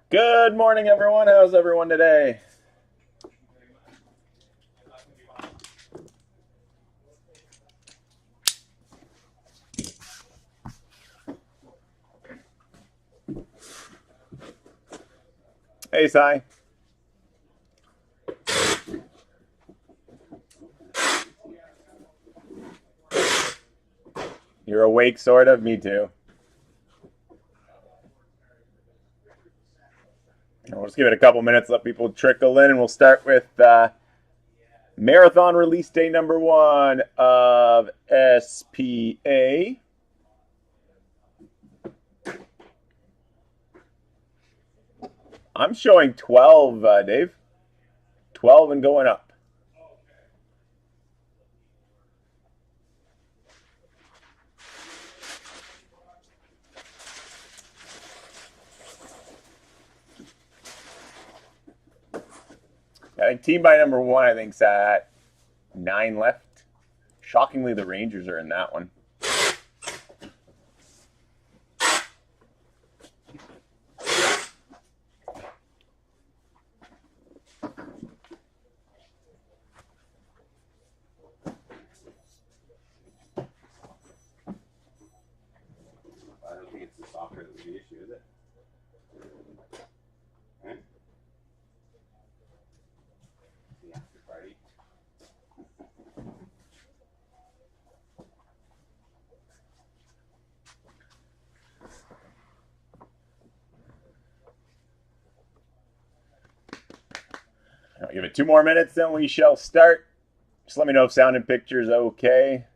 Good morning, everyone. How's everyone today? Hey, Sai. You're awake, sort of? Me too. We'll just give it a couple minutes, let people trickle in, and we'll start with marathon release day number 1 of SPA. I'm showing 12, Dave. 12 and going up. I think team by number 1, I think's at 9 left. Shockingly, the Rangers are in that one. I don't think it's the soccer that was the issue, is it? Right? The after party. I'll give it 2 more minutes, then we shall start. Just let me know if sound and picture is okay.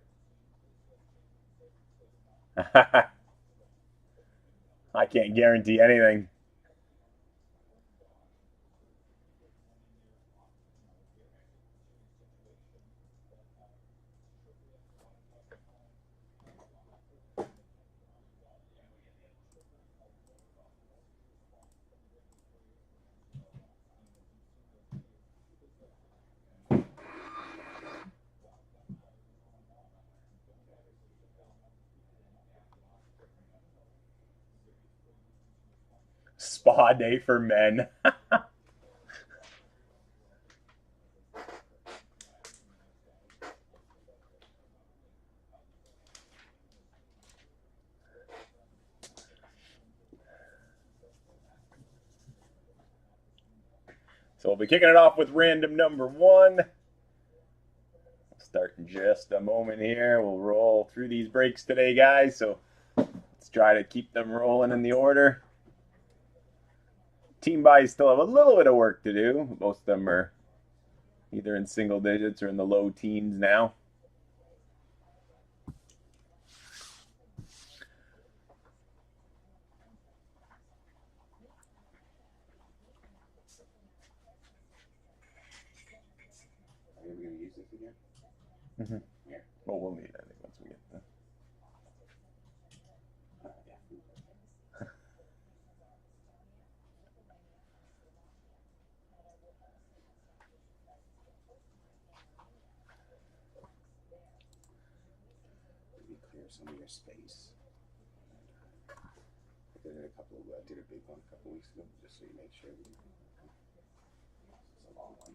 I can't guarantee anything. Spa day for men. So we'll be kicking it off with random number 1. We'll start in just a moment here. We'll roll through these breaks today, guys. So let's try to keep them rolling in the order. Team buys still have a little bit of work to do. Most of them are either in single digits or in the low teens now. Are we going to use this again? Mm-hmm. Yeah. Well, we'll need it, I think, once we get the. Maybe clear some of your space. I did a big one a couple weeks ago, just so you make sure. It's a long one.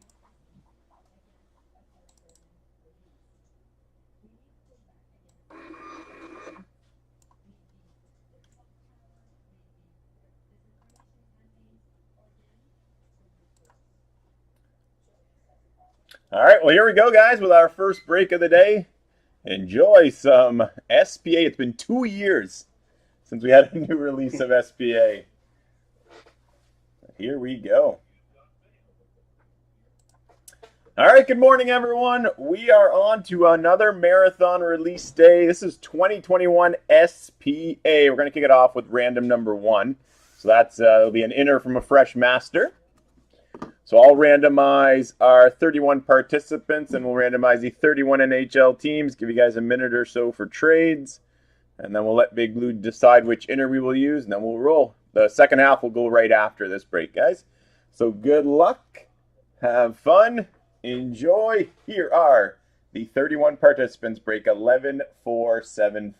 All right, well, here we go, guys, with our first break of the day. Enjoy some SPA. It's been 2 years since we had a new release of SPA. Here we go. All right, good morning, everyone. We are on to another marathon release day. This is 2021 SPA. We're going to kick it off with random number 1. So that's it'll be an inner from a fresh master. So I'll randomize our 31 participants, and we'll randomize the 31 NHL teams. Give you guys a minute or so for trades, and then we'll let Big Blue decide which inner we will use, and then we'll roll. The second half will go right after this break, guys. So good luck. Have fun. Enjoy. Here are the 31 participants. Break 11-4-7-5.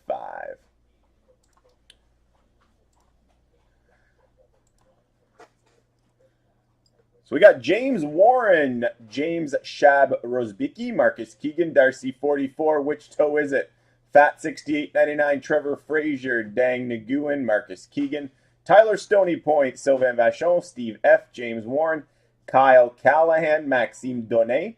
So we got James Warren, James Shab Rosbicki, Marcus Keegan, Darcy 44. Which toe is it? Fat 68.99, Trevor Frazier, Dang Nguyen, Marcus Keegan, Tyler Stony Point, Sylvain Vachon, Steve F, James Warren, Kyle Callahan, Maxime Donnet,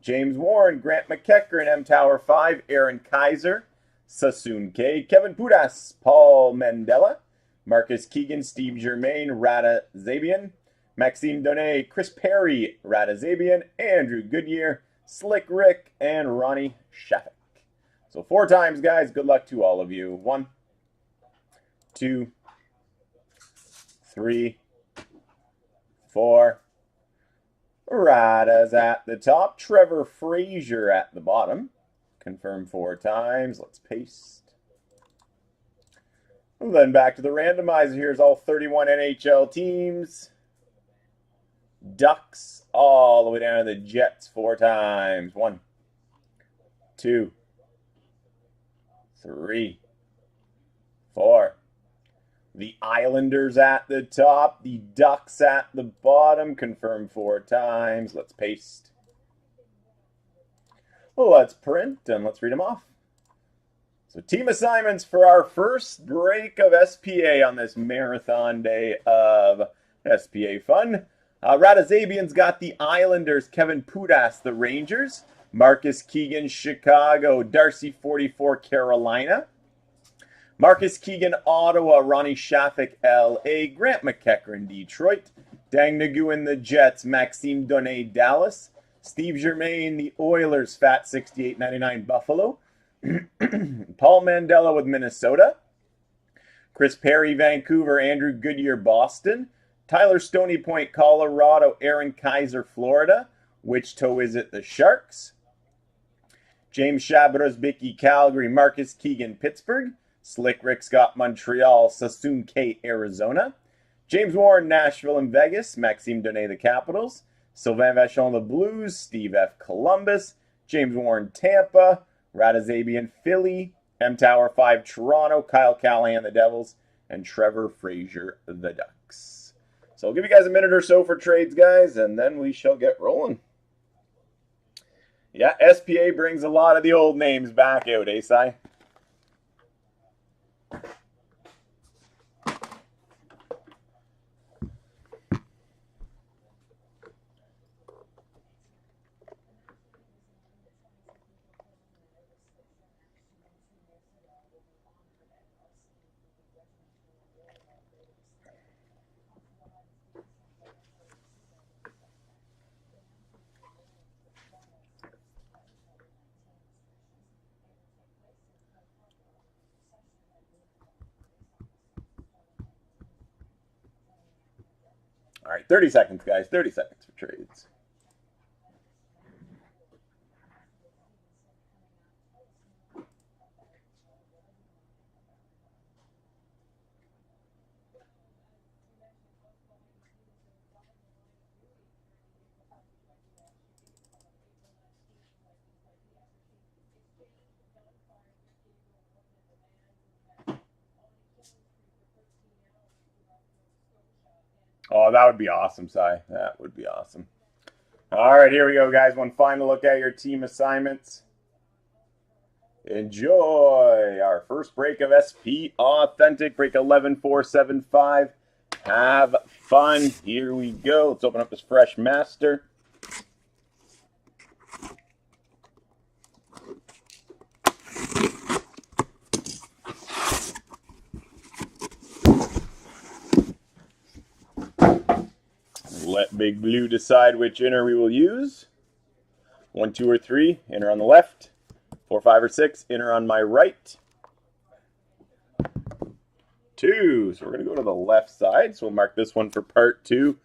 James Warren, Grant McEachern, M Tower 5, Aaron Kaiser, Sassoon K, Kevin Pudas, Paul Mandela, Marcus Keegan, Steve Germain, Rada Zabian, Maxime Donnet, Chris Perry, Rada Zabian, Andrew Goodyear, Slick Rick, and Ronnie Shafik. So 4 times, guys. Good luck to all of you. 1, 2, 3, 4. Rada's at the top. Trevor Frazier at the bottom. Confirm 4 times. Let's paste. And then back to the randomizer. Here's all 31 NHL teams. Ducks all the way down to the Jets 4 times. 1, 2, 3, 4. The Islanders at the top. The Ducks at the bottom. Confirm 4 times. Let's paste. Let's print and let's read them off. So team assignments for our first break of SPA on this marathon day of SPA fun. Radazabian's got the Islanders. Kevin Pudas, the Rangers. Marcus Keegan, Chicago. Darcy 44, Carolina. Marcus Keegan, Ottawa. Ronnie Shafik, LA. Grant McEachern, Detroit. Dang Nguyen, the Jets. Maxime Donnet, Dallas. Steve Germain, the Oilers. Fat 68.99, Buffalo. Paul Mandela with Minnesota. Chris Perry, Vancouver. Andrew Goodyear, Boston. Tyler Stony Point, Colorado. Aaron Kaiser, Florida. Which toe is it? The Sharks. James Shabrosbicki, Calgary. Marcus Keegan, Pittsburgh. Slick Rick Scott, Montreal. Sassoon K, Arizona. James Warren, Nashville and Vegas. Maxime Donnet, the Capitals. Sylvain Vachon, the Blues. Steve F, Columbus. James Warren, Tampa. Radazabian, Philly. M Tower 5, Toronto. Kyle Callahan, the Devils. And Trevor Frazier, the Ducks. So I'll give you guys a minute or so for trades, guys, and then we shall get rolling. Yeah, SPA brings a lot of the old names back out, eh, Si? All right, 30 seconds, guys. 30 seconds for trades. Oh, that would be awesome, Si. That would be awesome. All right, here we go, guys. One final look at your team assignments. Enjoy our first break of SP Authentic, break 11475. Have fun. Here we go. Let's open up this fresh master. Let Big Blue decide which inner we will use. 1, 2, or 3, inner on the left. 4, 5, or 6, inner on my right. 2, so we're going to go to the left side. So we'll mark this one for part 2,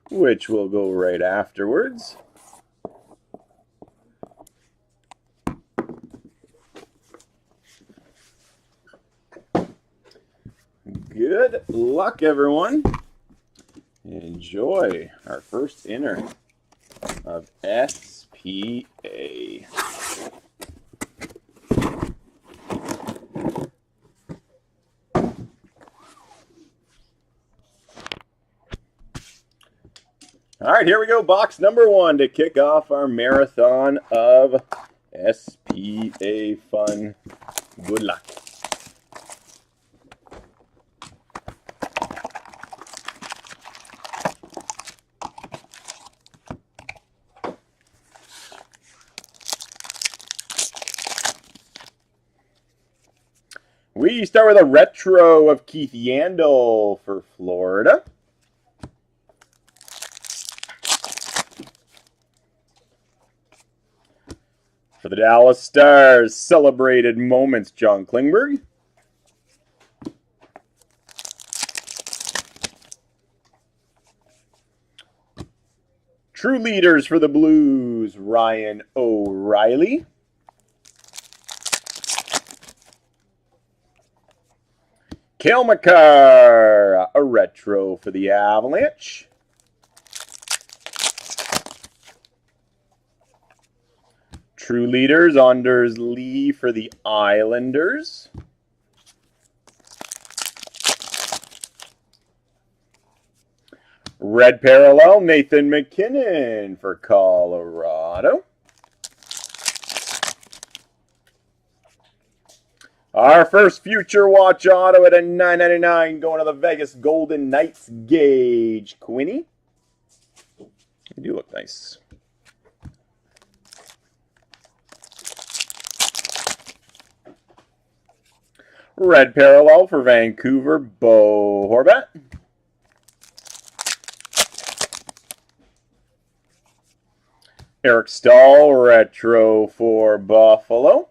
which will go right afterwards. Good luck, everyone. Enjoy our first inner of SPA. All right, here we go. Box number 1 to kick off our marathon of SPA fun. Good luck. We start with a retro of Keith Yandel for Florida. For the Dallas Stars, celebrated moments, John Klingberg. True leaders for the Blues, Ryan O'Reilly. Cale Makar, a retro for the Avalanche. True leaders, Anders Lee for the Islanders. Red parallel, Nathan McKinnon for Colorado. Our first Future Watch auto at a $9.99 going to the Vegas Golden Knights, Gage Quinney. They do look nice. Red parallel for Vancouver, Bo Horvat. Eric Stahl, retro for Buffalo.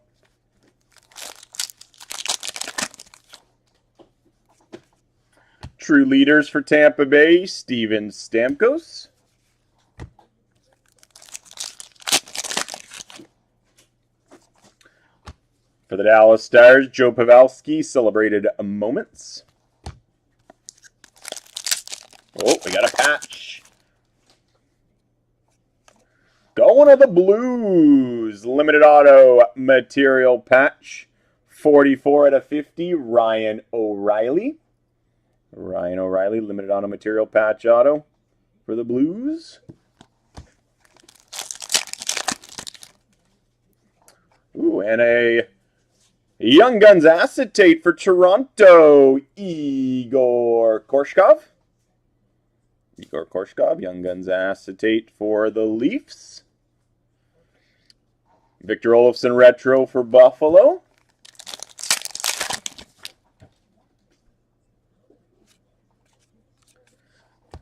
True leaders for Tampa Bay, Steven Stamkos. For the Dallas Stars, Joe Pavelski, celebrated moments. Oh, we got a patch. Going to the Blues, limited auto material patch. 44 out of 50, Ryan O'Reilly. Ryan O'Reilly, limited auto material patch auto for the Blues. Ooh, and a Young Guns acetate for Toronto, Igor Korshkov. Igor Korshkov, Young Guns acetate for the Leafs. Victor Olofsson retro for Buffalo.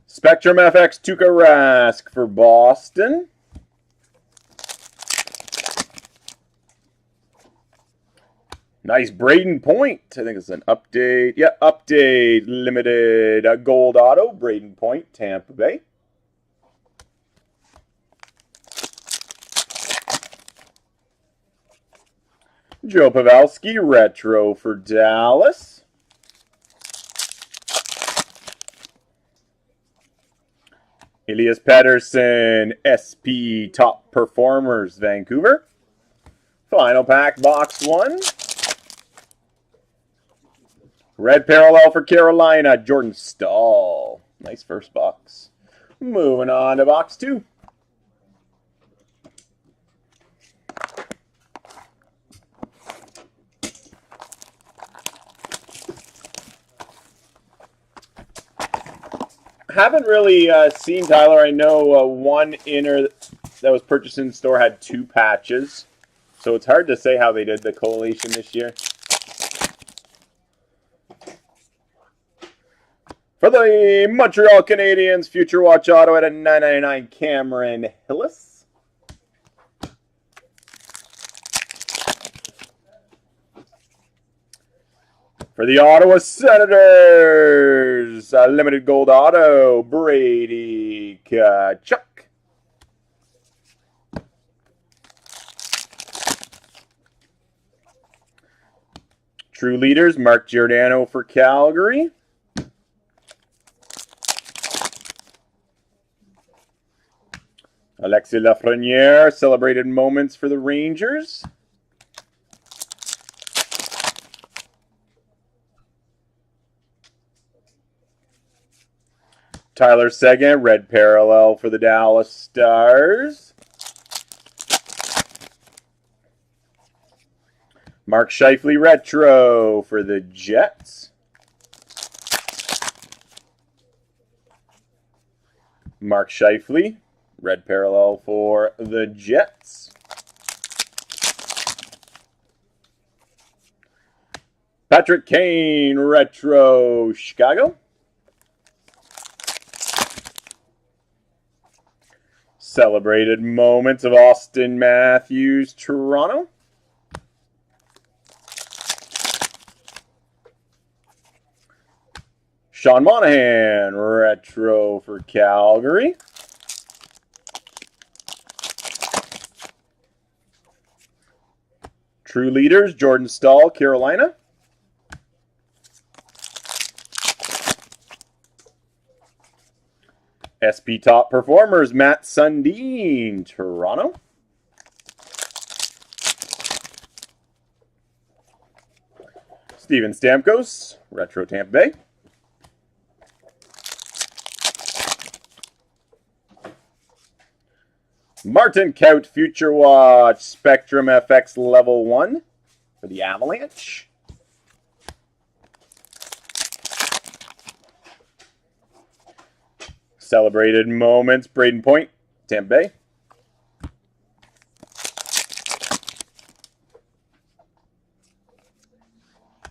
Spectrum FX Tuukka Rask for Boston. Nice Braden Point. I think it's an update. Yeah, update. Limited gold auto. Braden Point, Tampa Bay. Joe Pavelski, retro for Dallas. Elias Pettersson, SP Top Performers, Vancouver. Final pack, box 1. Red parallel for Carolina, Jordan Stahl. Nice first box. Moving on to box 2. Haven't really seen Tyler. I know one inner that was purchased in store had 2 patches. So it's hard to say how they did the collation this year. For the Montreal Canadiens, Future Watch auto at a $9.99, Cameron Hillis. For the Ottawa Senators, limited gold auto, Brady Tkachuk. True leaders, Mark Giordano for Calgary. Alexis Lafreniere, celebrated moments for the Rangers. Tyler Seguin, red parallel for the Dallas Stars. Mark Scheifele, retro for the Jets. Mark Scheifele, red parallel for the Jets. Patrick Kane, retro, Chicago. Celebrated moments of Austin Matthews, Toronto. Sean Monahan, retro for Calgary. True Leaders, Jordan Staal, Carolina. SP Top Performers, Matt Sundin, Toronto. Steven Stamkos, retro Tampa Bay. Martin Kaut, Future Watch, Spectrum FX Level 1 for the Avalanche. Celebrated moments, Braden Point, Tampa Bay.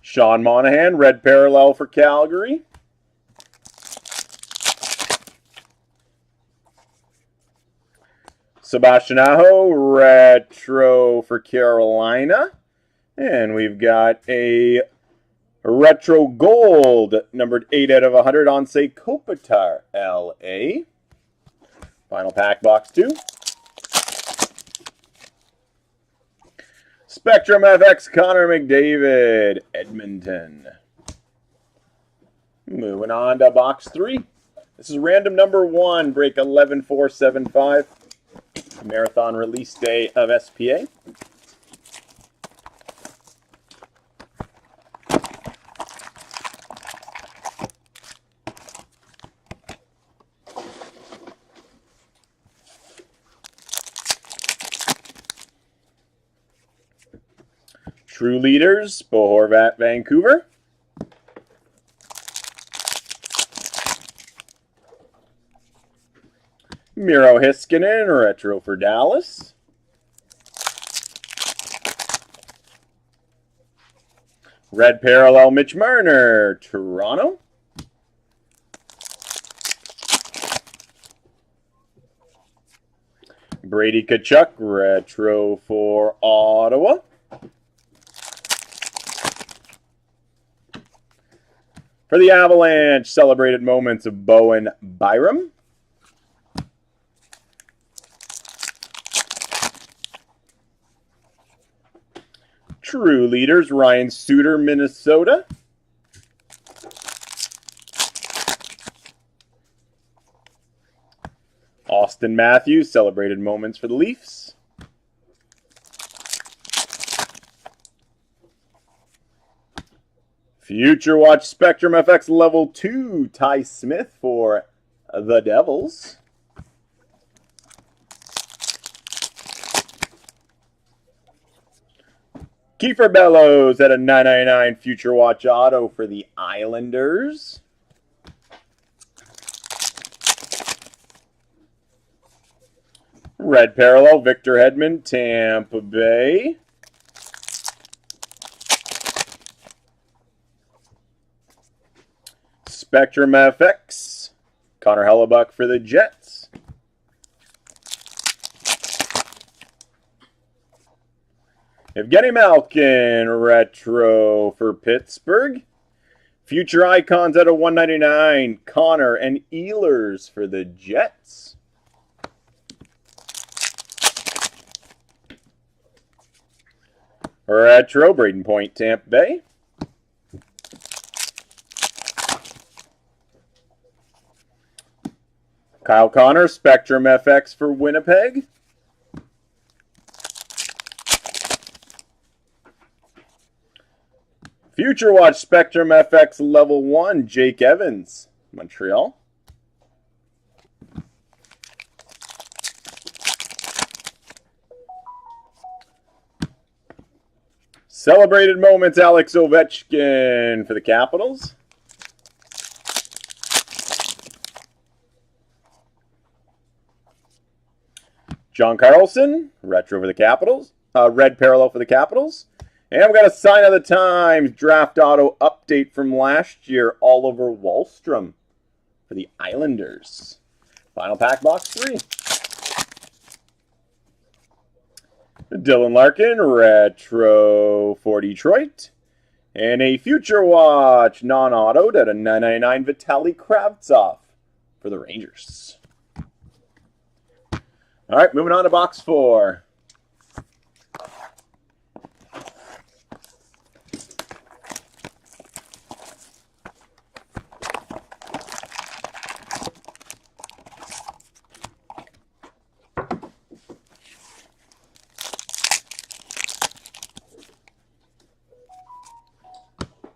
Sean Monahan, red parallel for Calgary. Sebastian Aho, retro for Carolina. And we've got a retro gold, numbered 8 out of 100 on Anze Kopitar, LA. Final pack, box 2. Spectrum FX, Connor McDavid, Edmonton. Moving on to box 3. This is random number 1, break 11475. Marathon release day of SPA. True Leaders, Bo Horvat, Vancouver. Miro Heiskanen, retro for Dallas. Red parallel, Mitch Marner, Toronto. Brady Tkachuk, retro for Ottawa. For the Avalanche, celebrated moments of Bowen Byram. True Leaders, Ryan Suter, Minnesota. Austin Matthews, celebrated moments for the Leafs. Future Watch Spectrum FX Level 2, Ty Smith for the Devils. Kiefer Bellows at a 999 Future Watch Auto for the Islanders. Red parallel, Victor Hedman, Tampa Bay. Spectrum FX, Connor Hellebuck for the Jets. Evgeny Malkin, retro for Pittsburgh. Future Icons at a 199, Connor and Ehlers for the Jets. Retro, Braden Point, Tampa Bay. Kyle Connor, Spectrum FX for Winnipeg. Future Watch Spectrum FX Level 1, Jake Evans, Montreal. Celebrated moments, Alex Ovechkin for the Capitals. John Carlson, retro for the Capitals. Red parallel for the Capitals. And we've got a sign of the times draft auto update from last year, Oliver Wahlstrom for the Islanders. Final pack, box 3. Dylan Larkin, retro for Detroit. And a Future Watch non-autoed at a 999 Vitaly Kravtsov for the Rangers. All right, moving on to box 4.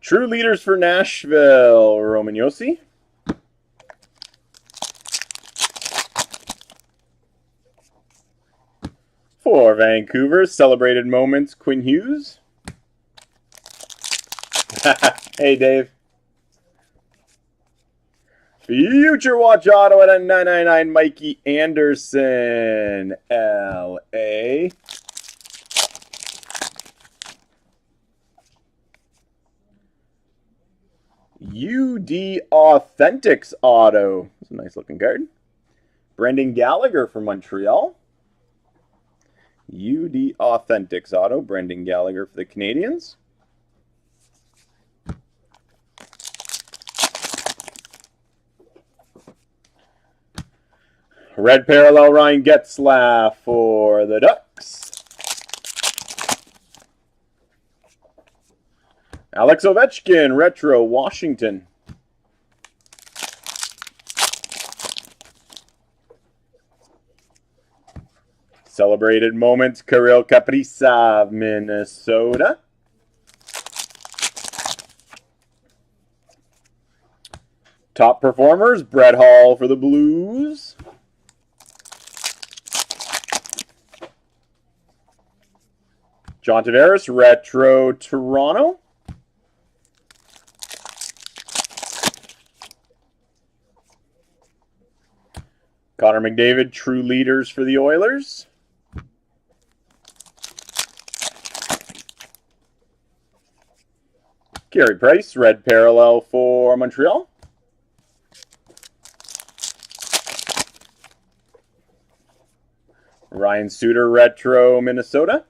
True leaders for Nashville, Roman Josi. For Vancouver, celebrated moments, Quinn Hughes. Hey, Dave. Future Watch auto at a 999, Mikey Anderson, LA. UD Authentics auto. That's a nice looking card. Brendan Gallagher for Montreal. UD Authentics auto. Brendan Gallagher for the Canadiens. Red parallel, Ryan Getzlaf for the Ducks. Alex Ovechkin, retro, Washington. Celebrated moments, Kirill Kaprizov, Minnesota. Top performers, Brett Hall for the Blues. John Tavares, retro, Toronto. Connor McDavid, true leaders for the Oilers. Carey Price, red parallel for Montreal. Ryan Suter, retro, Minnesota.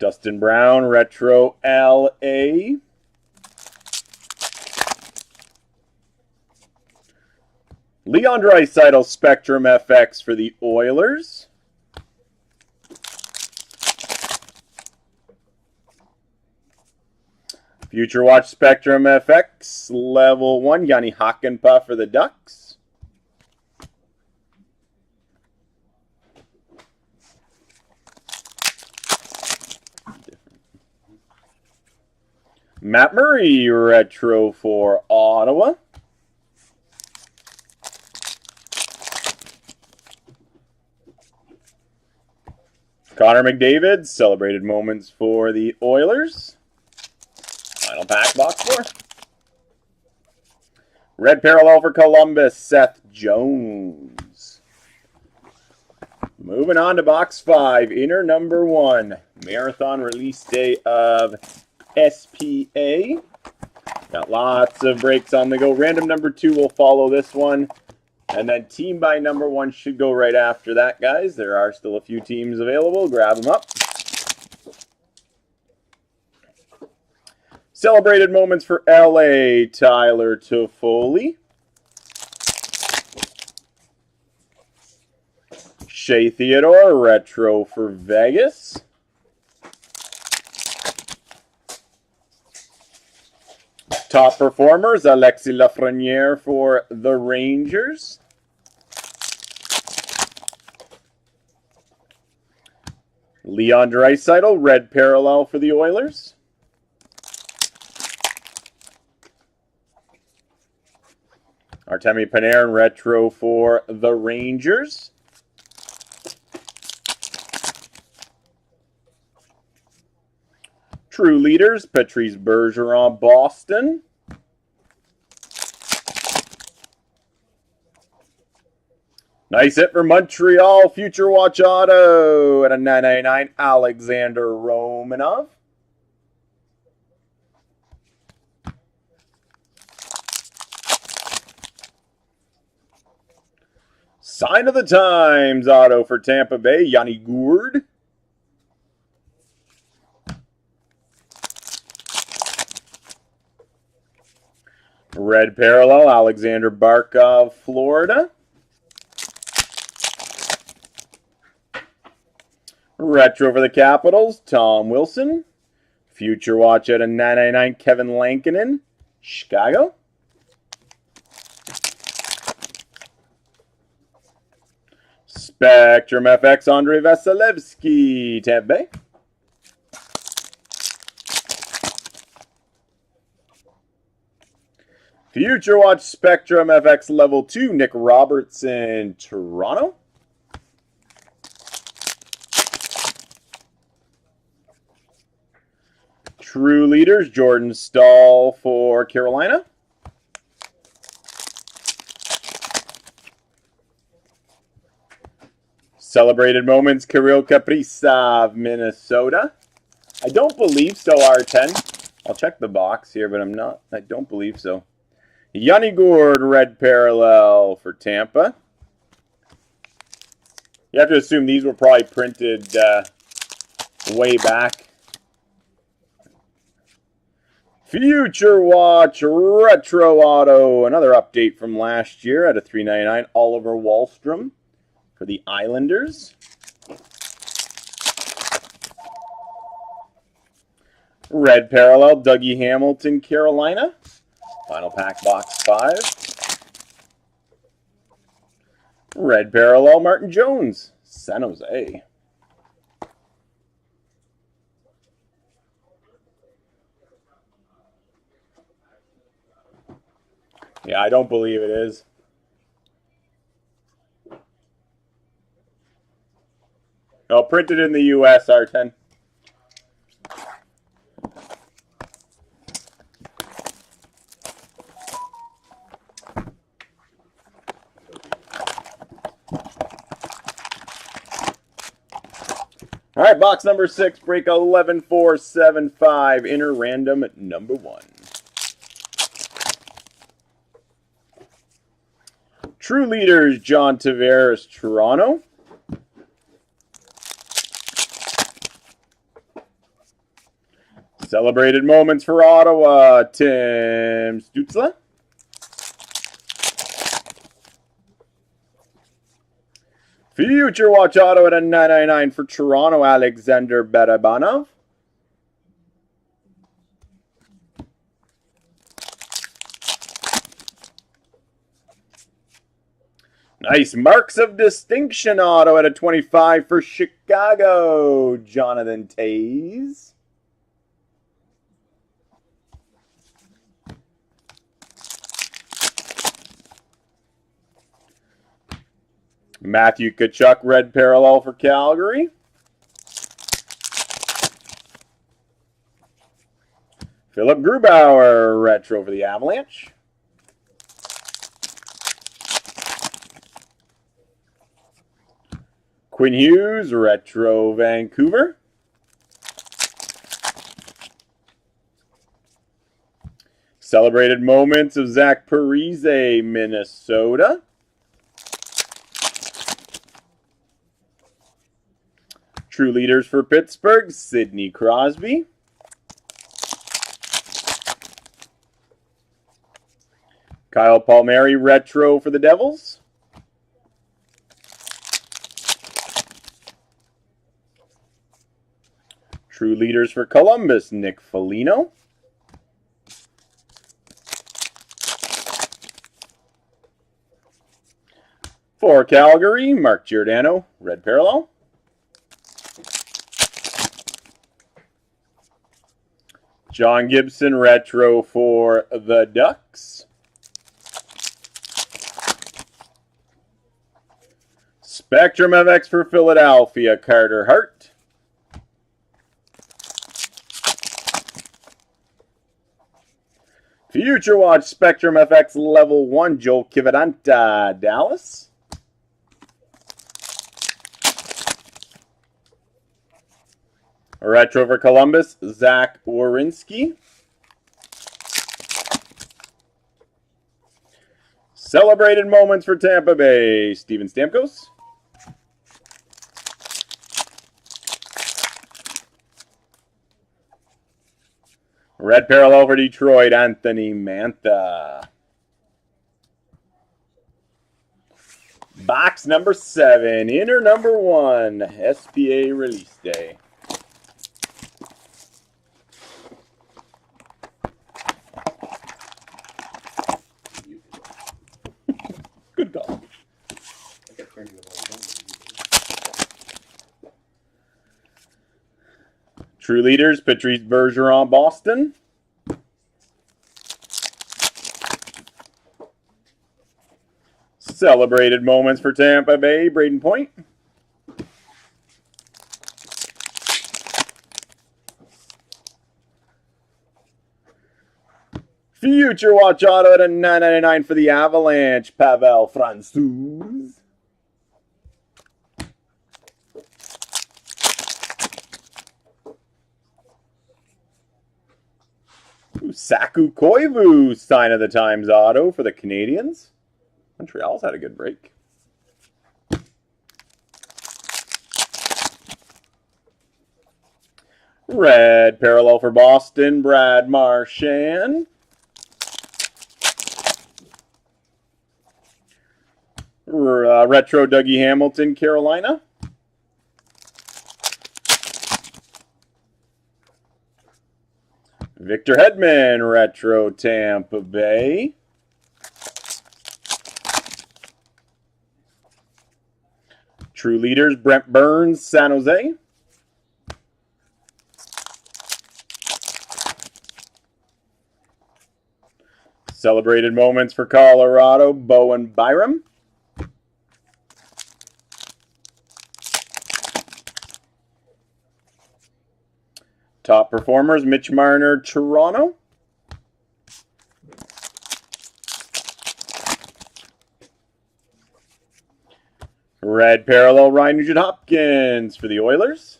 Dustin Brown, retro, LA. Leon Draisaitl, Spectrum FX for the Oilers. Future Watch Spectrum FX, level 1, Yanni Hakanpää for the Ducks. Matt Murray, retro for Ottawa. Connor McDavid, celebrated moments for the Oilers. Final pack, box 4. Red parallel for Columbus, Seth Jones. Moving on to box 5, inner number 1. Marathon release day of SPA. Got lots of breaks on the go. Random number 2 will follow this one. And then team by number 1 should go right after that, guys. There are still a few teams available. Grab them up. Celebrated moments for LA, Tyler Toffoli. Shea Theodore, retro for Vegas. Top performers, Alexis Lafreniere for the Rangers. Leon Draisaitl, red parallel for the Oilers. Artemi Panarin, retro for the Rangers. True Leaders, Patrice Bergeron, Boston. Nice hit for Montreal, Future Watch Auto at a 999, Alexander Romanov. Sign of the Times auto for Tampa Bay, Yanni Gourde. Red Parallel, Alexander Barkov, Florida. Retro for the Capitals, Tom Wilson. Future Watch at a 999, Kevin Lankinen, Chicago. Spectrum FX, Andrei Vasilevsky, Tampa Bay. Future Watch Spectrum FX Level 2, Nick Robertson, Toronto. True Leaders, Jordan Staal for Carolina. Celebrated Moments, Kirill Kaprizov, Minnesota. I don't believe so, R10. I'll check the box here, but I don't believe so. Yanni Gourde, Red Parallel for Tampa. You have to assume these were probably printed way back. Future Watch, Retro Auto. Another update from last year at a 399, Oliver Wahlstrom for the Islanders. Red Parallel, Dougie Hamilton, Carolina. Final pack, box 5. Red Parallel, Martin Jones, San Jose. Yeah, I don't believe it is. No, printed in the U.S., R10. All right, box number 6, break 11475, inner random number 1. True Leaders, John Tavares, Toronto. Celebrated Moments for Ottawa, Tim Stützle. Future Watch Auto at a 999 for Toronto, Alexander Barabanov. Nice Marks of Distinction auto at a 25 for Chicago, Jonathan Toews. Matthew Tkachuk, Red Parallel for Calgary. Philip Grubauer, Retro for the Avalanche. Quinn Hughes, Retro Vancouver. Celebrated Moments of Zach Parise, Minnesota. True Leaders for Pittsburgh, Sidney Crosby. Kyle Palmieri, Retro for the Devils. True Leaders for Columbus, Nick Foligno. For Calgary, Mark Giordano, Red Parallel. John Gibson, Retro for the Ducks. Spectrum FX for Philadelphia, Carter Hart. Future Watch Spectrum FX Level 1, Joel Kiviranta, Dallas. Retro for Columbus, Zach Werenski. Celebrated Moments for Tampa Bay, Steven Stamkos. Red parallel for Detroit, Anthony Mantha. Box number 7, inner number 1, SPA release day. Good call. True Leaders, Patrice Bergeron, Boston. Celebrated Moments for Tampa Bay, Braden Point. Future Watch Auto at a $9.99 for the Avalanche, Pavel Francouz. Saku Koivu, Sign of the Times auto for the Canadians. Montreal's had a good break. Red parallel for Boston, Brad Marchand. Retro Dougie Hamilton, Carolina. Victor Hedman, Retro Tampa Bay. True Leaders, Brent Burns, San Jose. Celebrated Moments for Colorado, Bowen Byram. Top Performers, Mitch Marner, Toronto. Red parallel, Ryan Nugent-Hopkins for the Oilers.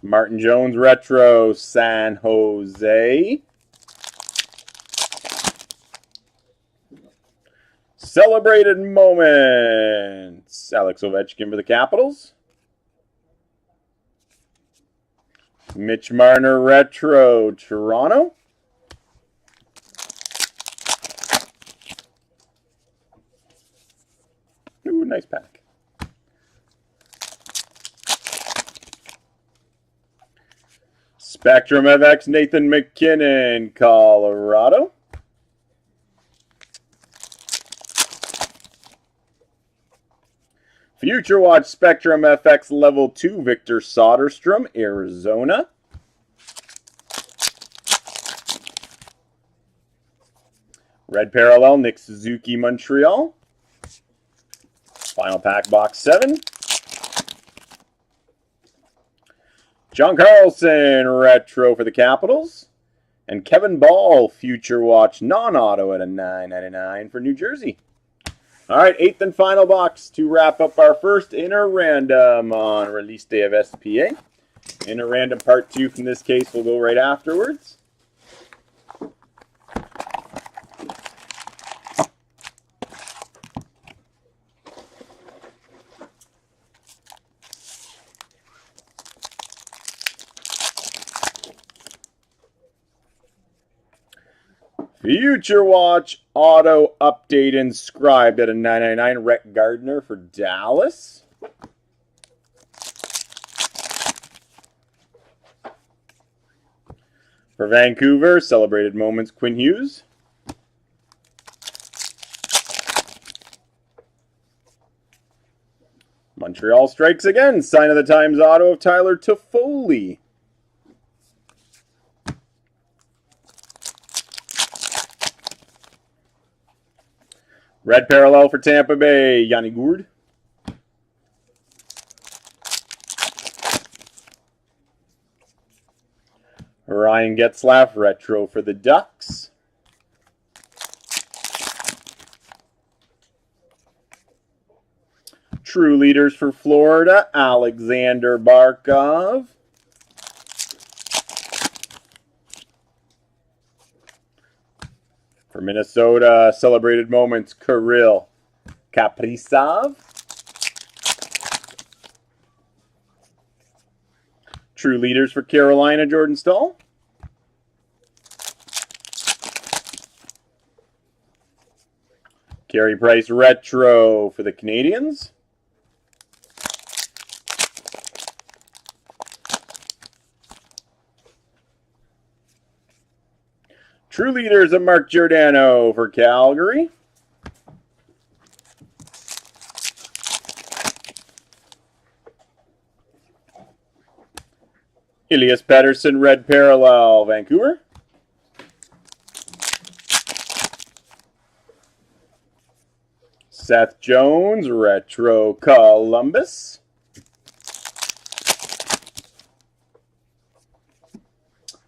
Martin Jones, Retro, San Jose. Celebrated Moments, Alex Ovechkin for the Capitals. Mitch Marner, Retro, Toronto. Ooh, nice pack. Spectrum FX, Nathan McKinnon, Colorado. Future Watch Spectrum FX Level 2, Victor Soderstrom, Arizona. Red parallel, Nick Suzuki, Montreal. Final pack, box 7. John Carlson, Retro for the Capitals. And Kevin Ball, Future Watch non-auto at a $9.99 for New Jersey. All right, 8th and final box to wrap up our first inner random on release day of SPA. Inner random part 2 from this case will go right afterwards. Future Watch Auto Update inscribed at a $9.99. Rhett Gardner for Dallas. For Vancouver, Celebrated Moments, Quinn Hughes. Montreal strikes again. Sign of the Times auto of Tyler Toffoli. Red parallel for Tampa Bay, Yanni Gourde. Ryan Getzlaf, retro for the Ducks. True leaders for Florida, Alexander Barkov. For Minnesota, celebrated moments, Kirill Kaprizov. True leaders for Carolina, Jordan Staal. Carey Price retro for the Canadiens. True leaders of Mark Giordano for Calgary. Elias Pettersson, red parallel, Vancouver. Seth Jones, retro, Columbus.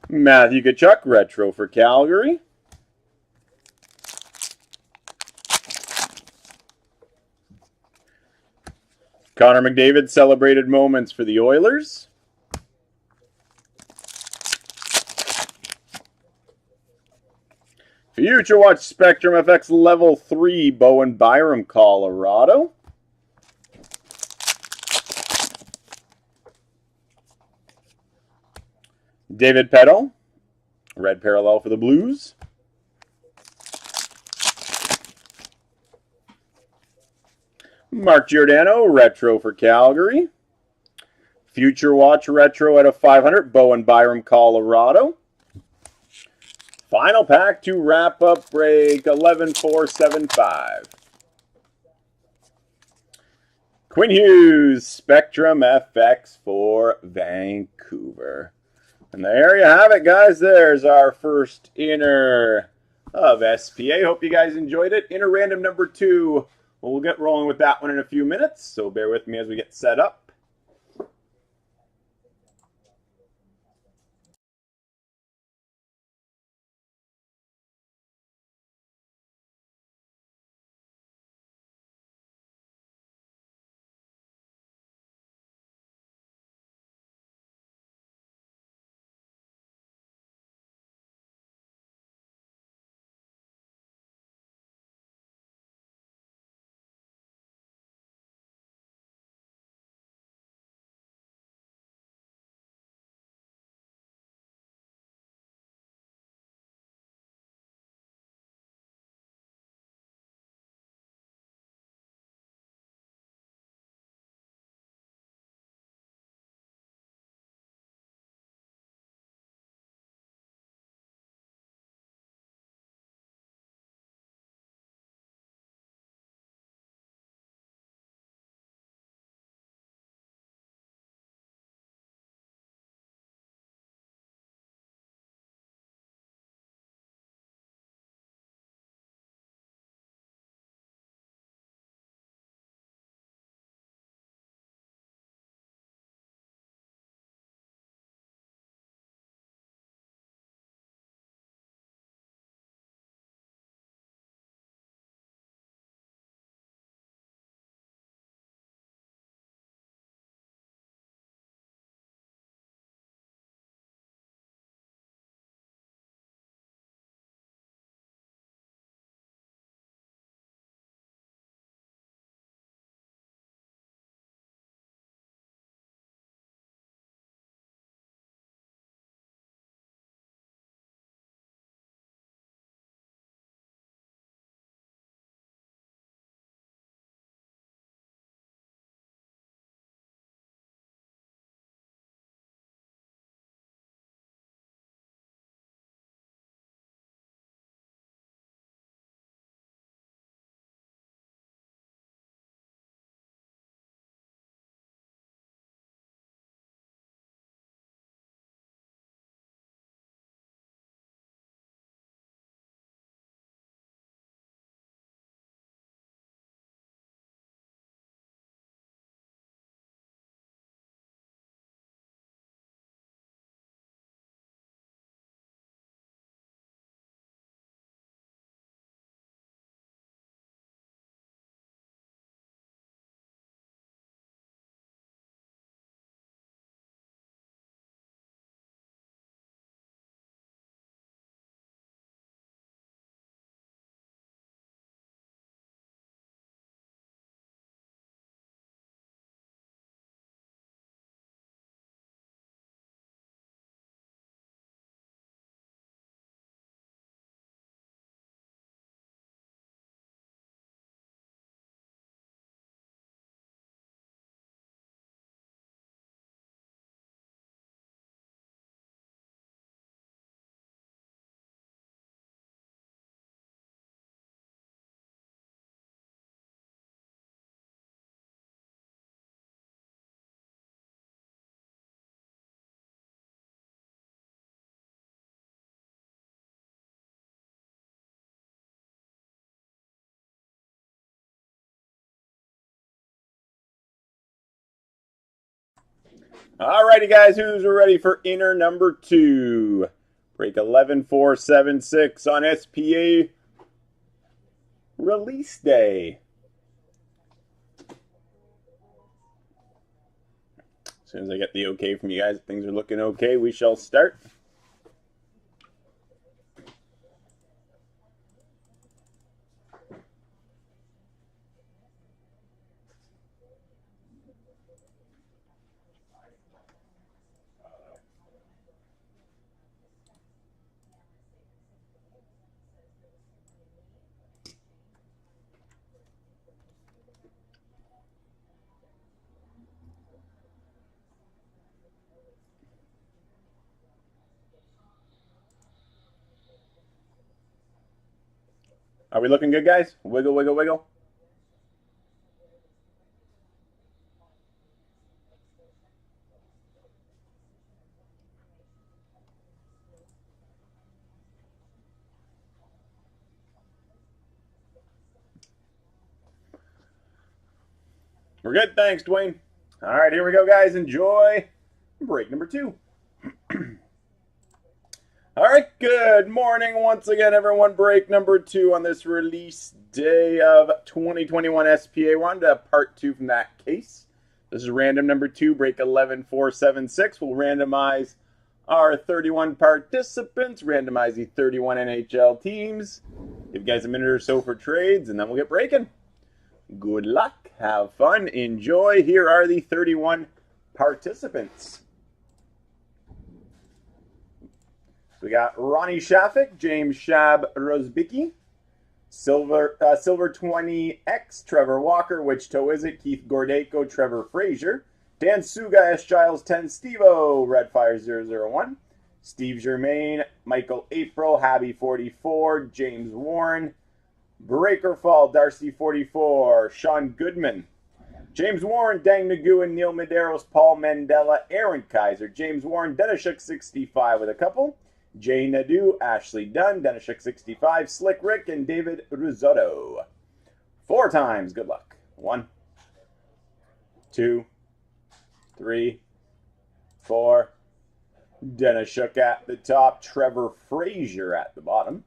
Matthew Tkachuk, retro for Calgary. Connor McDavid, celebrated moments for the Oilers. Future Watch Spectrum FX Level 3, Bowen Byram, Colorado. David Peddle, red parallel for the Blues. Mark Giordano, retro for Calgary. Future Watch retro out of 500, Bowen Byram, Colorado. Final pack to wrap up break 11475. Quinn Hughes, Spectrum FX for Vancouver. And there you have it, guys. There's our first inner of SPA. Hope you guys enjoyed it. Inner random number 2. We'll get rolling with that one in a few minutes, so bear with me as we get set up. Alrighty, guys, who's ready for inner number 2? Break 11476 on SPA release day. As soon as I get the okay from you guys, things are looking okay, we shall start. Are we looking good, guys? Wiggle, wiggle, wiggle. We're good, thanks, Dwayne. All right, here we go, guys. Enjoy break number 2. All right, good morning once again, everyone. Break number 2 on this release day of 2021 SPA. We're on to part 2 from that case. This is random number 2, break 11476. We'll randomize our 31 participants, randomize the 31 NHL teams, give you guys a minute or so for trades, and then we'll get breaking. Good luck, have fun, enjoy. Here are the 31 participants. We got Ronnie Shafik, James Shab Rosbicki, Silver 20X, Trevor Walker, which toe is it? Keith Gordeko, Trevor Frazier, Dan Suga, S. Giles 10, Steve-O, Redfire 001, Steve Germain, Michael April, Habby 44, James Warren, Breakerfall, Darcy 44, Sean Goodman, James Warren, Dang Nagu, Neil Medeiros, Paul Mandela, Aaron Kaiser, James Warren, Denishuk 65 with a couple, Jay Nadeau, Ashley Dunn, Denishuk 65, Slick Rick, and David Risotto. 4 times. Good luck. 1, 2, 3, 4. Denishuk at the top. Trevor Frazier at the bottom.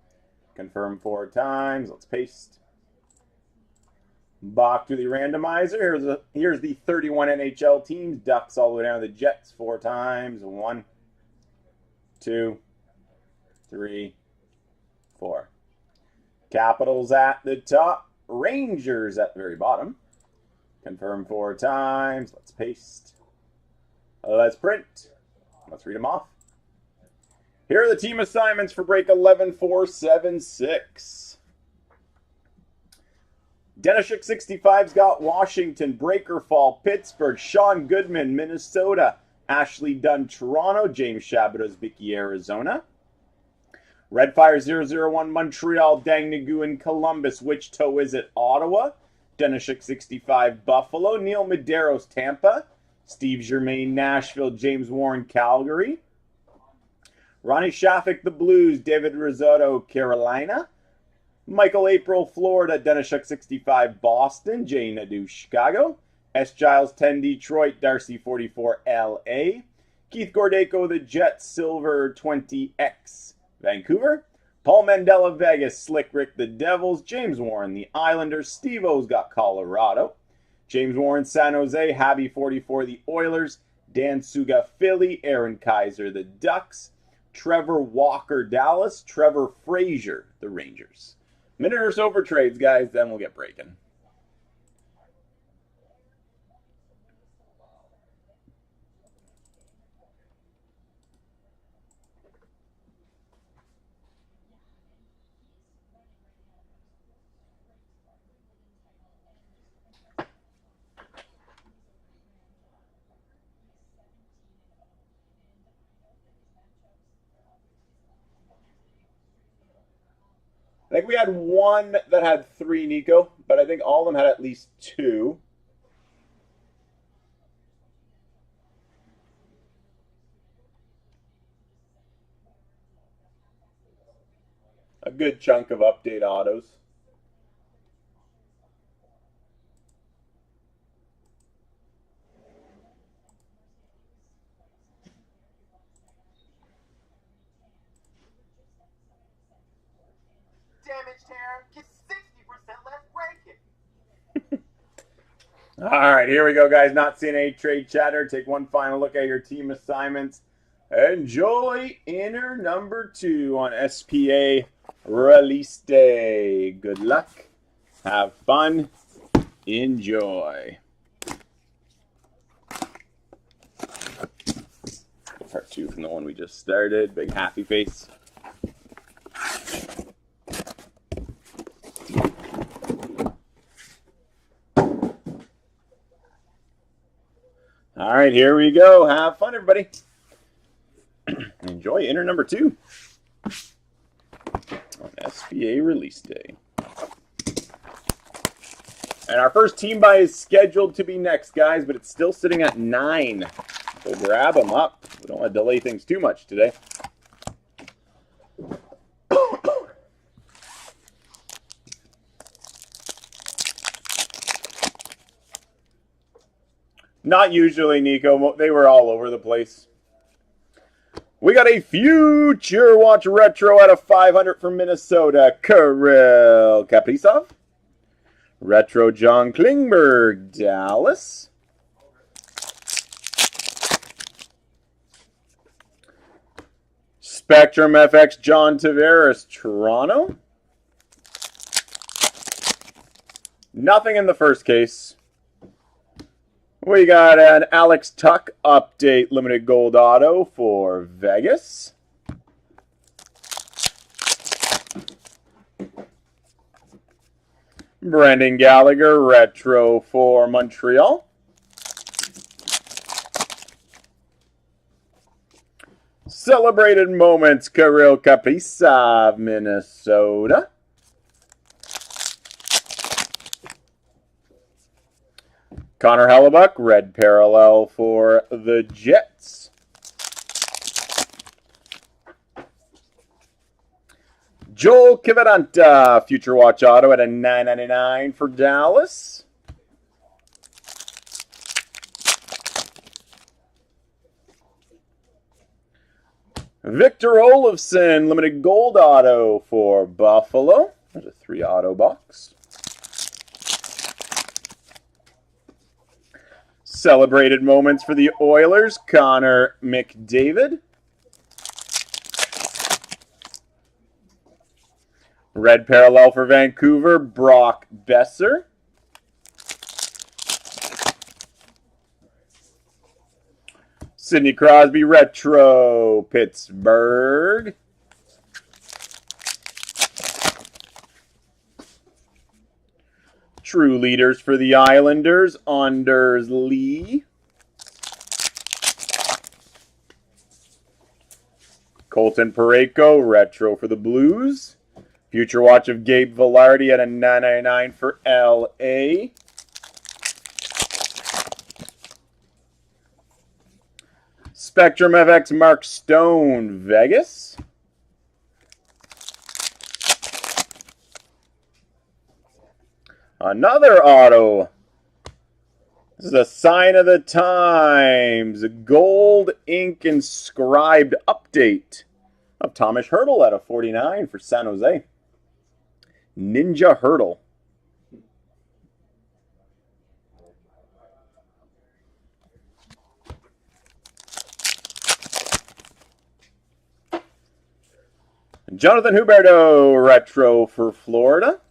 Confirm 4 times. Let's paste. Back to the randomizer. Here's the 31 NHL teams. Ducks all the way down to the Jets 4 times. 1, 2, 3, 4. Capitals at the top. Rangers at the very bottom. Confirm 4 times. Let's paste. Let's print. Let's read them off. Here are the team assignments for break 11476. Denishuk 65's got Washington, Breakerfall, Pittsburgh, Sean Goodman, Minnesota, Ashley Dunn, Toronto, James Shabbat-Ozbicki, Arizona. Redfire 001, Montreal, Dang Nagu in Columbus, which toe is it? Ottawa, Denishuk 65, Buffalo, Neil Medeiros, Tampa, Steve Germain, Nashville, James Warren, Calgary. Ronnie Shafik, the Blues, David Risotto, Carolina. Michael April, Florida, Denishuk 65, Boston, Jay Nadeau, Chicago. S. Giles 10, Detroit, Darcy 44, LA. Keith Gordeko, the Jets, Silver 20X, Vancouver. Paul Mandela, Vegas. Slick Rick, the Devils. James Warren, the Islanders. Steve-O's got Colorado. James Warren, San Jose. Habby 44, the Oilers. Dan Suga, Philly. Aaron Kaiser, the Ducks. Trevor Walker, Dallas. Trevor Frazier, the Rangers. Minute or so for trades, guys, then we'll get breaking. I think we had one that had 3, Nico, but I think all of them had at least 2. A good chunk of update autos. All right, here we go, guys. Not seeing any trade chatter. Take one final look at your team assignments. Enjoy inner number 2 on SPA release day. Good luck. Have fun. Enjoy. Part 2 from the one we just started. Big happy face. All right, here we go. Have fun, everybody. Enjoy inner number 2 on SPA release day. And our first team buy is scheduled to be next, guys, but it's still sitting at 9. So grab them up. We don't want to delay things too much today. Not usually, Nico. They were all over the place. We got a Future Watch Retro out of 500 from Minnesota. Kirill Kaprizov. Retro John Klingberg, Dallas. Spectrum FX John Tavares, Toronto. Nothing in the first case. We got an Alex Tuck update limited gold auto for Vegas. Brendan Gallagher retro for Montreal. Celebrated moments Kirill Kaprizov, Minnesota. Connor Hellebuck, red parallel for the Jets. Joel Kiviranta, Future Watch Auto at a $9.99 for Dallas. Victor Olofsson, limited gold auto for Buffalo. There's a 3 auto box. Celebrated moments for the Oilers, Connor McDavid. Red parallel for Vancouver, Brock Besser. Sidney Crosby retro, Pittsburgh. True leaders for the Islanders, Anders Lee. Colton Parayko, retro for the Blues. Future Watch of Gabe Vilardi at a $9.99 for LA. Spectrum FX Mark Stone, Vegas. Another auto. This is a sign of the times. A gold ink inscribed update of Thomas Hertl at a 49 for San Jose. Ninja Hertl. Jonathan Huberto, retro for Florida.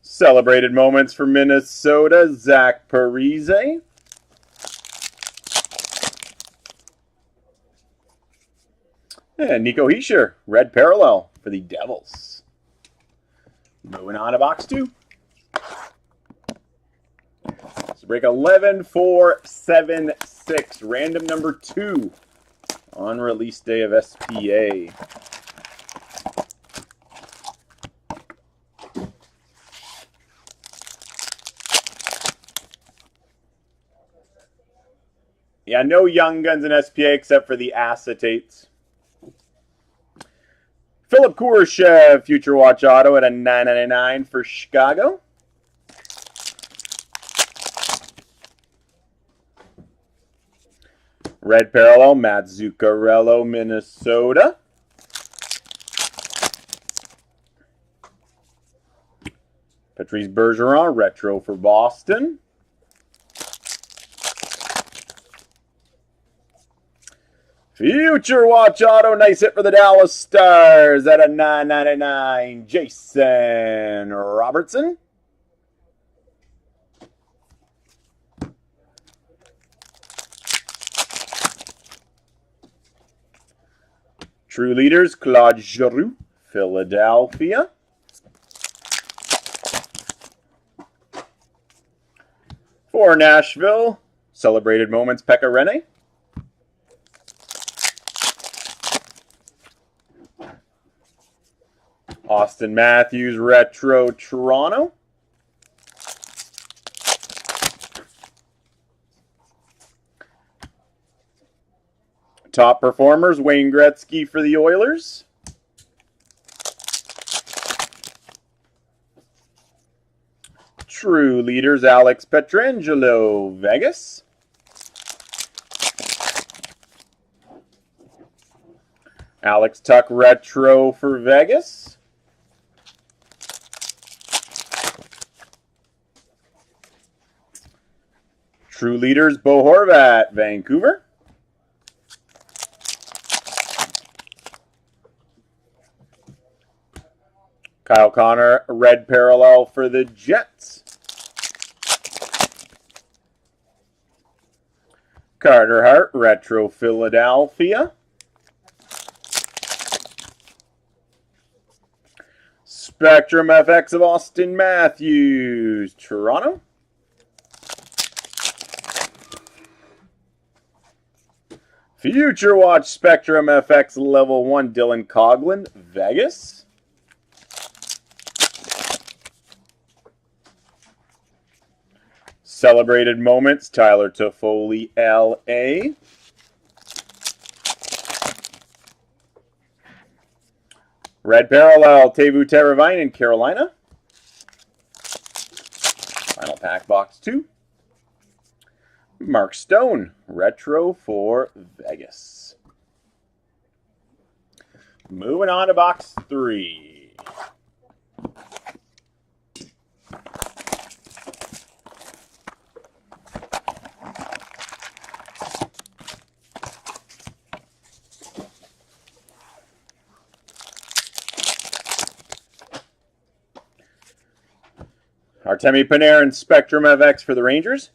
Celebrated moments for Minnesota, Zach Parise. And Nico Hischier, red parallel for the Devils. Moving on to box 2. So break 11476, random number 2 on release day of SPA. Yeah, no Young Guns in SPA except for the acetates. Philip Kurashev, Future Watch Auto at a $9.99 for Chicago. Red parallel, Matt Zuccarello, Minnesota. Patrice Bergeron, retro for Boston. Future Watch Auto, nice hit for the Dallas Stars at a $9.99. Jason Robertson. True Leaders, Claude Giroux, Philadelphia. For Nashville, Celebrated Moments, Pekka Rinne. Austin Matthews, retro, Toronto. Top performers, Wayne Gretzky for the Oilers. True Leaders, Alex Pietrangelo, Vegas. Alex Tuck, retro for Vegas. True Leaders, Bo Horvat, Vancouver. Kyle Connor, red parallel for the Jets. Carter Hart, retro, Philadelphia. Spectrum FX of Austin Matthews, Toronto. Future Watch Spectrum FX Level 1, Dylan Coghlan, Vegas. Celebrated Moments, Tyler Toffoli, LA. Red Parallel, Teuvo Teravainen, Carolina. Final pack, box 2. Mark Stone, retro for Vegas. Moving on to box 3. Artemi Panarin, Spectrum FX for the Rangers.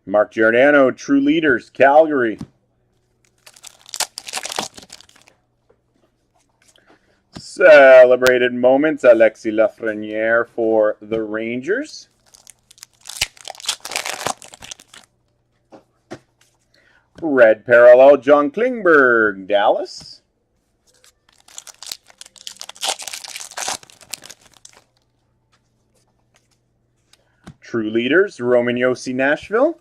Mark Giordano, True Leaders, Calgary. Celebrated Moments, Alexis Lafreniere for the Rangers. Red Parallel, John Klingberg, Dallas. True Leaders, Roman Josi, Nashville.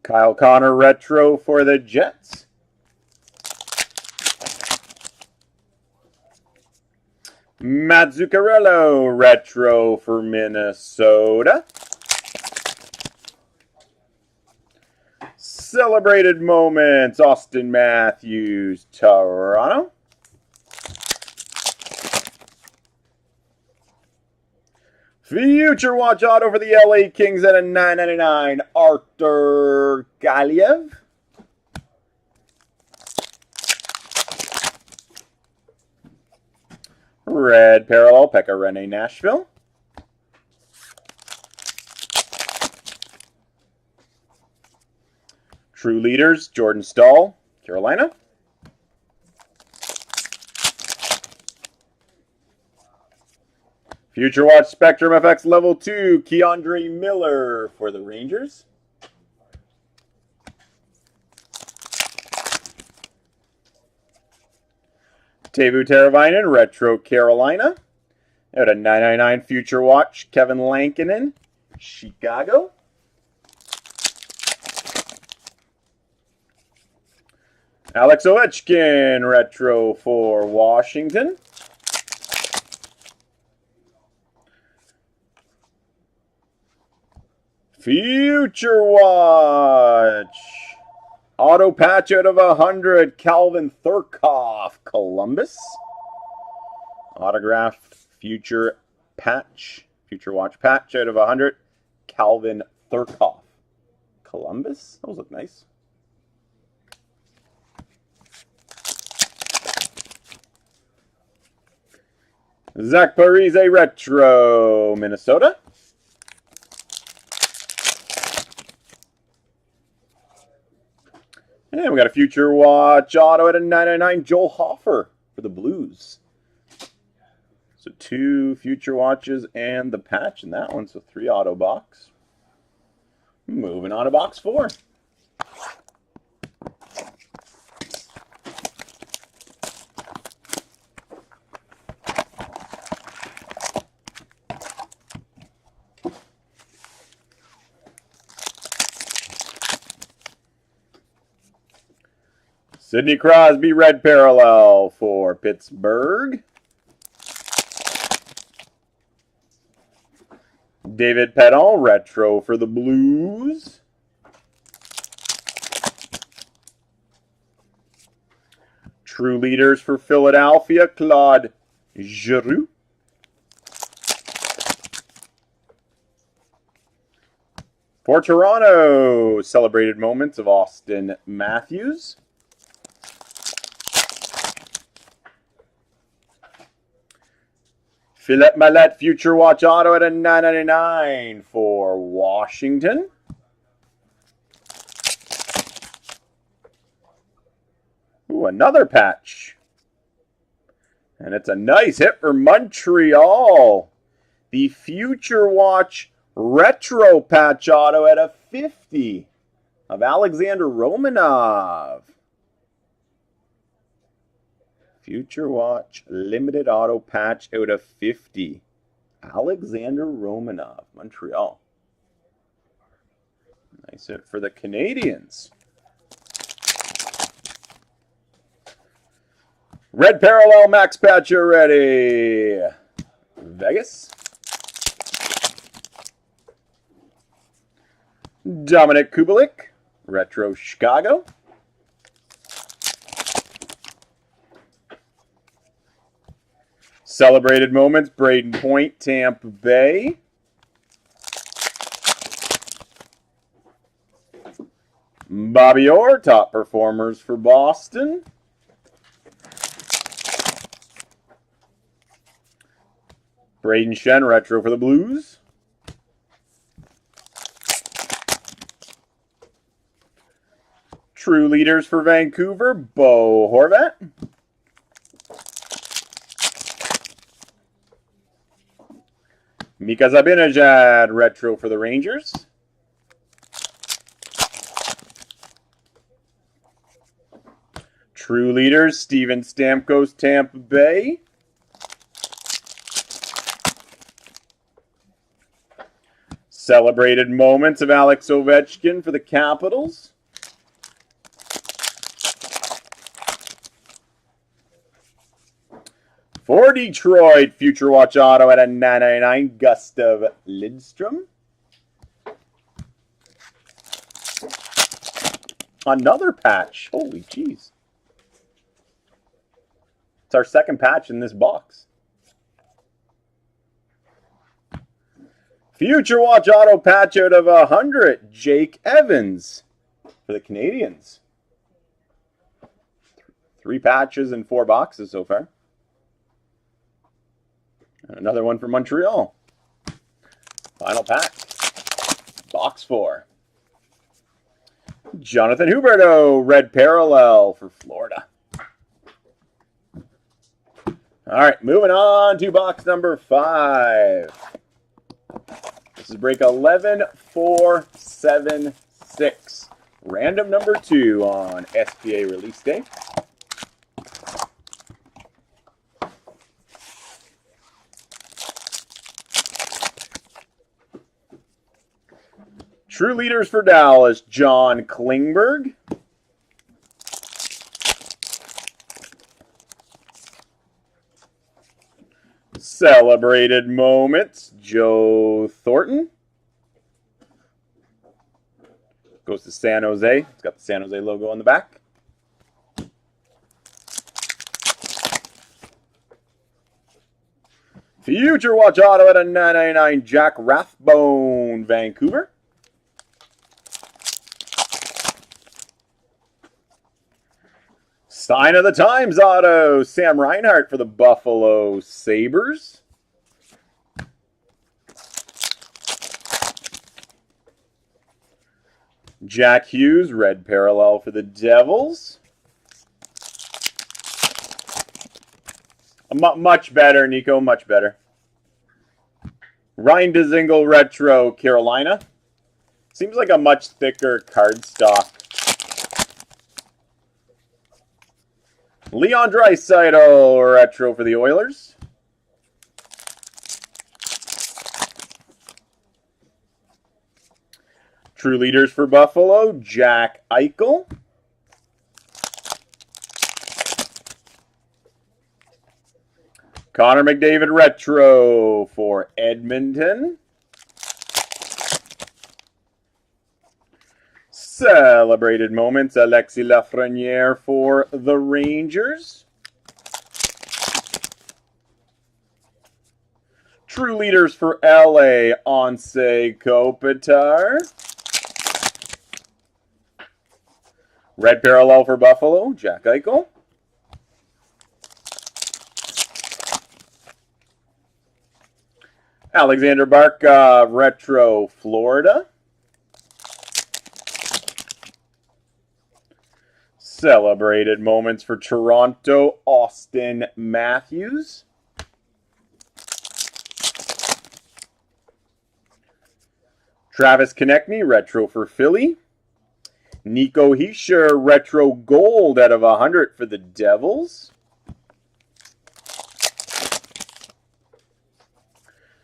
Kyle Connor, retro for the Jets. Matt Zuccarello, retro for Minnesota. Celebrated Moments, Austin Matthews, Toronto. Future Watch Auto for the LA Kings at a $9.99. Arthur Galiev. Red Parallel, Pekka Rinne, Nashville. True Leaders, Jordan Staal, Carolina. Future Watch Spectrum FX Level 2, Keandre Miller for the Rangers. Teuvo Teravainen, retro, Carolina. Out of $9.99 Future Watch, Kevin Lankinen, Chicago. Alex Ovechkin, retro for Washington. Future Watch. Auto patch out of 100, Calvin Thurkoff, Columbus. Autographed future patch, future watch patch out of 100, Calvin Thurkoff, Columbus. Those look nice. Zach Parise retro, Minnesota. And we got a future watch auto at a 999, Joel Hofer for the Blues. So 2 future watches and the patch in that one. So 3 auto box. Moving on to box 4. Sidney Crosby, red parallel for Pittsburgh. David Pedal, retro for the Blues. True leaders for Philadelphia, Claude Giroux. For Toronto, celebrated moments of Austin Matthews. Philip Mallette, future watch auto at a 999 for Washington. Ooh, another patch. And it's a nice hit for Montreal. The future watch retro patch auto at a 50 of Alexander Romanov. Future watch limited auto patch out of 50. Alexander Romanov, Montreal. Nice hit for the Canadiens. Red parallel Max Pacioretty, Vegas. Dominic Kubalik, retro Chicago. Celebrated moments, Braden Point, Tampa Bay. Bobby Orr, top performers for Boston. Braden Shen, retro for the Blues. True leaders for Vancouver, Bo Horvat. Mika Zibanejad, retro for the Rangers. True leaders, Steven Stamkos, Tampa Bay. Celebrated moments of Alex Ovechkin for the Capitals. For Detroit, future watch auto at a 999, Gustav Lidstrom. Another patch. Holy jeez. It's our second patch in this box. Future watch auto patch out of 100, Jake Evans for the Canadiens. 3 patches and 4 boxes so far. Another one for Montreal. Final pack. Box 4. Jonathan Huberdeau, red parallel for Florida. All right, moving on to box number 5. This is break 11476. Random number 2 on SPA release day. True leaders for Dallas, John Klingberg. Celebrated moments, Joe Thornton. Goes to San Jose. It's got the San Jose logo on the back. Future Watch Auto at a $9.99, Jack Rathbone, Vancouver. Sign of the Times Auto, Sam Reinhart for the Buffalo Sabres. Jack Hughes, red parallel for the Devils. Much better, Nico, much better. Ryan Dzingel retro, Carolina. Seems like a much thicker cardstock. Leon Draisaitl retro for the Oilers. True Leaders for Buffalo, Jack Eichel. Connor McDavid retro for Edmonton. Celebrated moments, Alexis Lafreniere for the Rangers. True Leaders for LA, Anse Kopitar. Red parallel for Buffalo, Jack Eichel. Alexander Barkov, retro, Florida. Celebrated moments for Toronto, Austin Matthews. Travis Konechny, retro for Philly. Nico Hischier, retro gold out of 100 for the Devils.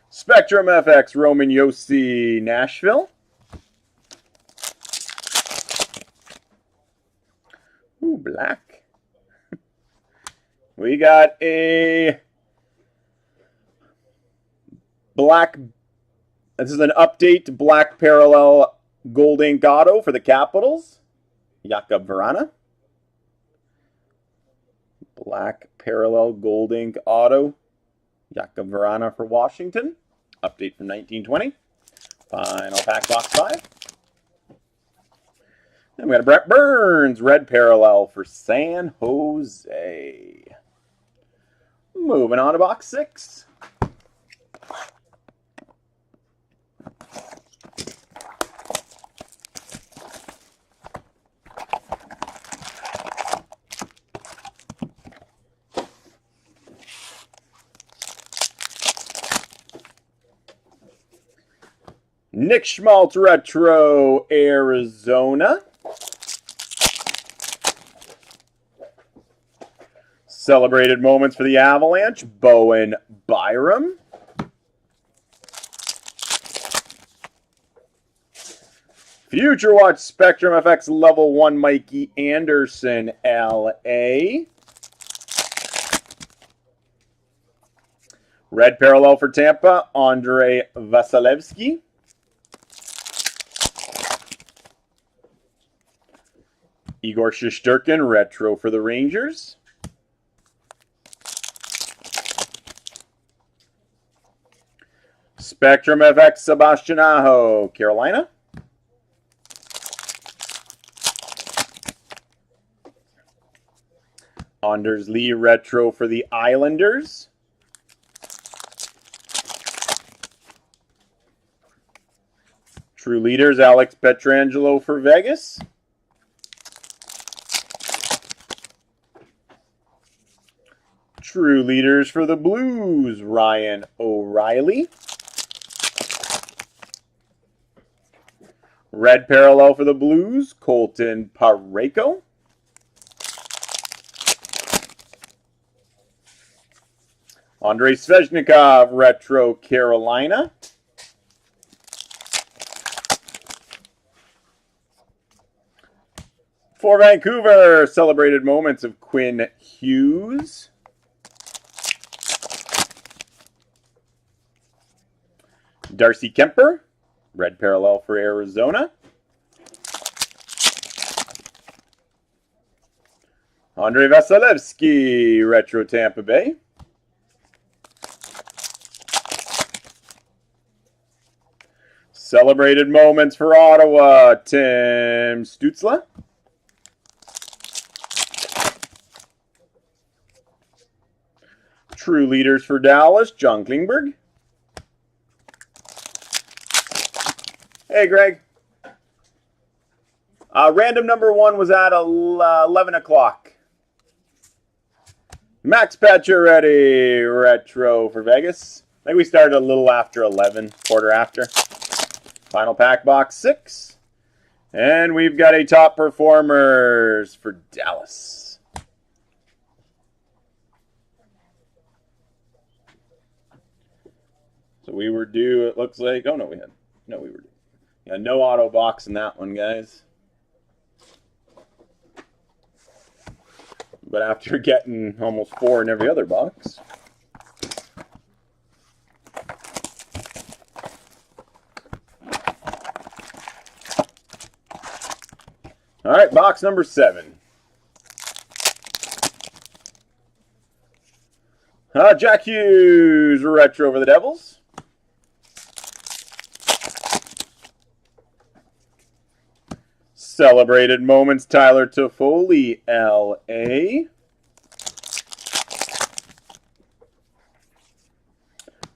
Spectrum FX, Roman Josi, Nashville. Ooh, black. We got a black. This is an update black parallel gold ink auto for the Capitals. Jakub Vrana. Black parallel gold ink auto. Jakub Vrana for Washington. Update from 1920. Final pack, box 5. Then we got a Brett Burns, red parallel for San Jose. Moving on to box 6. Nick Schmaltz retro, Arizona. Celebrated moments for the Avalanche, Bowen Byram. Future Watch Spectrum FX level 1, Mikey Anderson, LA. Red parallel for Tampa, Andrei Vasilevsky. Igor Shesterkin, retro for the Rangers. Spectrum FX, Sebastian Aho, Carolina. Anders Lee, retro for the Islanders. True Leaders, Alex Pietrangelo for Vegas. True Leaders for the Blues, Ryan O'Reilly. Red parallel for the Blues, Colton Parayko. Andrei Svechnikov, retro, Carolina. For Vancouver, celebrated moments of Quinn Hughes. Darcy Kemper, red parallel for Arizona. Andrei Vasilevsky, retro Tampa Bay. Celebrated moments for Ottawa, Tim Stützle. True leaders for Dallas, John Klingberg. Hey, Greg. Random number 1 was at 11 o'clock. Max Pacioretty, retro for Vegas. I think we started a little after 11, quarter after. Final pack box 6. And we've got a top performers for Dallas. So we were due, it looks like, oh no, we had, no, we were due. Yeah, no auto box in that one, guys. But after getting almost 4 in every other box. All right, box number 7. Jack Hughes, retro for the Devils. Celebrated moments, Tyler Toffoli, LA.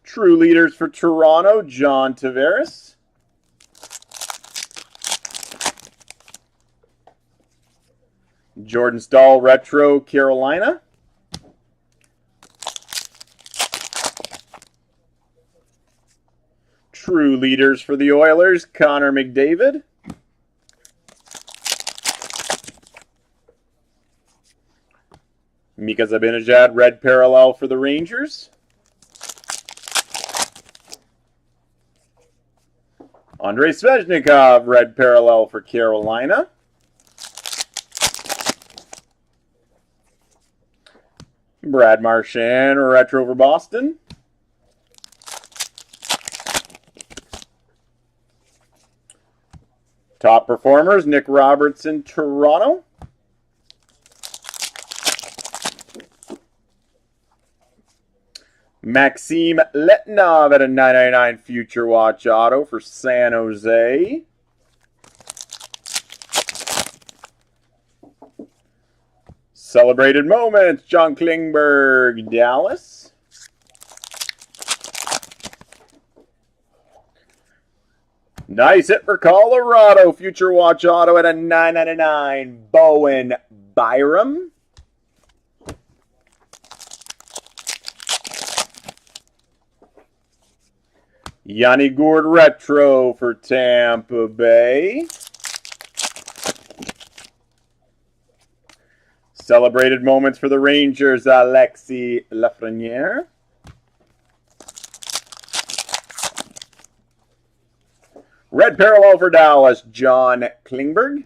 True leaders for Toronto, John Tavares. Jordan Staal, retro, Carolina. True leaders for the Oilers, Connor McDavid. Mika Zibanejad, red parallel for the Rangers. Andrei Svechnikov, red parallel for Carolina. Brad Marchand, retro for Boston. Top performers, Nick Robertson, Toronto. Maxime Letnov at a 999 Future Watch auto for San Jose. Celebrated moments, John Klingberg, Dallas. Nice hit for Colorado, Future Watch auto at a 999 Bowen Byram. Yanni Gourde, retro for Tampa Bay. Celebrated moments for the Rangers, Alexis Lafreniere. Red parallel for Dallas, John Klingberg.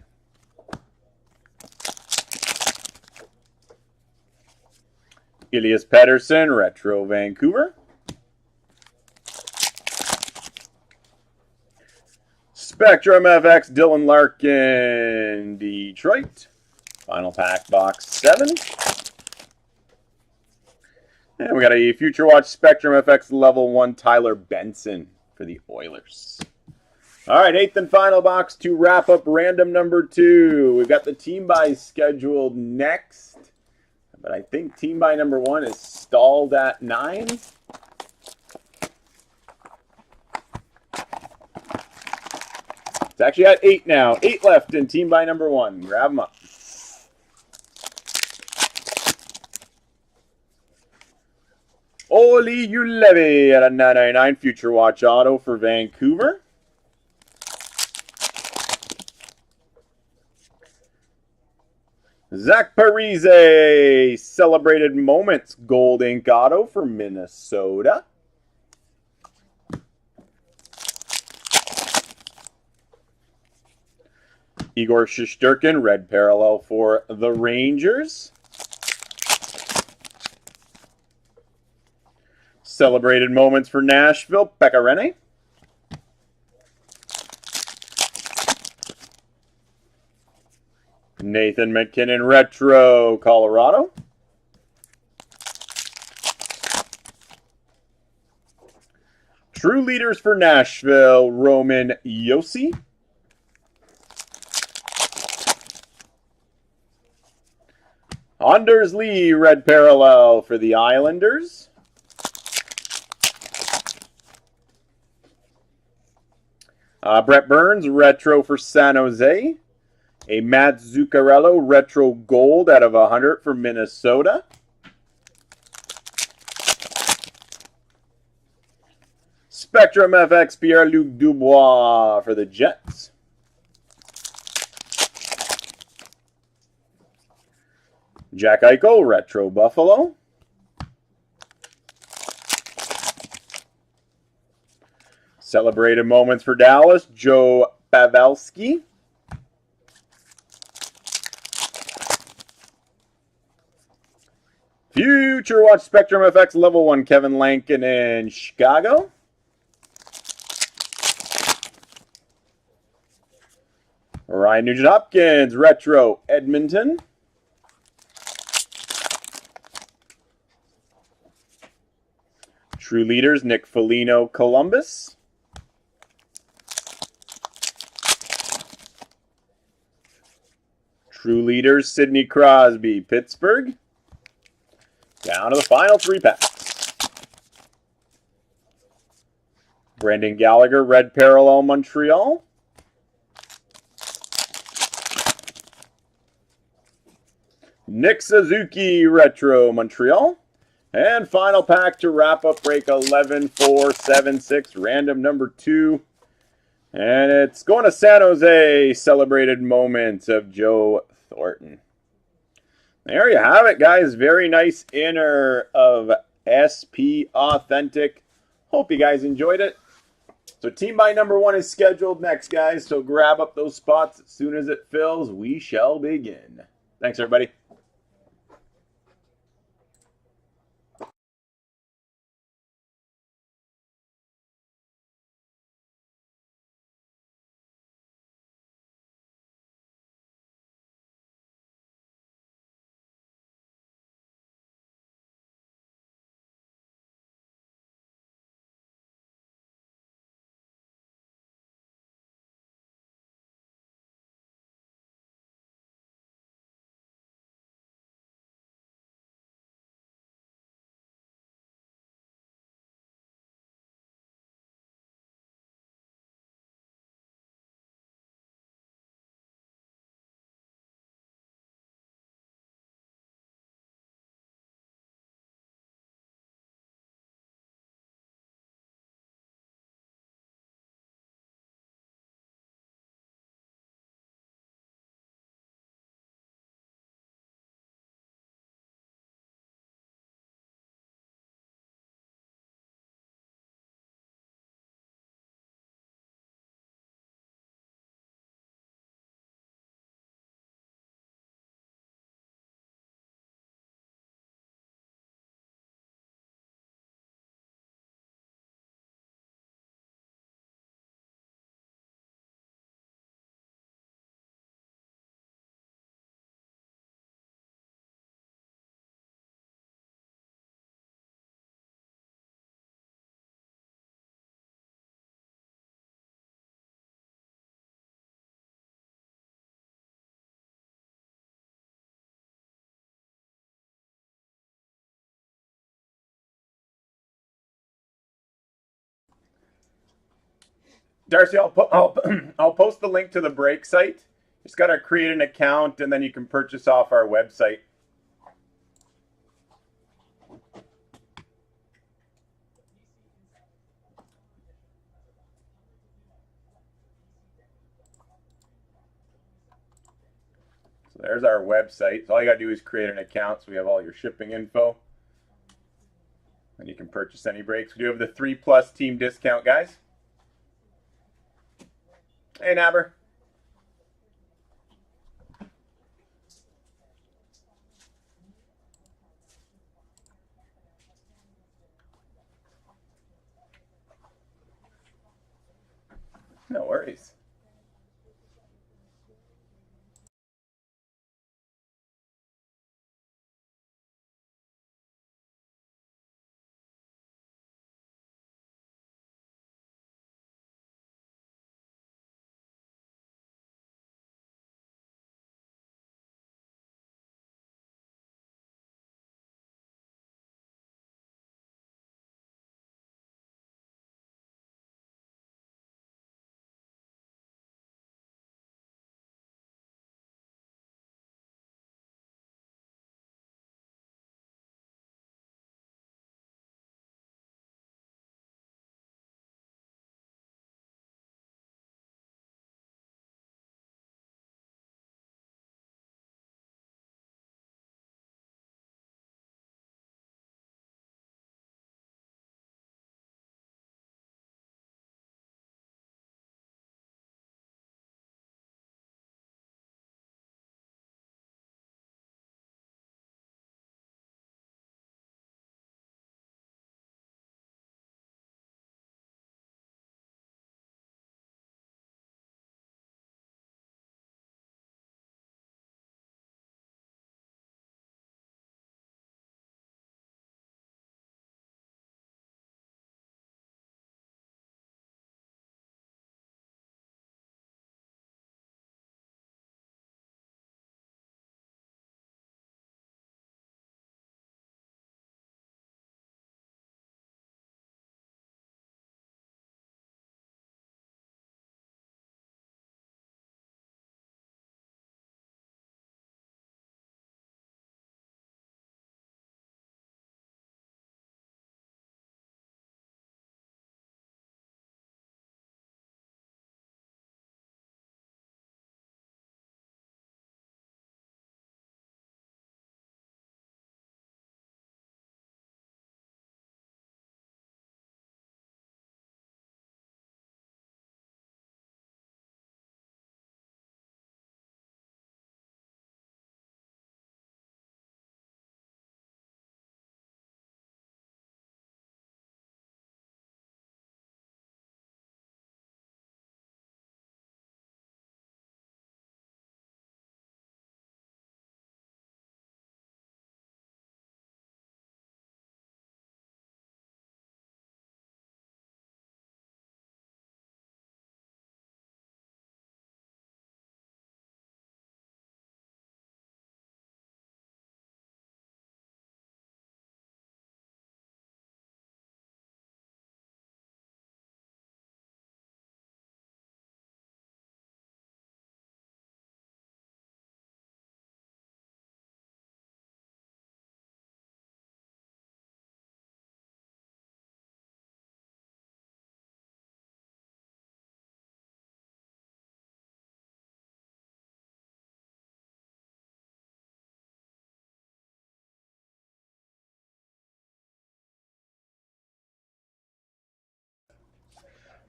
Elias Pettersson, retro, Vancouver. Spectrum FX, Dylan Larkin, Detroit. Final pack box 7. And we got a Future Watch Spectrum FX level 1 Tyler Benson for the Oilers. All right, 8th and final box to wrap up random number 2. We've got the team buys scheduled next. But I think team buy number 1 is stalled at 9. It's actually at 8 now. 8 left in team buy number 1. Grab them up. Oli Ulevi at a 999 Future Watch auto for Vancouver. Zach Parise, celebrated moments, gold ink auto for Minnesota. Igor Shesterkin, red parallel for the Rangers. Celebrated moments for Nashville, Pekka Rinne. Nathan McKinnon Retro, Colorado. True Leaders for Nashville, Roman Josi. Anders Lee, Red Parallel for the Islanders. Brett Burns, Retro for San Jose. A Matt Zuccarello, Retro Gold out of 100 for Minnesota. Spectrum FX, Pierre-Luc Dubois for the Jets. Jack Eichel, Retro Buffalo. Celebrated moments for Dallas, Joe Pavelski. Future Watch Spectrum FX Level 1, Kevin Lankin in Chicago. Ryan Nugent-Hopkins, Retro Edmonton. True Leaders, Nick Foligno, Columbus. True Leaders, Sidney Crosby, Pittsburgh. Down to the final 3 packs. Brendan Gallagher, Red Parallel, Montreal. Nick Suzuki, Retro, Montreal. And final pack to wrap up break 11476, random number 2. And it's going to San Jose, Celebrated Moments of Joe Thornton. There you have it, guys. Very nice inner of SP Authentic. Hope you guys enjoyed it. So team buy number 1 is scheduled next, guys. So grab up those spots as soon as it fills. We shall begin. Thanks, everybody. Darcy, I'll post the link to the break site. Just got to create an account, and then you can purchase off our website. So there's our website. So all you got to do is create an account, so we have all your shipping info. And you can purchase any breaks. We do have the 3+ team discount, guys. Hey, Nabber. No worries.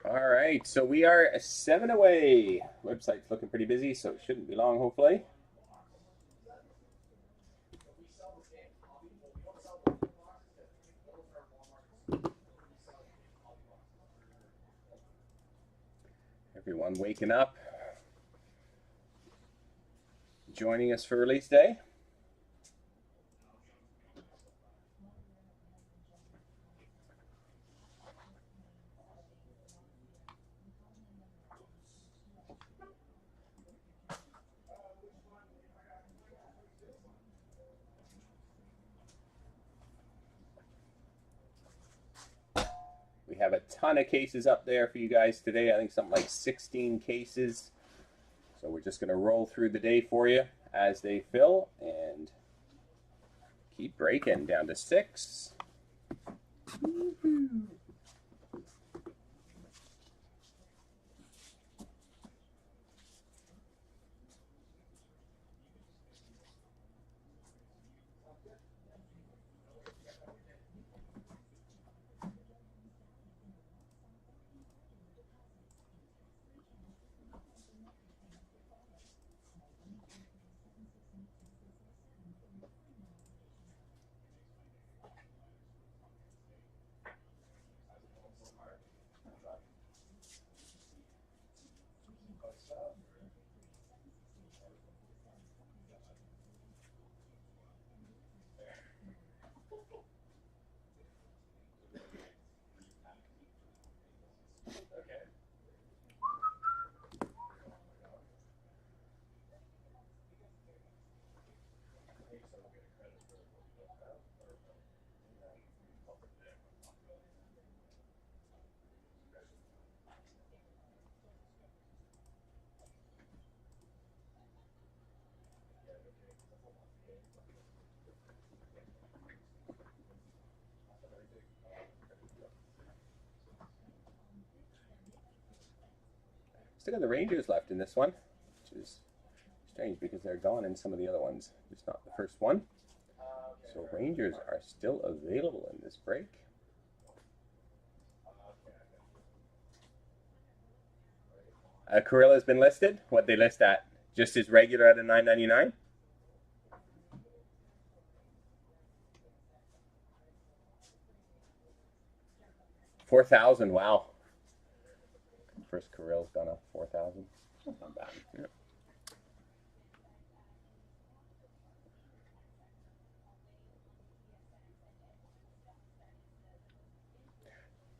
All right, so we are 7 away. Website's looking pretty busy, so it shouldn't be long, hopefully. Everyone waking up, joining us for release day. We have a ton of cases up there for you guys today. I think something like 16 cases. So we're just going to roll through the day for you as they fill and keep breaking down to 6. Still got the Rangers left in this one, which is strange because they're gone in some of the other ones, just not the first one. So Rangers are still available in this break. Corilla's been listed. What they list at? Just as regular at a $9.99. $4,000. Wow. First Corilla's gone up 4,000. That's not bad. Yeah.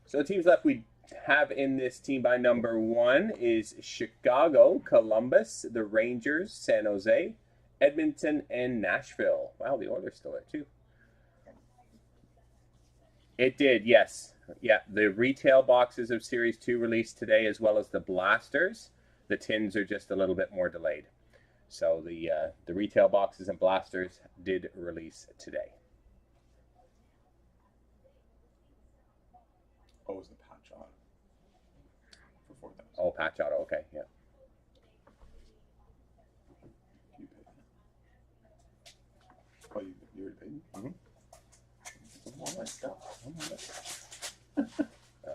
So the teams left we have in this team by number 1 is Chicago, Columbus, the Rangers, San Jose, Edmonton, and Nashville. Wow, the Oilers still there too. It did, yes. Yeah, the retail boxes of Series 2 released today, as well as the blasters. The tins are just a little bit more delayed. So the retail boxes and blasters did release today. Oh, it was the patch auto for 4,000. Oh, patch auto, okay, yeah. You paid that. Oh, you already paid? Mm-hmm. I'm on it.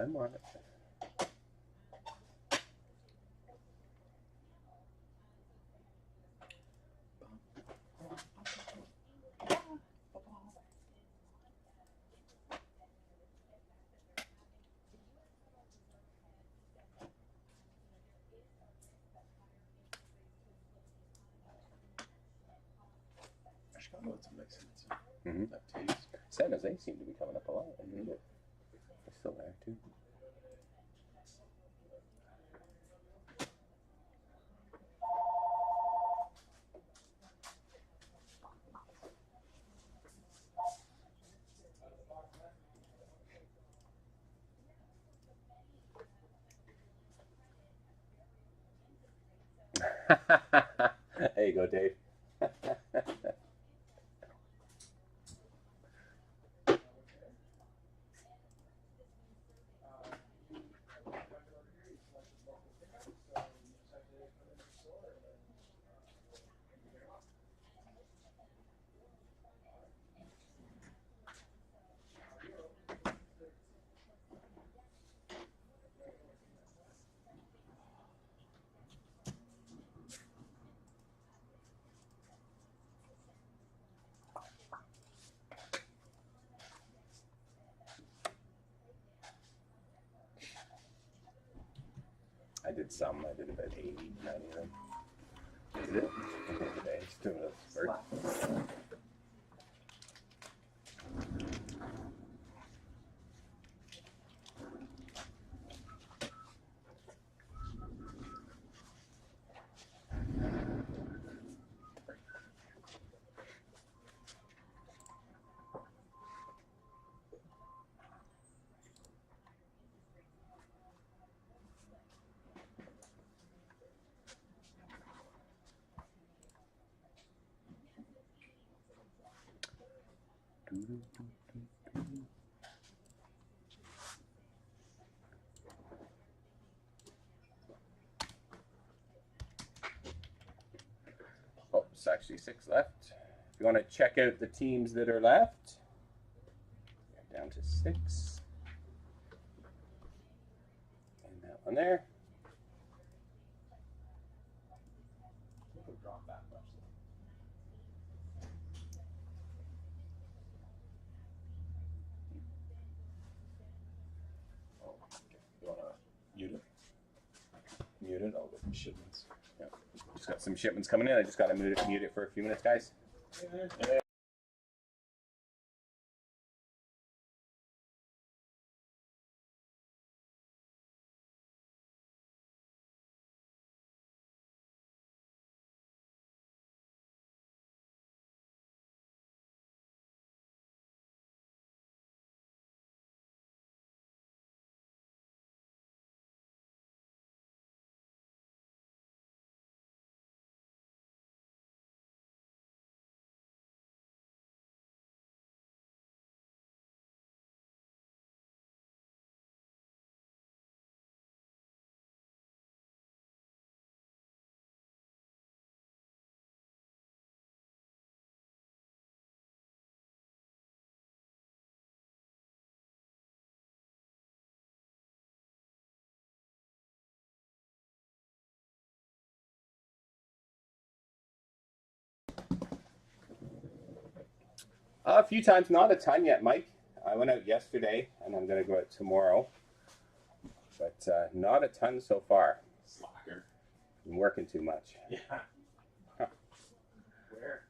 I'm on it. Chicago had some nice hits. Mm-hmm. That taste. San Jose seem to be coming up a lot. I mean, they're still there too. There you go, Dave. some. I did about 80, 90 of them. Did it? Today, just doing a spurt. Oh, it's actually 6 left. If you want to check out the teams that are left, down to 6. And that one there. Drop that much. Oh, okay. You want to mute it? Mute it? I'll get the shipments. Yeah. Just got some shipments coming in. I just got to mute it for a few minutes, guys. Yeah. A few times, not a ton yet, Mike. I went out yesterday, and I'm going to go out tomorrow. But not a ton so far. Slacker. I'm working too much. Yeah. Huh. Where?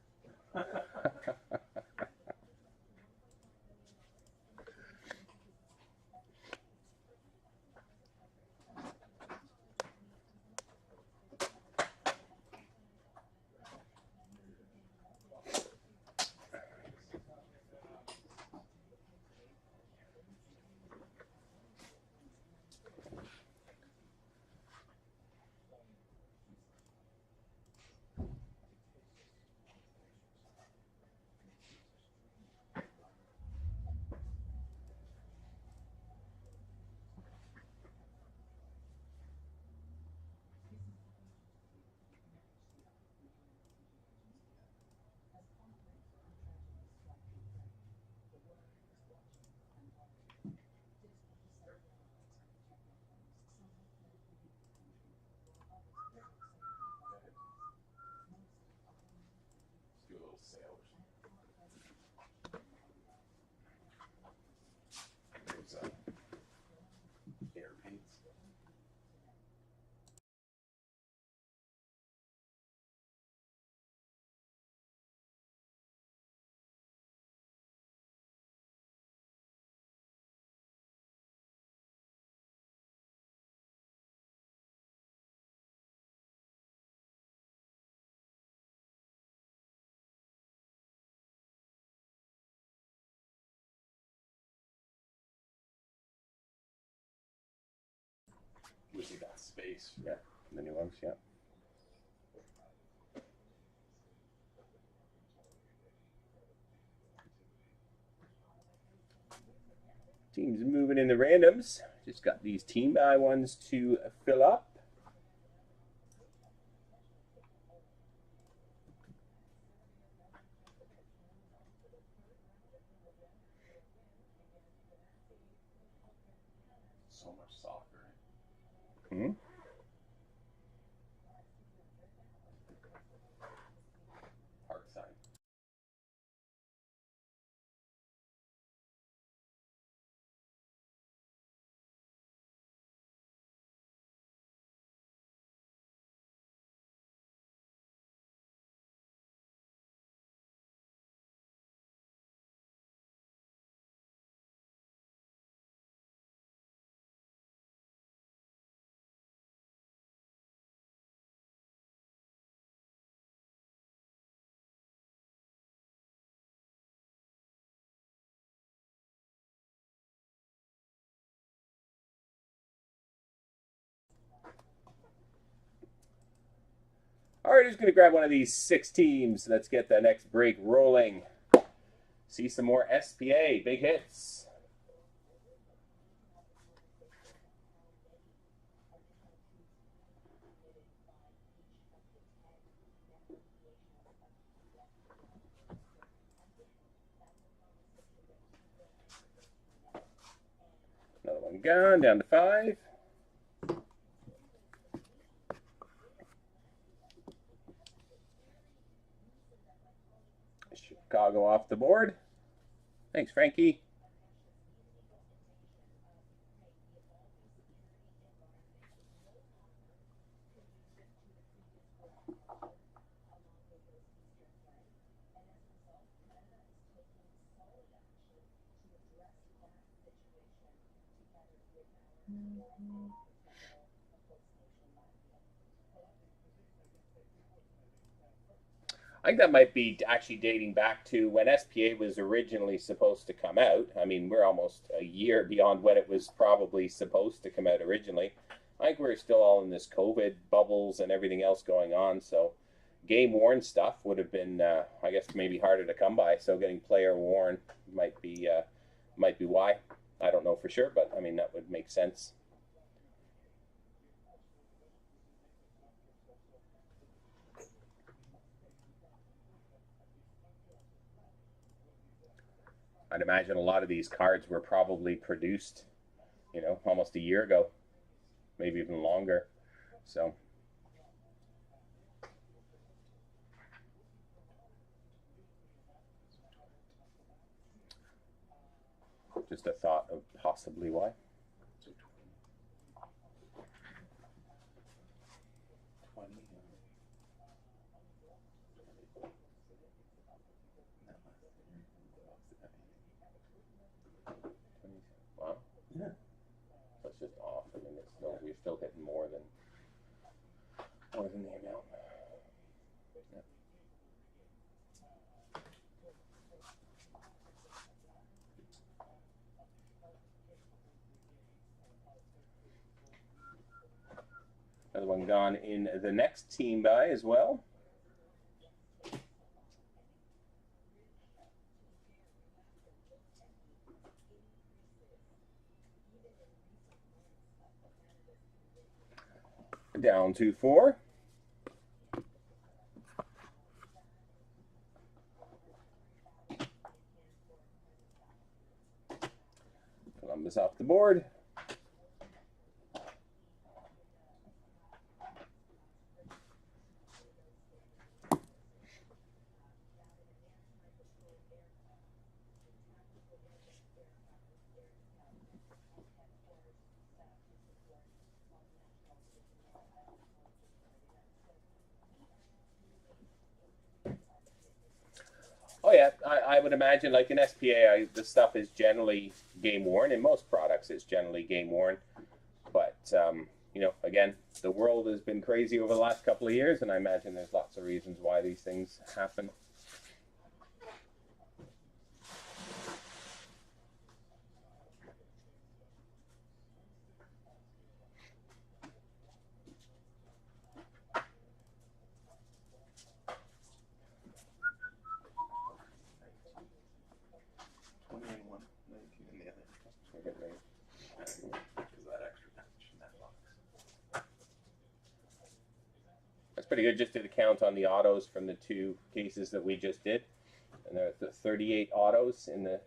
Let's do a little sale or something. There's air paints. We see that space. Yeah, the new ones, yeah. Teams moving in the randoms. Just got these team buy ones to fill up. So much soccer. Hmm? Heart sign. All right, who's going to grab one of these 6 teams? Let's get the next break rolling. See some more SPA. Big hits. Another one gone, down to 5. Chicago off the board. Thanks, Frankie. I think that might be actually dating back to when SPA was originally supposed to come out. I mean, we're almost a year beyond when it was probably supposed to come out originally. I think we're still all in this COVID bubbles and everything else going on. So game worn stuff would have been, I guess, maybe harder to come by. So getting player worn might be why. I don't know for sure, but I mean, that would make sense. I'd imagine a lot of these cards were probably produced, you know, almost a year ago, maybe even longer. So just a thought of possibly why. Wow. Yeah. That's just off. I mean, it's still, we're still hitting more than the amount. Yeah. Another one gone in the next team buy as well. Down to 4. Columbus off the board. Oh yeah, I would imagine like in SPA, the stuff is generally game worn. In most products, it's generally game worn. But you know, again, the world has been crazy over the last couple of years, and I imagine there's lots of reasons why these things happen. That's pretty good. Just did a count on the autos from the 2 cases that we just did, and there's the 38 autos in the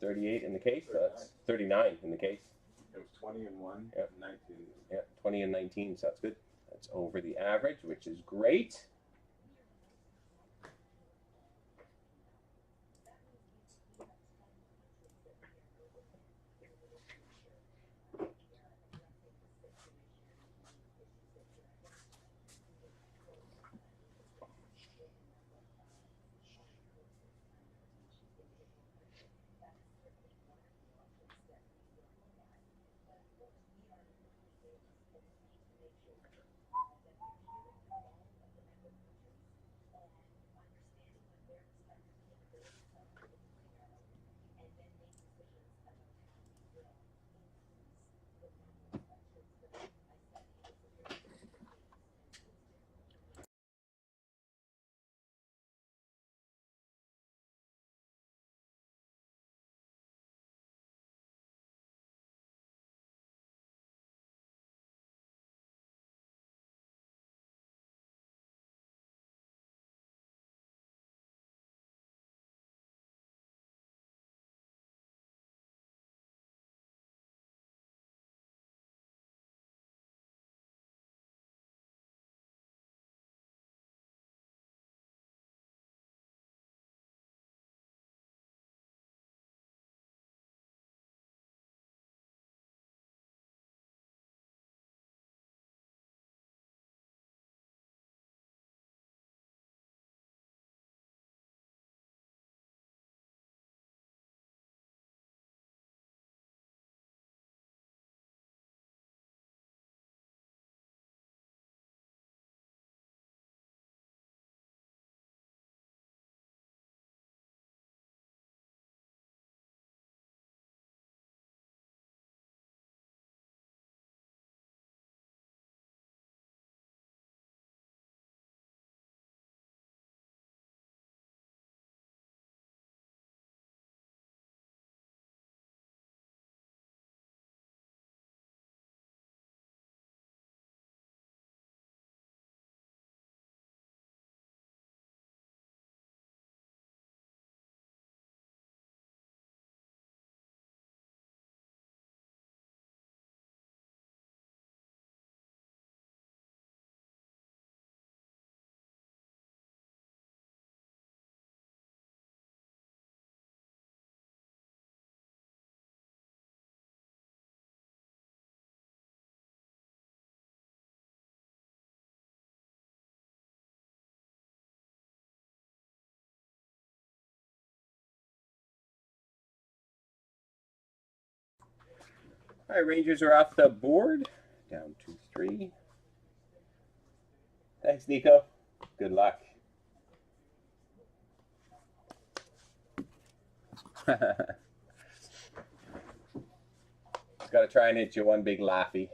38 in the case. So that's 39 in the case. It was 20 and 1, yep. 19. Yeah, 20 and 19. So that's good. That's over the average, which is great. All right, Rangers are off the board. Down 2-3. Thanks, Nico. Good luck. Just got to try and hit you one big laughy.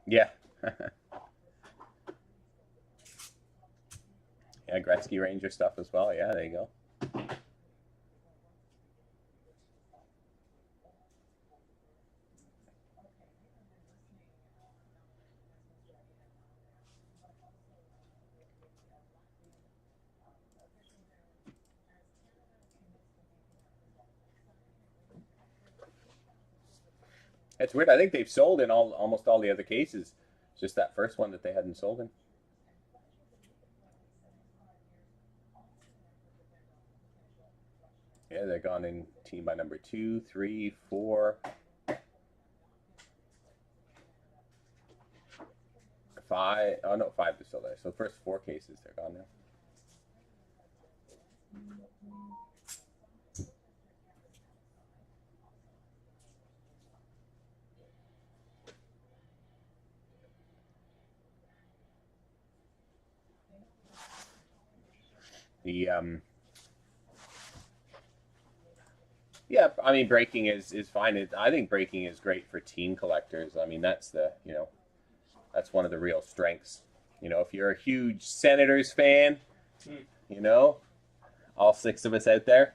Yeah. Yeah, Gretzky Ranger stuff as well. Yeah, there you go. It's weird. I think they've sold in almost all the other cases. It's just that first one that they hadn't sold in. Yeah, they're gone in team by number 2, 3, 4, 5. Oh no, 5 is still there. So the first 4 cases, they're gone now. The yeah, I mean breaking is fine. I think breaking is great for team collectors. I mean that's the that's one of the real strengths. If you're a huge Senators fan, all 6 of us out there,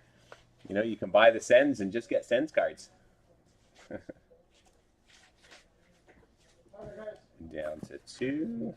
you can buy the Sens and just get Sens cards. Down to 2.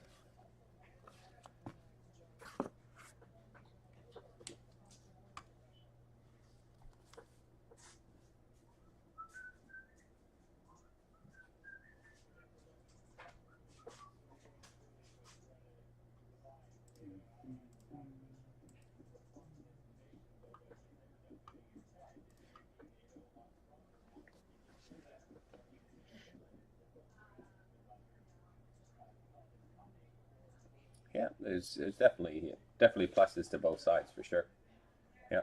Yeah, there's definitely pluses to both sides for sure. Yeah.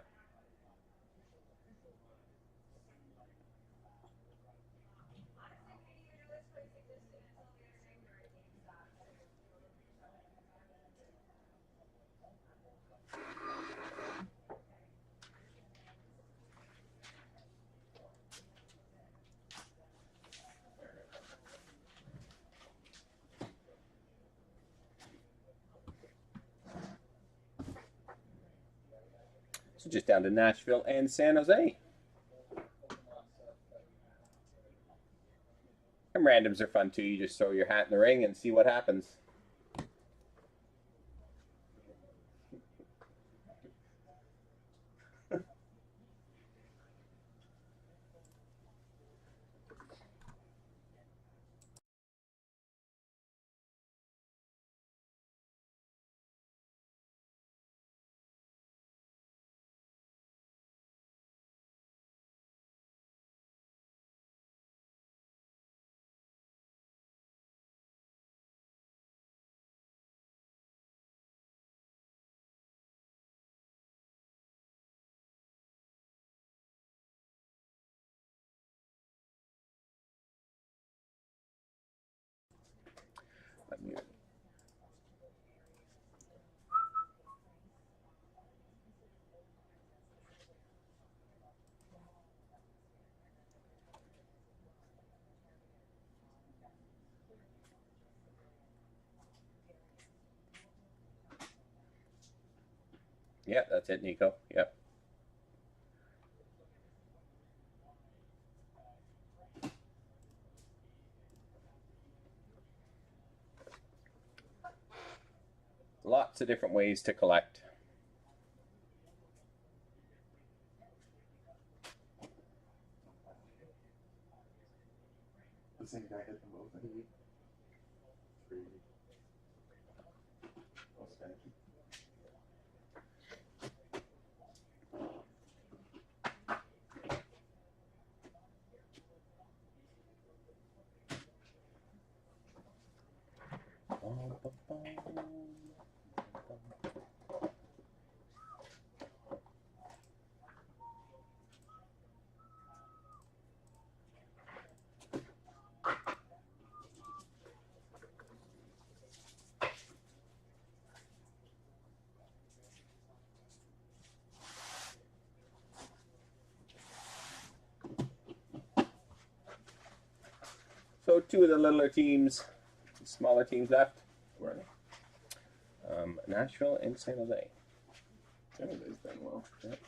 So just down to Nashville and San Jose. And randoms are fun too. You just throw your hat in the ring and see what happens. Yeah, that's it, Nico. Yep. Lots of different ways to collect. The same guy hit them both. I think. 3. Oh, Spanish. So two of the littler teams, smaller teams left. Where are they? Nashville and San Jose. San Jose's done well. Yep.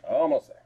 Almost there.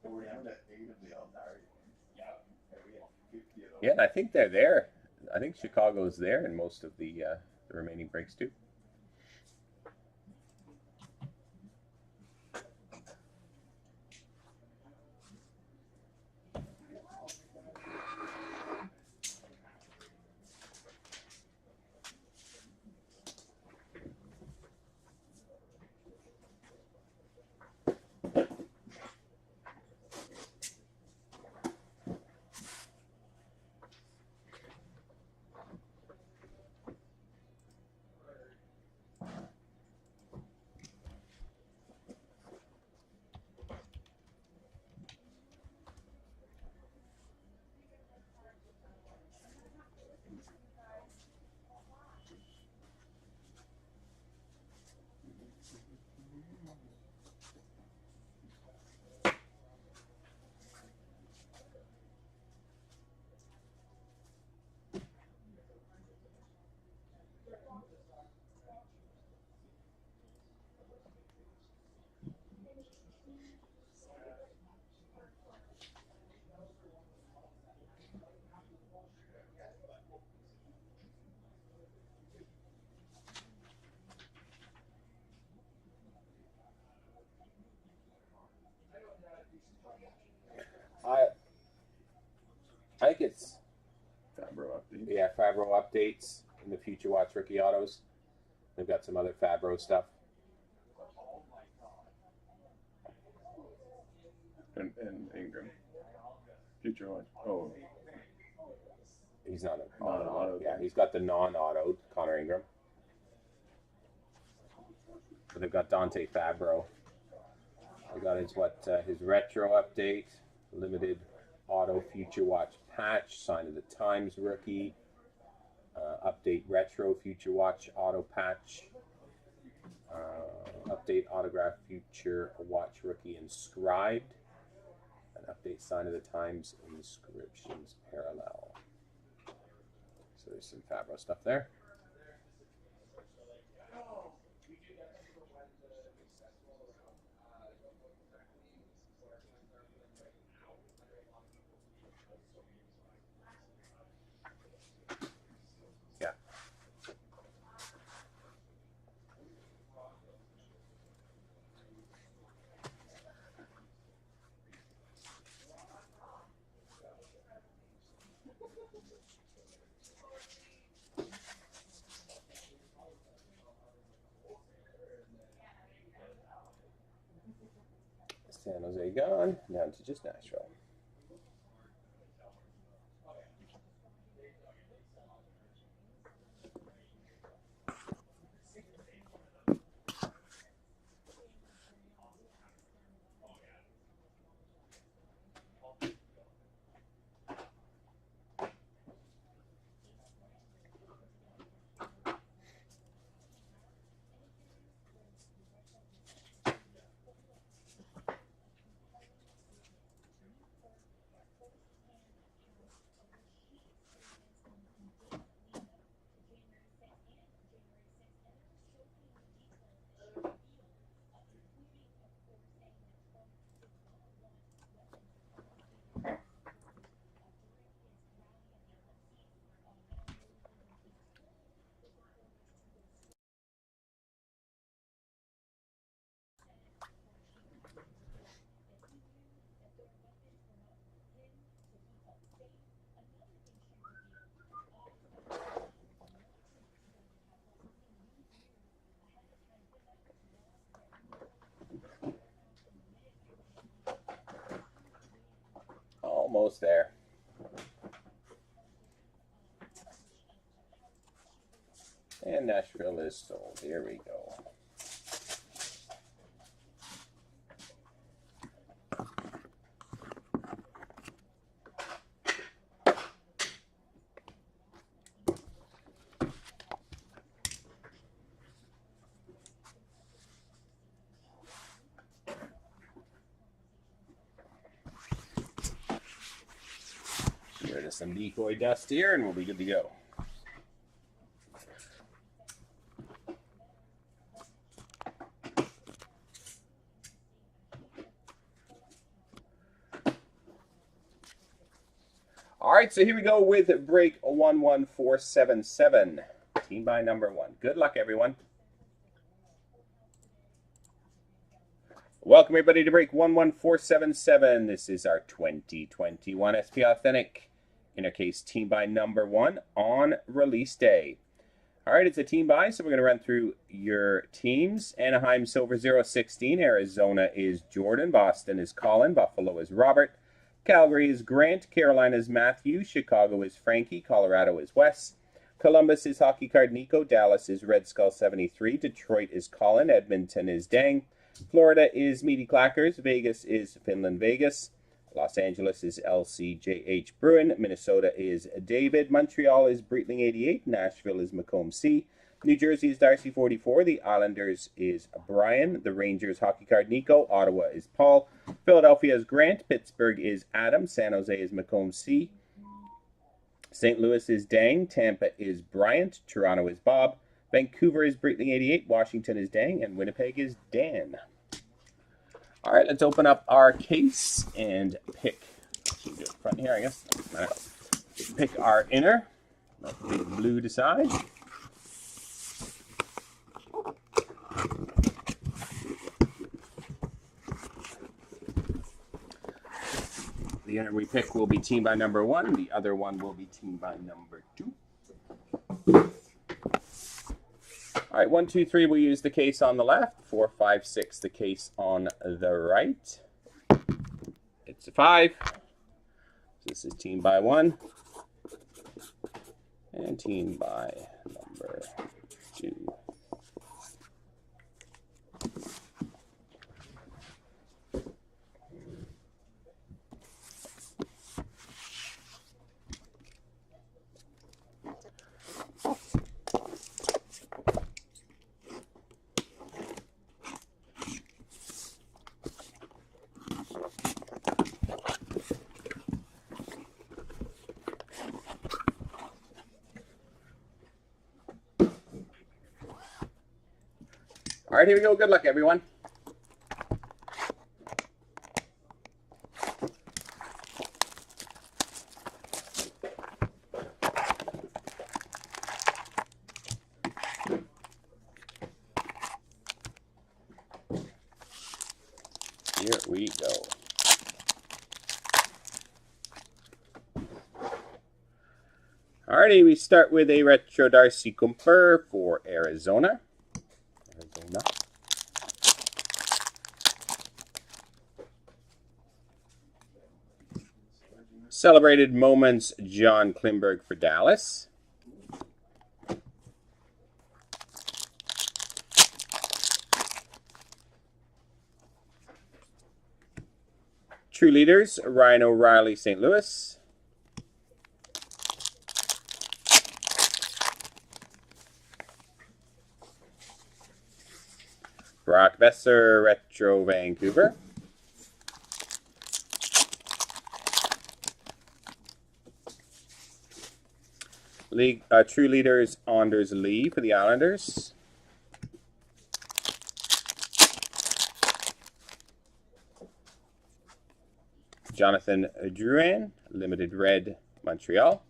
We're down to 8 of the Ontario ones. Yeah. We have 50 of those. Yeah, and I think they're there. I think Chicago's there in most of the remaining breaks too. I think it's Fabro update. yeah, Fabro updates in the Future Watch rookie autos. They've got some other Fabro stuff. And Ingram. Future Watch. Oh. He's not an Not an auto. Yeah, he's got the non-auto Connor Ingram. But they've got Dante Fabro. They got his retro update, limited auto Future Watch patch, sign of the times rookie, update retro Future Watch auto patch, update autograph Future Watch rookie inscribed, and update sign of the times inscriptions parallel. So there's some Fabro stuff there. Yeah. San Jose gone, down to just Nashville. Almost there. And Nashville is sold. Here we go. Get rid of some decoy dust here and we'll be good to go. All right, so here we go with break 11477. Team by number 1. Good luck, everyone. Welcome, everybody, to break 11477. This is our 2021 SP Authentic Inner Case Team by number 1 on release day. All right, it's a team buy, so we're going to run through your teams. Anaheim Silver 016. Arizona is Jordan. Boston is Colin. Buffalo is Robert. Calgary is Grant. Carolina is Matthew. Chicago is Frankie. Colorado is Wes. Columbus is Hockey Card Nico. Dallas is Red Skull 73. Detroit is Colin. Edmonton is Dang. Florida is Meaty Clackers. Vegas is Finland Vegas. Los Angeles is LCJH Bruin. Minnesota is David. Montreal is Breitling 88. Nashville is Macomb C. New Jersey is Darcy 44. The Islanders is Brian. The Rangers Hockey Card Nico. Ottawa is Paul. Philadelphia is Grant. Pittsburgh is Adam. San Jose is Macomb C. St. Louis is Dang. Tampa is Bryant. Toronto is Bob. Vancouver is Breitling 88. Washington is Dang. And Winnipeg is Dan. All right, let's open up our case and pick. Should do it front here, I guess. Pick our inner. Let the big blue decide. The inner we pick will be team by number 1. The other one will be team by number 2. All right, 1, 2, 3, we'll use the case on the left. 4, 5, 6, the case on the right. It's a 5. This is team by 1. And team by number 2. All right, here we go. Good luck, everyone. Here we go. Alrighty, we start with a Retro Darcy Kumper for Arizona. Celebrated Moments, John Klimberg for Dallas. True Leaders, Ryan O'Reilly, St. Louis. Brock Besser, Retro, Vancouver. League True Leaders, Anders Lee for the Islanders. Jonathan Drouin, Limited Red, Montreal.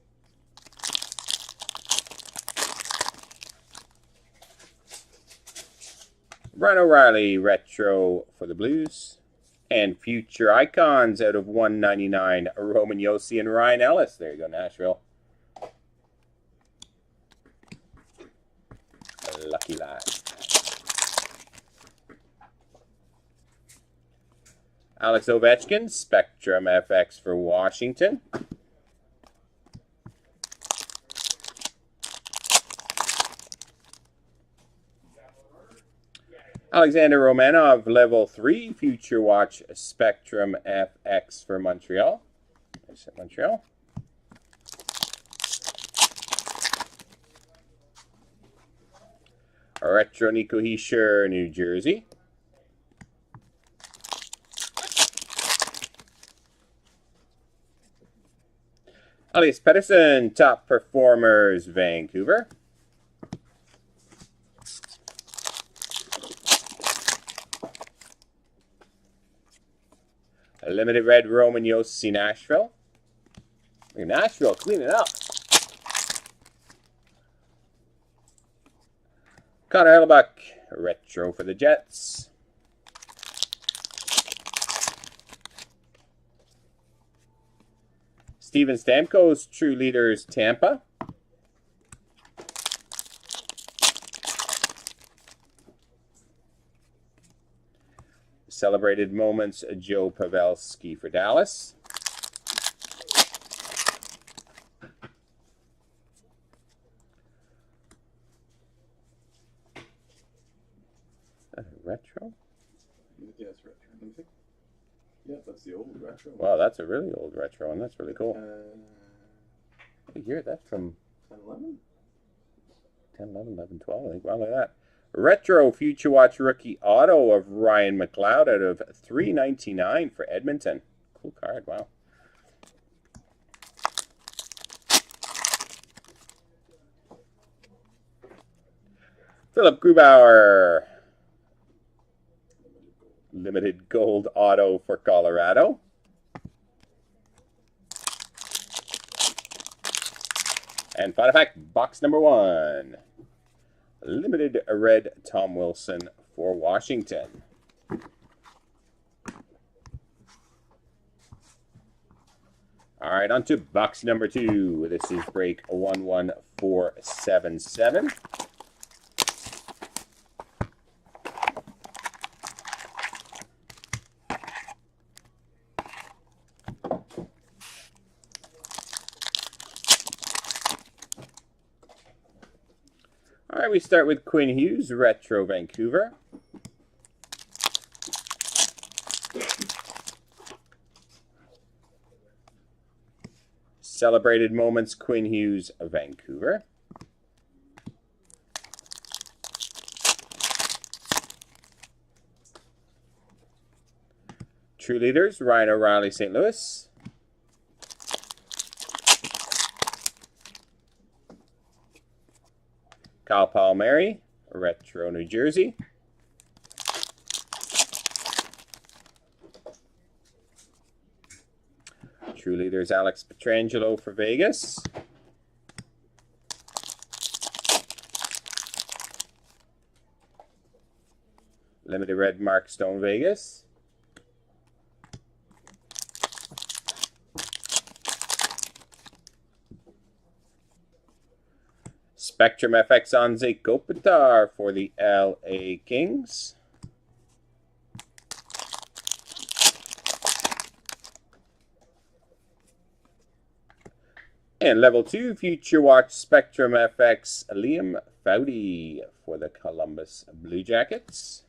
Ryan O'Reilly, Retro for the Blues. And Future Icons out of 199, Roman Josi and Ryan Ellis. There you go, Nashville. Lucky lad. Alex Ovechkin, Spectrum FX for Washington. Alexander Romanov, Level 3, Future Watch Spectrum FX for Montreal. There's Montreal. Retro Nico Hischier, New Jersey. Elias Pettersson, Top Performers, Vancouver. A Limited Red, Roman Josi, Nashville. Nashville, clean it up. Connor Hellebuck, Retro for the Jets. Steven Stamkos, True Leaders, Tampa. Celebrated Moments, Joe Pavelski for Dallas. Retro? Yeah, it's retro. Let me think. Yeah, that's the old retro. Wow, that's a really old retro, and that's really cool. What year? That's from 10, 11? 10, 11, 11, 12, I think. Wow, look at that. Retro Future Watch Rookie Auto of Ryan McLeod out of $3.99 for Edmonton. Cool card, wow. Philip Grubauer, Limited Gold Auto for Colorado. And final fact, box number 1. Limited Red Tom Wilson for Washington. All right, on to box number 2. This is break 11477. All right, we start with Quinn Hughes, Retro, Vancouver. Celebrated Moments, Quinn Hughes, Vancouver. True Leaders, Ryan O'Reilly, St. Louis. Kyle Palmieri, Retro, New Jersey. True Leaders, Alex Pietrangelo for Vegas. Limited Red, Mark Stone, Vegas. Spectrum FX on Zeke Kopitar for the LA Kings. And level 2, Future Watch Spectrum FX, Liam Foudy for the Columbus Blue Jackets.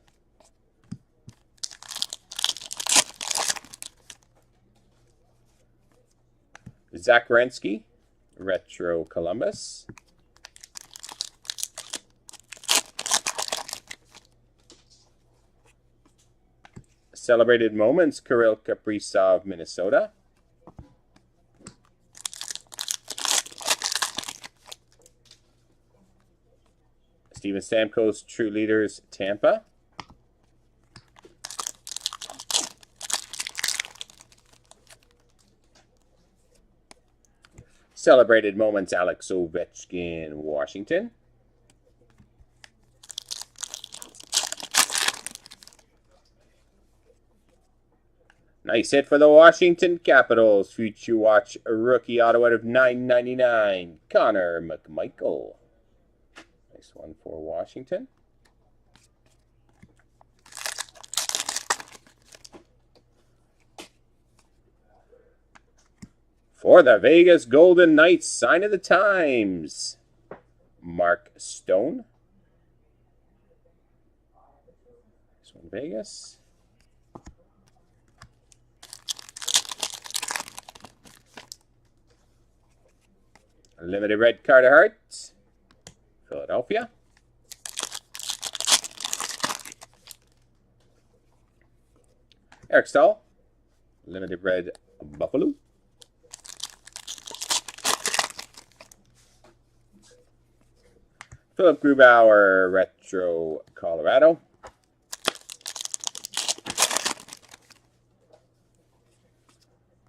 Zach Werenski, Retro Columbus. Celebrated Moments, Kirill Kaprizov, Minnesota. Steven Stamkos, True Leaders, Tampa. Celebrated Moments, Alex Ovechkin, Washington. Nice hit for the Washington Capitals. Future Watch rookie auto out of $9.99. Connor McMichael. Nice one for Washington. For the Vegas Golden Knights, Sign of the Times. Mark Stone. This one, Vegas. Limited red Carter Hart, Philadelphia. Eric Stahl, limited red Buffalo. Philip Grubauer, retro Colorado.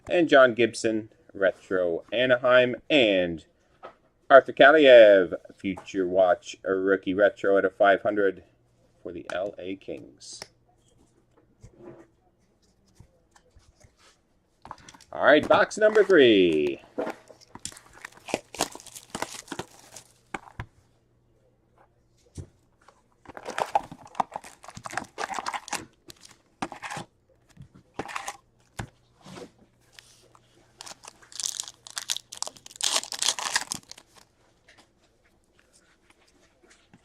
And John Gibson, retro Anaheim. And Arthur Kaliev, Future Watch, a rookie retro out of 500 for the LA Kings. All right, box number 3.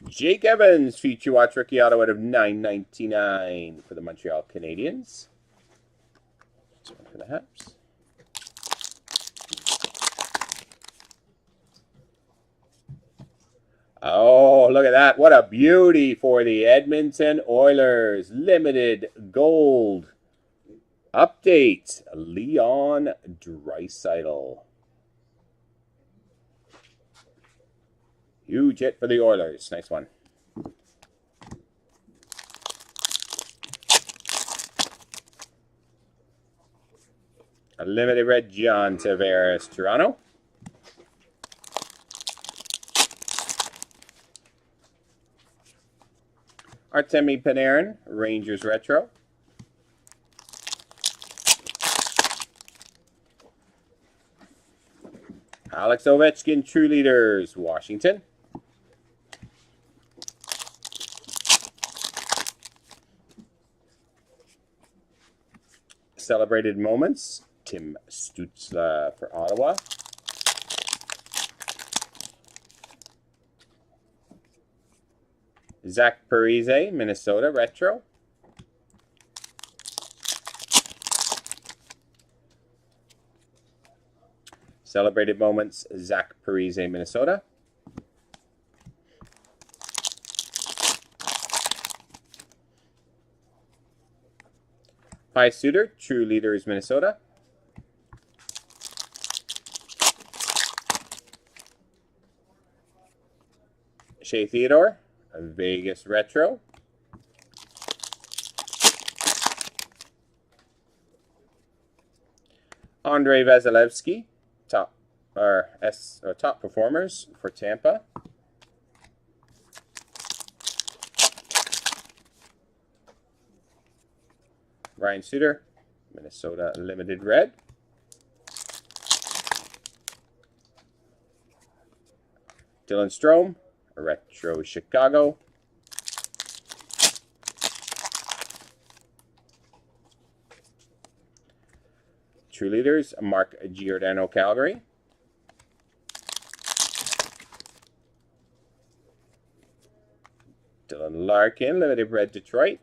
Jake Evans, Future Watch rookie auto out of $9.99 for the Montreal Canadiens. This one for the Habs. Oh, look at that. What a beauty for the Edmonton Oilers. Limited gold. Update, Leon Draisaitl. Huge hit for the Oilers. Nice one. A limited red John Tavares, Toronto. Artemi Panarin, Rangers retro. Alex Ovechkin, True Leaders, Washington. Celebrated Moments, Tim Stützle for Ottawa. Zach Parise, Minnesota, retro. Celebrated Moments, Zach Parise, Minnesota. Pi Suter, True Leaders, Minnesota. Shea Theodore, Vegas retro. Andrei Vasilevsky, top performers for Tampa. Ryan Suter, Minnesota limited red. Dylan Strome, retro Chicago. True Leaders, Mark Giordano, Calgary. Larkin, limited red Detroit.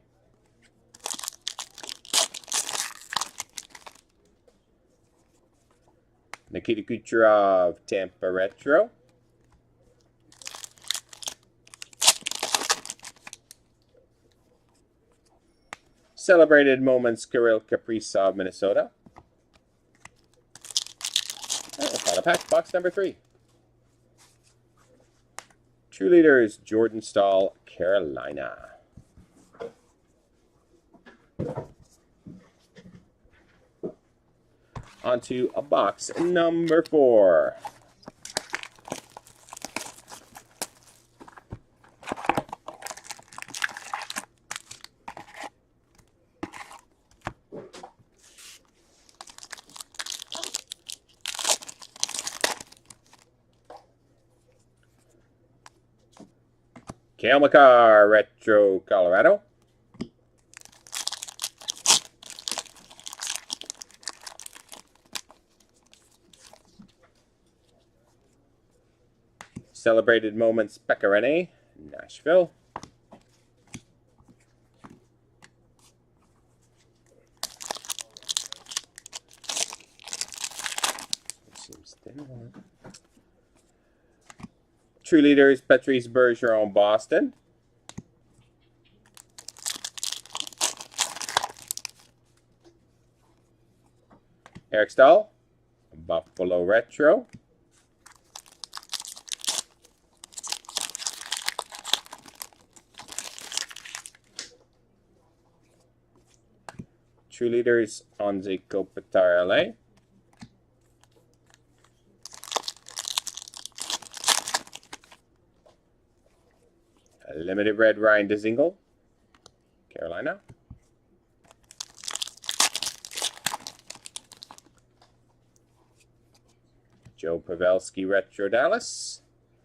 Nikita Kucherov, Tampa Retro. Celebrated Moments, Kirill Kaprizov, Minnesota. Final pack, box number 3. True Leaders, Jordan Staal, Carolina. Onto a box number 4. Cale Makar, Retro, Colorado. Celebrated Moments, Pecorine, Nashville. Seems thin. True Leaders, Patrice Bergeron, Boston. Eric Staal, Buffalo Retro. True Leaders, Anze Kopitar, LA. Limited red, Ryan Dzingel, Carolina. Joe Pavelski, Retro, Dallas.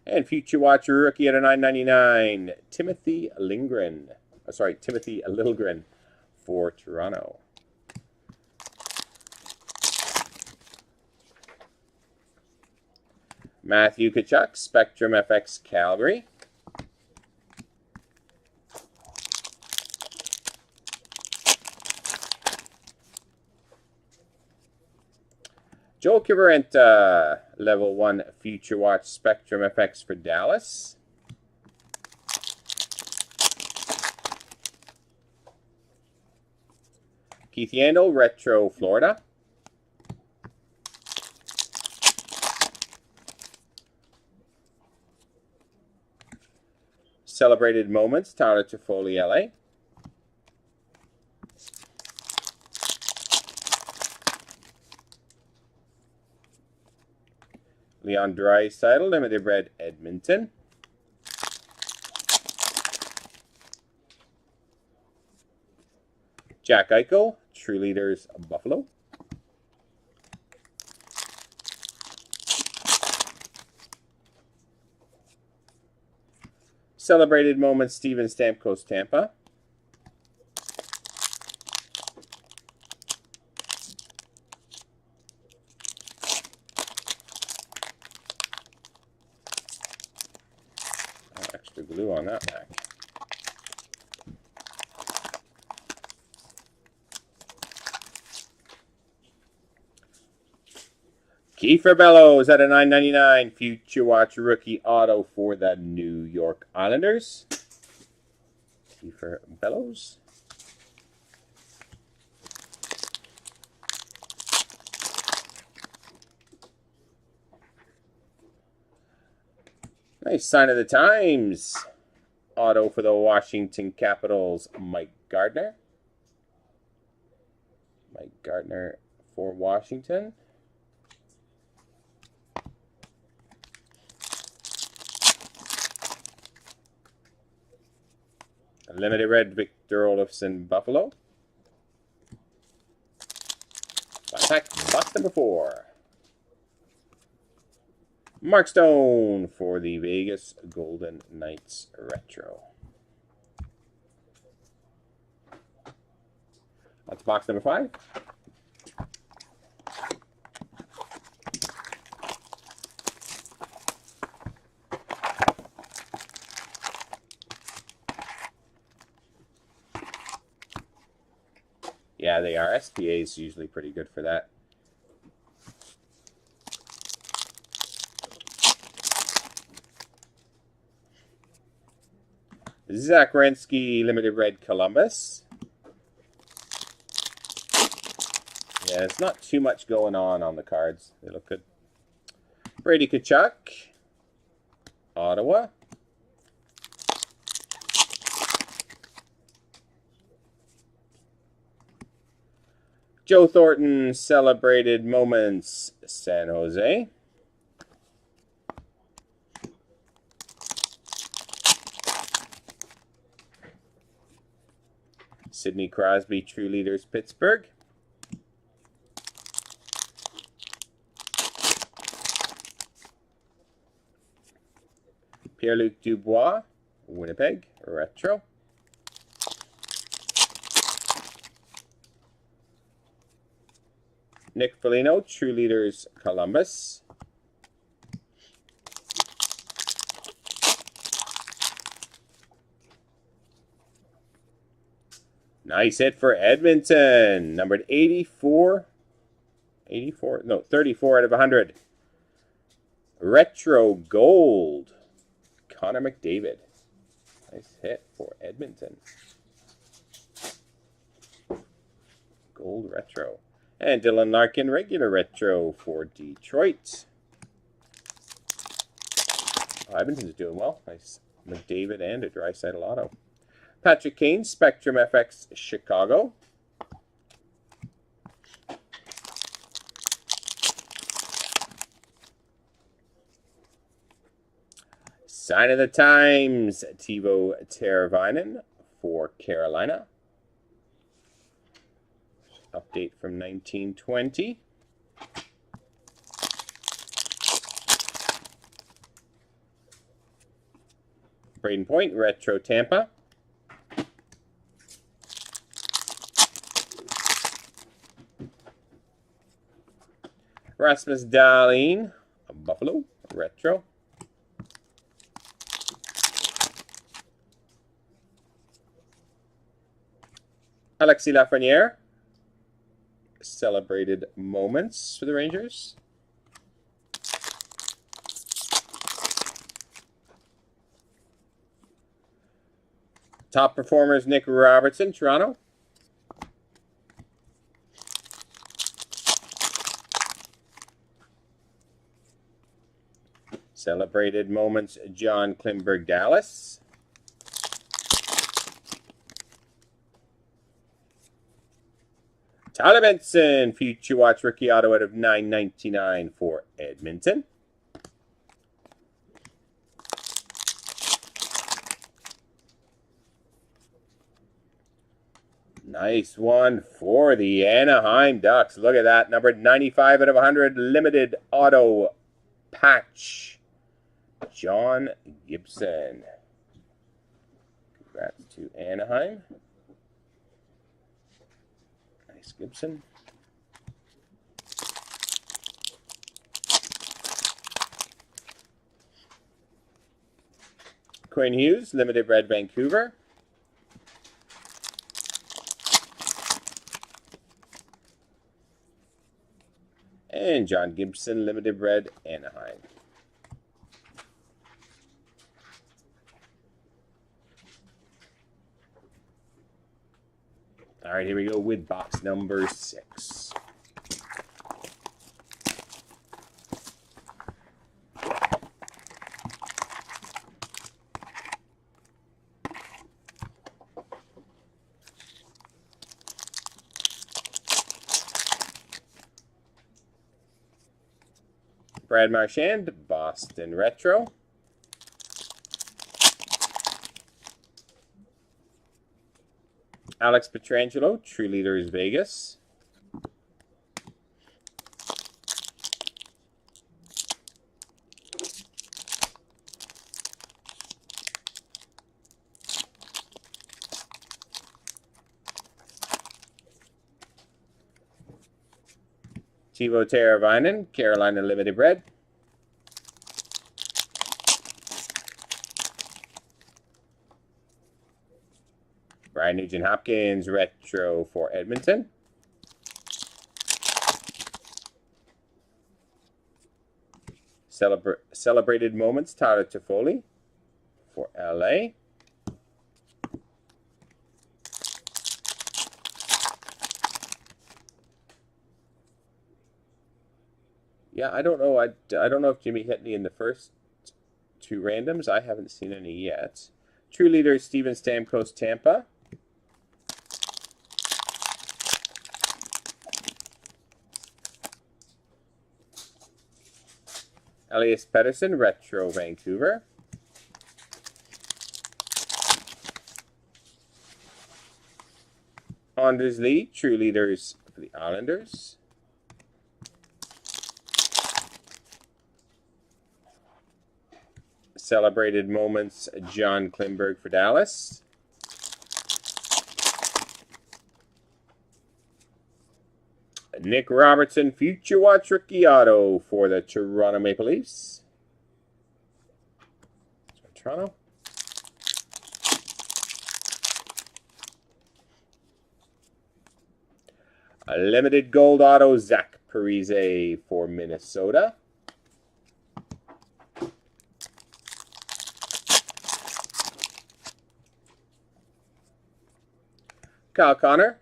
And Future Watcher rookie at a $9.99, Timothy Liljegren. Timothy Liljegren for Toronto. Matthew Tkachuk, Spectrum FX, Calgary. Joel Kivarenta, Level 1 Future Watch Spectrum FX for Dallas. Keith Yandel, Retro, Florida. Celebrated Moments, Tyler Toffoli, LA. Leon Draisaitl, limited red, Edmonton. Jack Eichel, True Leaders, Buffalo. Celebrated Moments, Steven Stamkos, Tampa. Extra glue on that pack. Kiefer Bellows at a $9.99 Future Watch rookie auto for the New York Islanders. Kiefer Bellows. Nice sign of the times. Auto for the Washington Capitals, Mike Gardner. Mike Gardner for Washington. Limited red, Victor Olofsson, Buffalo. Pack box number 4. Mark Stone for the Vegas Golden Knights Retro. That's box number 5. Yeah, they are. SPA is usually pretty good for that. Zach Renski, Limited Red Columbus. Yeah, it's not too much going on the cards. They look good. Brady Tkachuk, Ottawa. Joe Thornton, Celebrated Moments, San Jose. Sidney Crosby, True Leaders, Pittsburgh. Pierre-Luc Dubois, Winnipeg, Retro. Nick Foligno, True Leaders, Columbus. Nice hit for Edmonton. Numbered 34. 34 out of 100. Retro Gold. Connor McDavid. Nice hit for Edmonton. Gold Retro. And Dylan Larkin, regular Retro for Detroit. Oh, Edmonton's doing well. Nice McDavid and a Draisaitl auto. Patrick Kane, Spectrum FX, Chicago. Sign of the Times, Teuvo Teravainen for Carolina. Update from 1920. Braden Point, Retro Tampa. Rasmus Dahlin, Buffalo, Retro. Alexis Lafreniere, Celebrated Moments for the Rangers. Top performers, Nick Robertson, Toronto. Celebrated Moments, John Klingberg, Dallas. Tyler Benson, Future Watch Rookie Auto out of $9.99 for Edmonton. Nice one for the Anaheim Ducks. Look at that. Numbered 95 out of 100. Limited Auto Patch. John Gibson. Congrats to Anaheim. Nice Gibson. Quinn Hughes, Limited Red Vancouver. And John Gibson, Limited Red, Anaheim. All right, here we go with box number 6. Brad Marchand, Boston Retro. Alex Pietrangelo, True Leaders, Vegas. Teuvo Teravainen, Carolina Limited Red. Brian Nugent-Hopkins, retro for Edmonton. Celebrated moments, Tyler Toffoli for LA. Yeah, I don't know. I don't know if Jimmy hit any in the first two randoms. I haven't seen any yet. True leader Steven Stamkos, Tampa. Elias Pettersson, retro Vancouver. Anders Lee, true leaders for the Islanders. Celebrated moments, John Klingberg for Dallas. Nick Robertson, Future Watch rookie auto for the Toronto Maple Leafs. Toronto. A limited gold auto, Zach Parise for Minnesota. Kyle Connor,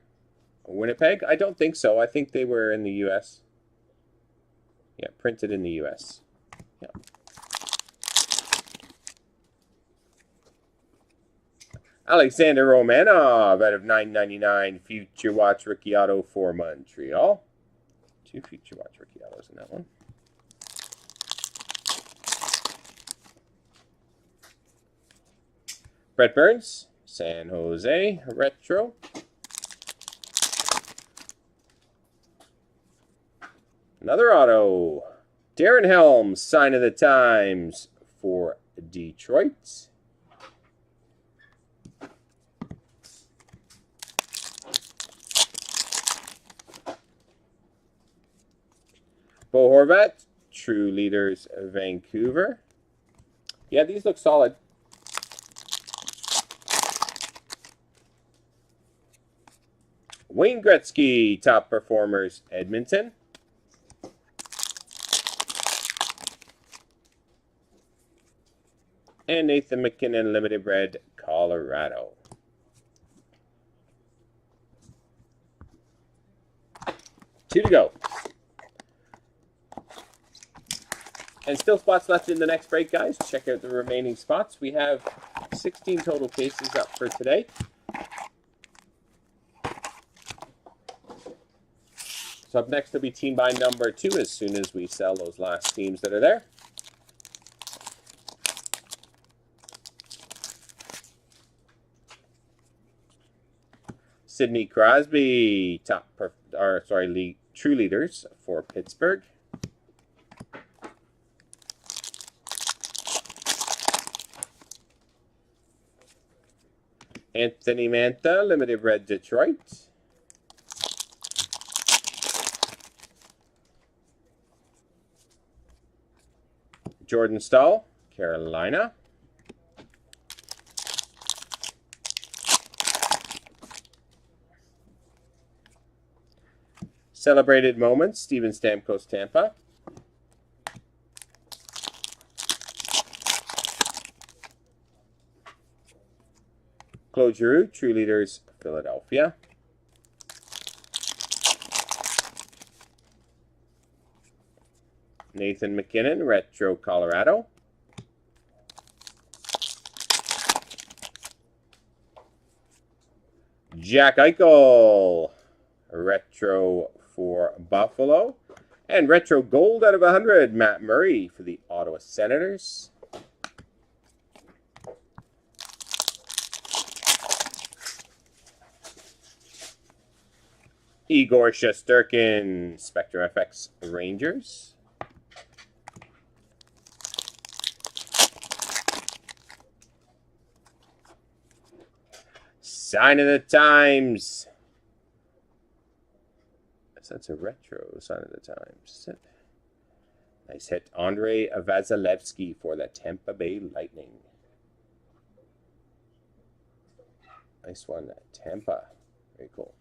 Winnipeg. I don't think so. I think they were in the U.S. Yeah, printed in the U.S. Yeah. Alexander Romanov out of 999, Future Watch rookie auto for Montreal. 2 Future Watch rookie autos in that one. Brett Burns, San Jose, retro. Another auto. Darren Helms, Sign of the Times for Detroit. Bo Horvat, True Leaders, Vancouver. Yeah, these look solid. Wayne Gretzky, Top Performers, Edmonton. And Nathan McKinnon, Limited Red, Colorado. Two to go. And still spots left in the next break, guys. Check out the remaining spots. We have 16 total cases up for today. So up next will be team by number 2 as soon as we sell those last teams that are there. Sidney Crosby, True Leaders for Pittsburgh. Anthony Mantha, Limited Red, Detroit. Jordan Stahl, Carolina. Celebrated Moments, Steven Stamkos, Tampa. Claude Giroux, True Leaders, Philadelphia. Nathan McKinnon, Retro, Colorado. Jack Eichel, Retro for Buffalo. And Retro Gold out of 100, Matt Murray for the Ottawa Senators. Igor Shesterkin, Spectre FX Rangers. Sign of the Times. That's a retro Sign of the Times. Nice hit. Andrei Vasilevsky for the Tampa Bay Lightning. Nice one, Tampa. Very cool.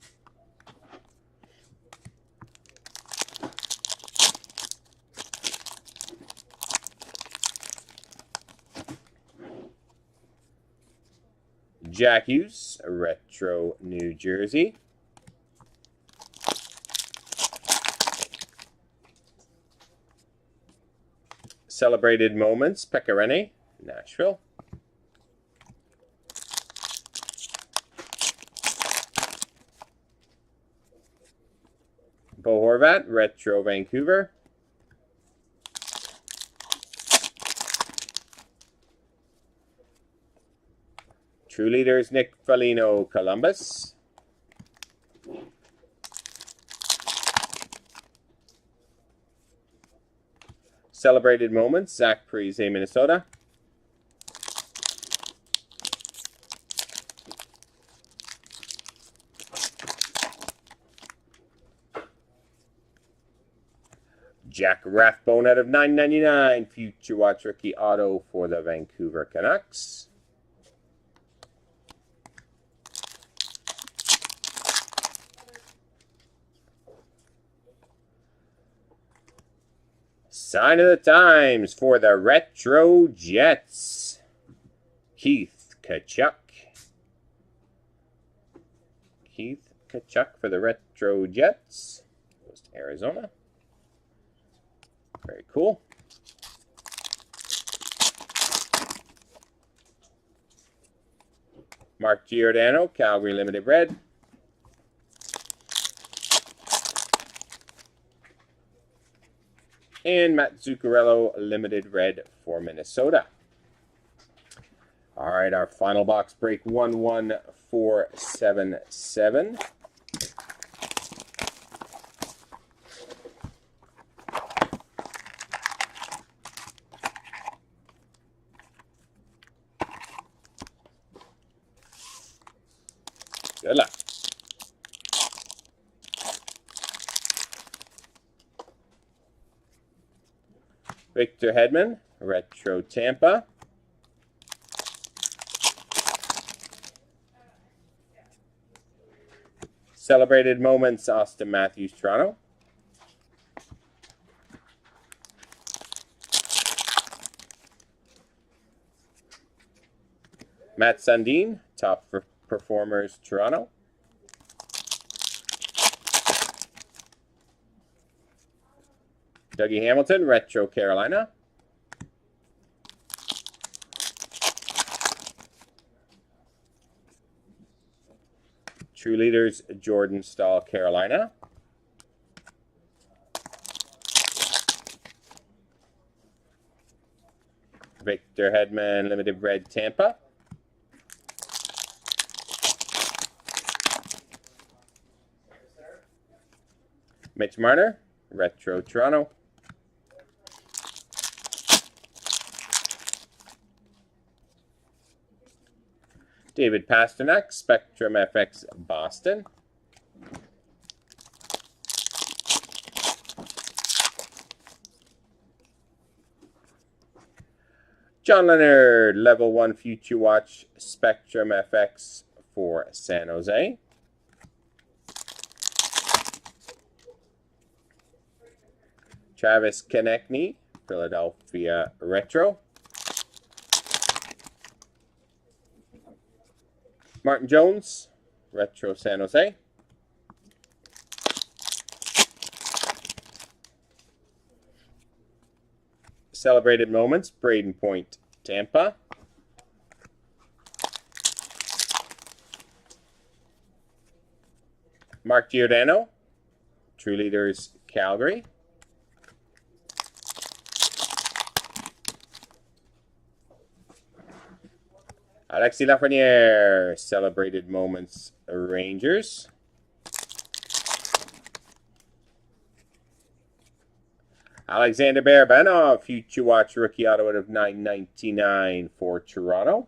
Jack Hughes, Retro New Jersey. Celebrated Moments, Pecorine, Nashville. Bo Horvat, Retro Vancouver. True Leaders, Nick Foligno, Columbus. Celebrated Moments, Zach Parise, Minnesota. Jack Rathbone out of $9.99. Future Watch Rookie Auto for the Vancouver Canucks. Sign of the Times for the Retro Jets. Keith Tkachuk. Keith Tkachuk for the Retro Jets. Goes to Arizona. Very cool. Mark Giordano, Calgary Limited Red. And Matt Zuccarello, Limited Red for Minnesota. All right, our final box break, 11477. Good luck. Victor Hedman, Retro Tampa. Celebrated Moments, Auston Matthews, Toronto. Matt Sundin, Top Performers, Toronto. Dougie Hamilton, Retro Carolina. True Leaders, Jordan Stahl, Carolina. Victor Hedman, Limited Red, Tampa. Mitch Marner, Retro Toronto. David Pasternak, Spectrum FX, Boston. John Leonard, Level 1 Future Watch, Spectrum FX for San Jose. Travis Konechny, Philadelphia Retro. Martin Jones, Retro San Jose. Celebrated Moments, Braden Point, Tampa. Mark Giordano, True Leaders, Calgary. Alexis Lafreniere, Celebrated Moments, Rangers. Alexander Barabanov, Future Watch Rookie Auto out of $9.99 for Toronto.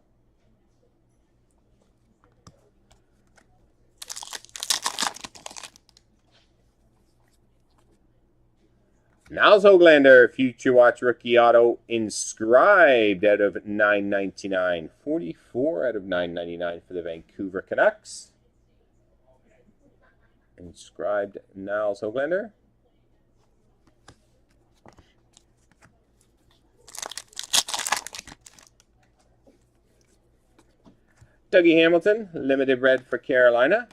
Niles Hoglander, Future Watch rookie auto, inscribed out of 999. 44 out of 999 for the Vancouver Canucks. Inscribed Niles Hoglander. Dougie Hamilton, limited red for Carolina.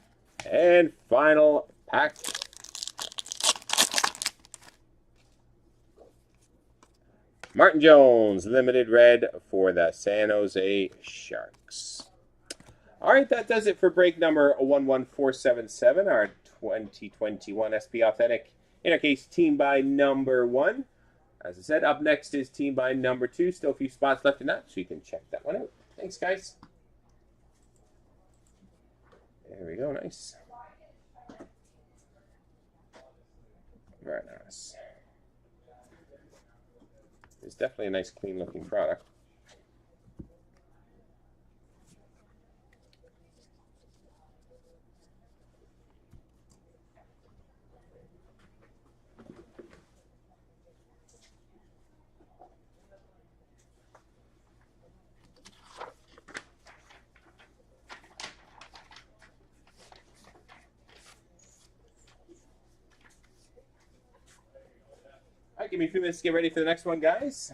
And final pack. Martin Jones, limited red for the San Jose Sharks. All right, that does it for break number 11477, our 2021 SP Authentic. In our case, team by number 1. As I said, up next is team by number 2. Still a few spots left in that, so you can check that one out. Thanks, guys. There we go, nice. Very nice. It's definitely a nice, clean-looking product. All right, give me a few minutes to get ready for the next one, guys.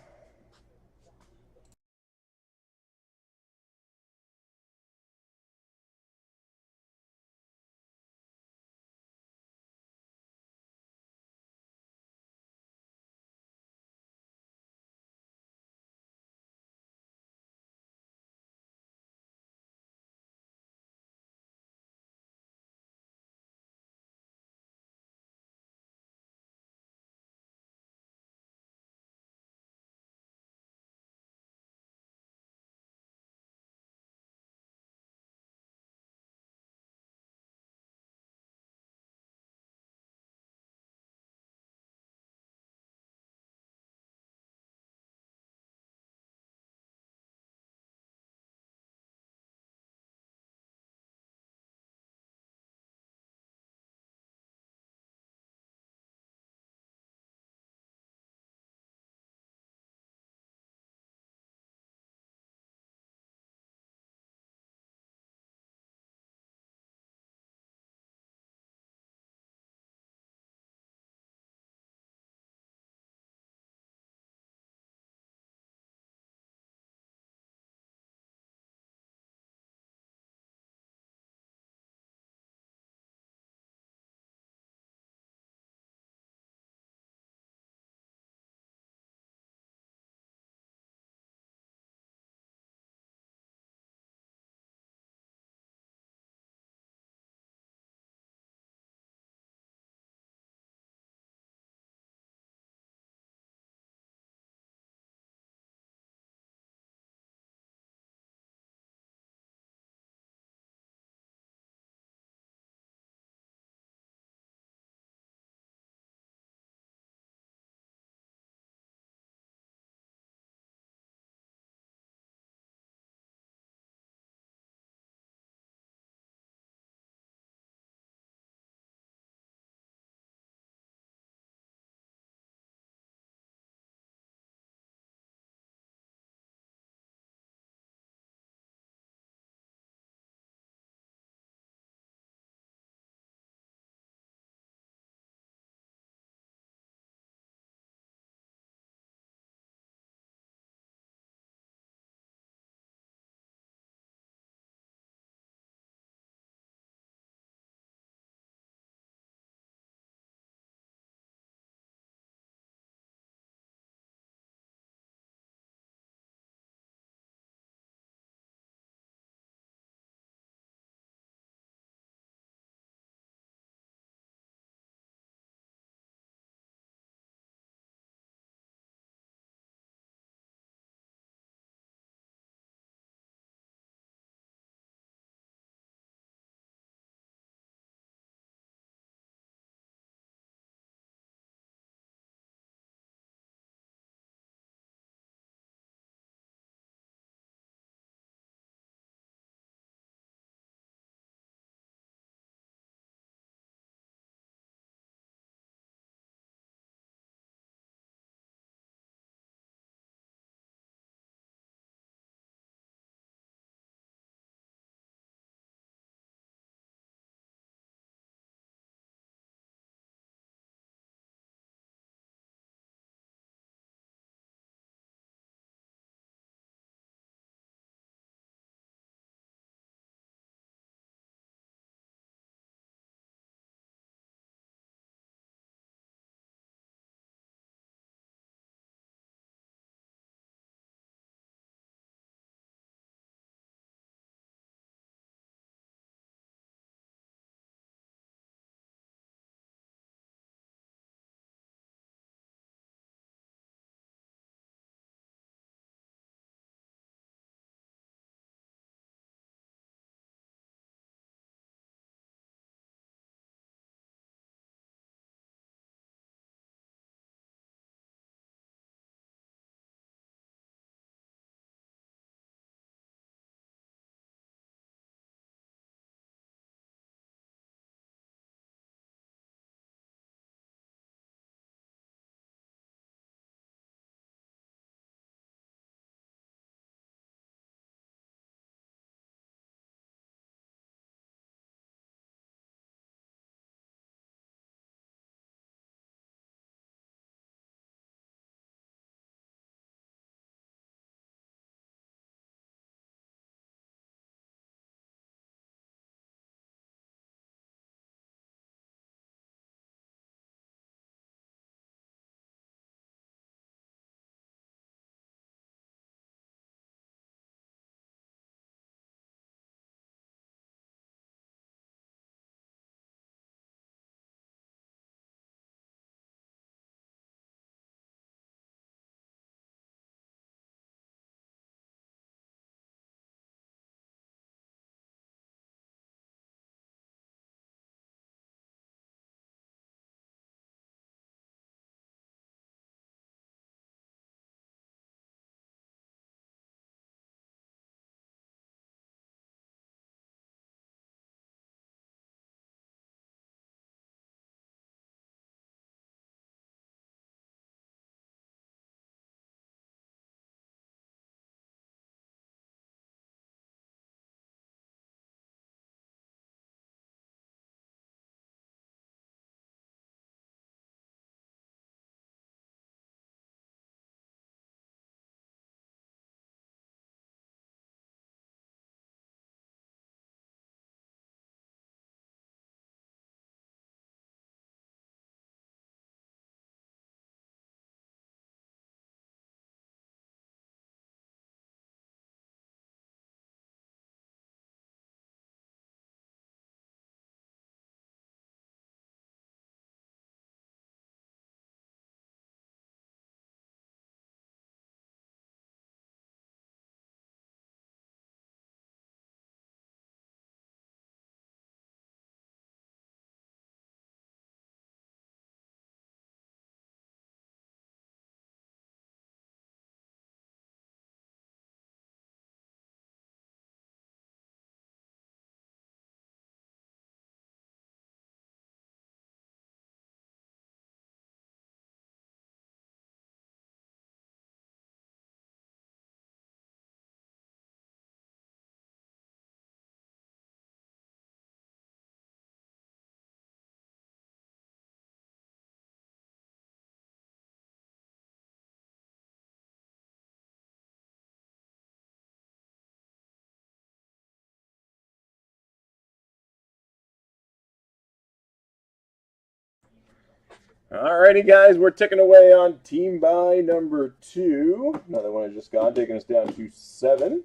Alrighty, guys, we're ticking away on team buy number 2. Another one has just gone, taking us down to 7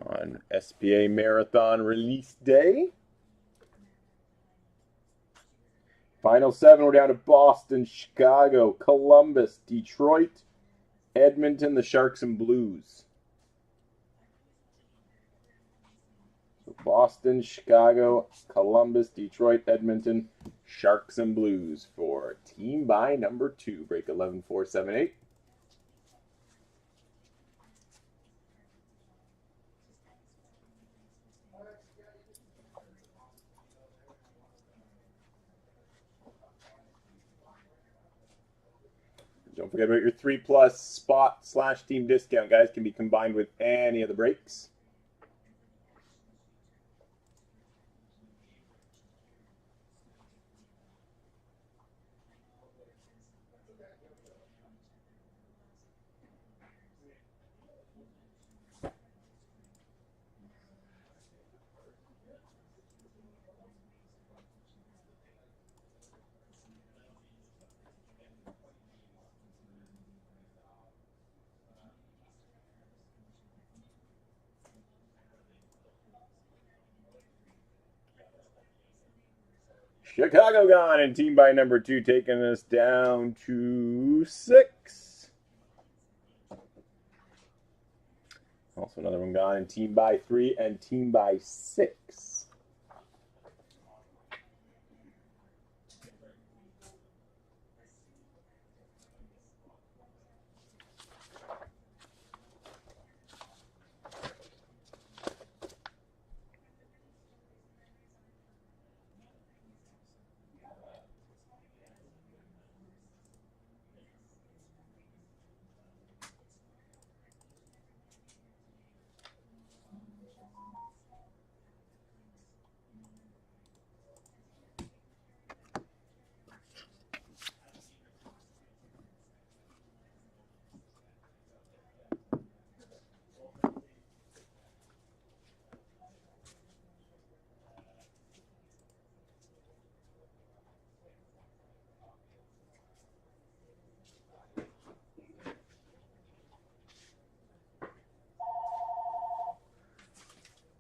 on SPA Marathon release day. Final 7, we're down to Boston, Chicago, Columbus, Detroit, Edmonton, the Sharks and Blues. So Boston, Chicago, Columbus, Detroit, Edmonton, Sharks and Blues for team buy number 2. Break 11478. Don't forget about your 3+ spot/team discount, guys. Can be combined with any of the breaks. Chicago gone, and team buy number 2 taking us down to 6. Also another one gone, and team buy 3 and team buy 6.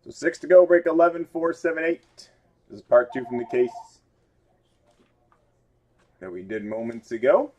So 6 to go, break 11478. This is part 2 from the case that we did moments ago.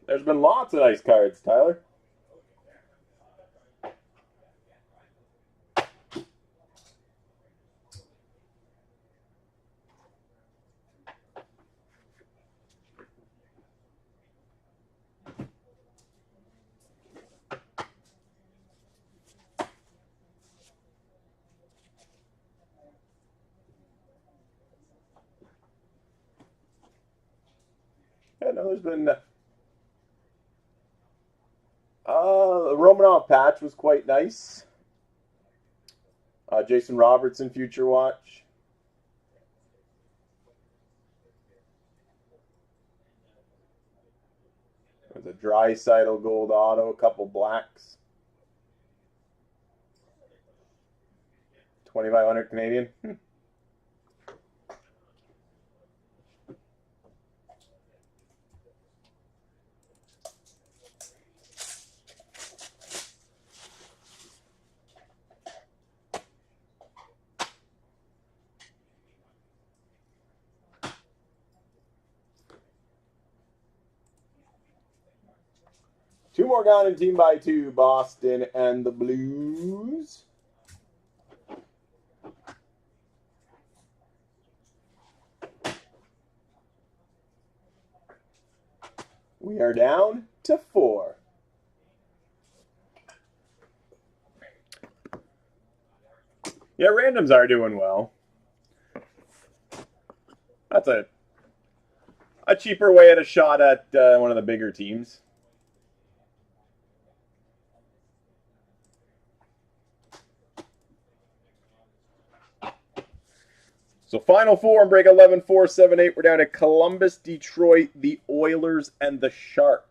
There's been lots of nice cards, Tyler. Yeah, no, there's been. The Romanov patch was quite nice. Jason Robertson Future Watch. There's a Draisaitl Gold Auto, a couple blacks. 2,500 Canadian. Two more gone in team by two, Boston and the Blues. We are down to 4. Yeah, randoms are doing well. That's a cheaper way at a shot at one of the bigger teams. So final four and break 11, 4, 7, 8. We're down to Columbus, Detroit, the Oilers, and the Sharks.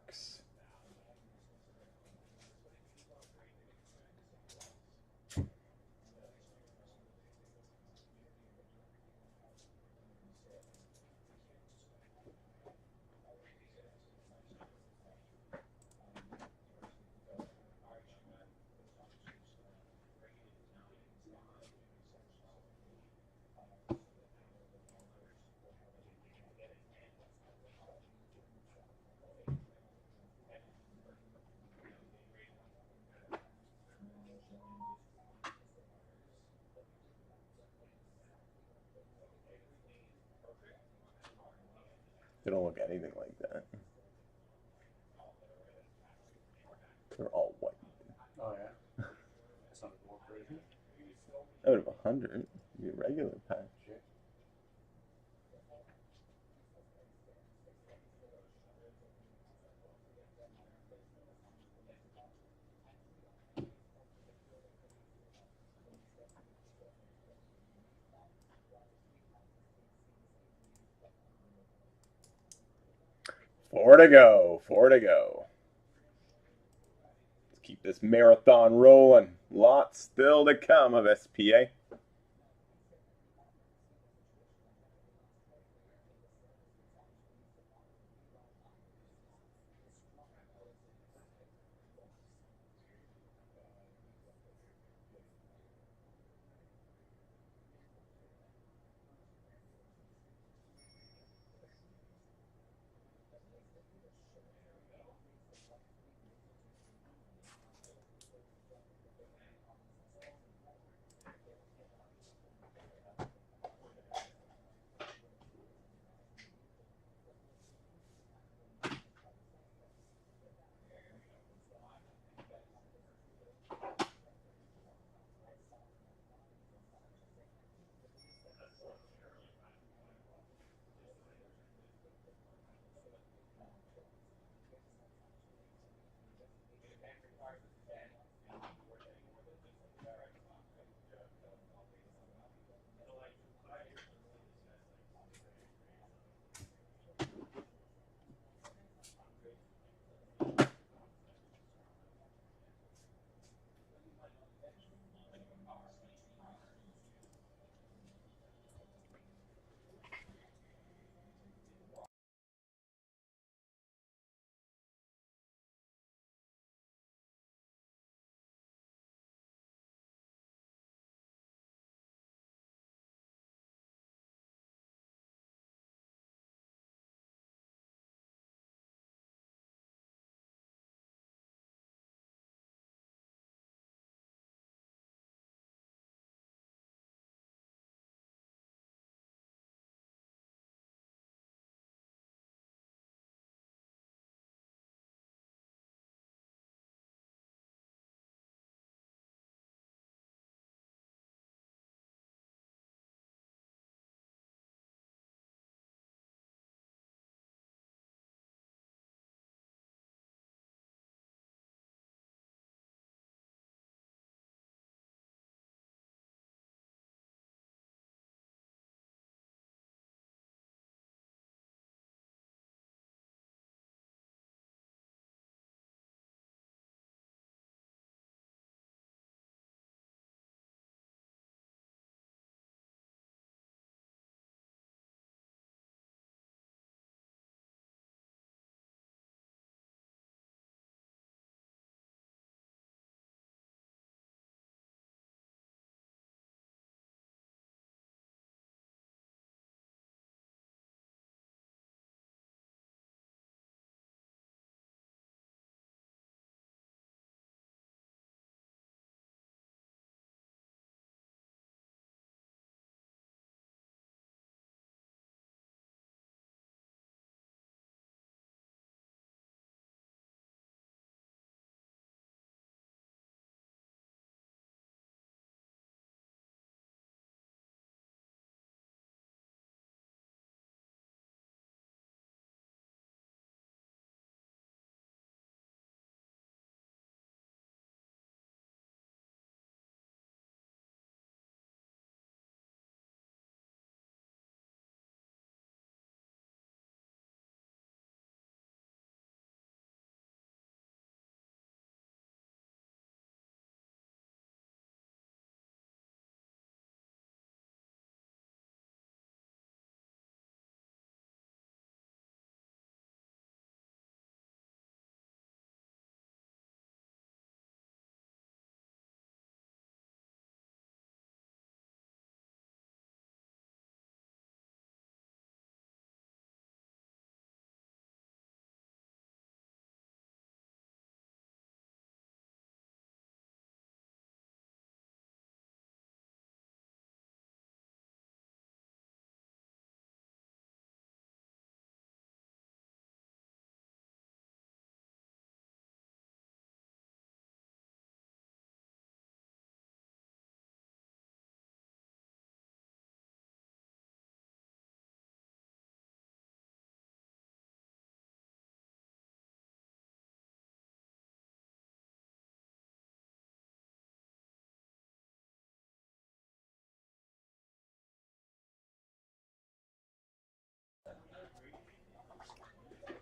They don't look anything like that. They're all white. Oh, yeah. That's not a Mortar, is it? Out of 100, be a regular patch. Four to go. 4 to go. Let's keep this marathon rolling. Lots still to come of SPA.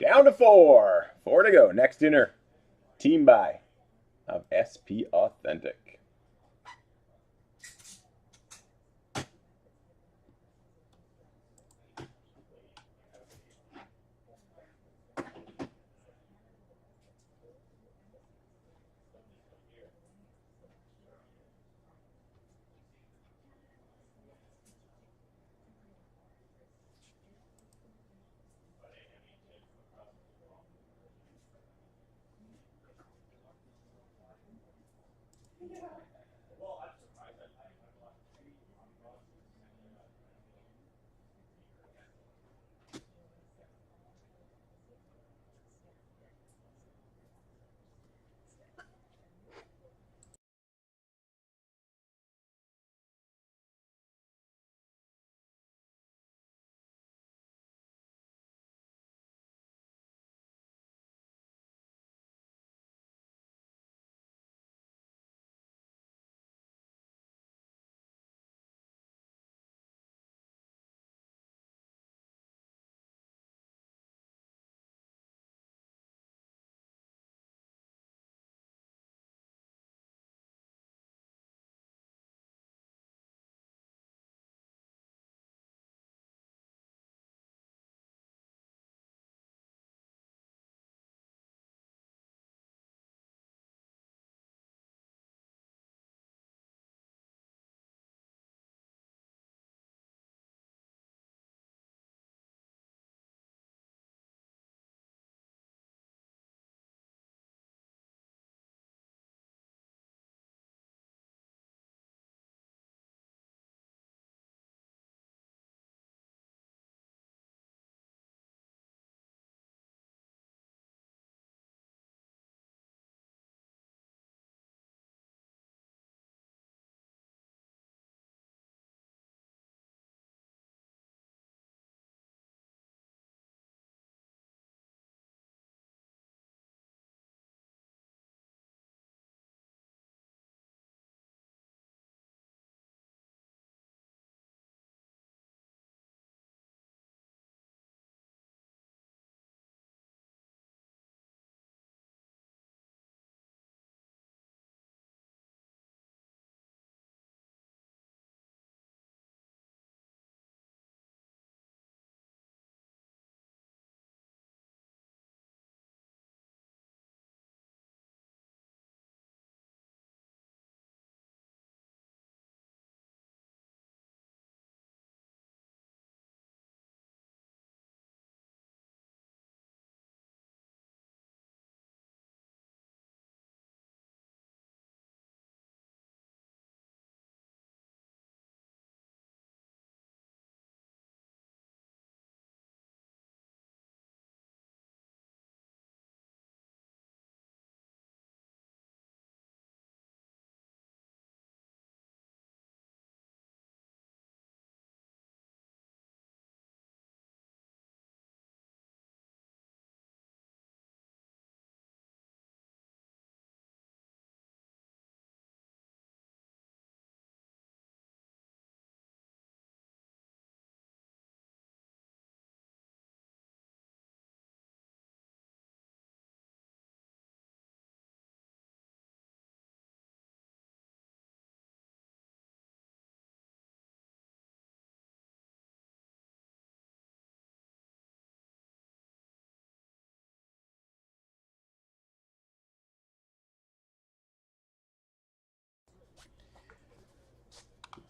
Down to 4. 4 to go. Next dinner. Team buy of SP Authentic.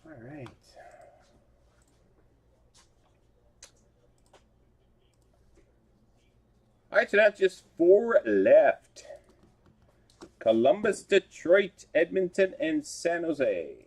All right. All right, so that's just 4 left. Columbus, Detroit, Edmonton, and San Jose.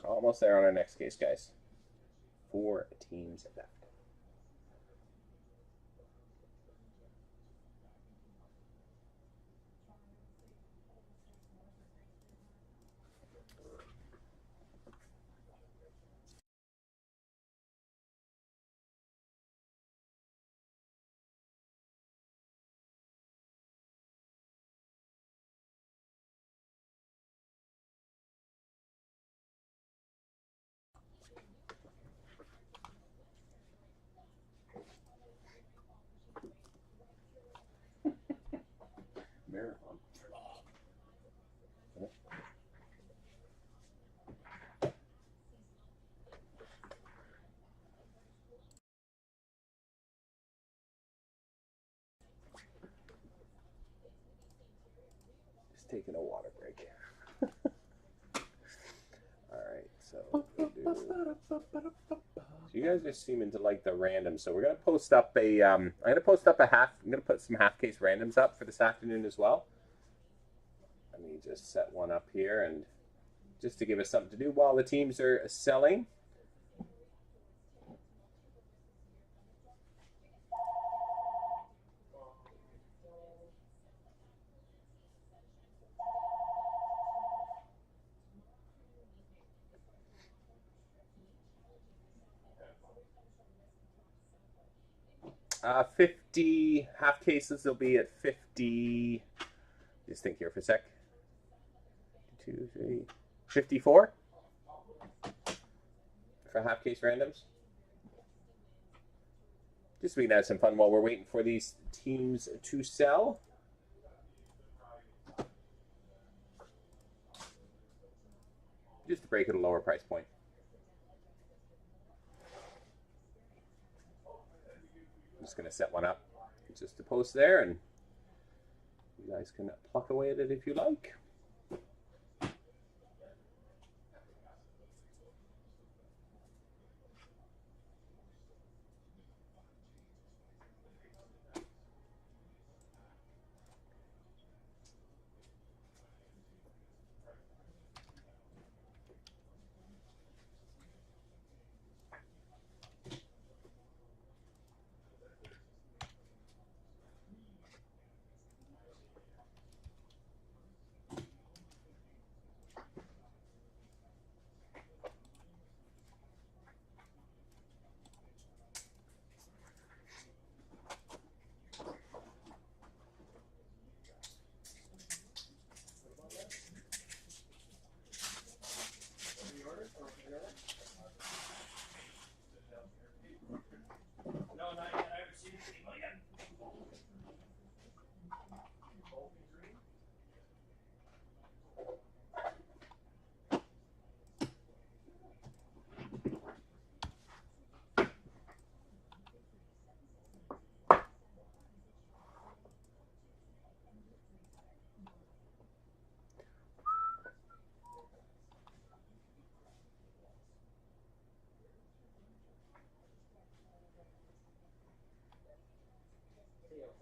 Almost there on our next case, guys. 4 teams left. Marathon. Just taking a water break. Alright, so you guys are seeming to like the random, so we're gonna post up a I'm gonna put some half case randoms up for this afternoon as well. Let me just set one up here, and just to give us something to do while the teams are selling. Uh, 50 half cases will be at 50. Just think here for a sec. 2, 3, 54 for half case randoms. Just so we can have some fun while we're waiting for these teams to sell. Just to break at a lower price point. I'm just going to set one up just to post there, and you guys can pluck away at it if you like.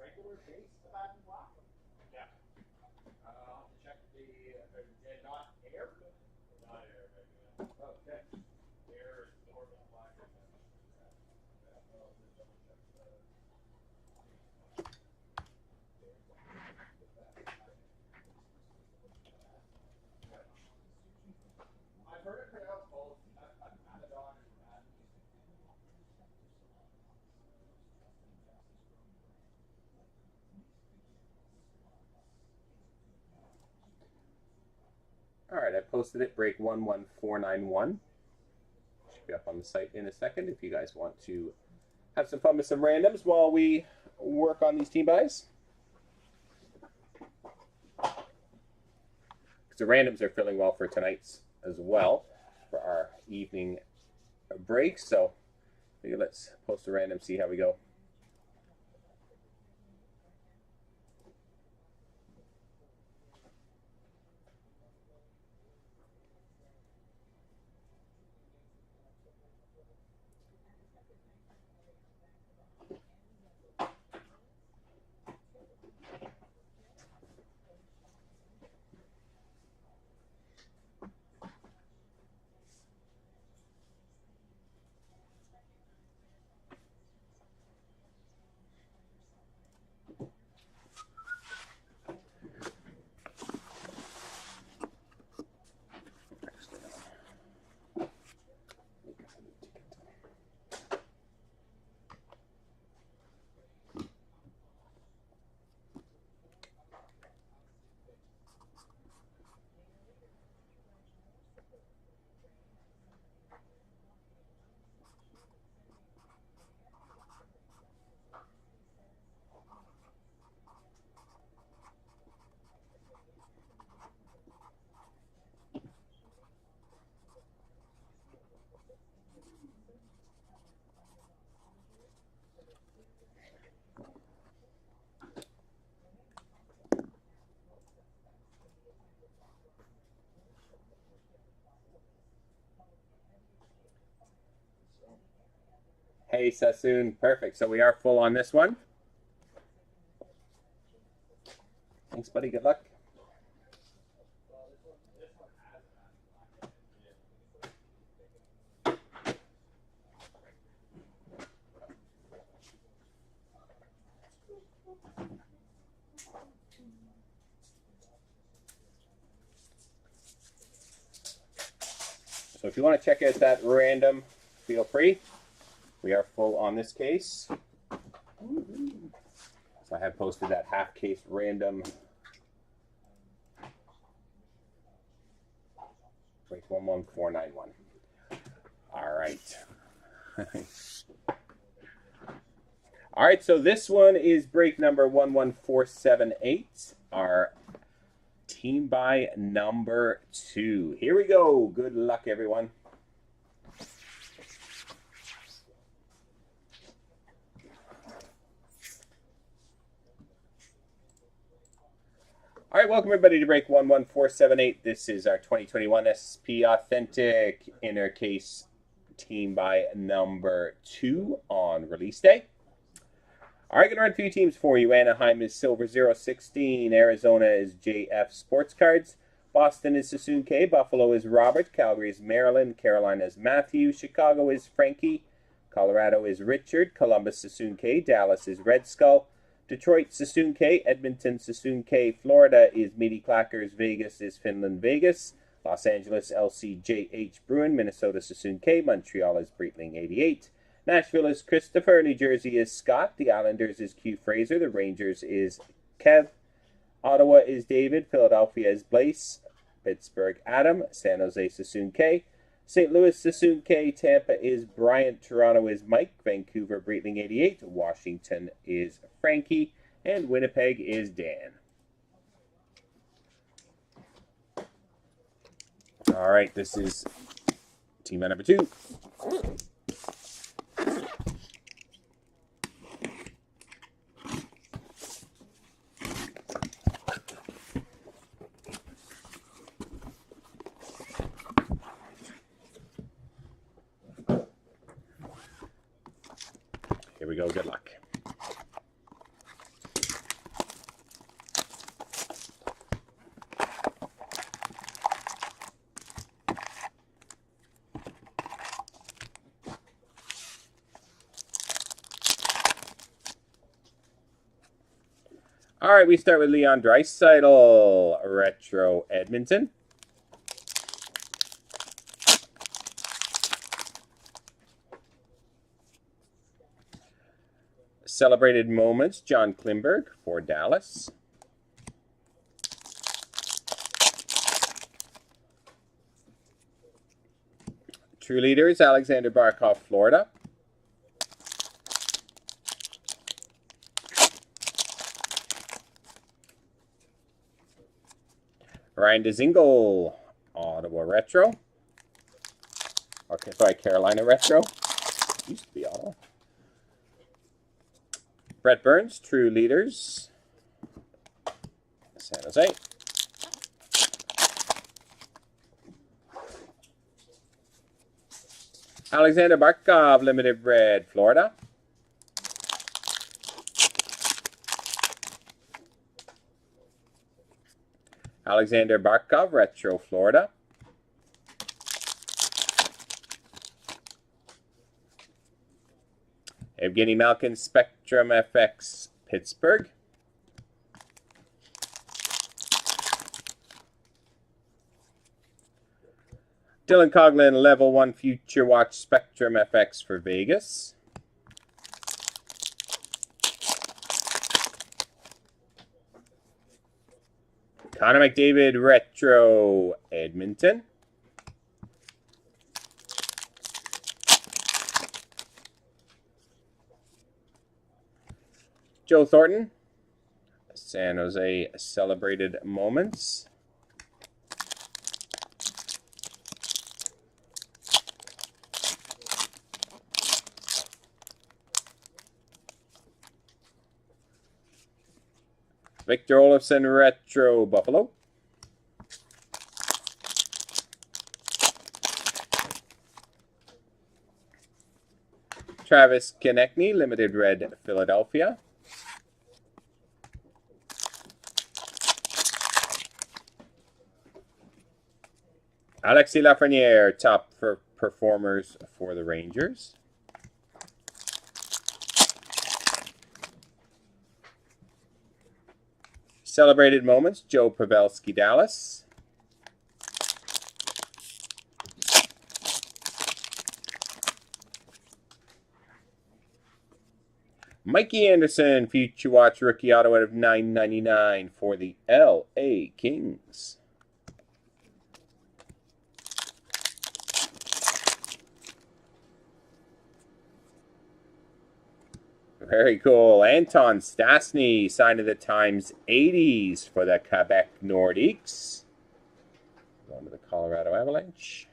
Regular base black and black? Yeah. I'll have to check the not air? Not air, maybe. Okay. Air is normal black. I've heard it pronounced both. I've had it on and bad. All right, I posted it, break 11491. Should be up on the site in a second if you guys want to have some fun with some randoms while we work on these team buys. The randoms are filling well for tonight's as well for our evening break. So let's post a random, see how we go. Hey, Sassoon. Perfect. So we are full on this one. Thanks, buddy. Good luck. So if you want to check out that random, feel free. We are full on this case. So I have posted that half case random. Wait, 11491. All right. All right, so this one is break number 11478. Our team by number 2. Here we go. Good luck, everyone. All right, welcome everybody to break 11478. This is our 2021 SP Authentic Inner Case team by number 2 on release day. All right, going to run 3 teams for you. Anaheim is Silver 016. Arizona is JF Sports Cards. Boston is Sassoon K. Buffalo is Robert. Calgary is Maryland. Carolina is Matthew. Chicago is Frankie. Colorado is Richard. Columbus Sassoon K. Dallas is Red Skull. Detroit Sassoon K. Edmonton Sassoon K. Florida is Meaty Clackers. Vegas is Finland Vegas. Los Angeles LCJH Bruin. Minnesota Sassoon K. Montreal is Breitling 88. Nashville is Christopher. New Jersey is Scott. The Islanders is Q Fraser. The Rangers is Kev. Ottawa is David. Philadelphia is Blaise. Pittsburgh Adam. San Jose Sassoon K. St. Louis Sassoon K. Tampa is Bryant. Toronto is Mike. Vancouver Breitling 88. Washington is Frankie. And Winnipeg is Dan. All right, this is team number 2. Here we go. Good luck. All right, we start with Leon Draisaitl, Retro Edmonton. Celebrated Moments, John Klimberg for Dallas. True Leaders, Alexander Barkov, Florida. Ryan Dzingel, Ottawa Retro. Okay, sorry, Carolina Retro. Used to be Ottawa. Brett Burns, True Leaders. San Jose. Alexander Barkov, Limited Red, Florida. Alexander Barkov, Retro, Florida. Evgeny Malkin, Spectrum FX, Pittsburgh. Dylan Coughlin, Level 1 Future Watch, Spectrum FX for Vegas. Connor McDavid, Retro, Edmonton. Joe Thornton, San Jose Celebrated Moments. Victor Olofsson, Retro, Buffalo. Travis Konechny, limited red, Philadelphia. Alexis Lafreniere, top for performers for the Rangers. Celebrated moments, Joe Pavelski, Dallas. Mikey Anderson, Future Watch rookie auto out of $9.99 for the LA Kings. Very cool. Anton Stastny, sign of the times 80s for the Quebec Nordiques. Going to the Colorado Avalanche.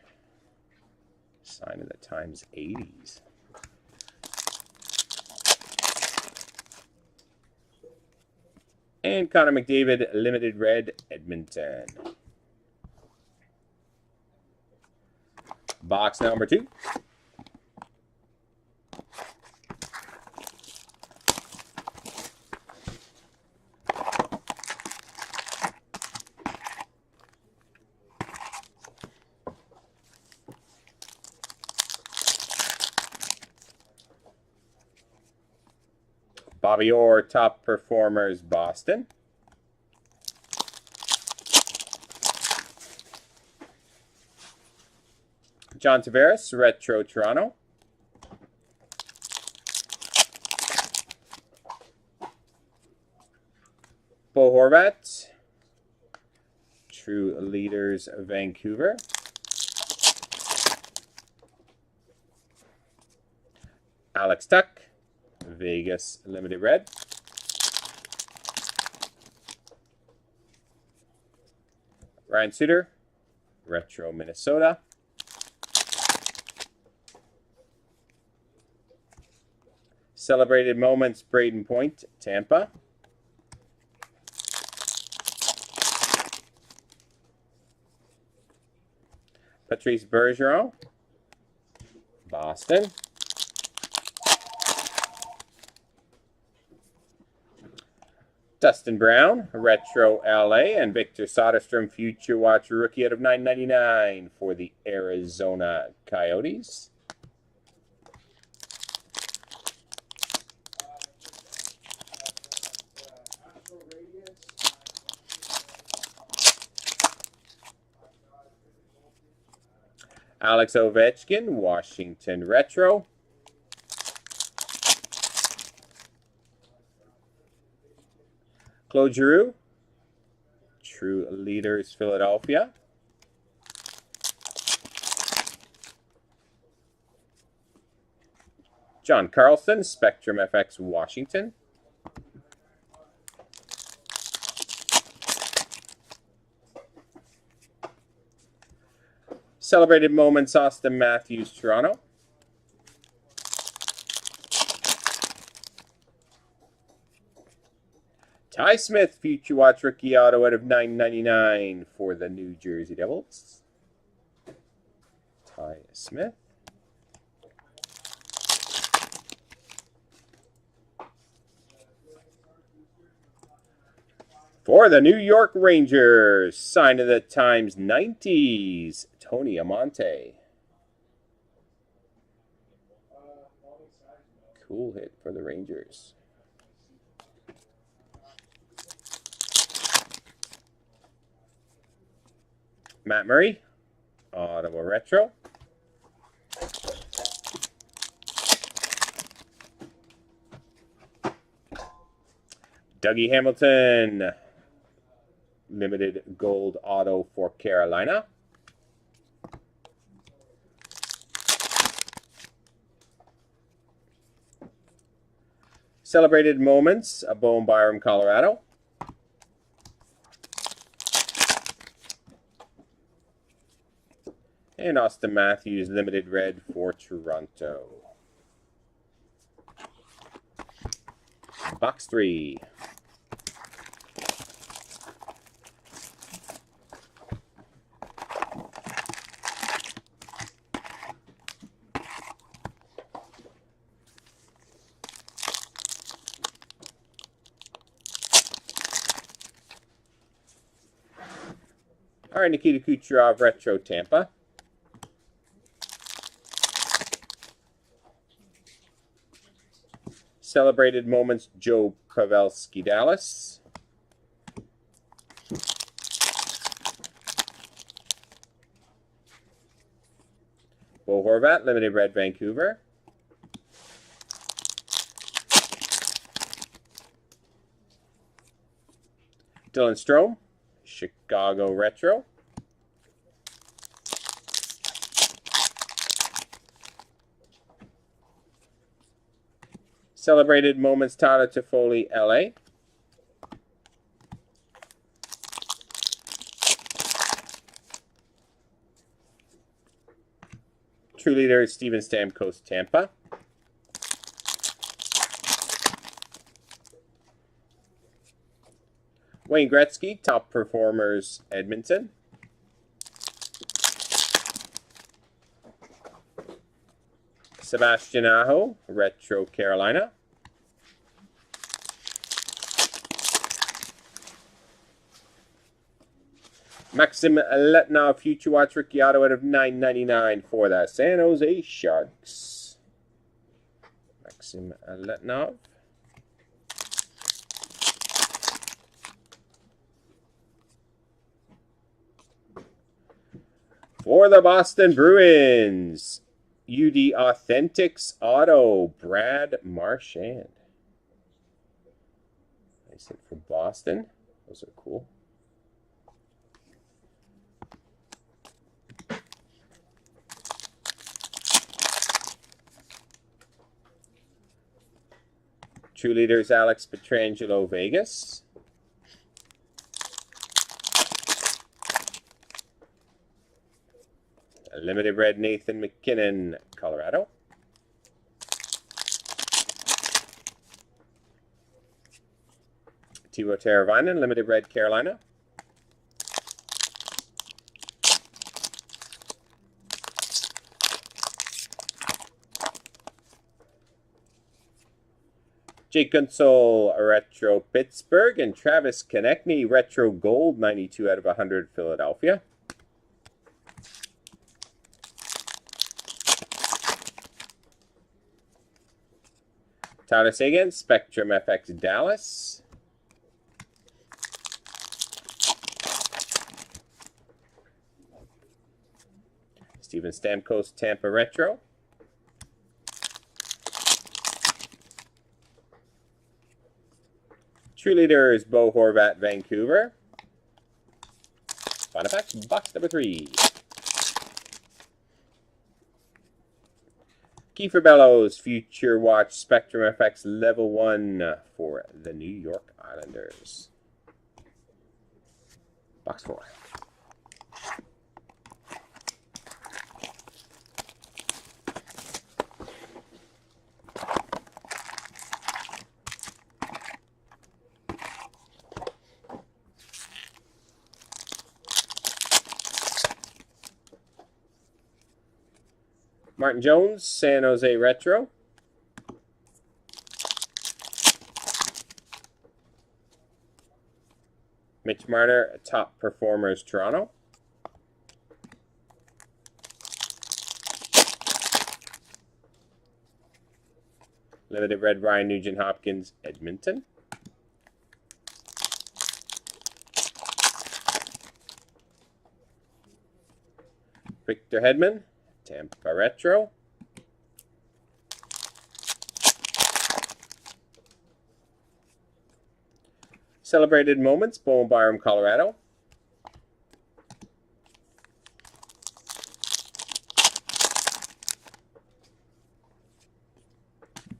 Sign of the times 80s. And Connor McDavid, limited red, Edmonton. Box number 2. Bobby Orr, top performers, Boston. John Tavares, retro, Toronto. Bo Horvat, true leaders, Vancouver. Alex Tuck, Vegas, limited red. Ryan Suter, retro, Minnesota. Celebrated moments, Braden Point, Tampa. Patrice Bergeron, Boston. Dustin Brown, retro, LA, and Victor Soderstrom, Future Watch rookie out of $9.99 for the Arizona Coyotes. Alex Ovechkin, Washington retro. Claude Giroux, true leaders, Philadelphia. John Carlson, Spectrum FX, Washington. Celebrated moments, Austin Matthews, Toronto. Ty Smith, Future Watch rookie auto out of $9.99 for the New Jersey Devils. Ty Smith. For the New York Rangers, sign of the times 90s, Tony Amonte. Cool hit for the Rangers. Matt Murray, Ottawa retro. Dougie Hamilton, limited gold auto for Carolina. Celebrated moments, a Bowen Byram, Colorado. And Austin Matthews, limited red for Toronto. Box 3. All right, Nikita Kucherov, Retro Tampa. Celebrated Moments, Joe Pavelski, Dallas. Bo Horvat, Limited Red, Vancouver. Dylan Strome, Chicago Retro. Celebrated Moments, Tyler Toffoli, LA. True Leader, Steven Stamkos, Tampa. Wayne Gretzky, Top Performers, Edmonton. Sebastian Aho, Retro, Carolina. Maxim Letnov, Future Watch Rookie Auto out of $9.99 for the San Jose Sharks. Maxim Letnov. For the Boston Bruins, UD Authentics Auto, Brad Marchand. Nice hit for Boston. Those are cool. True Leaders, Alex Pietrangelo, Vegas. Limited Red, Nathan McKinnon, Colorado. Teuvo Teravainen, Limited Red, Carolina. Jake Gunsel, Retro, Pittsburgh. And Travis Konechny, Retro Gold, 92 out of 100, Philadelphia. Tyler Seguin, Spectrum FX, Dallas. Steven Stamkos, Tampa Retro. True Leaders, Bo Horvat, Vancouver. Final pack, box number 3. Kiefer Bellows, Future Watch, Spectrum FX, Level 1 for the New York Islanders. Box 4. Martin Jones, San Jose Retro. Mitch Marner, Top Performers, Toronto. Limited Red, Ryan Nugent-Hopkins, Edmonton. Victor Hedman, Tampa Retro. Celebrated Moments, Bowen Byram, Colorado.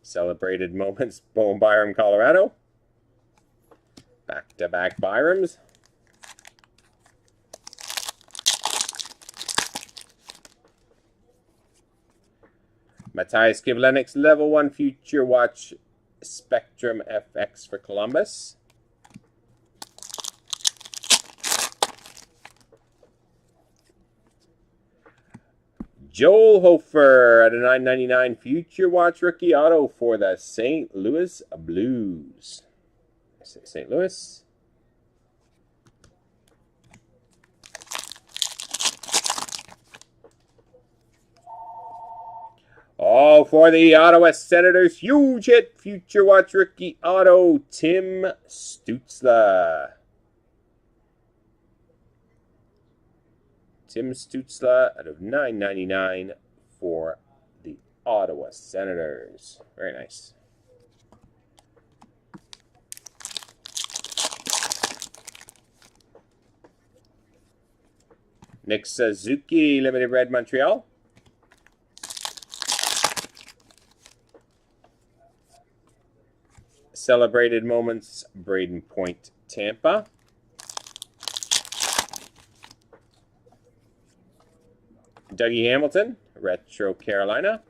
Celebrated Moments, Bowen Byram, Colorado. Back-to-back Byrams. Matthias Kivlenix, Level 1 Future Watch Spectrum FX for Columbus. Joel Hofer at a $9.99 Future Watch Rookie Auto for the St. Louis Blues. St. Louis. Oh, for the Ottawa Senators, huge hit. Future Watch rookie auto, Tim Stützle. Tim Stützle out of $9.99 for the Ottawa Senators. Very nice. Nick Suzuki, Limited Red, Montreal. Celebrated Moments, Braden Point, Tampa. Dougie Hamilton, Retro, Carolina.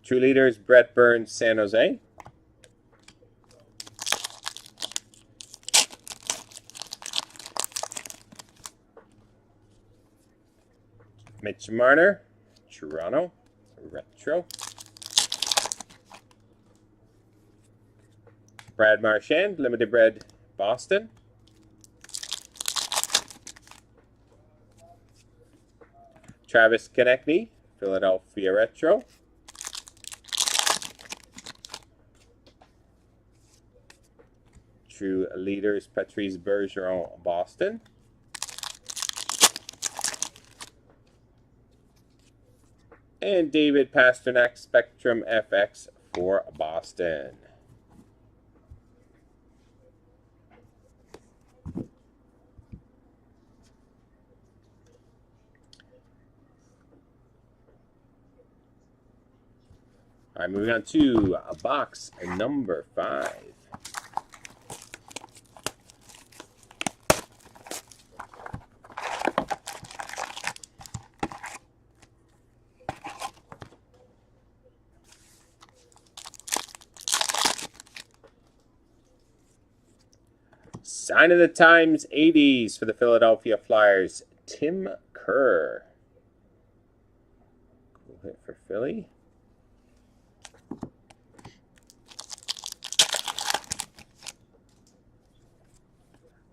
True Leaders, Brett Burns, San Jose. Mitch Marner, Toronto, Retro. Brad Marchand, Limited Red, Boston. Travis Konechny, Philadelphia Retro. True Leaders, Patrice Bergeron, Boston. And David Pasternak, Spectrum FX for Boston. All right, moving on to box number 5. Sign of the Times 80s for the Philadelphia Flyers, Tim Kerr. Cool hit for Philly.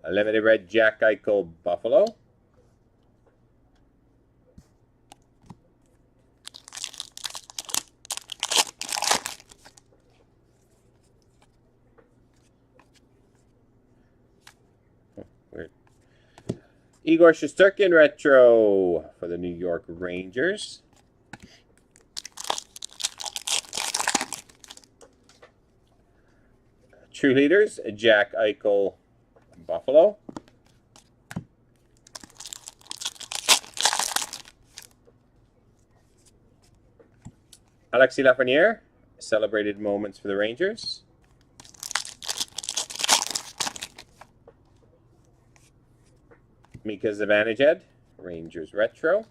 A Limited Red, Jack Eichel, Buffalo. Weird. Igor Shesterkin, Retro for the New York Rangers. True Leaders, Jack Eichel, Buffalo. Alexis Lafreniere, Celebrated Moments for the Rangers. Mika Zibanejad, Rangers Retro.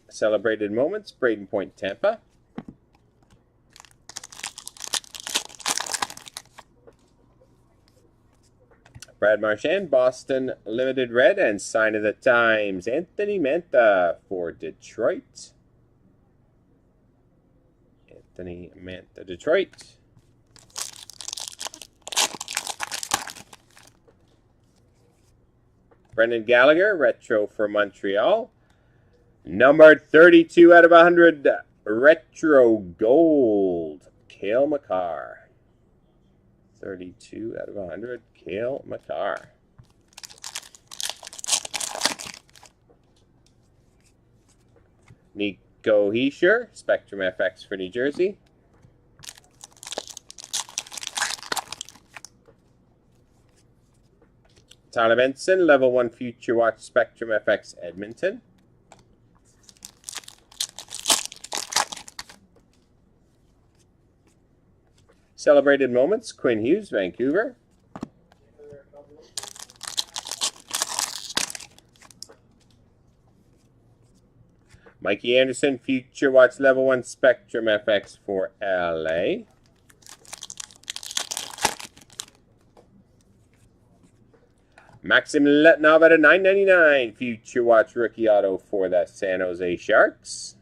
Celebrated Moments, Braden Point, Tampa. Brad Marchand, Boston Limited Red, and Sign of the Times, Anthony Mantha for Detroit. Anthony Mantha, Detroit. Brendan Gallagher, Retro for Montreal. Number 32 out of 100, Retro Gold, Cale Makar. 32 out of 100, Cale Makar. Nico Hischier, Spectrum FX for New Jersey. Tyler Benson, Level 1 Future Watch, Spectrum FX, Edmonton. Celebrated Moments, Quinn Hughes, Vancouver. Mikey Anderson, Future Watch Level 1 Spectrum FX for LA. Maxim Letnov at a $9.99 Future Watch Rookie Auto for the San Jose Sharks.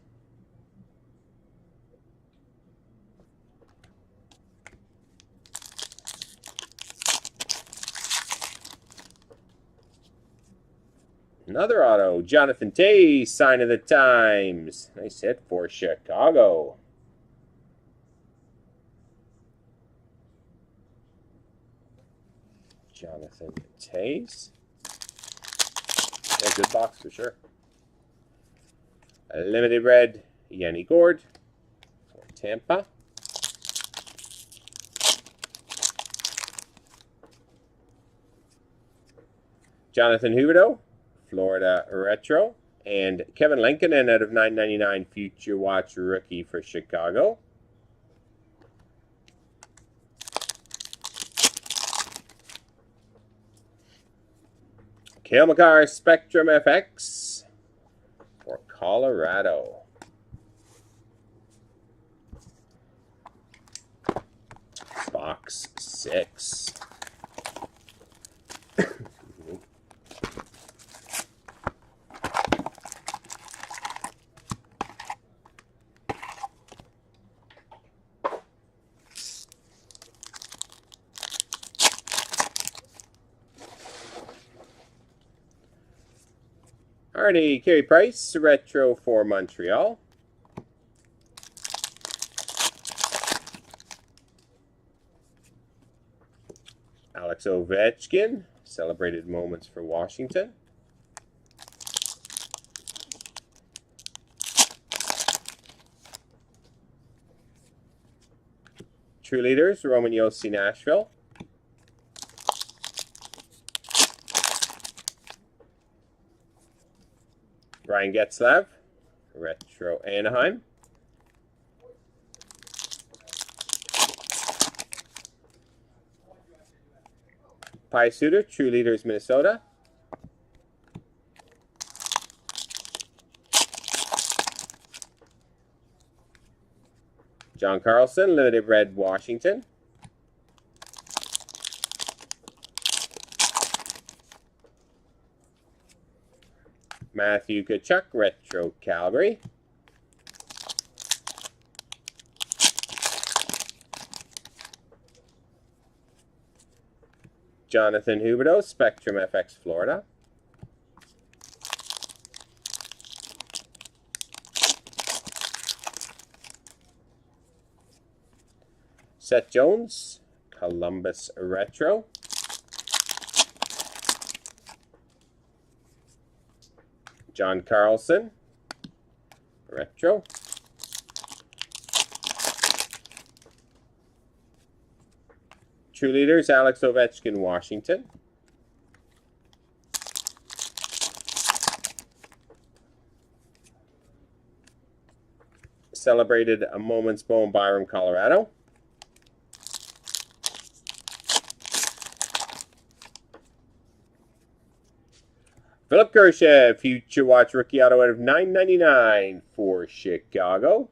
Another auto. Jonathan Tay, sign of the times. Nice hit for Chicago. Jonathan Tays. Yeah, good box for sure. A limited red, Yanni Gord for Tampa. Jonathan Huberdeau, Florida Retro. And Kevin Lankinen out of 999 Future Watch rookie for Chicago. Cale Makar Spectrum FX for Colorado. Box 6. Alrighty, Carey Price, retro for Montreal. Alex Ovechkin, celebrated moments for Washington. True Leaders, Roman Josi, Nashville. Ryan Getzlav, retro Anaheim. Pie Suter, True Leaders, Minnesota. John Carlson, limited red, Washington. Matthew Tkachuk, retro Calgary. Jonathan Huberdeau, Spectrum FX, Florida. Seth Jones, Columbus retro. John Carlson, retro. True Leaders, Alex Ovechkin, Washington. Celebrated a moment's Bowen Byram, Colorado. Philip Gershev, Future Watch rookie auto out of 999 for Chicago.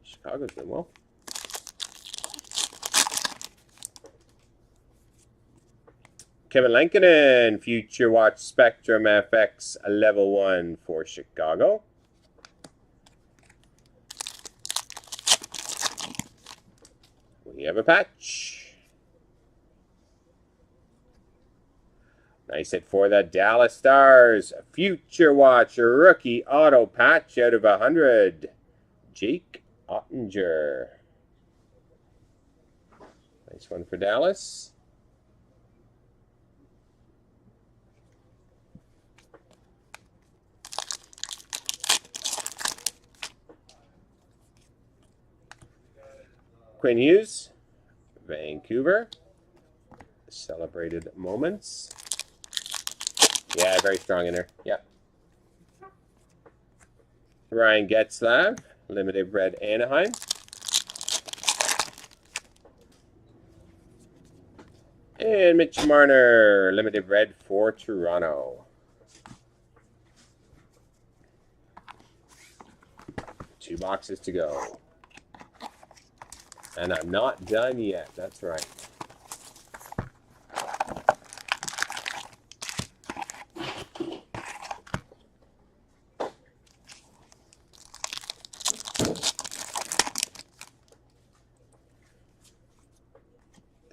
Chicago's doing well. Kevin Lankinen, Future Watch Spectrum FX level 1 for Chicago. We have a patch. Nice hit for the Dallas Stars. Future Watch rookie auto patch out of 100. Jake Ottinger. Nice one for Dallas. Quinn Hughes, Vancouver. Celebrated moments. Yeah, very strong in there. Yeah. Ryan Getzlav, limited red Anaheim. And Mitch Marner, limited red for Toronto. Two boxes to go. And I'm not done yet. That's right.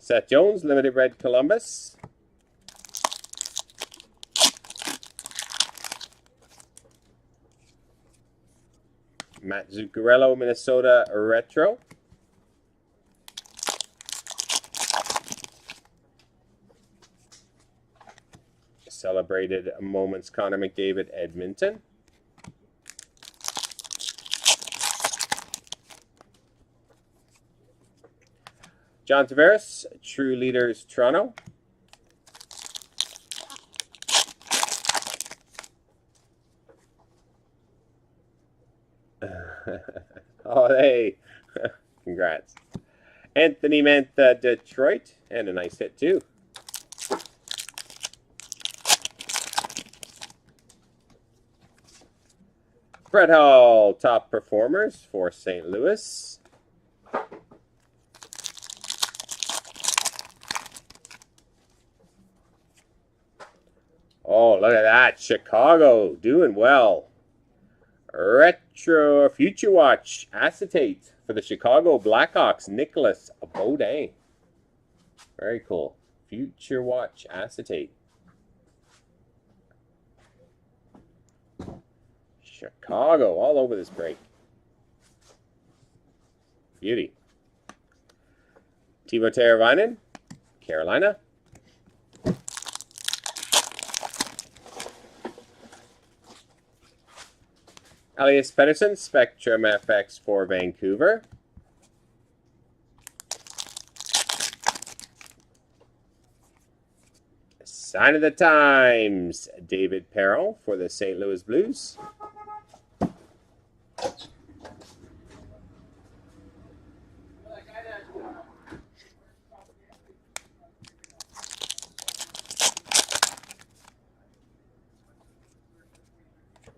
Seth Jones, limited red Columbus. Matt Zuccarello, Minnesota Retro. Celebrated Moments, Connor McDavid, Edmonton. John Tavares, True Leaders, Toronto. Oh, hey. Congrats. Anthony Mantha, Detroit. And a nice hit, too. Brett Hall, Top Performers for St. Louis. Oh, look at that. Chicago doing well. Retro Future Watch acetate for the Chicago Blackhawks, Nicholas Baudin. Very cool. Future Watch acetate. Chicago all over this break. Beauty. Teuvo Teravainen, Carolina. Elias Pettersson, Spectrum FX for Vancouver. Sign of the Times, David Perron for the St. Louis Blues.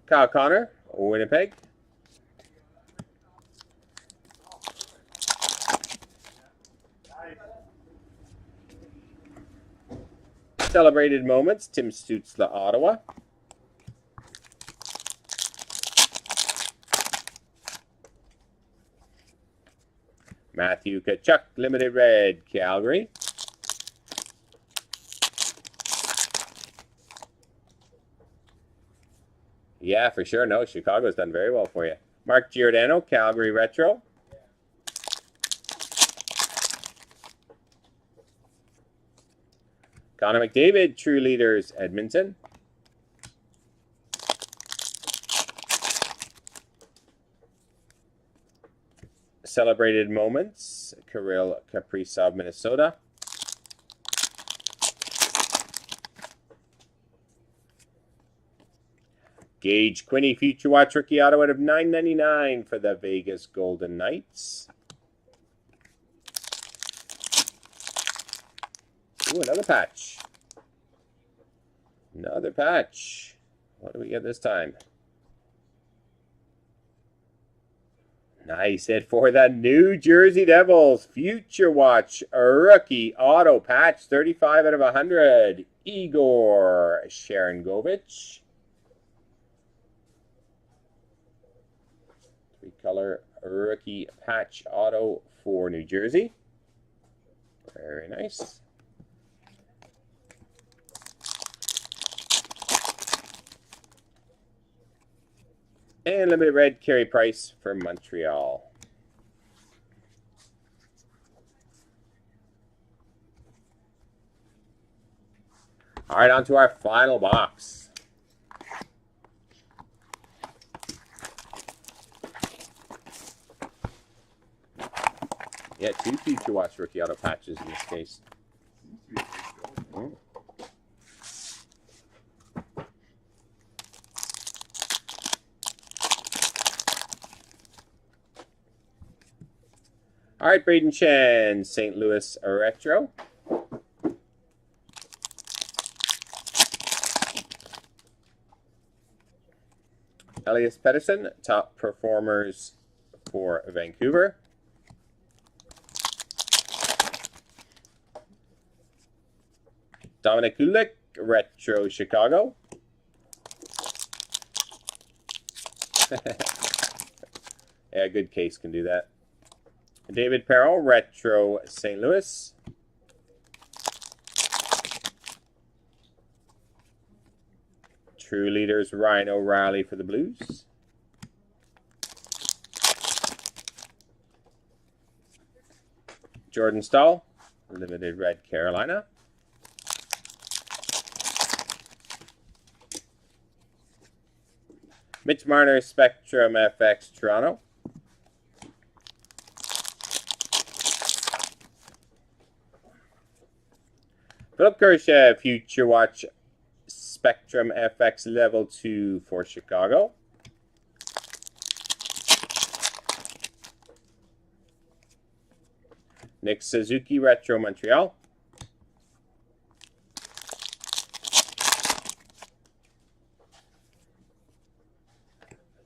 Kyle Connor, Winnipeg. Celebrated Moments, Tim Stützle, Ottawa. Matthew Tkachuk, Limited Red, Calgary. Yeah, for sure. No, Chicago's done very well for you. Mark Giordano, Calgary Retro. Connor McDavid, True Leaders, Edmonton. Celebrated Moments, Kirill Kaprizov, Minnesota. Gage Quinney, Future Watch Rookie Auto out of $9.99 for the Vegas Golden Knights. Ooh, another patch. Another patch. What do we get this time? Nice hit for the New Jersey Devils. Future Watch Rookie Auto Patch, 35 out of 100. Igor Sharangovich. Three-color Rookie Patch Auto for New Jersey. Very nice. And Limited Red, Carey Price for Montreal. All right, on to our final box. Yeah, 2 Future Watch Rookie Auto Patches in this case. Mm. All right, Braden Chen, St. Louis Retro. Elias Pettersson, Top Performers for Vancouver. Dominic Kulik, Retro Chicago. Yeah, good case can do that. David Perron, Retro St. Louis. True Leaders, Ryan O'Reilly for the Blues. Jordan Stahl, limited red Carolina. Mitch Marner, Spectrum FX, Toronto. Philip Kershaw, Future Watch, Spectrum FX Level 2 for Chicago. Nick Suzuki, Retro, Montreal.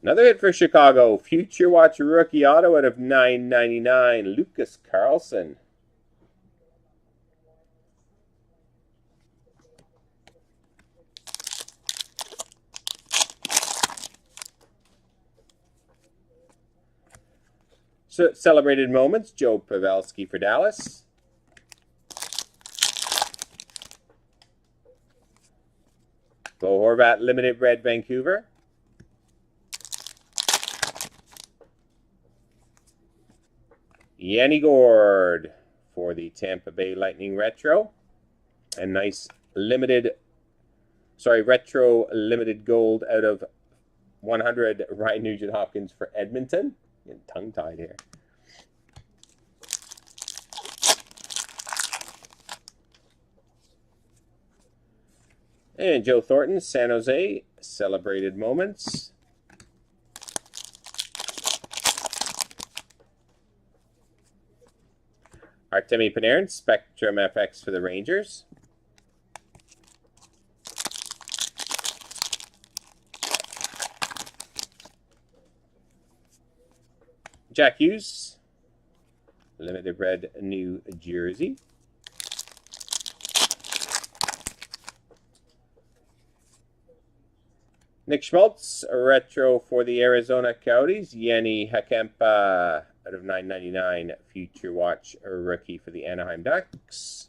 Another hit for Chicago. Future Watch Rookie Auto out of $9.99. Lucas Carlson. So, celebrated moments. Joe Pavelski for Dallas. Bo Horvat, limited red, Vancouver. Yanni Gord for the Tampa Bay Lightning Retro. And nice retro limited gold out of 100, Ryan Nugent-Hopkins for Edmonton. Getting tongue-tied here. And Joe Thornton, San Jose, celebrated moments. Artemi Panarin, Spectrum FX for the Rangers. Jack Hughes, limited red, New Jersey. Nick Schmaltz, a retro for the Arizona Coyotes. Yenny Hakempa out of $9.99. Future Watch, a rookie for the Anaheim Ducks.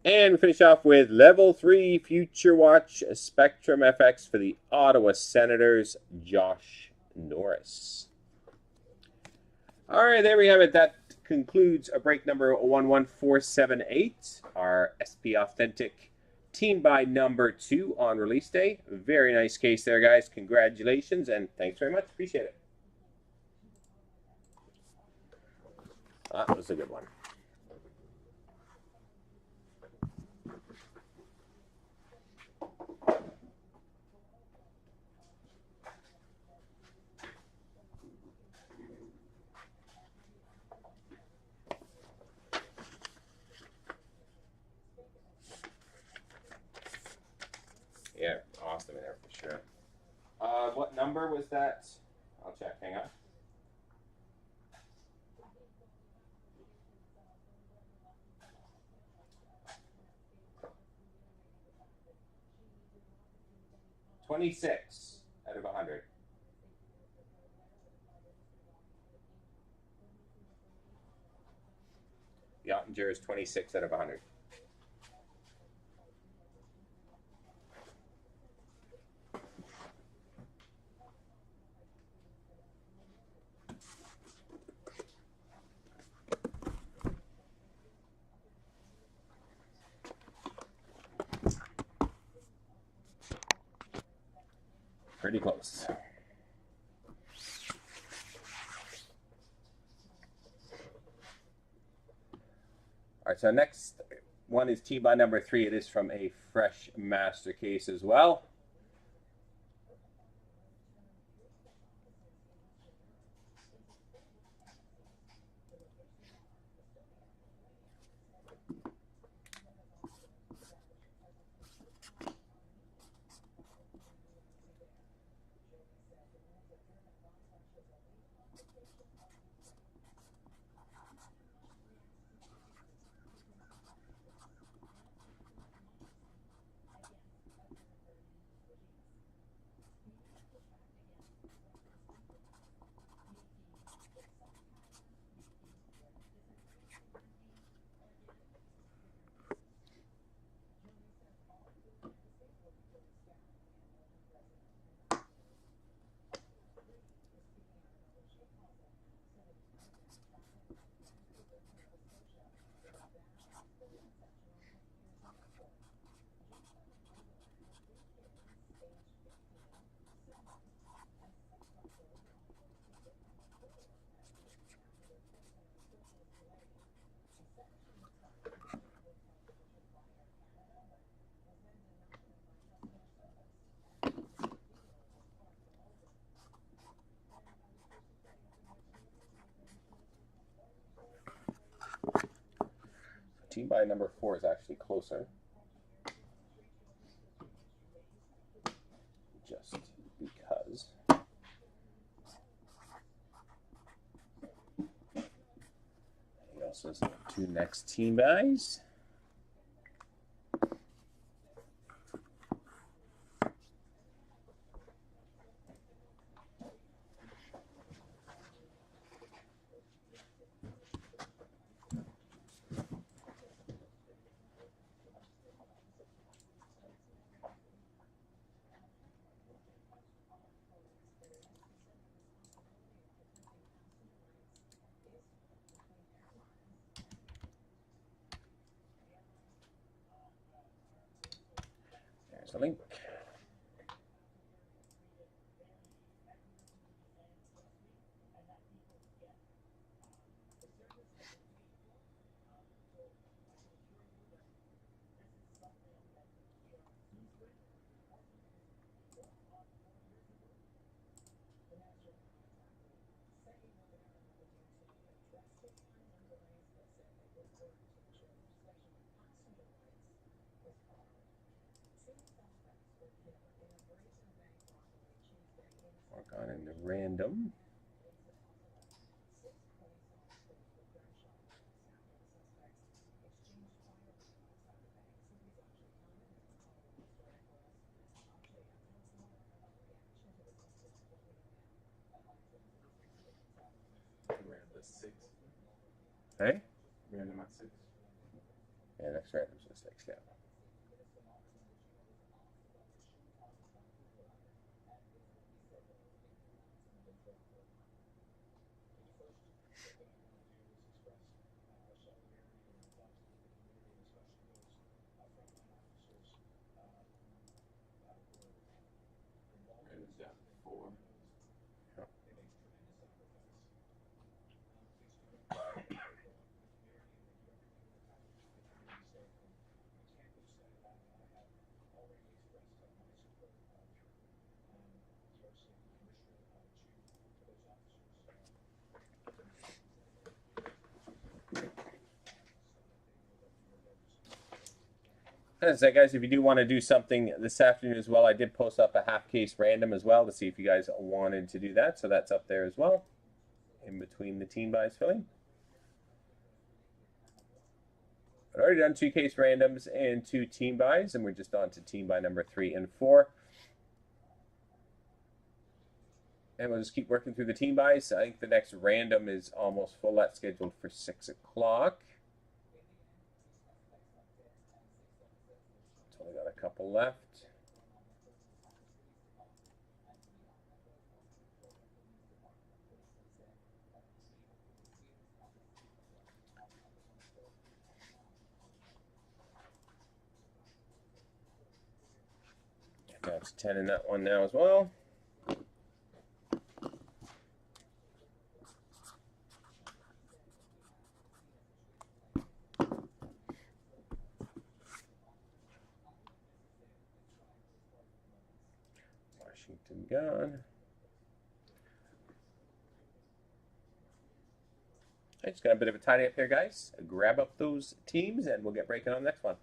And we finish off with Level 3 Future Watch Spectrum FX for the Ottawa Senators, Josh Norris. All right, there we have it. That concludes a break number 11478, our SP Authentic Team by number 2 on release day. Very nice case there, guys. Congratulations, and thanks very much. Appreciate it. That was a good one. Yeah, awesome in there for sure. What number was that? I'll check. Hang on. $26 out of 100. The Ottinger is 26 out of 100. Pretty close. All right, so next one is team by number 3. It is from a fresh master case as well. Team by number 4 is actually closer. Just because. He also has 2 next team buys. There's a link. Mark on into random. Hey? Random at 6. Yeah, next random's a 6, yeah. Random's down to 4. As I said, guys, if you do want to do something this afternoon as well, I did post up a half case random as well to see if you guys wanted to do that. So that's up there as well, in between the team buys filling. I've already done 2 case randoms and 2 team buys, and we're just on to team buy number 3 and 4. And we'll just keep working through the team buys. I think the next random is almost full. That's scheduled for 6 o'clock. It's only got a couple left. That's 10 in that one now as well. Washington gone. I just got a bit of a tidy up here, guys. Grab up those teams, and we'll get breaking on the next one.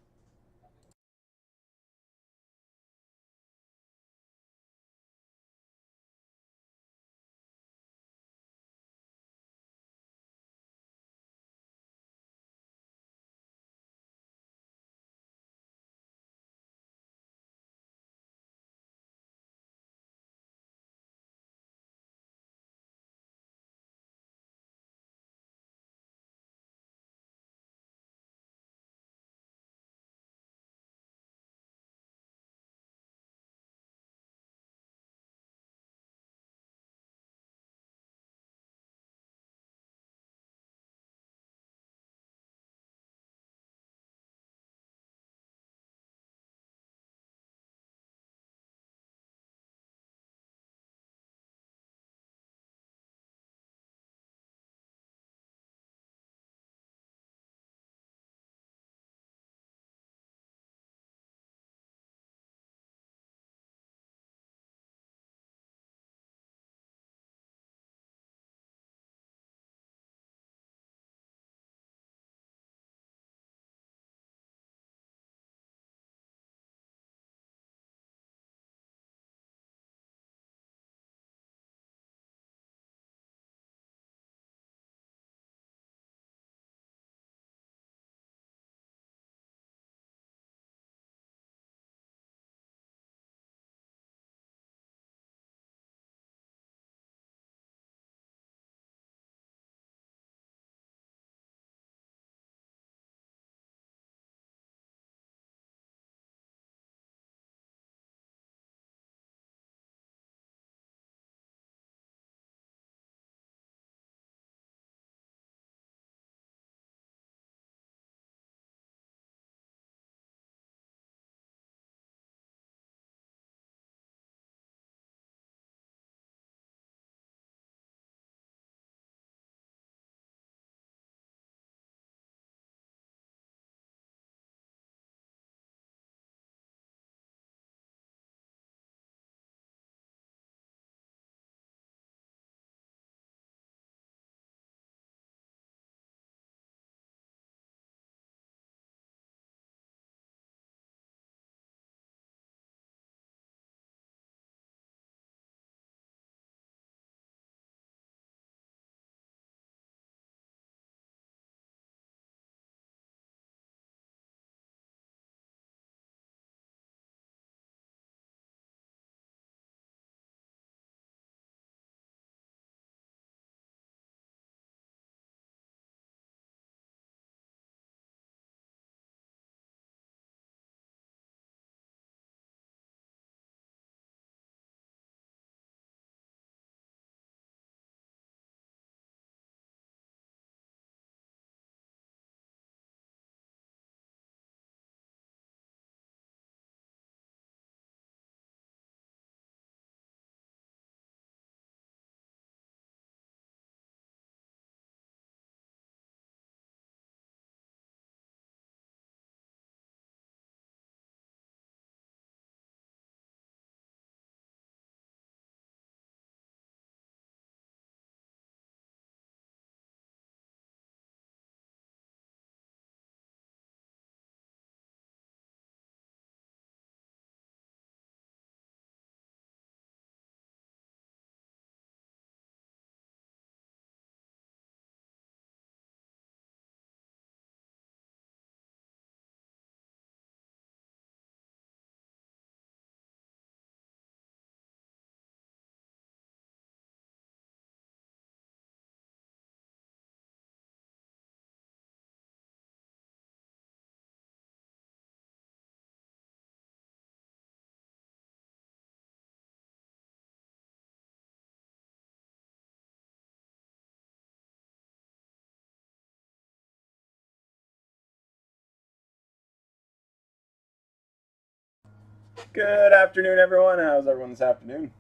Good afternoon, everyone. How's everyone this afternoon?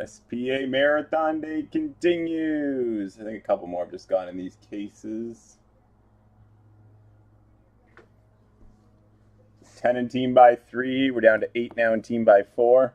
SPA Marathon Day continues. I think a couple more have just gone in these cases. 10 in team by 3. We're down to 8 now in team by 4.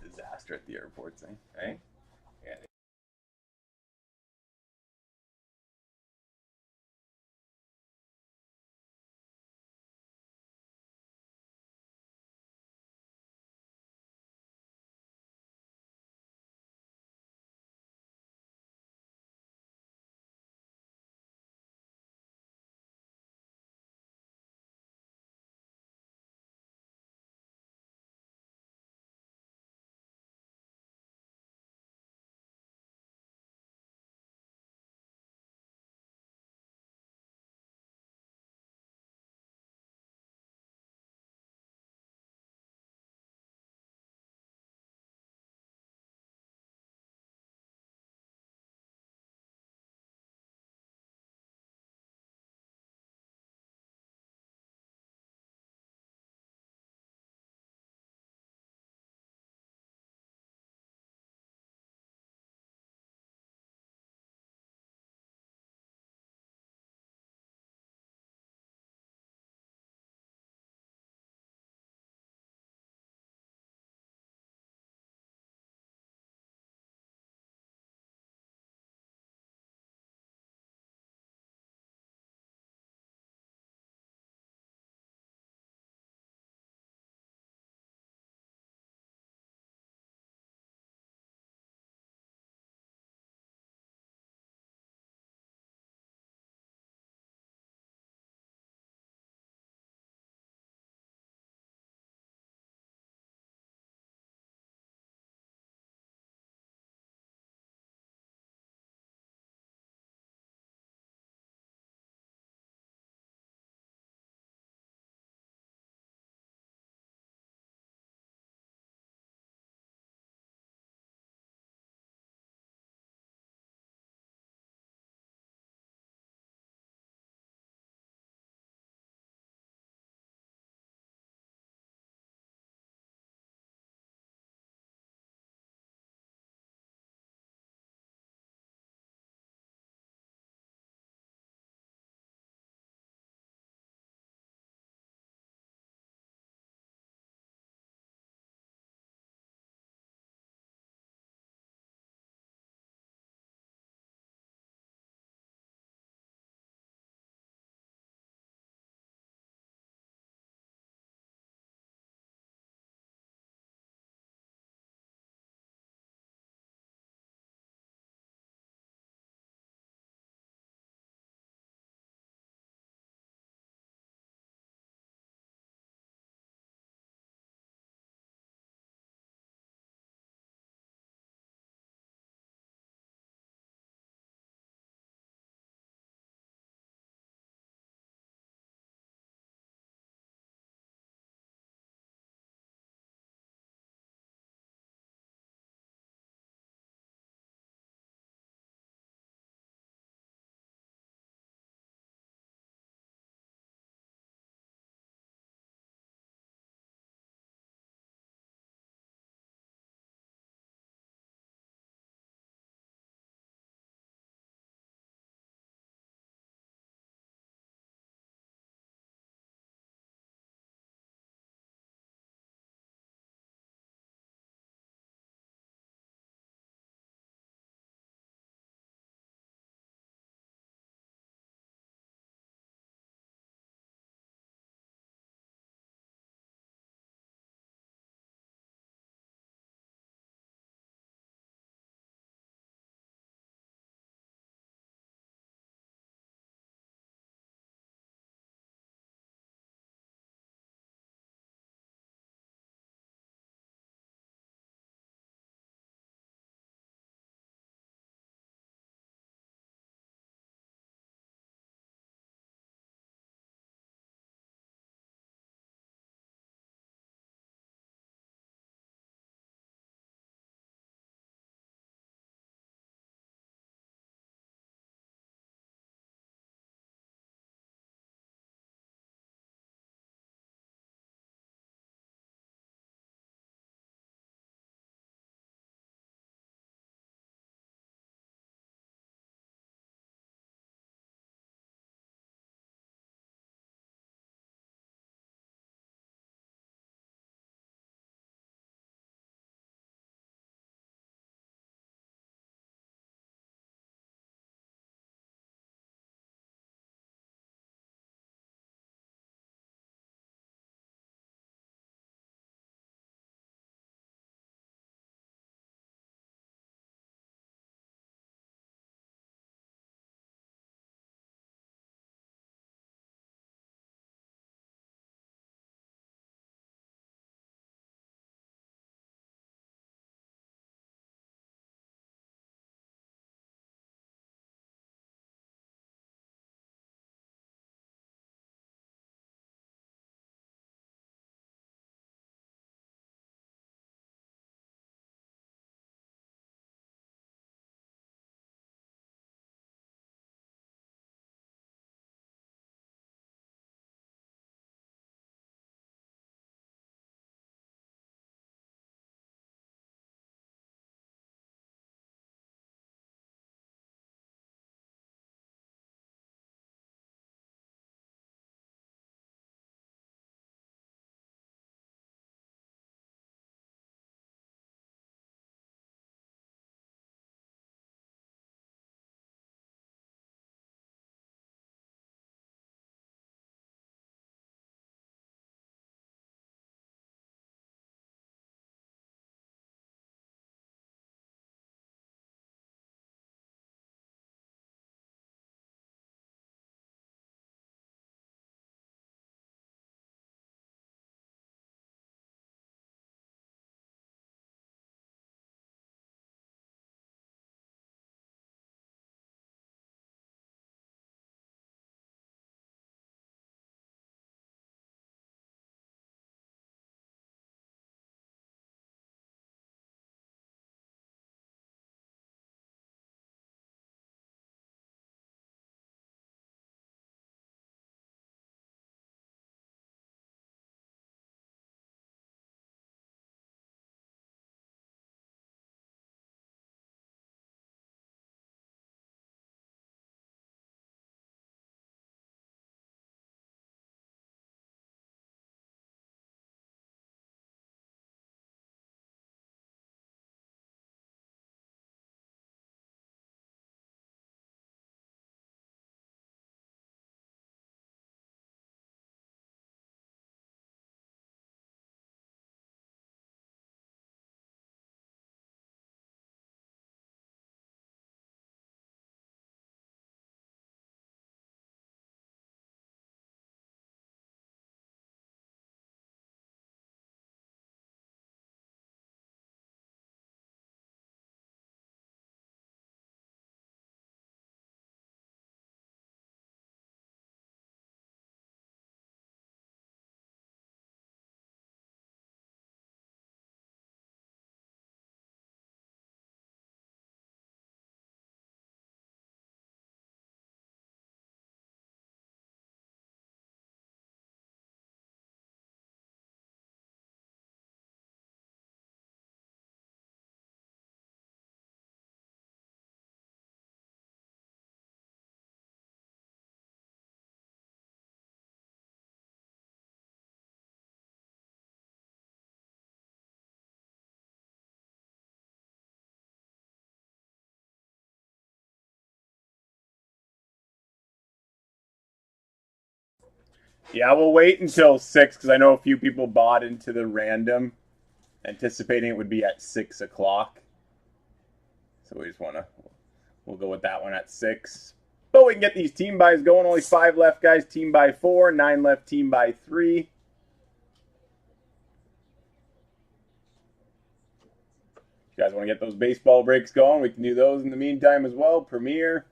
Disaster at the airports, eh? Yeah, Yeah, we'll wait until 6 because I know a few people bought into the random, anticipating it would be at 6 o'clock. So we just want to, we'll go with that one at 6. But we can get these team buys going. Only 5 left, guys. Team by 4, 9 left, team by 3. If you guys want to get those baseball breaks going, we can do those in the meantime as well. Premier.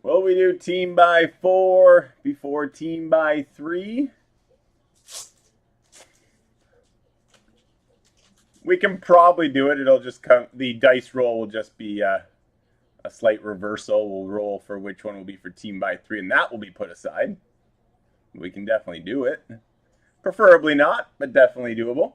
Well, we do team by 4 before team by 3. We can probably do it. It'll just come. The dice roll will just be a slight reversal. We'll roll for which one will be for team by 3, and that will be put aside. We can definitely do it. Preferably not, but definitely doable.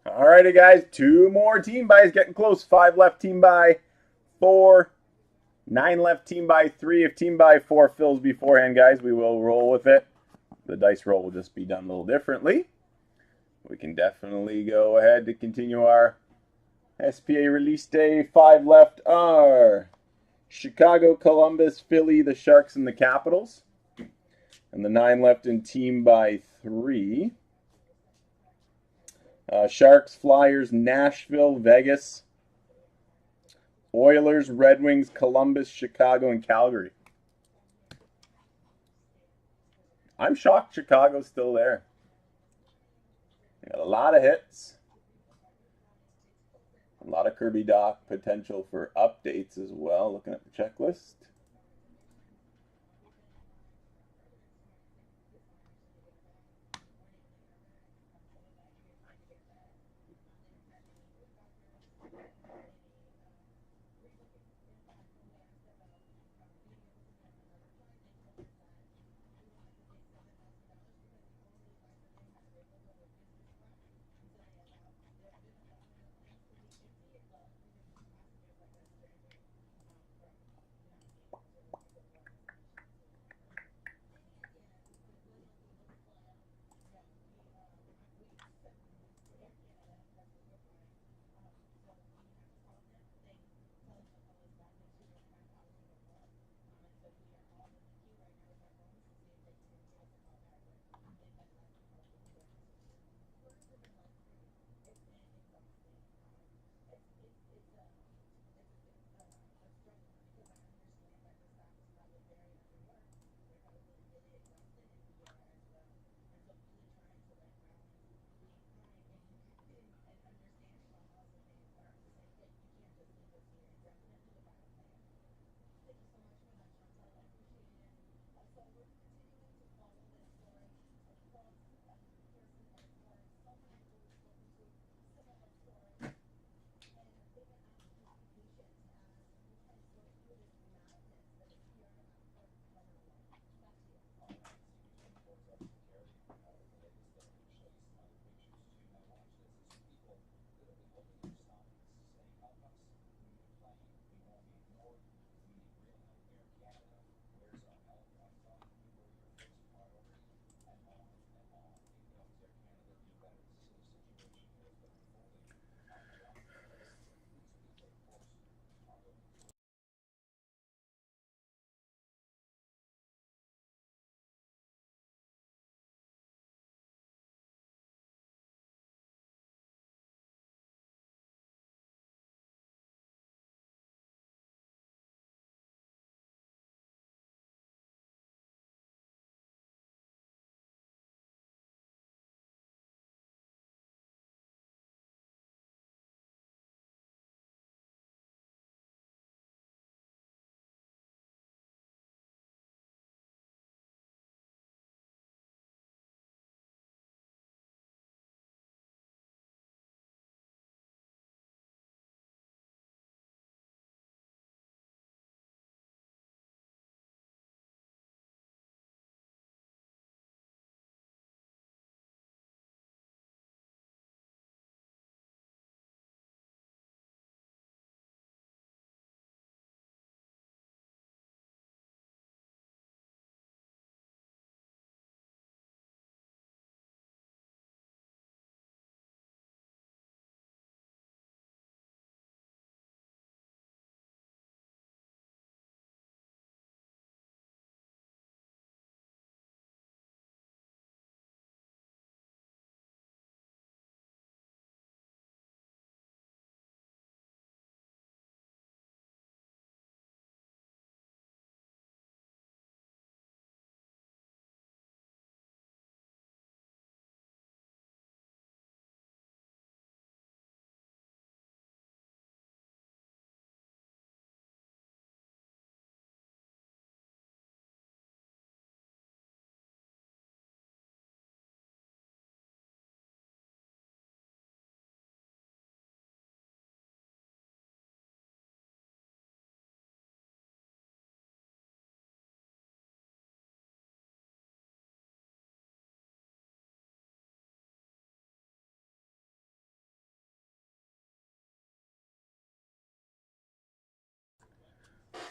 Alrighty, guys. 2 more team buys, getting close. 5 left, team buy 4. 9 left, team buy 3. If team buy 4 fills beforehand, guys, we will roll with it. The dice roll will just be done a little differently. We can definitely go ahead to continue our SPA release day. 5 left are Chicago, Columbus, Philly, the Sharks, and the Capitals. And the 9 left in team by 3. Sharks, Flyers, Nashville, Vegas, Oilers, Red Wings, Columbus, Chicago, and Calgary. I'm shocked Chicago's still there. They got a lot of hits. A lot of Kirby Doc potential for updates as well, looking at the checklist.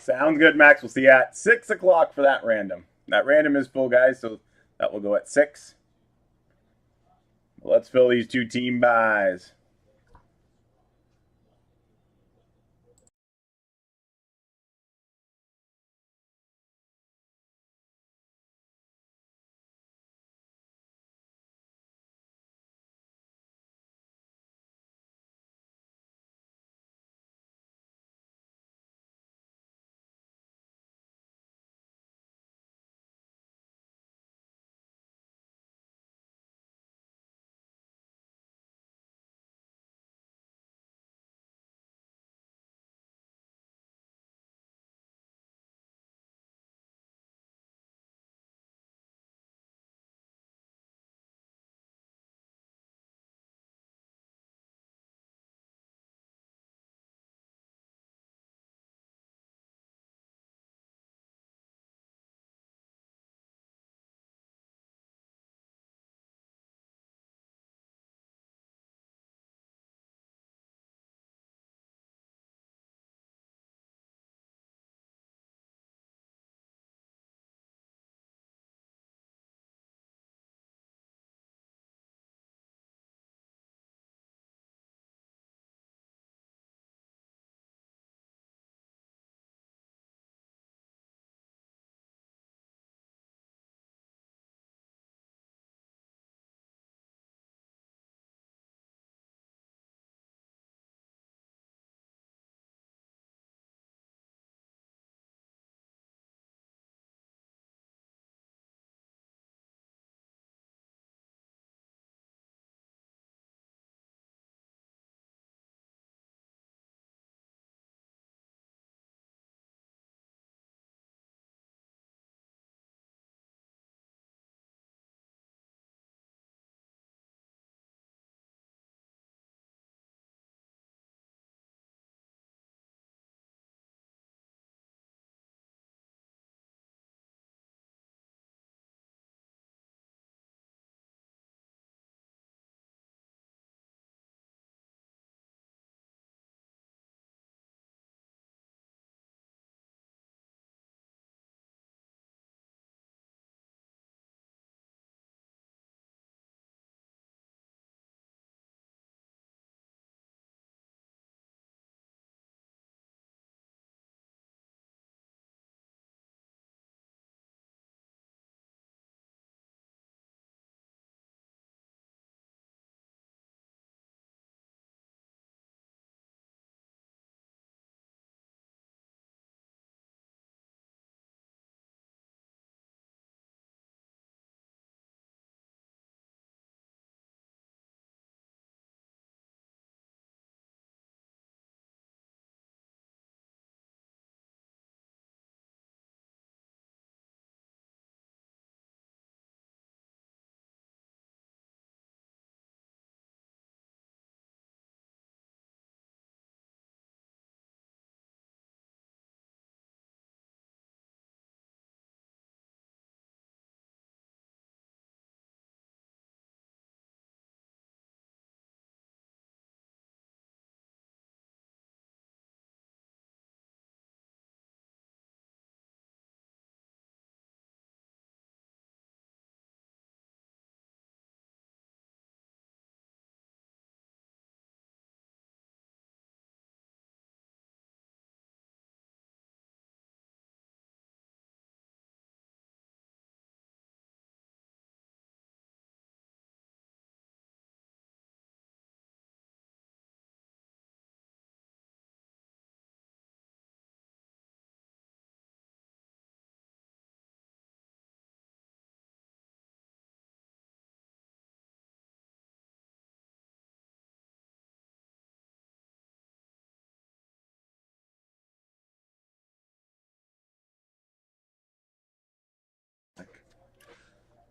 Sounds good, Max. We'll see you at 6 o'clock for that random. That random is full, guys, so that will go at 6. Let's fill these 2 team buys.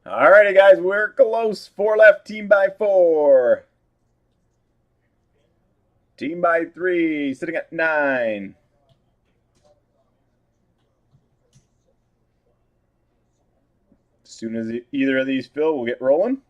Alrighty, guys, we're close. 4 left, team by 4. Team by 3, sitting at 9. As soon as either of these fill, we'll get rolling.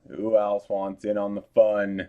Who else wants in on the fun?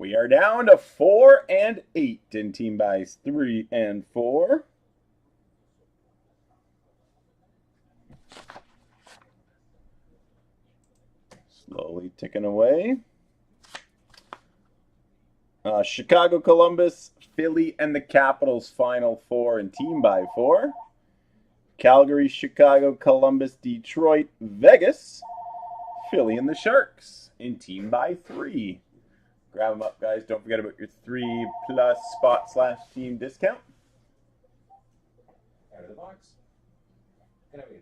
We are down to 4 and 8 in team buys 3 and 4. Slowly ticking away. Chicago, Columbus, Philly, and the Capitals final 4 in team buy 4. Calgary, Chicago, Columbus, Detroit, Vegas, Philly, and the Sharks in team buy 3. Grab them up, guys. Don't forget about your 3+ spot/team discount. Out of the box. Can I read?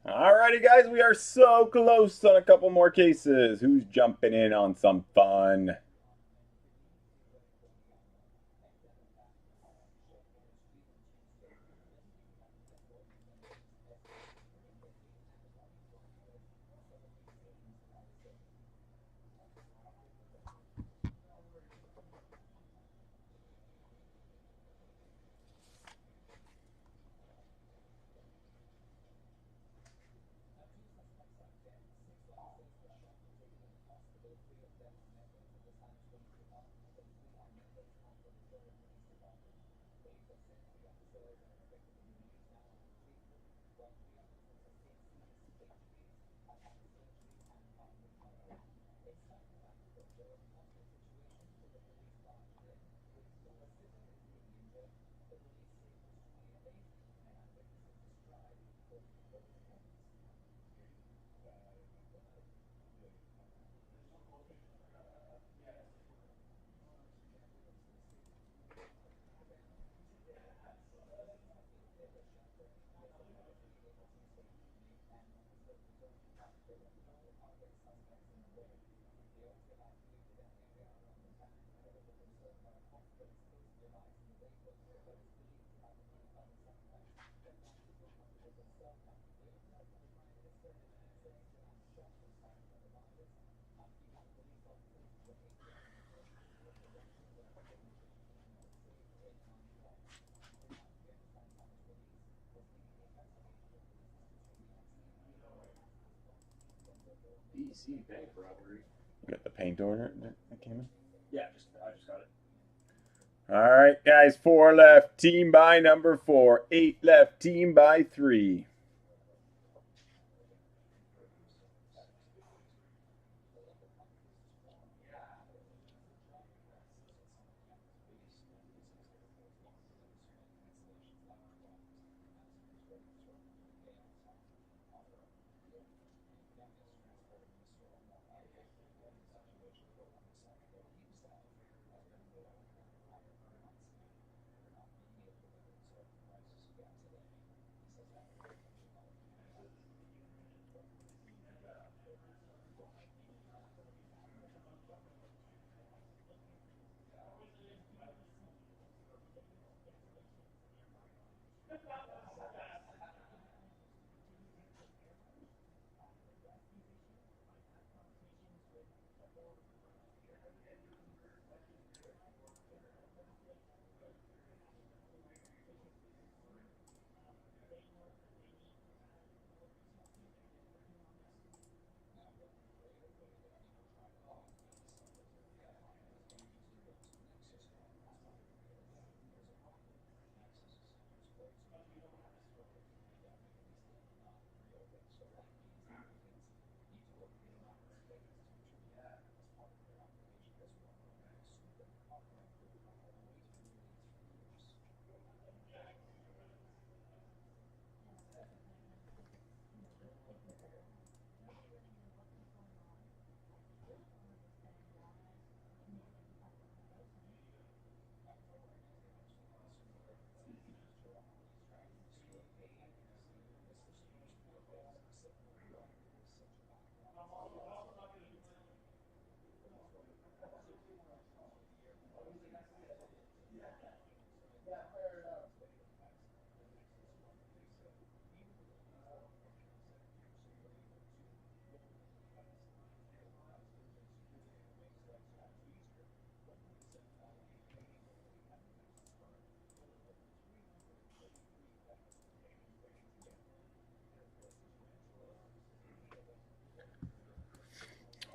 Alrighty, guys, we are so close on a couple more cases. Who's jumping in on some fun? BC bank robbery. You got the paint order that came in? Yeah, I just got it. All right, guys, 4 left. Team by number 4. 8 left. Team by 3.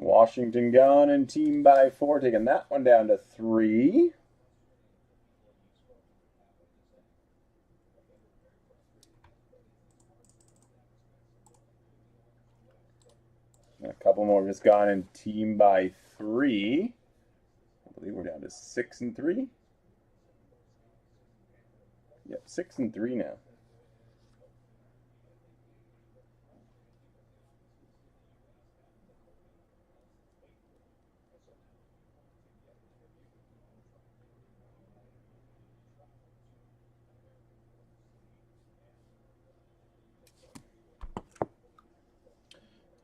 Washington gone and team by 4, taking that one down to 3. And a couple more just gone and team by 3. I believe we're down to 6 and 3. Yep, 6 and 3 now.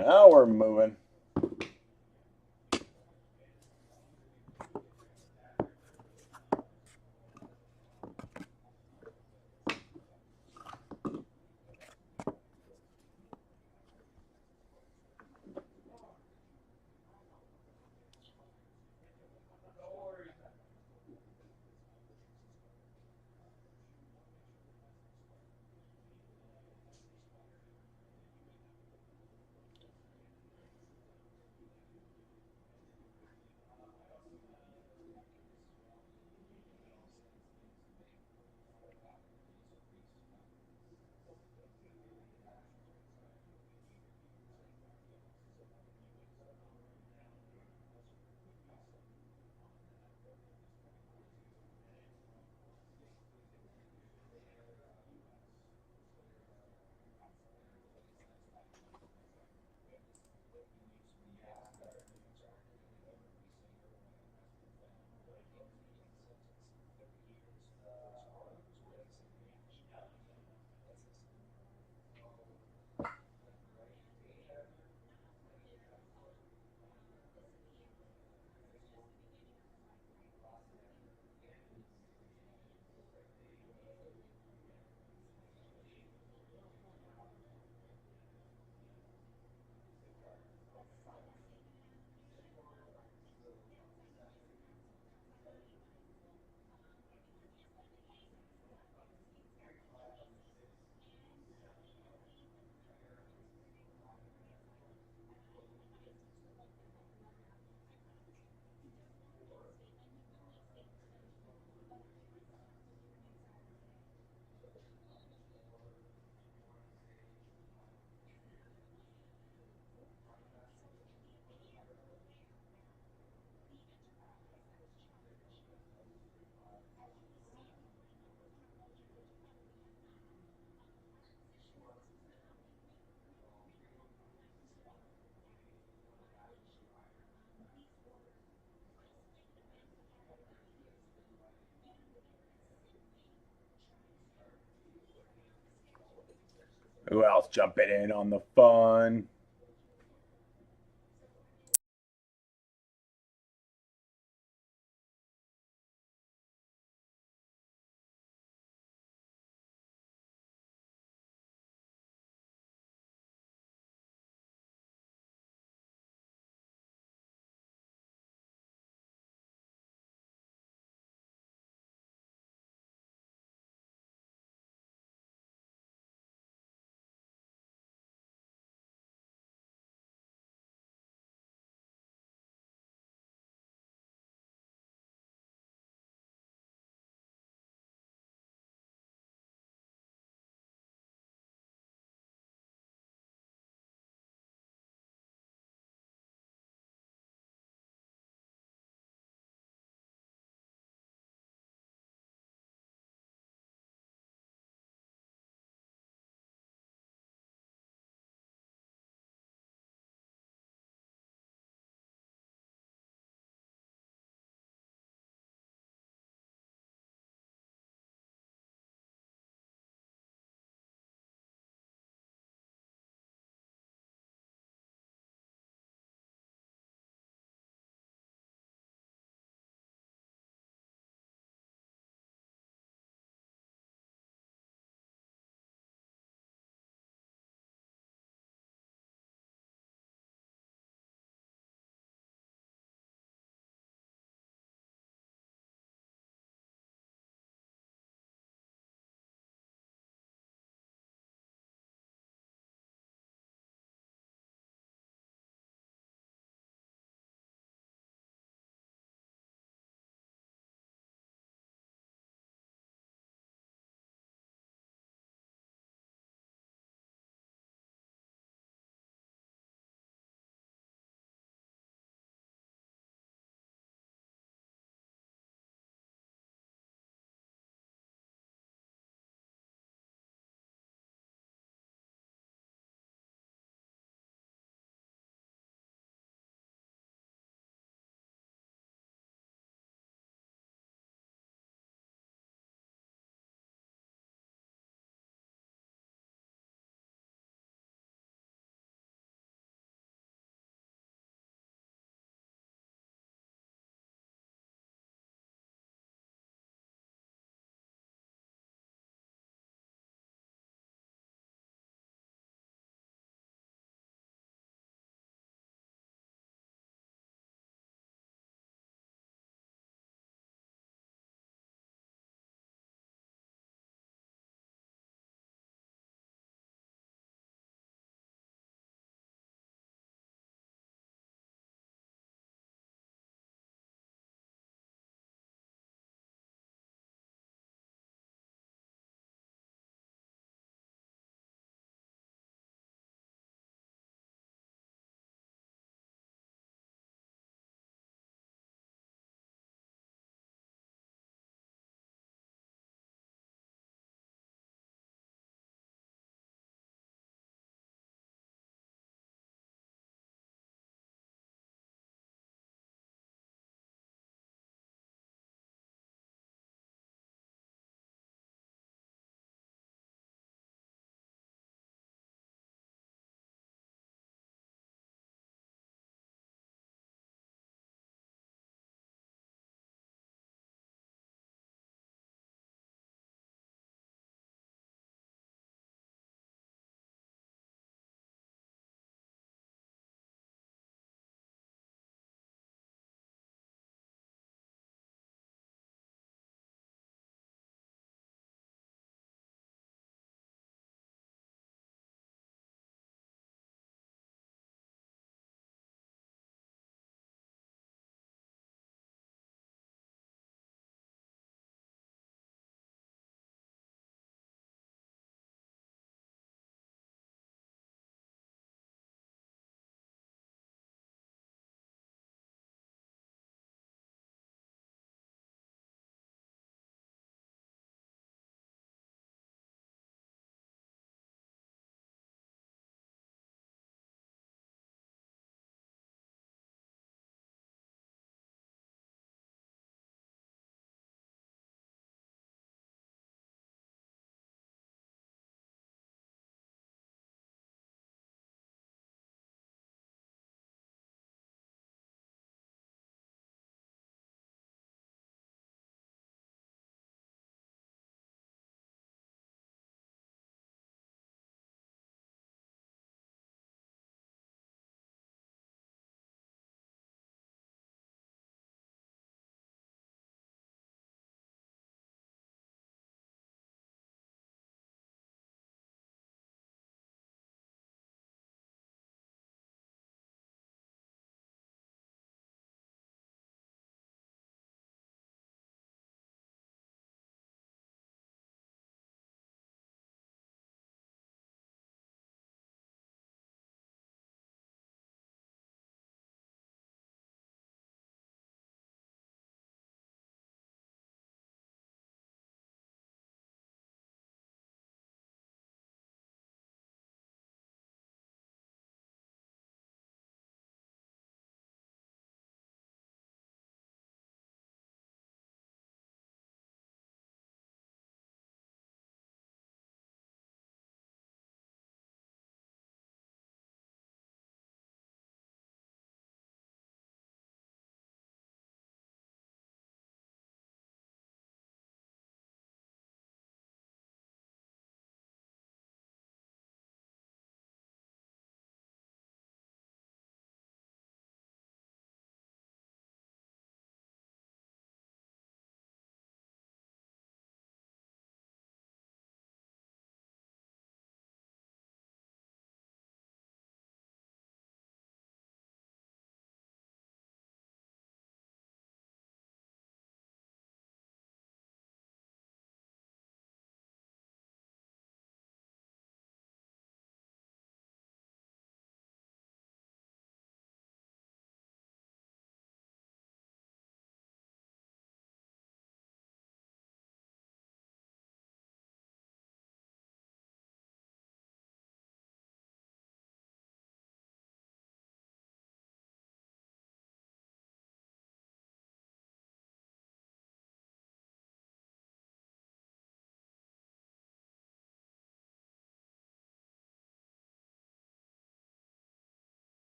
Now we're moving. Who else jumping in on the fun?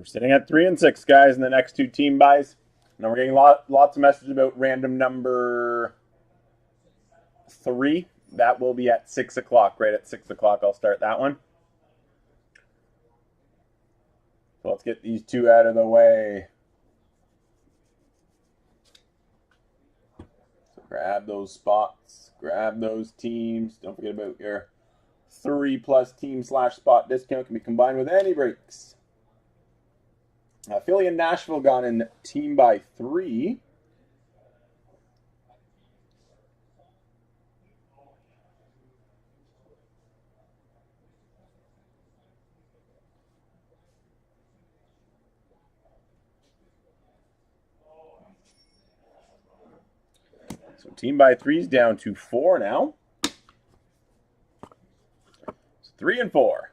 sitting at 3 and 6, guys, in the next two team buys. Now we're getting lots of messages about random number 3. That will be at 6 o'clock. Right at 6 o'clock, I'll start that one. So let's get these two out of the way. So grab those spots. Grab those teams. Don't forget about your 3+ team / spot discount. Can be combined with any breaks. Philly and Nashville gone in team by 3. So team by 3's down to 4 now. It's 3 and 4.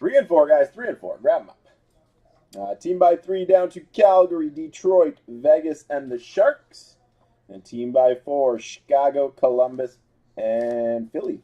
Three and 4, guys. 3 and 4. Grab them up. Team by 3 down to Calgary, Detroit, Vegas, and the Sharks. And team by 4, Chicago, Columbus, and Philly.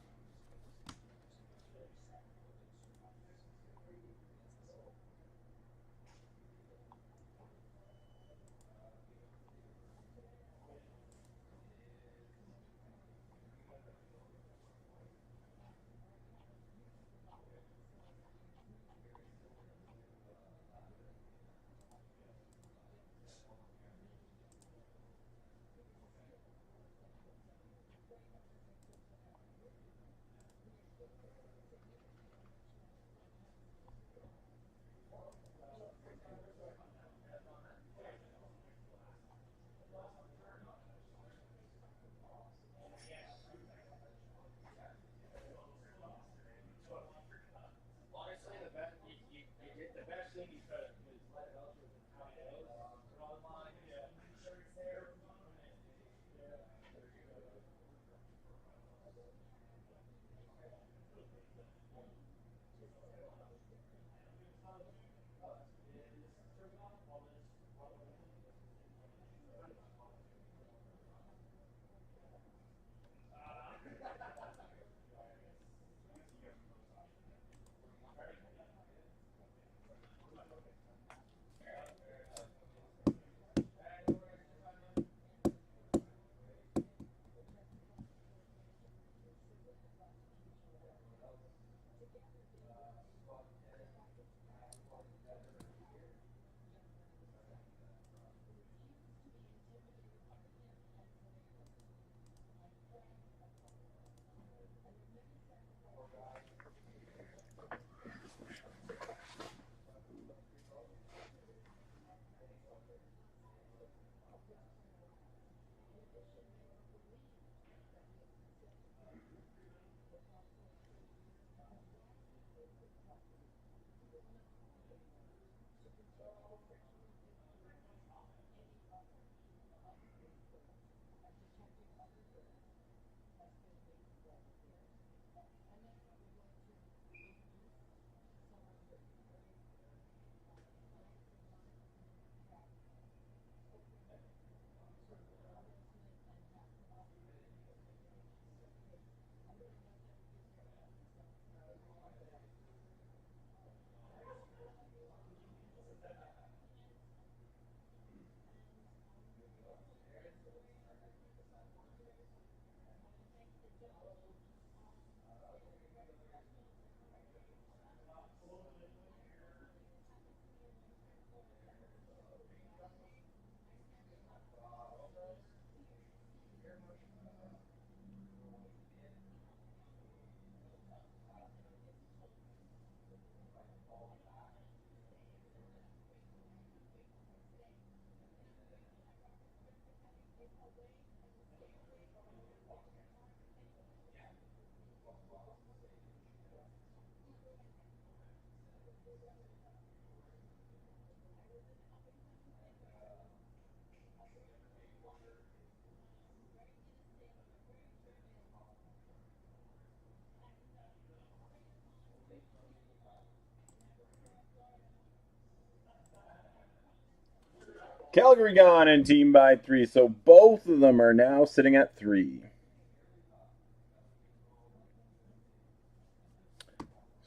Calgary gone in team by 3. So both of them are now sitting at 3.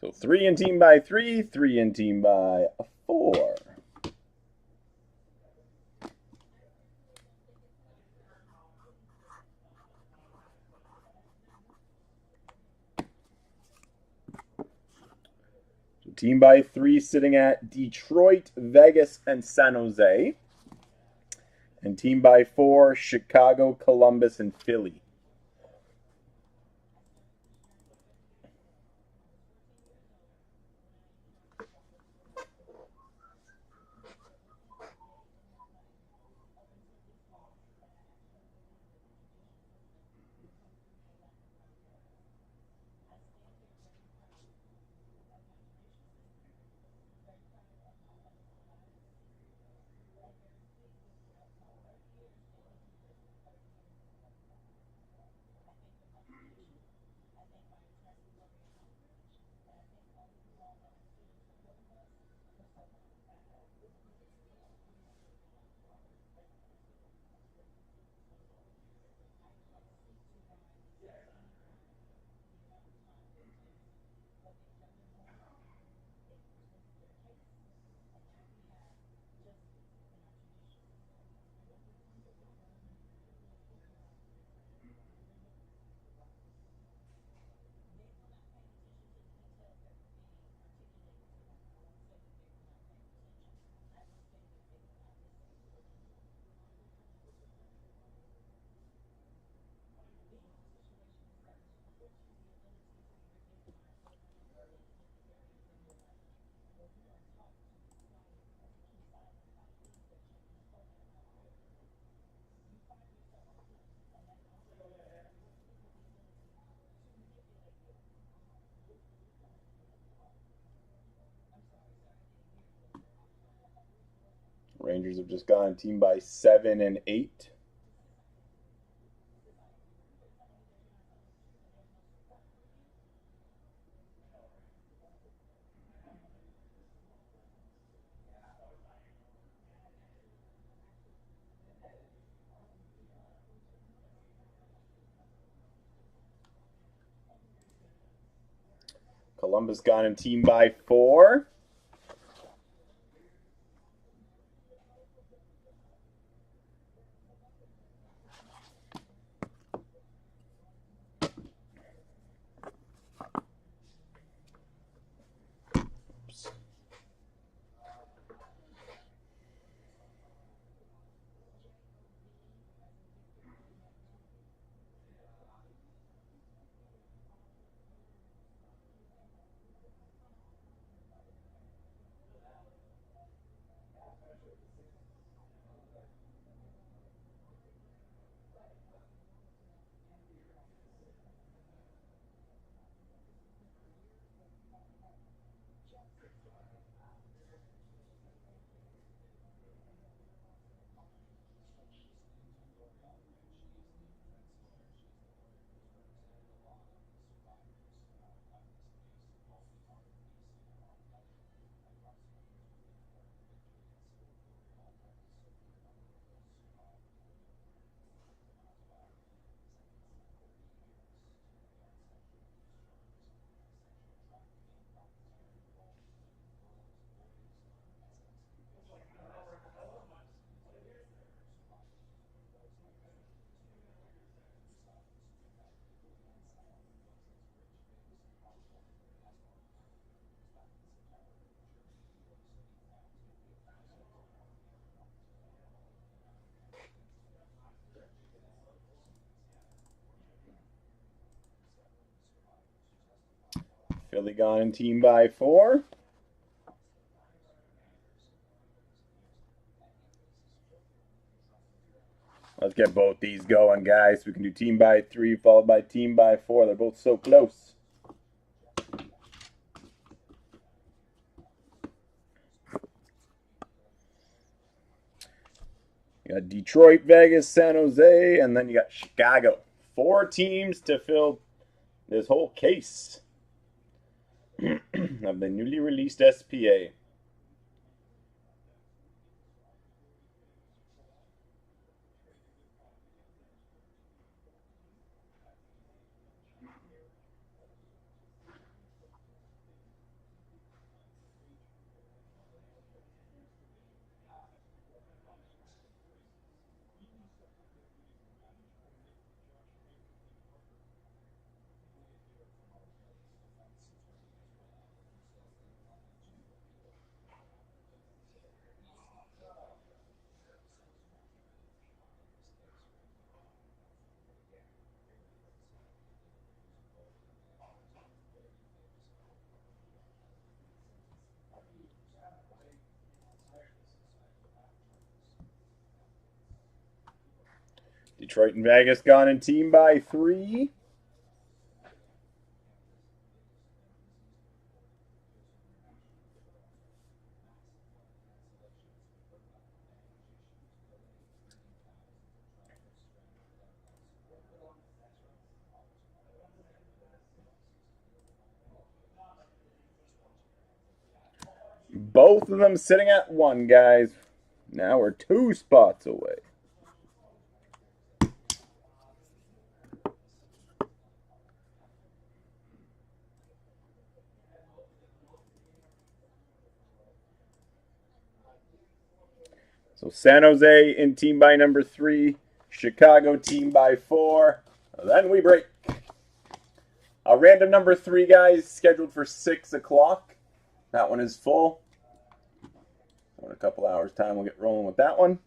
So 3 in team by 3, 3 in team by 4. So team by 3 sitting at Detroit, Vegas, and San Jose. And team by 4, Chicago, Columbus, and Philly. Rangers have just gone team by 7 and 8. Columbus gone in team by 4. Philly gone in team by 4. Let's get both these going, guys. We can do team by 3 followed by team by 4. They're both so close. You got Detroit, Vegas, San Jose, and then you got Chicago. 4 teams to fill this whole case of the newly released SPA. Detroit and Vegas gone in team by 3. Both of them sitting at 1, guys. Now we're 2 spots away. So San Jose in team by number 3, Chicago team by 4. Then we break. Random number 3, guys, scheduled for 6 o'clock. That one is full. So in a couple hours' time, we'll get rolling with that one.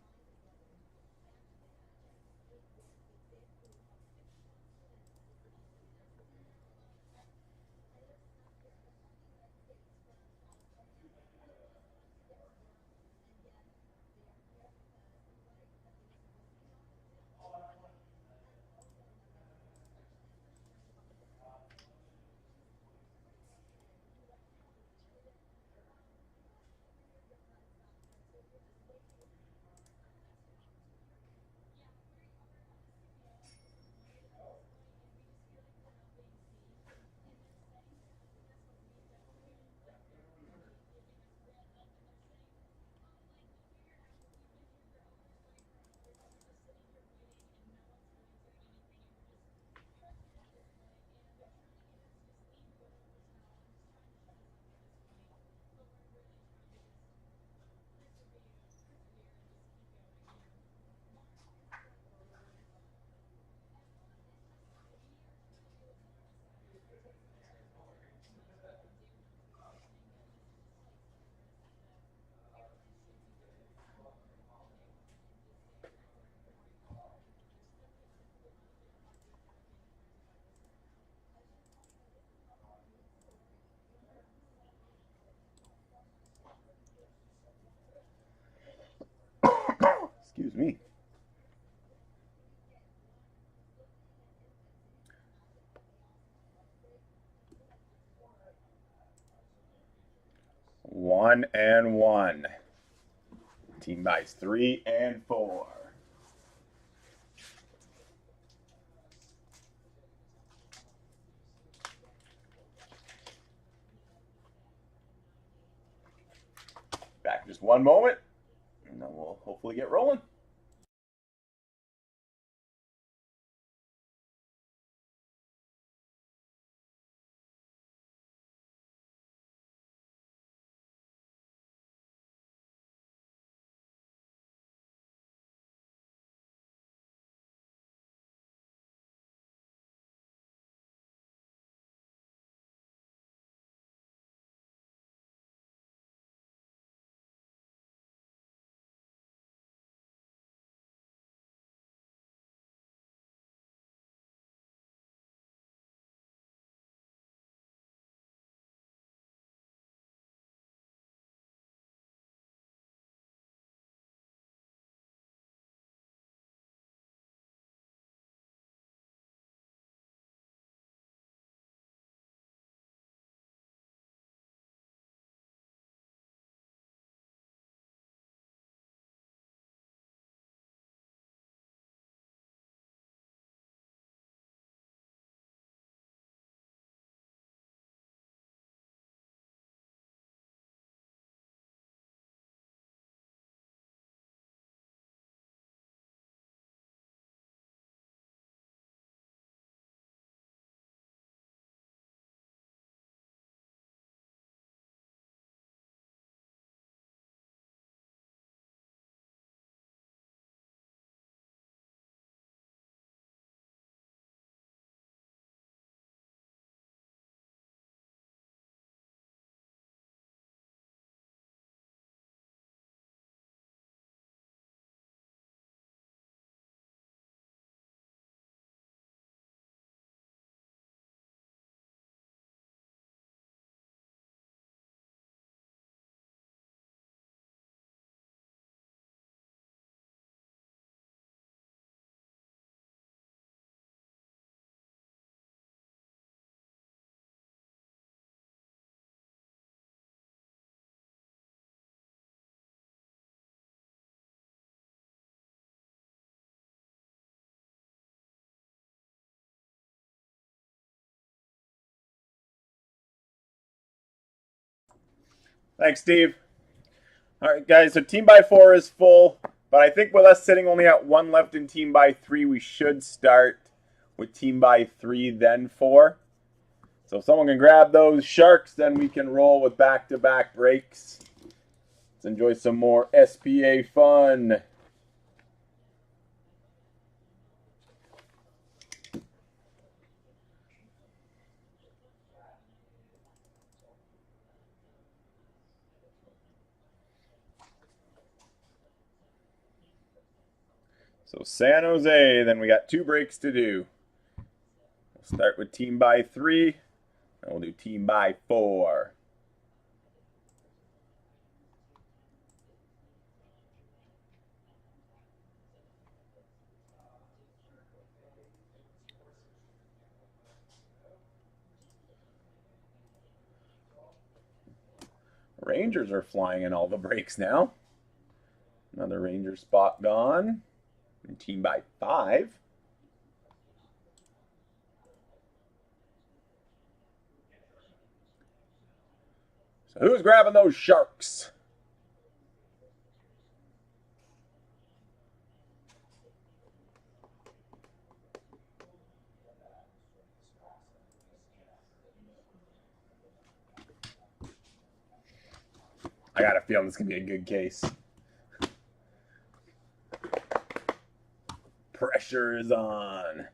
Excuse me. One and 1. Team buys 3 and 4. Back in just one moment, and then we'll hopefully get rolling. Thanks, Steve. All right, guys, so team by 4 is full, but I think with us sitting only at 1 left in team by 3, we should start with team by 3, then 4. So if someone can grab those sharks, then we can roll with back-to-back breaks. Let's enjoy some more SPA fun. So San Jose, then we got 2 breaks to do. We'll start with team by 3, and we'll do team by 4. Rangers are flying in all the breaks now. Another Ranger spot gone. And team by 5. So who's grabbing those sharks? I got a feeling this is going to be a good case. Pressure is on.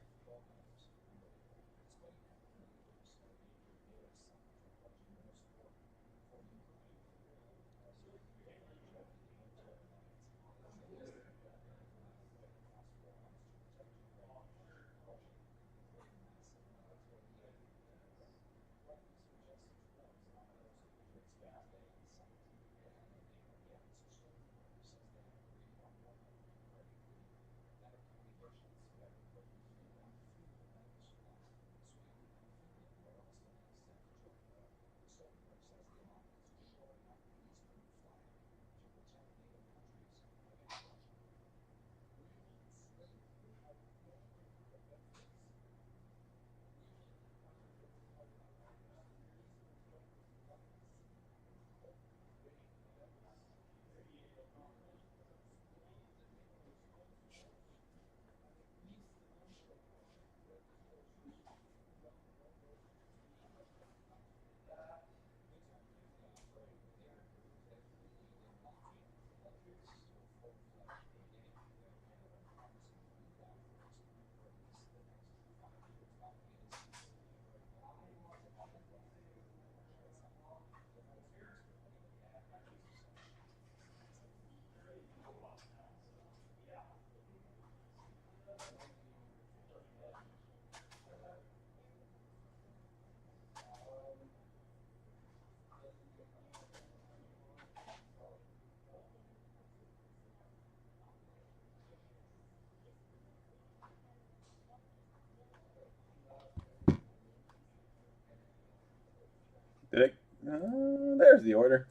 Did it? There's the order.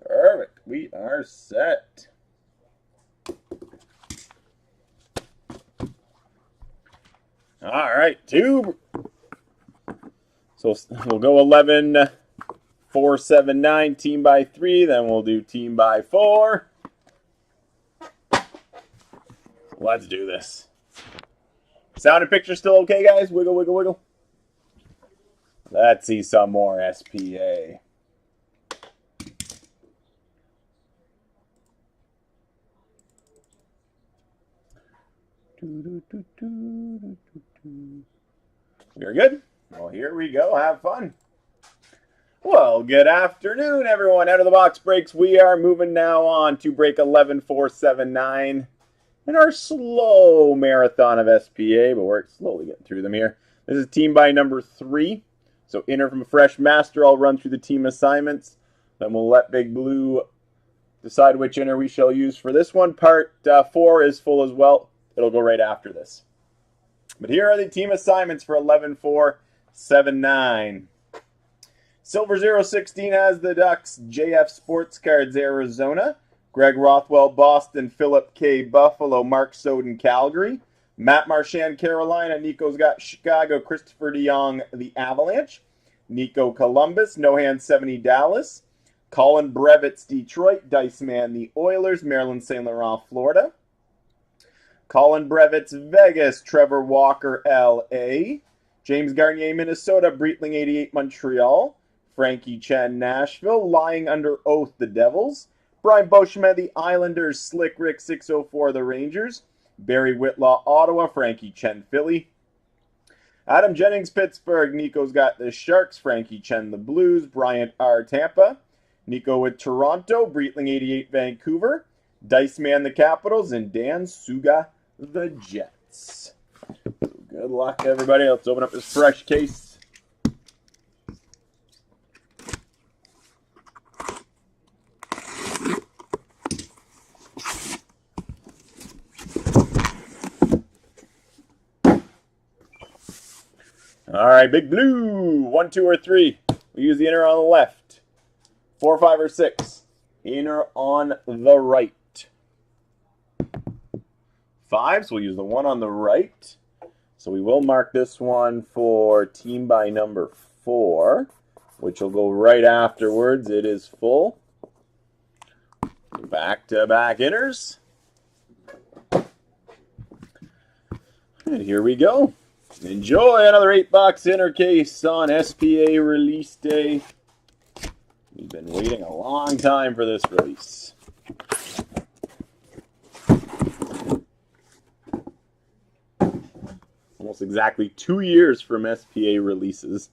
Perfect. We are set. All right, 2. So we'll go 11, 4, 7, 9, team by 3. Then we'll do team by 4. Let's do this. Sound and picture still okay, guys? Wiggle, wiggle, wiggle. Let's see some more SPA. You're good? Well, here we go. Have fun. Well, good afternoon, everyone. Out of the box breaks. We are moving now on to break 11, 4, 7, 9. In our slow marathon of SPA, but we're slowly getting through them here. This is team by number 3. So enter from a fresh master. I'll run through the team assignments. Then we'll let Big Blue decide which inner we shall use for this one. Part 4 is full as well. It'll go right after this. But here are the team assignments for 11, 4, 7, 9. Silver 016 has the Ducks. JF Sports Cards, Arizona. Greg Rothwell, Boston. Philip K, Buffalo. Mark Soden, Calgary. Matt Marchand, Carolina. Nico's got Chicago. Christopher DeYoung, the Avalanche. Nico Columbus, No Hand 70 Dallas. Colin Brevitz, Detroit. Dice Man, the Oilers. Maryland St. Laurent, Florida. Colin Brevitz, Vegas. Trevor Walker, LA. James Garnier, Minnesota. Breitling, 88, Montreal. Frankie Chen, Nashville. Lying Under Oath, the Devils. Brian Beauchemin, the Islanders. Slick Rick, 604, the Rangers. Barry Whitlaw, Ottawa. Frankie Chen, Philly. Adam Jennings, Pittsburgh. Nico's got the Sharks. Frankie Chen, the Blues. Bryant R, Tampa. Nico with Toronto. Breitling, 88, Vancouver. Dice Man, the Capitals. And Dan Suga, the Jets. So good luck, everybody. Let's open up this fresh case. All right, Big Blue. 1, 2, or 3. We use the inner on the left. 4, 5, or 6. Inner on the right. 5, so we'll use the 1 on the right. So we will mark this one for team by number 4, which will go right afterwards. It is full. Back-to-back inners. And here we go. Enjoy another 8-box inner case on SPA release day. We've been waiting a long time for this release. Almost exactly 2 years from SPA releases.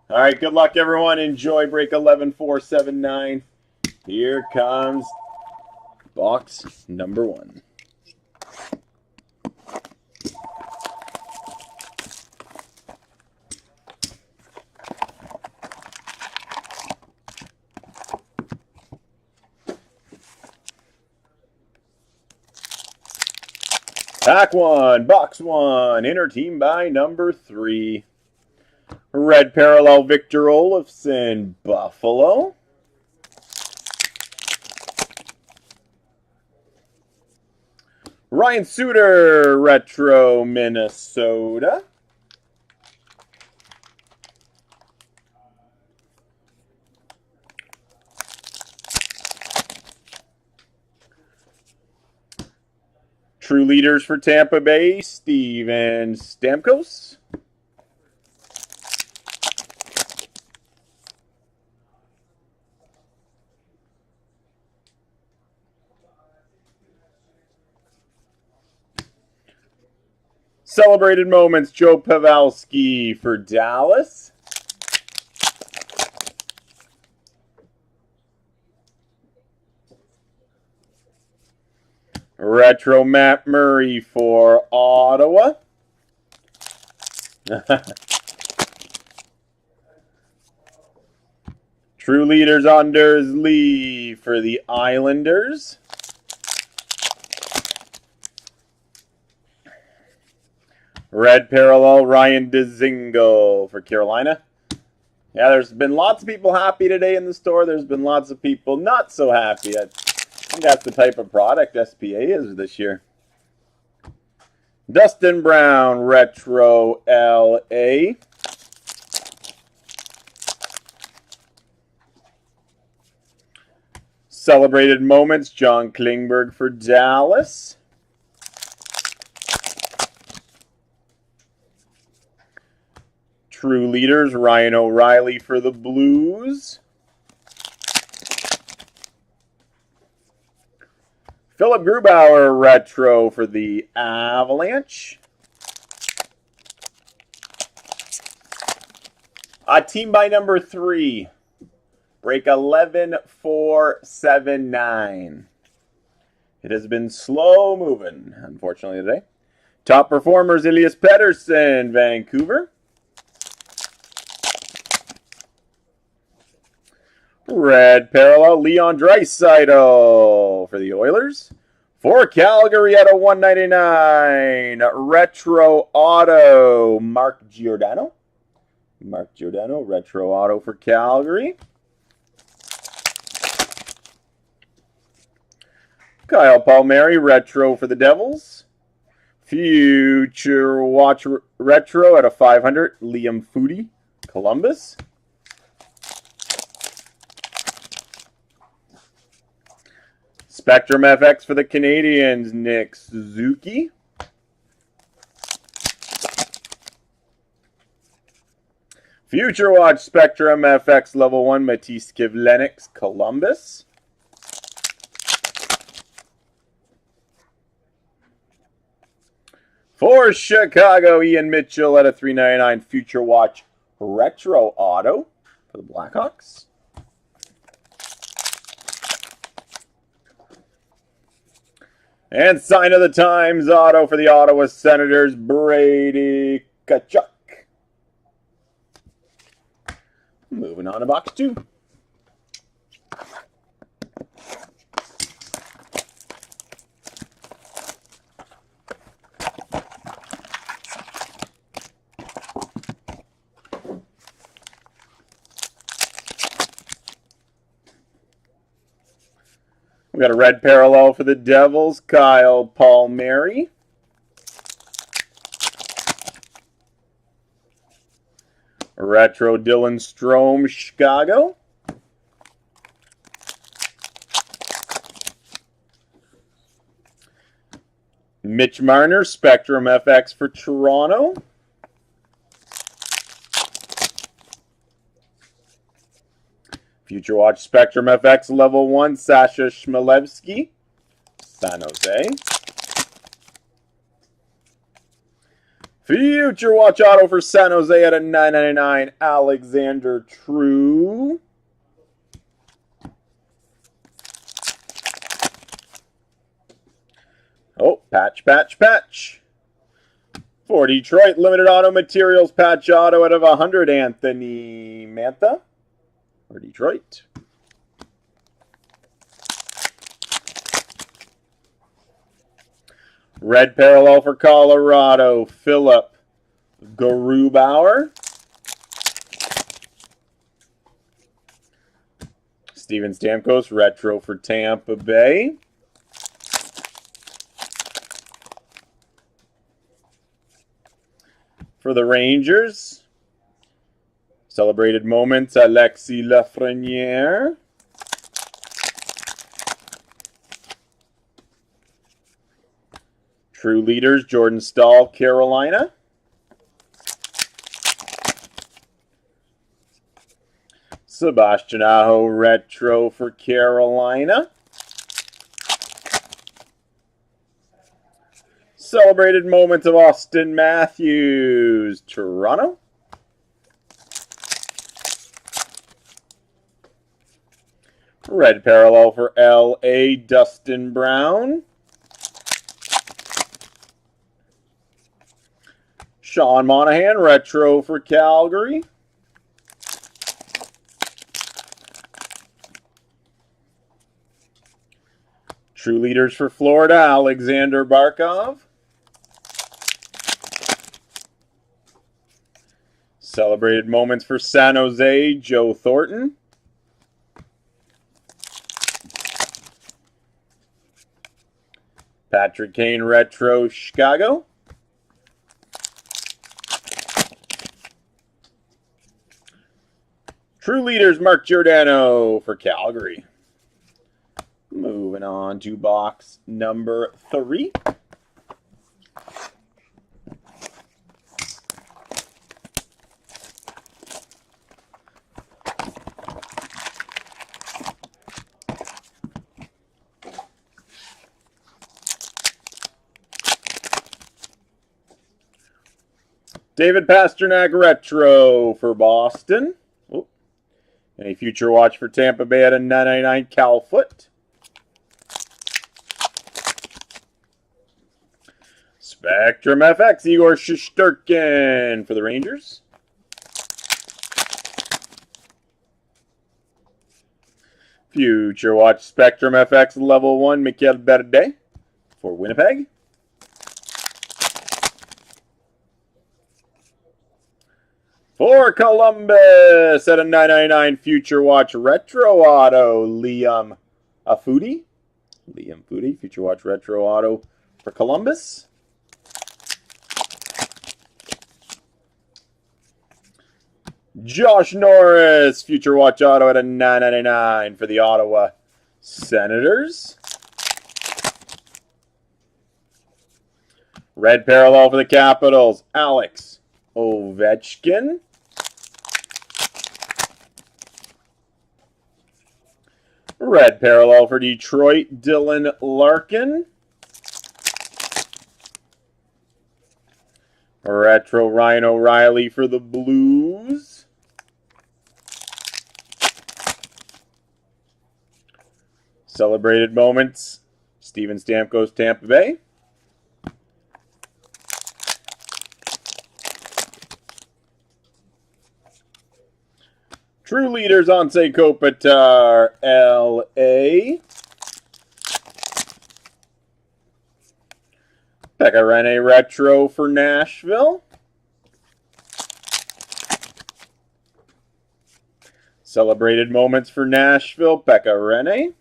All right, good luck, everyone. Enjoy break 11479. Here comes box number 1. Pack 1, box 1, inner team by number 3. Red parallel, Victor Olofsson, Buffalo. Ryan Suter, retro, Minnesota. True leaders for Tampa Bay, Steven Stamkos. Celebrated moments, Joe Pavelski for Dallas. Retro Matt Murray for Ottawa. True leaders, Anders Lee for the Islanders. Red parallel, Ryan Dzingel for Carolina. Yeah, there's been lots of people happy today in the store. There's been lots of people not so happy. I think that's the type of product SPA is this year. Dustin Brown, retro, LA. Celebrated moments, John Klingberg for Dallas. True leaders, Ryan O'Reilly for the Blues. Philip Grubauer, retro for the Avalanche. Team by number 3. Break 11479. It has been slow moving, unfortunately, today. Top performers, Elias Pettersson, Vancouver. Red parallel, Leon Draisaitl for the Oilers. For Calgary at a 199. Retro auto, Mark Giordano. Mark Giordano, retro auto for Calgary. Kyle Palmieri, retro for the Devils. Future Watch Retro at a 500, Liam Foudy, Columbus. Spectrum FX for the Canadians, Nick Suzuki. Future Watch Spectrum FX Level 1, Matisse Kivlenix, Columbus. For Chicago, Ian Mitchell at a 399 Future Watch Retro Auto for the Blackhawks. And Sign of the Times auto for the Ottawa Senators, Brady Tkachuk. Moving on to box 2. We got a red parallel for the Devils, Kyle Palmieri. Retro Dylan Strome, Chicago. Mitch Marner, Spectrum FX for Toronto. Future Watch Spectrum FX Level 1, Sasha Chmelevski, San Jose. Future Watch Auto for San Jose at a 999, Alexander True. Oh, patch. For Detroit, Limited Auto Materials Patch Auto out of 100, Anthony Mantha. For Detroit. Red parallel for Colorado, Philip Grubauer. Steven Stamkos, retro for Tampa Bay. For the Rangers, Celebrated Moments, Alexis Lafreniere. True Leaders, Jordan Stahl, Carolina. Sebastian Aho, retro for Carolina. Celebrated Moments of Austin Matthews, Toronto. Red parallel for LA, Dustin Brown. Sean Monahan, retro for Calgary. True Leaders for Florida, Alexander Barkov. Celebrated Moments for San Jose, Joe Thornton. Patrick Kane, retro, Chicago. True Leaders, Mark Giordano for Calgary. Moving on to box number 3. David Pastrnak, retro for Boston. Oh. And a Future Watch for Tampa Bay at a 999, Cal Foot. Spectrum FX, Igor Shesterkin for the Rangers. Future Watch Spectrum FX Level 1, Mikel Berde for Winnipeg. For Columbus at a 999 Future Watch Retro Auto, Liam Foudy. Future Watch Retro Auto for Columbus. Josh Norris, Future Watch Auto at a $9.99 for the Ottawa Senators. Red parallel for the Capitals, Alex Ovechkin. Red parallel for Detroit, Dylan Larkin. Retro Ryan O'Reilly for the Blues. Celebrated moments, Steven Stamkos, Tampa Bay. True Leaders, Anse Kopitar, LA. Pekka Rinne Retro for Nashville. Celebrated moments for Nashville, Pekka Rinne.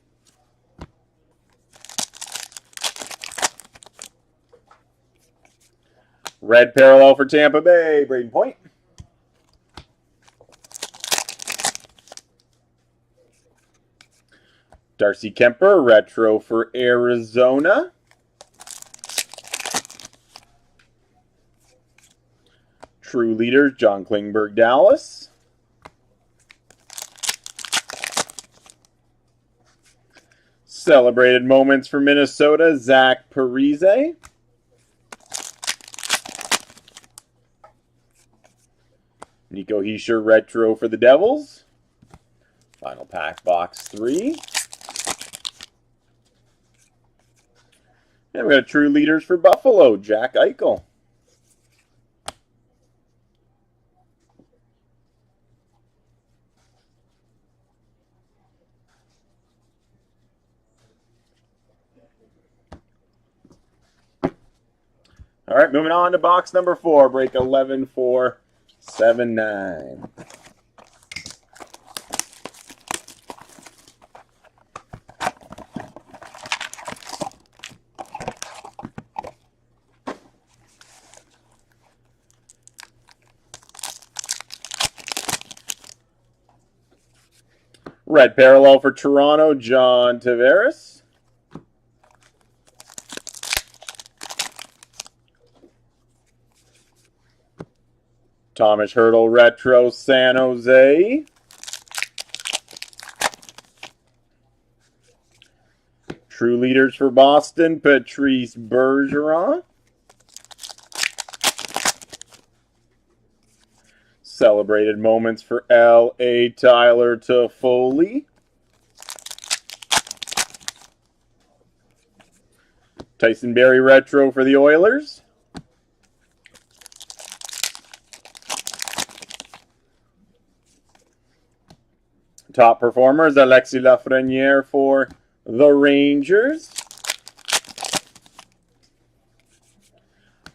Red parallel for Tampa Bay, Braden Point. Darcy Kemper, retro for Arizona. True Leaders, John Klingberg, Dallas. Celebrated moments for Minnesota, Zach Parise. Nico Hischier, retro for the Devils. Final pack, box 3. And we got True Leaders for Buffalo, Jack Eichel. All right, moving on to box number 4, break 11479. Red parallel for Toronto, John Tavares. Thomas Hertl, retro, San Jose. True Leaders for Boston, Patrice Bergeron. Celebrated moments for LA, Tyler Toffoli. Tyson Barrie, retro for the Oilers. Top performers, Alexis Lafreniere for the Rangers.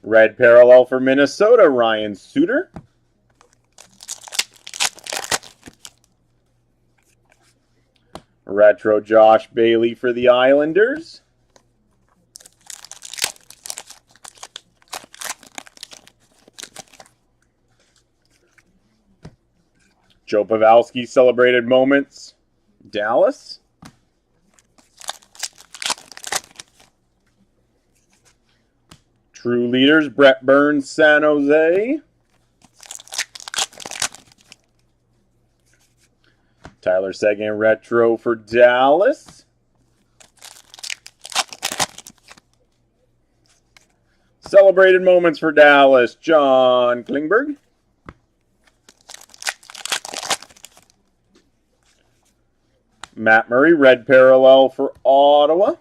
Red parallel for Minnesota, Ryan Suter. Retro Josh Bailey for the Islanders. Joe Pavelski, celebrated moments, Dallas. True Leaders, Brett Burns, San Jose. Tyler Seguin, retro for Dallas. Celebrated moments for Dallas, John Klingberg. Matt Murray, red parallel for Ottawa.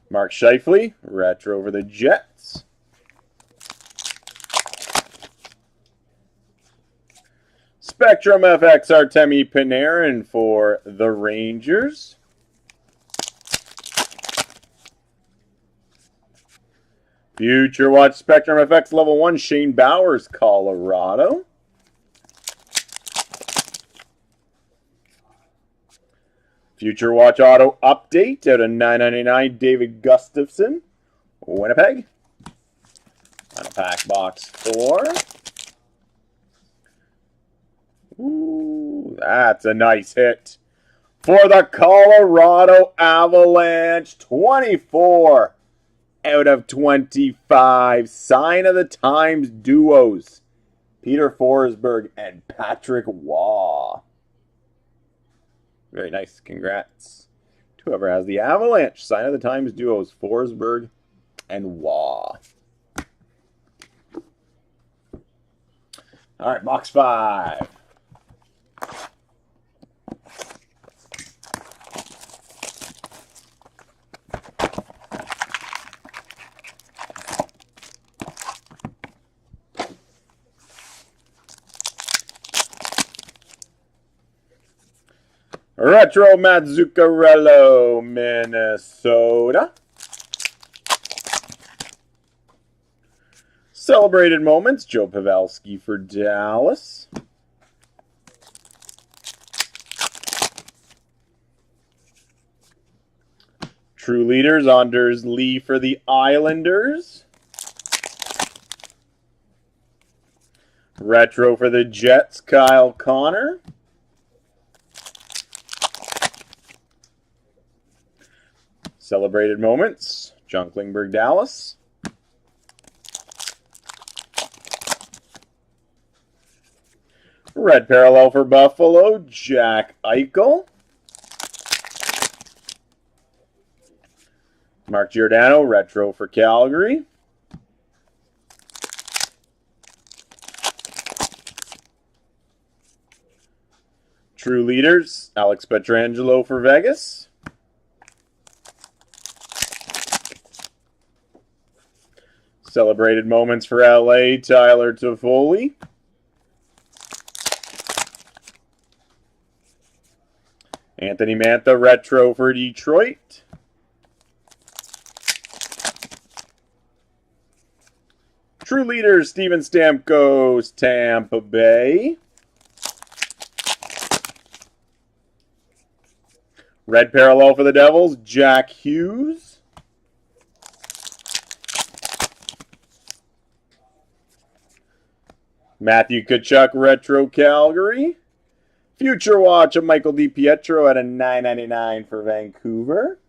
Mark Scheifele, retro for the Jets. Spectrum FX, Artemi Panarin for the Rangers. Future Watch Spectrum FX Level 1, Shane Bowers, Colorado. Future Watch Auto Update out of $9.99, David Gustafson, Winnipeg. Final pack box 4. Ooh, that's a nice hit. For the Colorado Avalanche, 24 out of 25. Sign of the Times duos. Peter Forsberg and Patrick Waugh. Very nice. Congrats to whoever has the Avalanche. Sign of the Times duos, Forsberg and Waugh. All right, box 5. Retro Matt Zuccarello, Minnesota. Celebrated Moments, Joe Pavelski for Dallas. True Leaders, Anders Lee for the Islanders. Retro for the Jets, Kyle Connor. Celebrated Moments, John Klingberg, Dallas. Red Parallel for Buffalo, Jack Eichel. Mark Giordano, Retro for Calgary. True Leaders, Alex Pietrangelo for Vegas. Celebrated Moments for LA, Tyler Toffoli. Anthony Mantha, Retro for Detroit. True Leaders, Steven Stamkos, Tampa Bay. Red Parallel for the Devils, Jack Hughes. Matthew Tkachuk, Retro Calgary. Future Watch of Michael DiPietro at a $9.99 for Vancouver.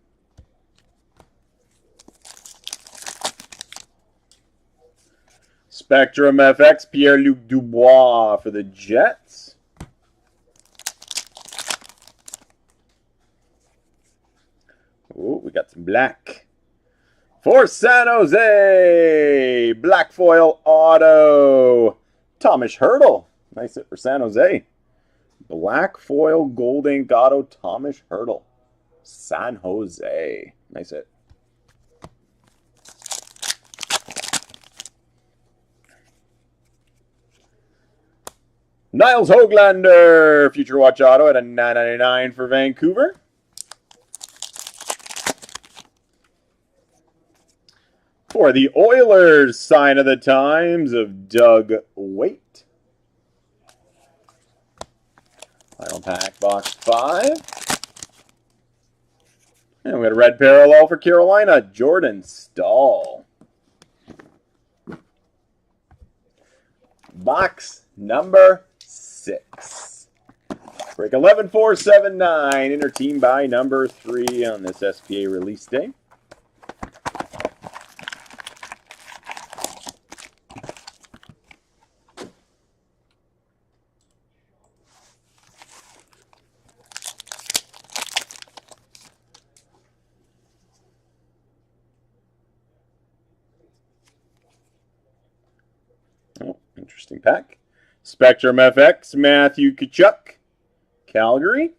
Spectrum FX, Pierre-Luc Dubois for the Jets. Oh, we got some black. For San Jose, black foil auto, Thomas Hertl. Nice hit for San Jose. Black foil gold ink auto, Thomas Hertl. San Jose. Nice hit. Niles Höglander, Future Watch auto at a $9.99 for Vancouver. For the Oilers, Sign of the Times of Doug Weight. Final pack, box 5. And we got a red parallel for Carolina, Jordan Staal. Box number 6. Break 11479, inner team by number 3 on this SPA release day. Oh, interesting pack. Spectrum FX, Matthew Tkachuk, Calgary.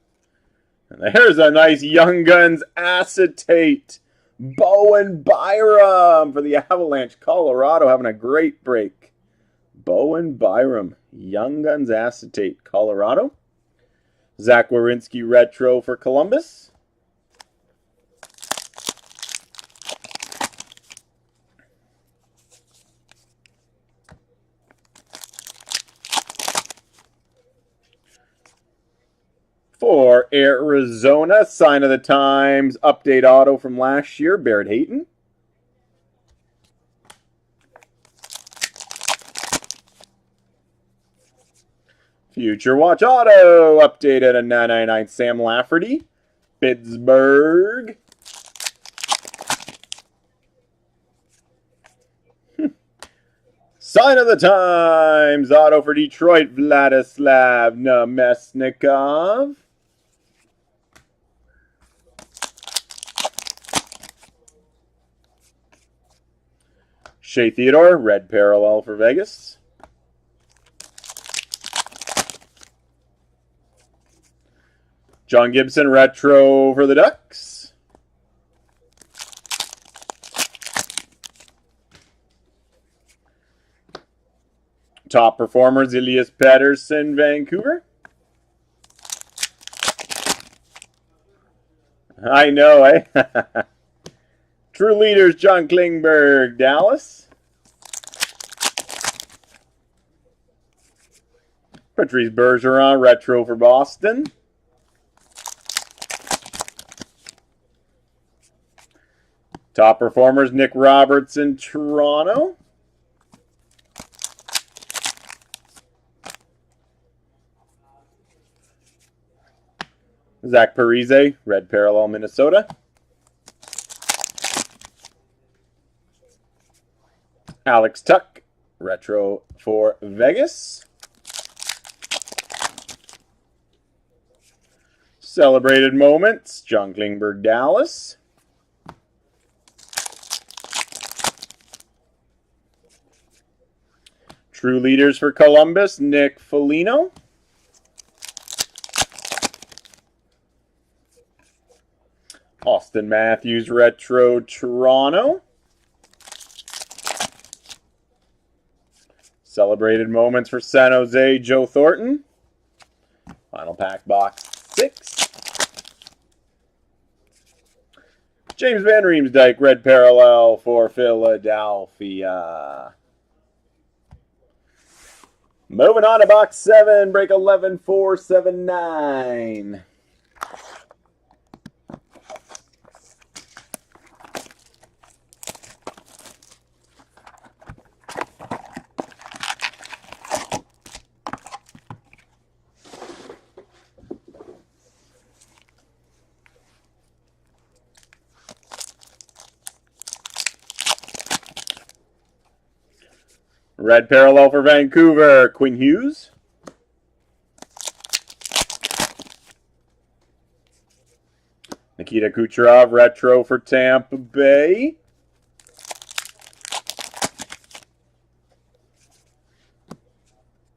And there's a nice Young Guns acetate, Bowen Byram for the Avalanche, Colorado, having a great break. Bowen Byram, Young Guns acetate, Colorado. Zach Werenski retro for Columbus. For Arizona, Sign of the Times, update auto from last year, Barrett Hayton. Future Watch Auto updated at 999 Sam Lafferty, Pittsburgh. Sign of the Times auto for Detroit, Vladislav Namestnikov. Shea Theodore, red parallel for Vegas. John Gibson, retro for the Ducks. Top performers, Elias Pettersson, Vancouver. I know, eh? True leaders, John Klingberg, Dallas. Patrice Bergeron, retro for Boston. Top performers, Nick Robertson, Toronto. Zach Parise, red parallel, Minnesota. Alex Tuck, retro for Vegas. Celebrated moments, John Klingberg, Dallas. True leaders for Columbus, Nick Foligno. Austin Matthews, retro, Toronto. Celebrated moments for San Jose, Joe Thornton. Final pack box 6. James Van Riemsdyk, red parallel for Philadelphia. Moving on to box 7, break 11479. Red parallel for Vancouver, Quinn Hughes. Nikita Kucherov, retro for Tampa Bay.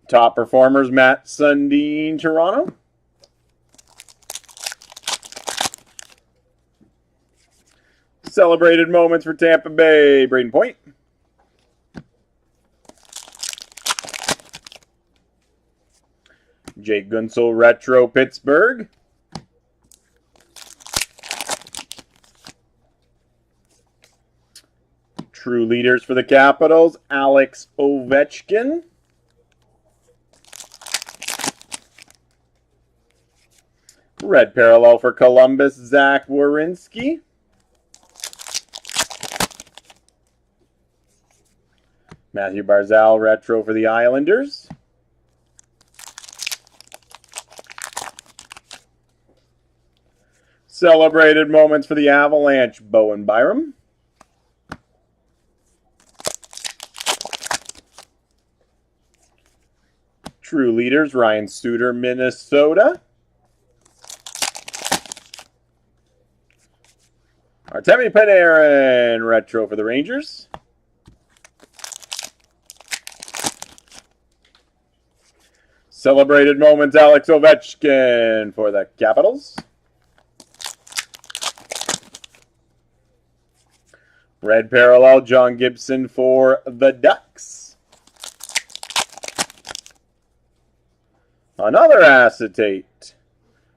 Top performers, Matt Sundin, Toronto. Celebrated moments for Tampa Bay, Braden Point. Jake Gunsel, retro, Pittsburgh. True leaders for the Capitals, Alex Ovechkin. Red parallel for Columbus, Zach Werenski. Matthew Barzal, retro for the Islanders. Celebrated moments for the Avalanche, Bowen Byram. True leaders, Ryan Suter, Minnesota. Artemi Panarin, retro for the Rangers. Celebrated moments, Alex Ovechkin for the Capitals. Red parallel, John Gibson for the Ducks. Another acetate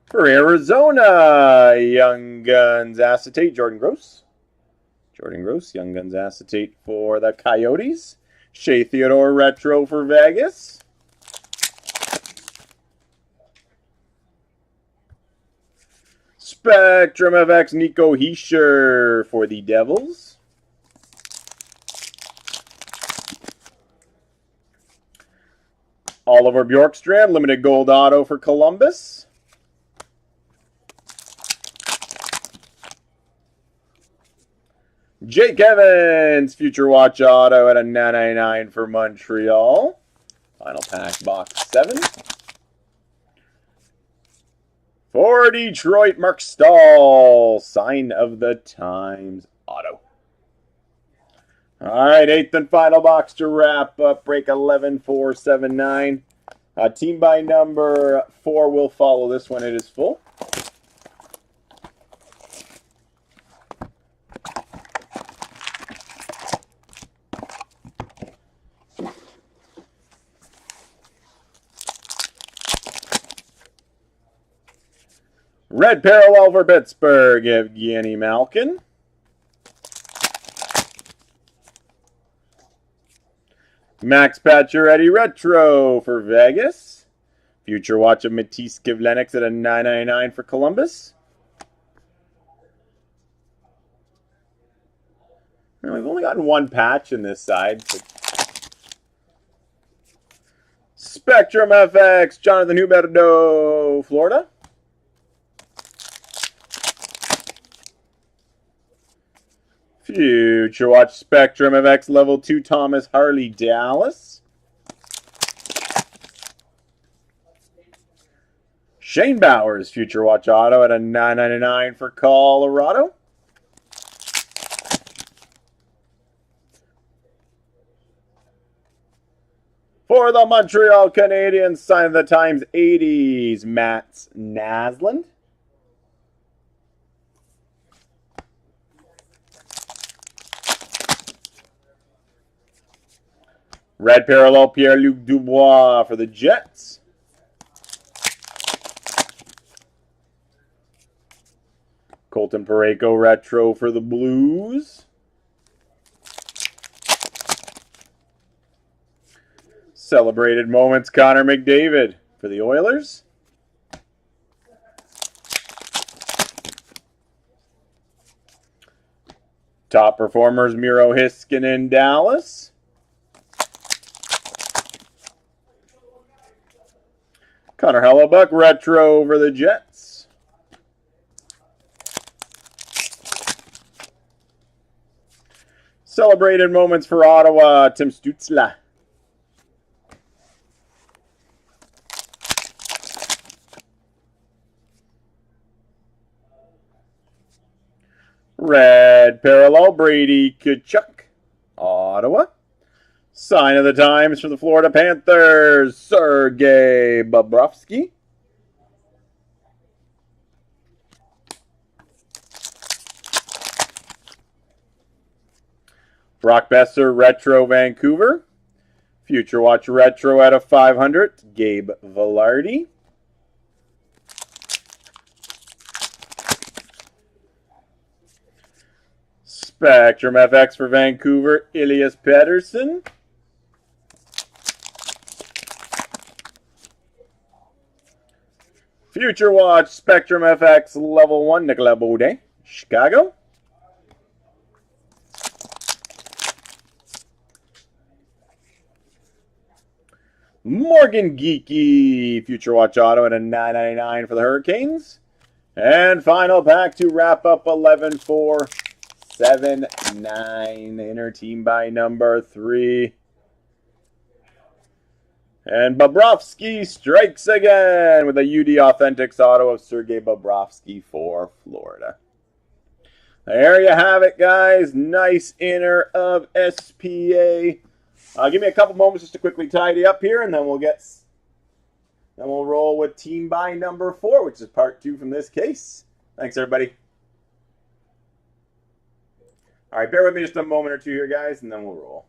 for Arizona, Young Guns acetate, Jordan Gross. Jordan Gross, Young Guns acetate for the Coyotes. Shea Theodore, retro for Vegas. Spectrum FX, Nico Hischier for the Devils. Oliver Bjorkstrand, limited gold auto for Columbus. Jake Evans, Future Watch auto at a 999 for Montreal. Final pack, box 7. For Detroit, Mark Stahl, Sign of the Times auto. All right, 8th and final box to wrap up. Break 11479. Team by number 4 will follow this one. It is full. Red parallel for Pittsburgh, Evgeny Malkin. Max Pacioretty retro for Vegas. Future Watch of Matisse Kivlenieks at a 999 for Columbus. Well, we've only gotten one patch in this side. So. Spectrum FX, Jonathan Huberdeau, Florida. Future Watch Spectrum FX Level 2, Thomas Harley, Dallas. Shane Bowers, Future Watch Auto at a 999 for Colorado. For the Montreal Canadiens, Sign of the Times 80s, Mats Naslund. Red parallel, Pierre-Luc Dubois for the Jets. Colton Parayko retro for the Blues. Celebrated moments, Connor McDavid for the Oilers. Top performers, Miro Heiskanen, Dallas. Connor Hellebuck retro for the Jets. Celebrated moments for Ottawa, Tim Stützle. Red parallel, Brady Tkachuk, Ottawa. Sign of the Times for the Florida Panthers, Sergei Bobrovsky. Brock Besser retro, Vancouver. Future Watch retro out of 500, Gabe Velarde. Spectrum FX for Vancouver, Elias Pettersson. Future Watch Spectrum FX Level 1, Nicolas Baudin, Chicago. Morgan Geeky, Future Watch Auto at a 999 for the Hurricanes. And final pack to wrap up 11-4-7-9. Inner team by number 3. And Bobrovsky strikes again with a UD Authentics auto of Sergei Bobrovsky for Florida. There you have it, guys. Nice inner of SPA. Give me a couple moments just to quickly tidy up here, and then we'll roll with team by number 4, which is part 2 from this case. Thanks, everybody. All right, bear with me just a moment or two here, guys, and then we'll roll.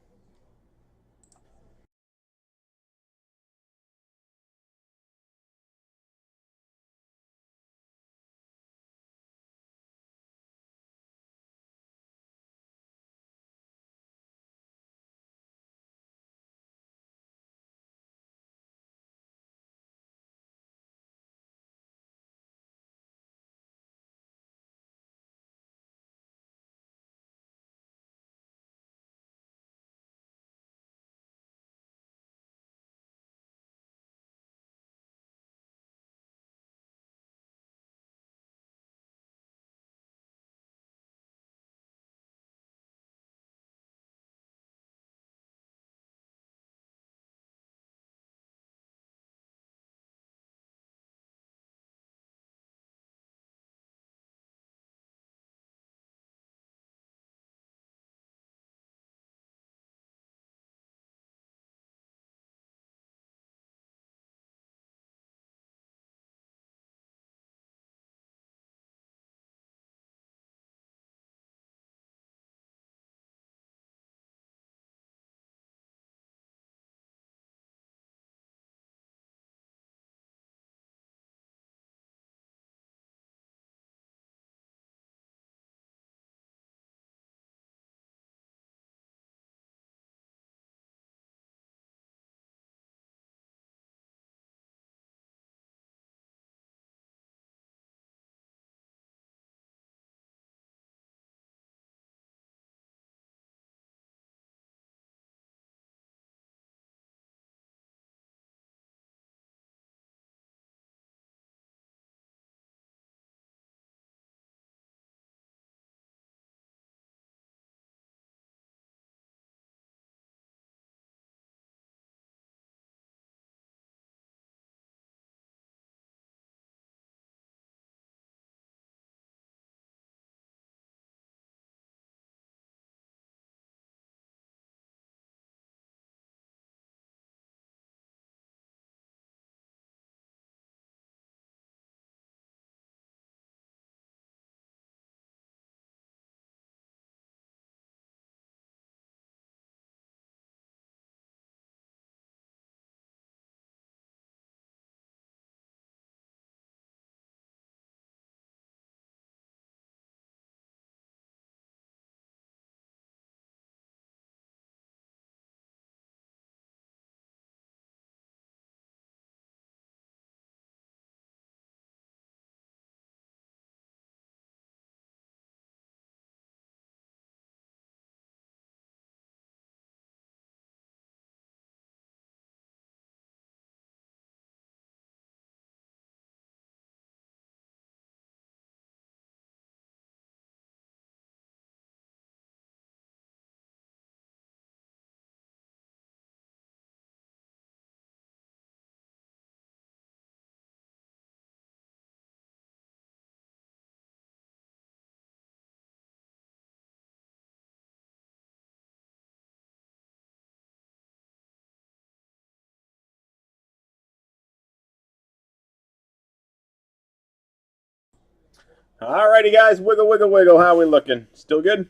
Alrighty, guys. Wiggle, wiggle, wiggle. How we looking? Still good?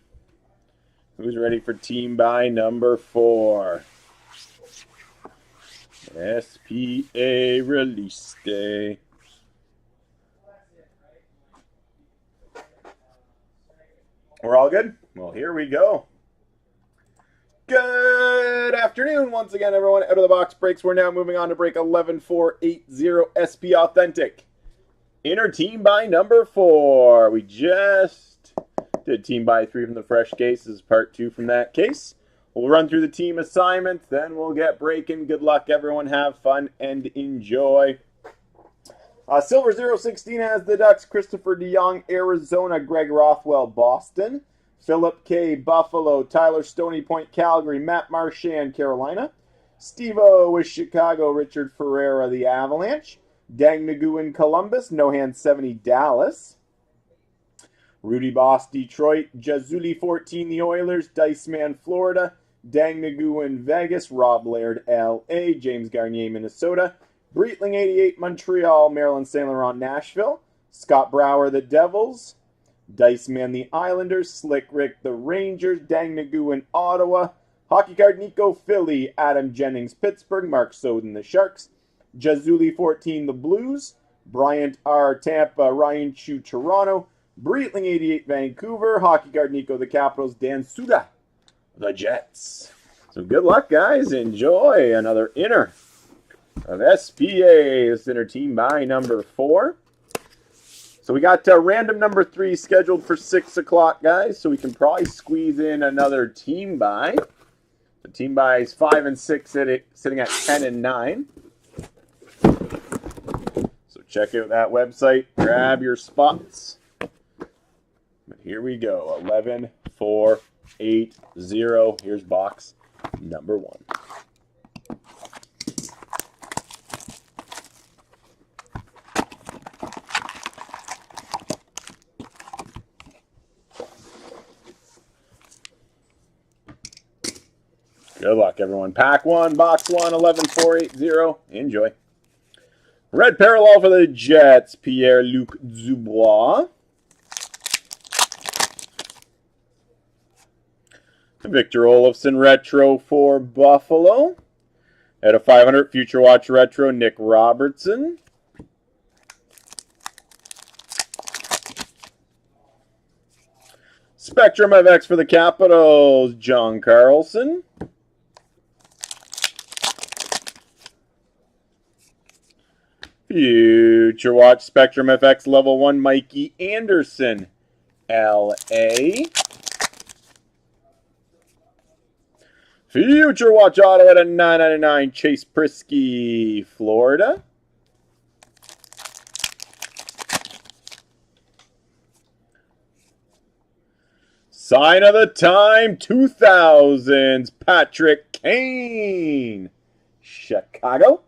Who's ready for team buy number 4? SPA release day. We're all good? Well, here we go. Good afternoon once again, everyone. Out of the box breaks. We're now moving on to break 11480 SP Authentic. Inner team buy number 4. We just did team buy 3 from the fresh case. This is part 2 from that case. We'll run through the team assignments, then we'll get breaking. Good luck, everyone. Have fun and enjoy. Silver 016 has the Ducks. Christopher DeYoung, Arizona. Greg Rothwell, Boston. Philip K, Buffalo. Tyler Stony Point, Calgary. Matt Marchand, Carolina. Steve-O with Chicago. Richard Ferreira, the Avalanche. Dang Nagu, Columbus. No Hand 70, Dallas. Rudy Boss, Detroit. Jazuli 14, the Oilers. Diceman, Florida. Dang Nagu, Vegas. Rob Laird, LA. James Garnier, Minnesota. Breitling 88, Montreal. Maryland, St. Laurent, Nashville. Scott Brower, the Devils. Diceman, the Islanders. Slick Rick, the Rangers. Dang Nagu, Ottawa. Hockey card Nico, Philly. Adam Jennings, Pittsburgh. Mark Soden, the Sharks. Jazuli 14, the Blues. Bryant R, Tampa. Ryan Chu, Toronto. Breitling 88, Vancouver. Hockey card Nico, the Capitals. Dan Suda, the Jets. So good luck, guys. Enjoy another inner of SPA. This inner team buy number 4. So we got random number 3 scheduled for 6 o'clock, guys. So we can probably squeeze in another team buy. The team buy is 5 and 6 sitting at 10 and 9. So check out that website. Grab your spots. But here we go. 11480. Here's box number 1. Good luck, everyone. Pack 1, box 1, 11480. Enjoy. Red parallel for the Jets, Pierre-Luc Dubois. Victor Olofsson retro for Buffalo. At a 500, Future Watch retro, Nick Robertson. Spectrum FX for the Capitals, John Carlson. Future Watch Spectrum FX Level 1, Mikey Anderson, LA. Future Watch Auto at a 999, Chase Prisky, Florida. Sign of the Time 2000s, Patrick Kane, Chicago.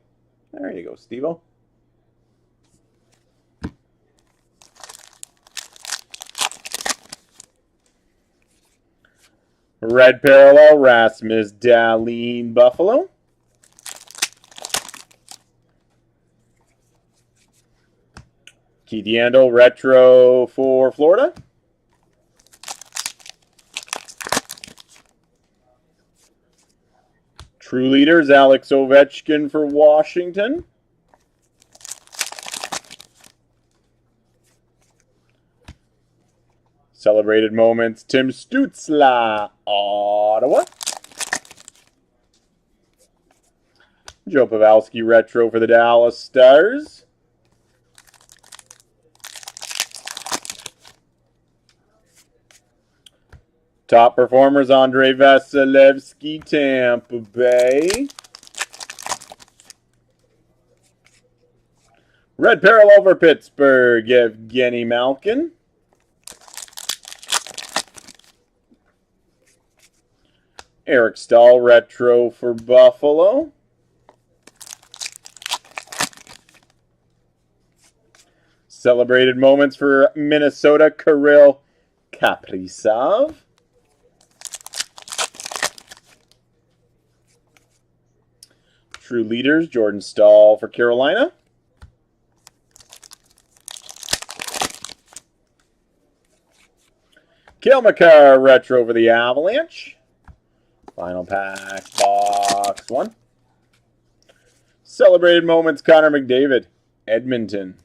There you go, Steve-O. Red parallel, Rasmus Dahlin, Buffalo. Keith Yandel, retro for Florida. True Leaders, Alex Ovechkin for Washington. Celebrated Moments, Tim Stützle, Ottawa. Joe Pavelski retro for the Dallas Stars. Top performers, Andrei Vasilevsky, Tampa Bay. Red parallel for Pittsburgh, Evgeny Malkin. Eric Stahl, retro for Buffalo. Celebrated Moments for Minnesota, Kirill Kaprizov. True Leaders, Jordan Stahl for Carolina. Kilmaker retro for the Avalanche. Final pack, box 1. Celebrated moments, Connor McDavid, Edmonton.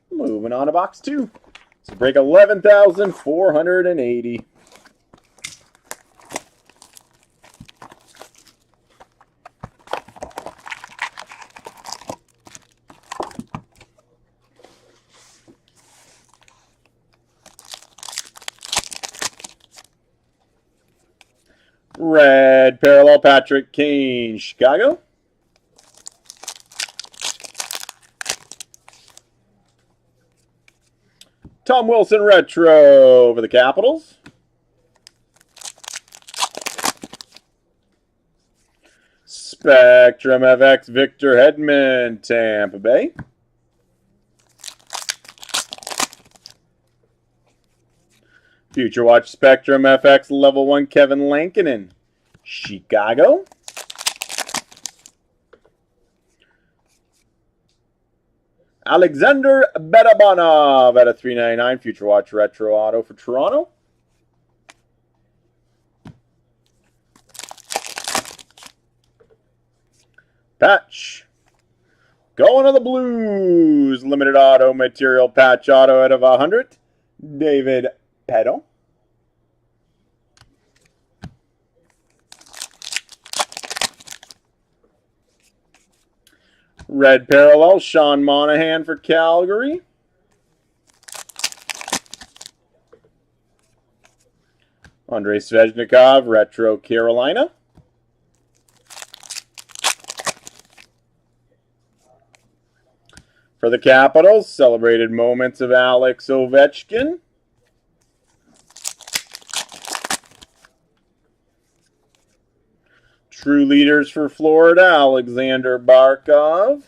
Moving on to box 2. So break 11,480. Red parallel, Patrick Kane, Chicago. Tom Wilson retro for the Capitals. Spectrum FX, Victor Hedman, Tampa Bay. Future Watch Spectrum FX Level 1, Kevin Lankinen, Chicago. Alexander Barabanov at a $3.99. Future Watch Retro Auto for Toronto. Patch. Going to the Blues. Limited Auto Material Patch Auto out of 100. David Petto. Red parallel, Sean Monahan for Calgary. Andrei Svechnikov, retro Carolina. For the Capitals, celebrated moments of Alex Ovechkin. True leaders for Florida, Alexander Barkov.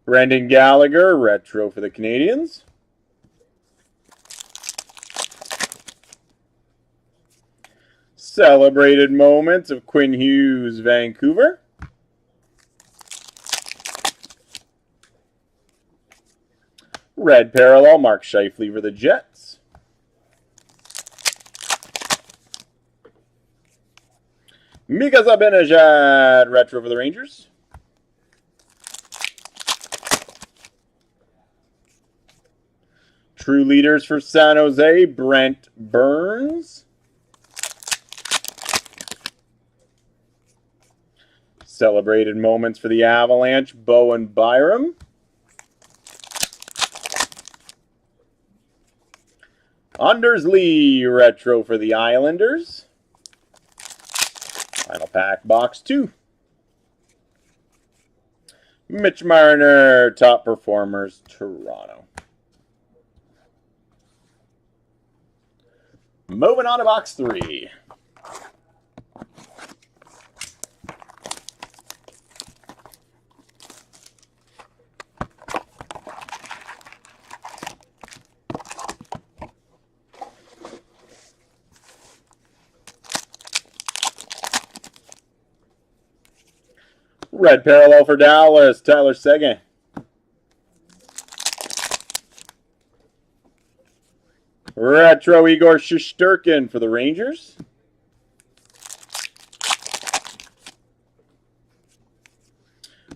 Brendan Gallagher, retro for the Canadiens. Celebrated moments of Quinn Hughes, Vancouver. Red parallel, Mark Scheifele for the Jets. Mika Zibanejad, retro for the Rangers. True leaders for San Jose, Brent Burns. Celebrated moments for the Avalanche, Bowen Byram. Anders Lee, retro for the Islanders. Final pack, box 2. Mitch Marner, top performers, Toronto. Moving on to box 3. Red parallel for Dallas, Tyler Seguin. Retro Igor Shesterkin for the Rangers.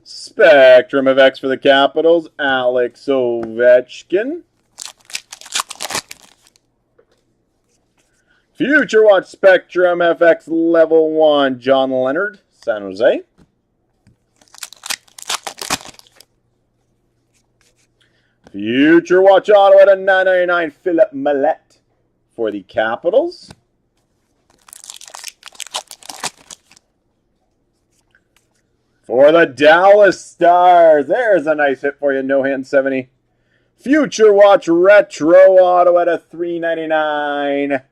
Spectrum of X for the Capitals, Alex Ovechkin. Future Watch Spectrum FX Level 1, John Leonard, San Jose. Future Watch Auto at a $9.99, Philip Millette for the Capitals. For the Dallas Stars, there's a nice hit for you, No Hand 70. Future Watch Retro Auto at a $3.99,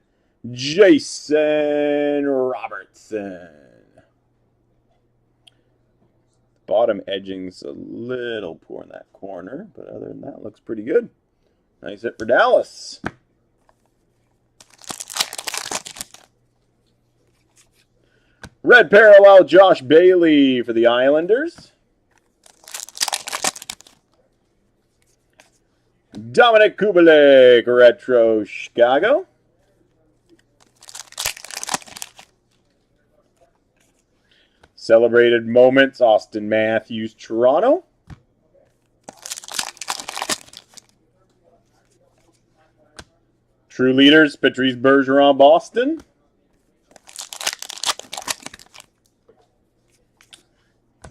Jason Robertson. Bottom edging's a little poor in that corner, but other than that, looks pretty good. Nice hit for Dallas. Red parallel, Josh Bailey for the Islanders. Dominic Kubalik, Retro Chicago. Celebrated Moments, Austin Matthews, Toronto. True Leaders, Patrice Bergeron, Boston.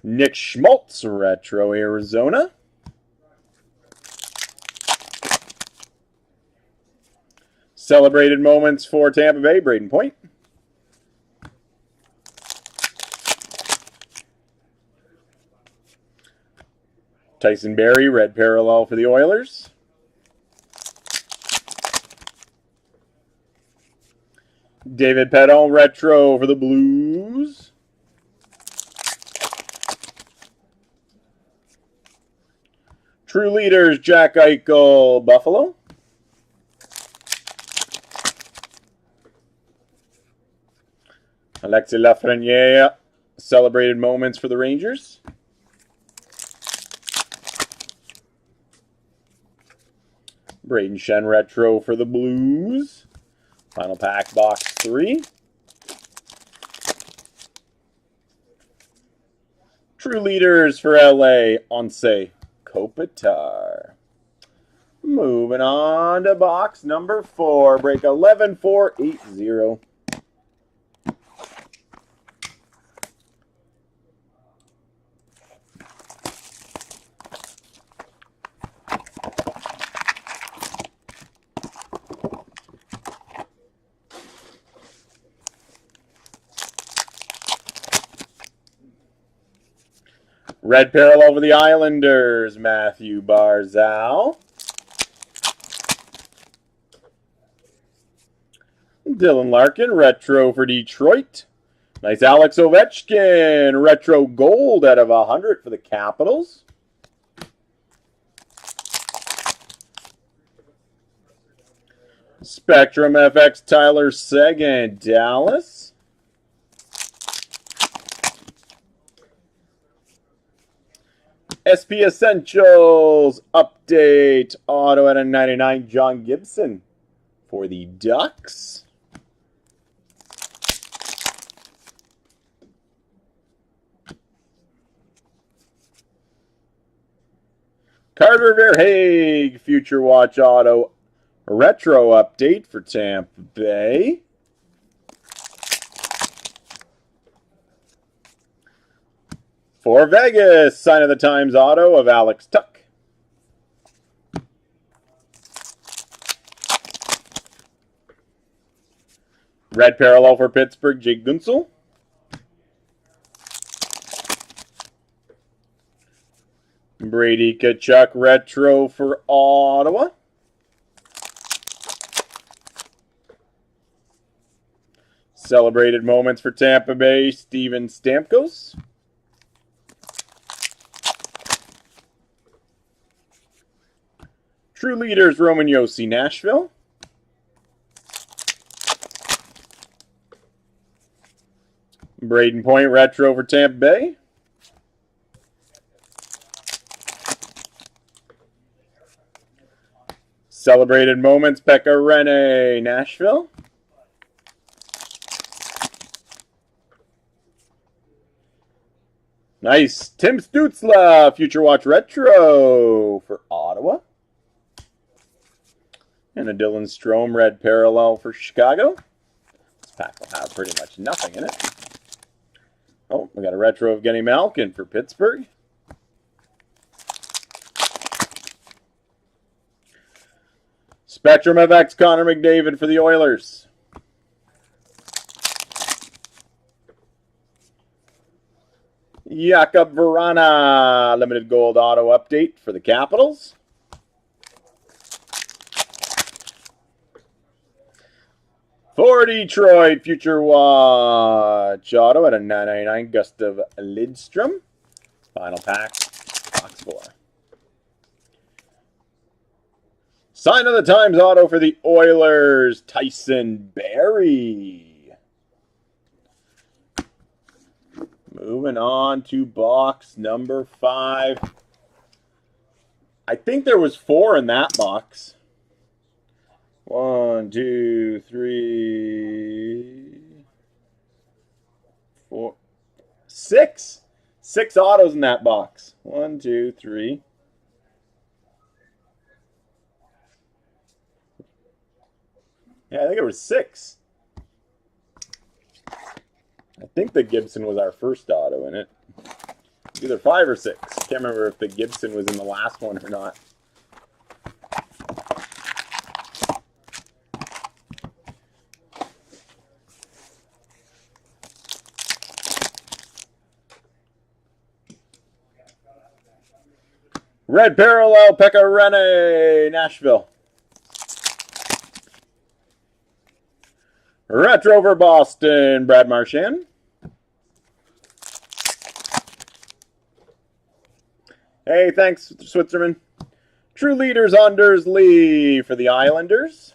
Nick Schmaltz, Retro Arizona. Celebrated Moments for Tampa Bay, Braden Point. Tyson Barrie, red parallel for the Oilers. David Petton, retro for the Blues. True Leaders, Jack Eichel, Buffalo. Alexis Lafreniere, celebrated moments for the Rangers. Braden Shen, retro for the Blues. Final pack, box 3. True Leaders for LA, Onse Kopitar. Moving on to box number 4. Break 11480. Red parallel for the Islanders, Matthew Barzal. Dylan Larkin, retro for Detroit. Nice Alex Ovechkin, retro gold out of 100 for the Capitals. Spectrum FX, Tyler Seguin, Dallas. SP Essentials update auto at a 99, John Gibson for the Ducks. Carter Verhaeghe Future Watch auto retro update for Tampa Bay. For Vegas, Sign of the Times auto of Alex Tuck. Red parallel for Pittsburgh, Jake Gunsel. Brady Tkachuk, retro for Ottawa. Celebrated moments for Tampa Bay, Steven Stamkos. True Leaders, Roman Josi, Nashville. Braden Point, retro for Tampa Bay. Celebrated moments, Pekka Rinne, Nashville. Nice. Tim Stützle, Future Watch retro for Ottawa. And a Dylan Strome, red parallel for Chicago. This pack will have pretty much nothing in it. Oh, we got a retro of Genny Malkin for Pittsburgh. Spectrum FX, Connor McDavid for the Oilers. Jakub Vrana, limited gold auto update for the Capitals. For Detroit, Future Watch auto at a 999, Gustav Lidstrom. Final pack, box 4. Sign of the Times auto for the Oilers, Tyson Barrie. Moving on to box number 5. I think there was 4 in that box. 1, 2, 3, 4, 6. 6 autos in that box. 1, 2, 3. Yeah, I think it was 6. I think the Gibson was our first auto in it. Either 5 or 6. Can't remember if the Gibson was in the last one or not. Red Parallel, Pecorine, Nashville. Retro for Boston, Brad Marchand. Hey, thanks, Switzerman. True Leaders, Anders Lee for the Islanders.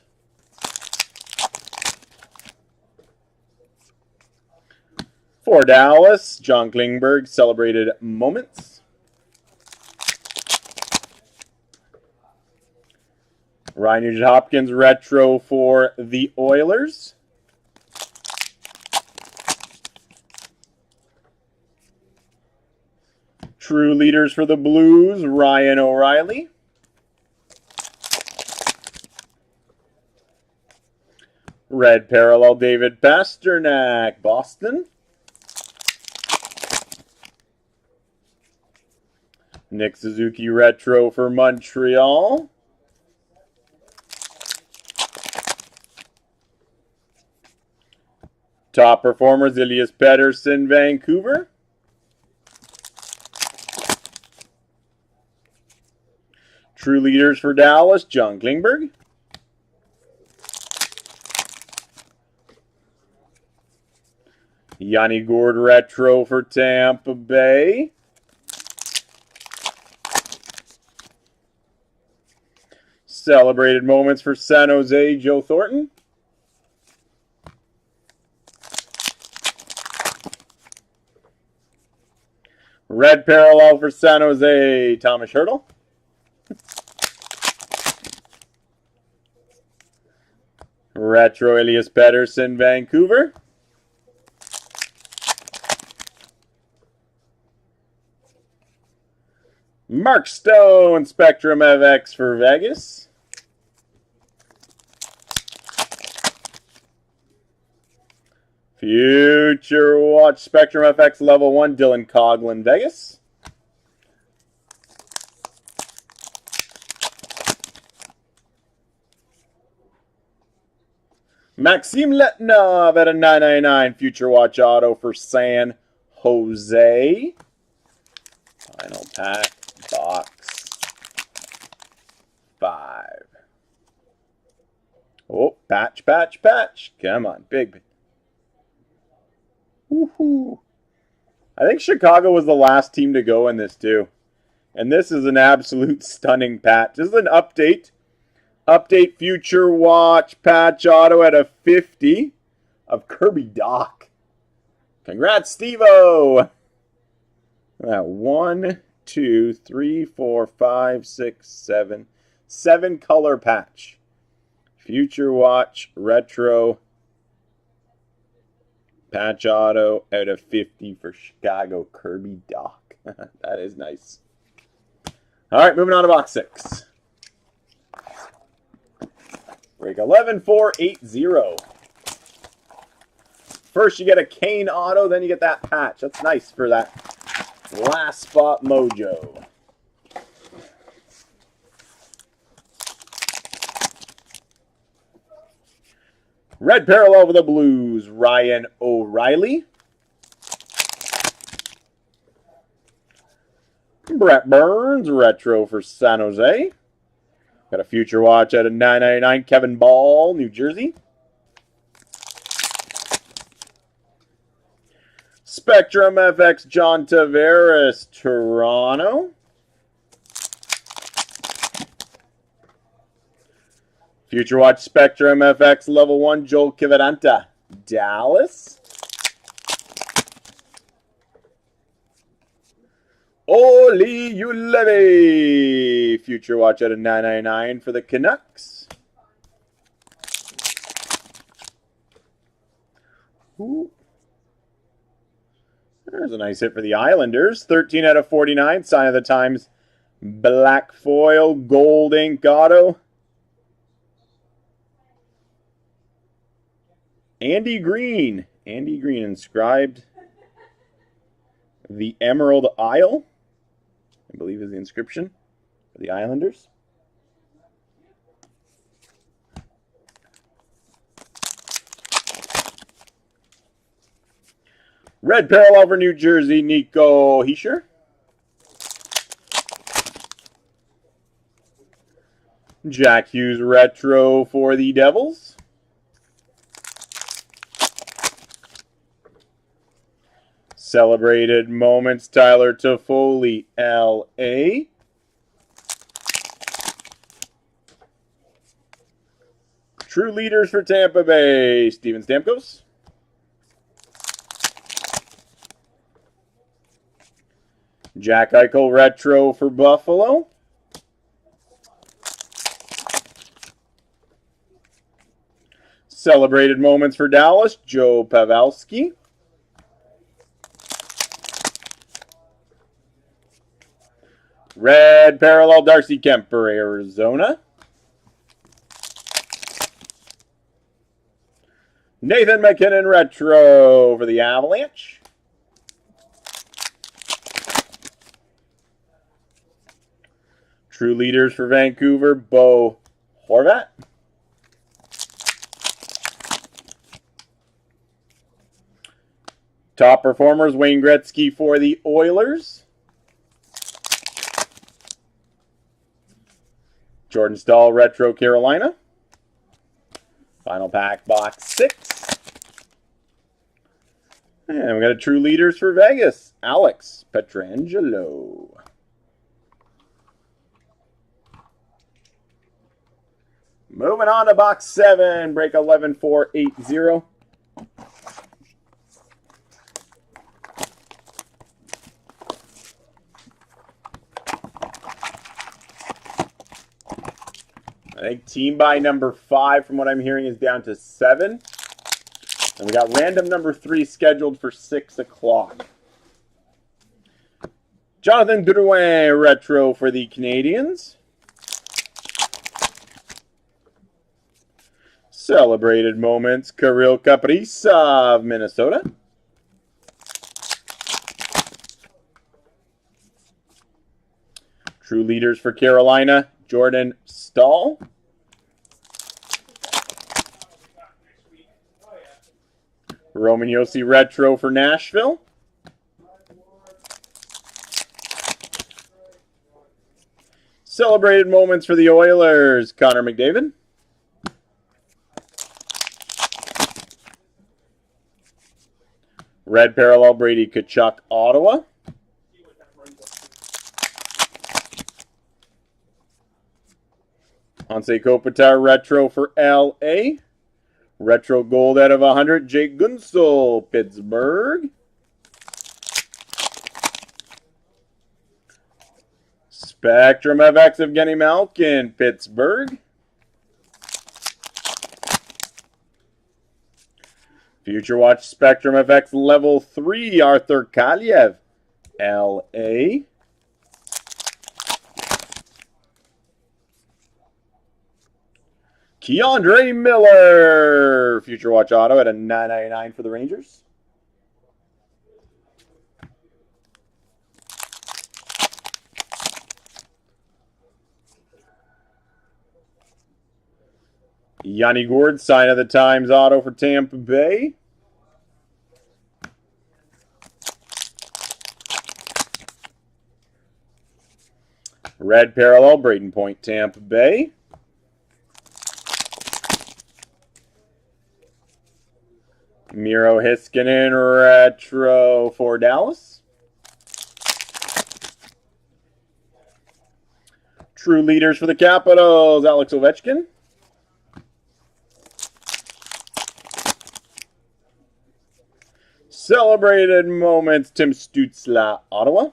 For Dallas, John Klingberg, Celebrated Moments. Ryan Nugent-Hopkins, Retro for the Oilers. True Leaders for the Blues, Ryan O'Reilly. Red Parallel, David Pasternak, Boston. Nick Suzuki, Retro for Montreal. Top Performers, Elias Pettersson, Vancouver. True Leaders for Dallas, John Klingberg. Yanni Gourde, Retro for Tampa Bay. Celebrated Moments for San Jose, Joe Thornton. Red Parallel for San Jose, Thomas Hertl. Retro Elias Pettersson, Vancouver. Mark Stone, Spectrum FX for Vegas. Future Watch Spectrum FX Level 1, Dylan Coghlan, Vegas. Maxime Letnov at a 999 Future Watch Auto for San Jose. Final pack, box 5. Oh, patch. Come on, big. Woohoo. I think Chicago was the last team to go in this too. And this is an absolute stunning patch. This is an update. Update Future Watch patch auto at a 50 of Kirby Dach. Congrats, Steve-O. 1, 2, 3, 4, 5, 6, 7. 7 color patch. Future Watch Retro patch auto out of 50 for Chicago, Kirby Dach. That is nice. All right, moving on to box 6. Break 11480. First, you get a Kane auto, then you get that patch. That's nice for that last spot mojo. Red Parallel for the Blues, Ryan O'Reilly. Brett Burns, Retro for San Jose. Got a Future Watch at a 999, Kevin Ball, New Jersey. Spectrum FX, John Tavares, Toronto. Future Watch Spectrum FX Level 1, Joel Kiviranta, Dallas. Oli Julevi, Future Watch out of 999 for the Canucks. Ooh. There's a nice hit for the Islanders. 13 out of 49. Sign of the Times. Black foil. Gold ink auto. Andy Green. Andy Green inscribed. The Emerald Isle, I believe is the inscription for the Islanders. Red parallel for New Jersey, Nico Hischier. Jack Hughes retro for the Devils. Celebrated moments, Tyler Toffoli, LA. True leaders for Tampa Bay, Steven Stamkos. Jack Eichel retro for Buffalo. Celebrated moments for Dallas, Joe Pavelski. Red parallel, Darcy Kemper, Arizona. Nathan McKinnon retro for the Avalanche. True leaders for Vancouver, Bo Horvat. Top performers, Wayne Gretzky for the Oilers. Jordan Staal retro, Carolina. Final pack, box 6. And we got a true leaders for Vegas, Alex Pietrangelo. Moving on to box 7, break 11480. I think team buy number 5, from what I'm hearing, is down to 7. And we got random number 3 scheduled for 6 o'clock. Jonathan Drouin retro for the Canadiens. Celebrated moments, Kirill Kaprizov, Minnesota. True leaders for Carolina, Jordan Staal. Roman Josi retro for Nashville. Celebrated moments for the Oilers, Connor McDavid. Red parallel, Brady Tkachuk, Ottawa. Anze Kopitar retro for LA. Retro gold out of 100, Jake Gunsel, Pittsburgh. Spectrum FX of Evgeny Malkin, Pittsburgh. Future Watch Spectrum FX Level 3, Arthur Kaliev, LA. Keandre Miller, Future Watch Auto at a $9.99 for the Rangers. Yanni Gourde, Sign of the Times Auto for Tampa Bay. Red parallel, Braden Point, Tampa Bay. Miro Heiskanen retro for Dallas. True leaders for the Capitals, Alex Ovechkin. Celebrated moments, Tim Stützle, Ottawa.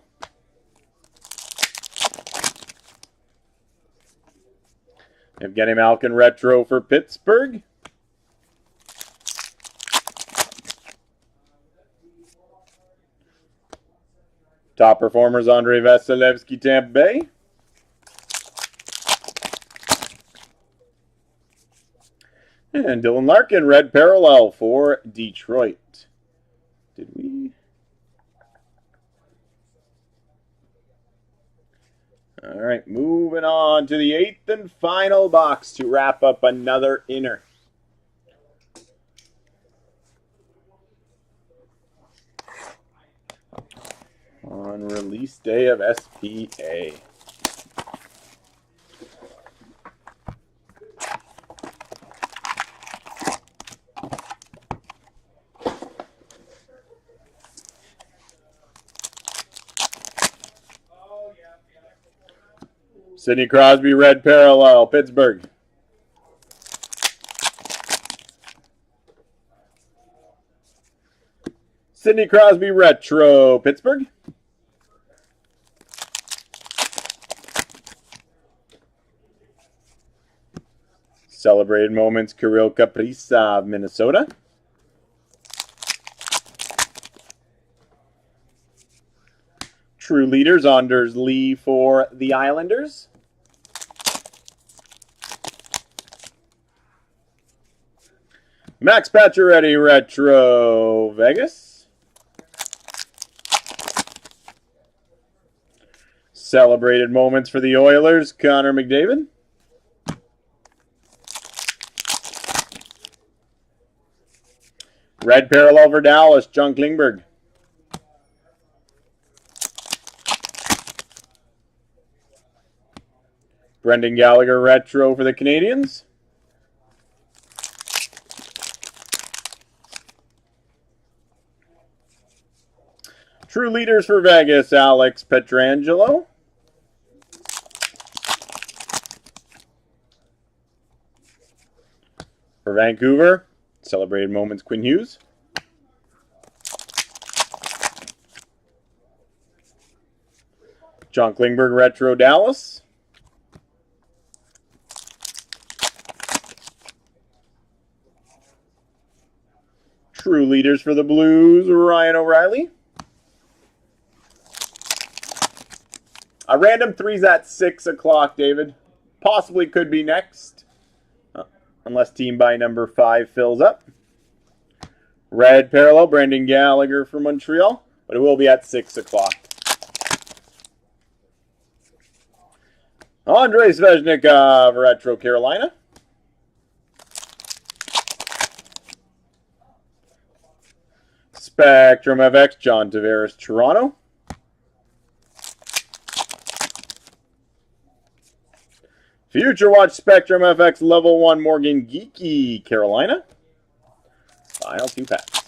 Evgeny Malkin retro for Pittsburgh. Top performers, Andrei Vasilevsky, Tampa Bay. And Dylan Larkin, red parallel for Detroit. Did we? All right, moving on to the 8th and final box to wrap up another inner. On release day of SPA. Sidney Crosby, red parallel, Pittsburgh. Sidney Crosby, retro, Pittsburgh. Celebrated moments, Kirill Kaprizov, Minnesota. True leaders, Anders Lee for the Islanders. Max Pacioretty, retro, Vegas. Celebrated moments for the Oilers, Connor McDavid. Red parallel for Dallas, John Klingberg. Brendan Gallagher, retro for the Canadiens. True leaders for Vegas, Alex Pietrangelo. For Vancouver, celebrated moments, Quinn Hughes. John Klingberg, retro, Dallas. True leaders for the Blues, Ryan O'Reilly. Random threes at 6 o'clock, David. Possibly could be next. Unless team by number 5 fills up. Red parallel, Brendan Gallagher for Montreal. But it will be at 6 o'clock. Andrei Svechnikov, retro, Carolina. Spectrum FX, John Tavares, Toronto. Future Watch Spectrum FX Level 1 Morgan Geeky, Carolina. Final 2 packs.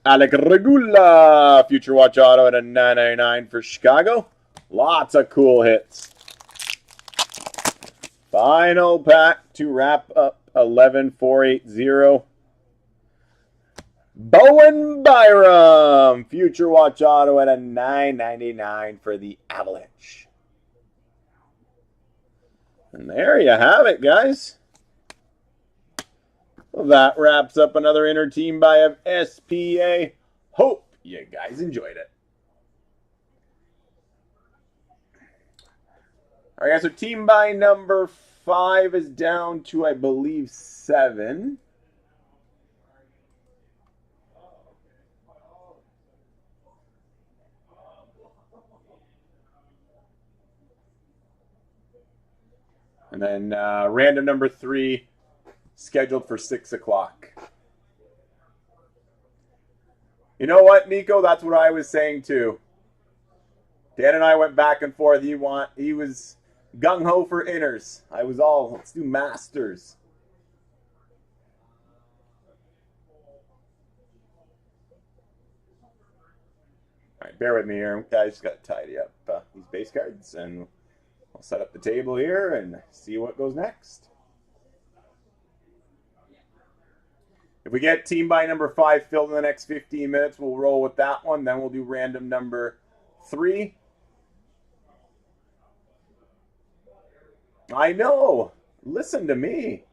Alec Regula, Future Watch Auto at a 999 for Chicago. Lots of cool hits. Final pack to wrap up 11480. Bowen Byram, Future Watch Auto at a 999 for the Avalanche. And there you have it, guys. Well, that wraps up another inner team buy of SPA. Hope you guys enjoyed it. All right, guys, so team buy number 5 is down to, I believe, 7. And then random number 3 scheduled for 6 o'clock. You know what, Nico? That's what I was saying too. Dan and I went back and forth. He was gung-ho for inners. I was all, let's do masters. All right, bear with me here. Guys, just got to tidy up these base cards, and I'll set up the table here and see what goes next. If we get team by number 5 filled in the next 15 minutes, we'll roll with that one. Then we'll do random number 3. I know. Listen to me.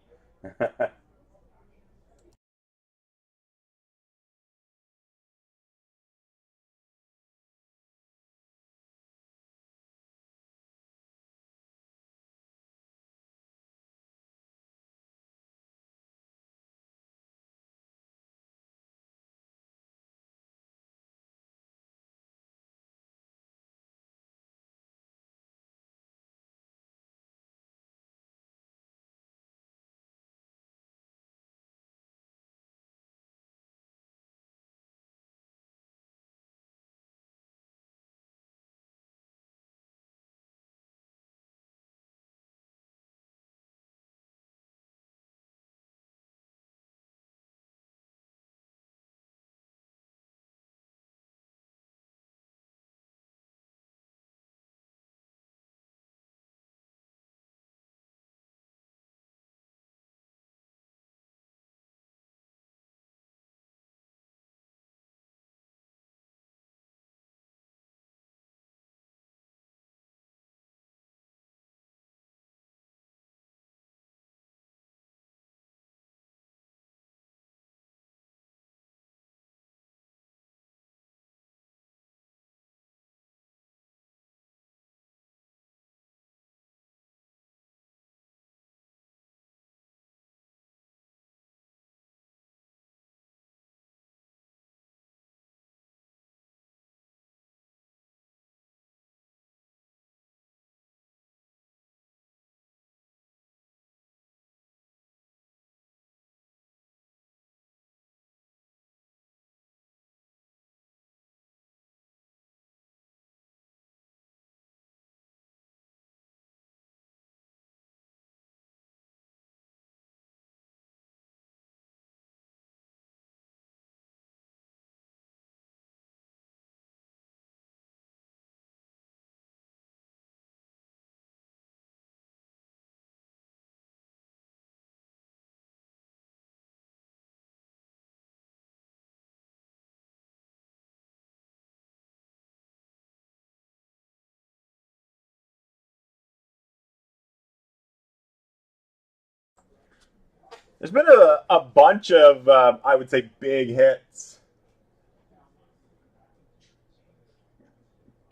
There's been a bunch of, I would say, big hits.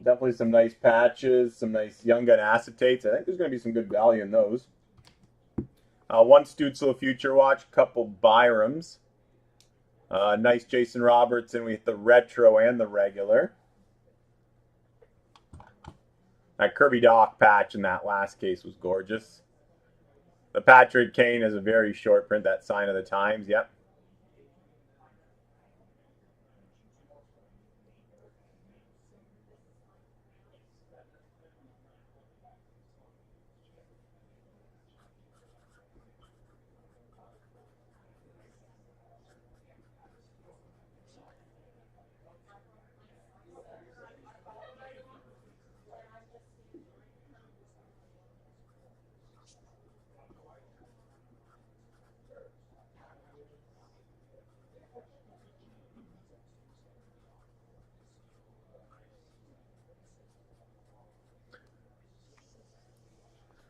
Definitely some nice patches, some nice young gun acetates. I think there's going to be some good value in those. One Stutzel Future Watch, couple Byrams. Nice Jason Robertson with the retro and the regular. That Kirby Doc patch in that last case was gorgeous. The Patrick Kane is a very short print, that sign of the times, yep.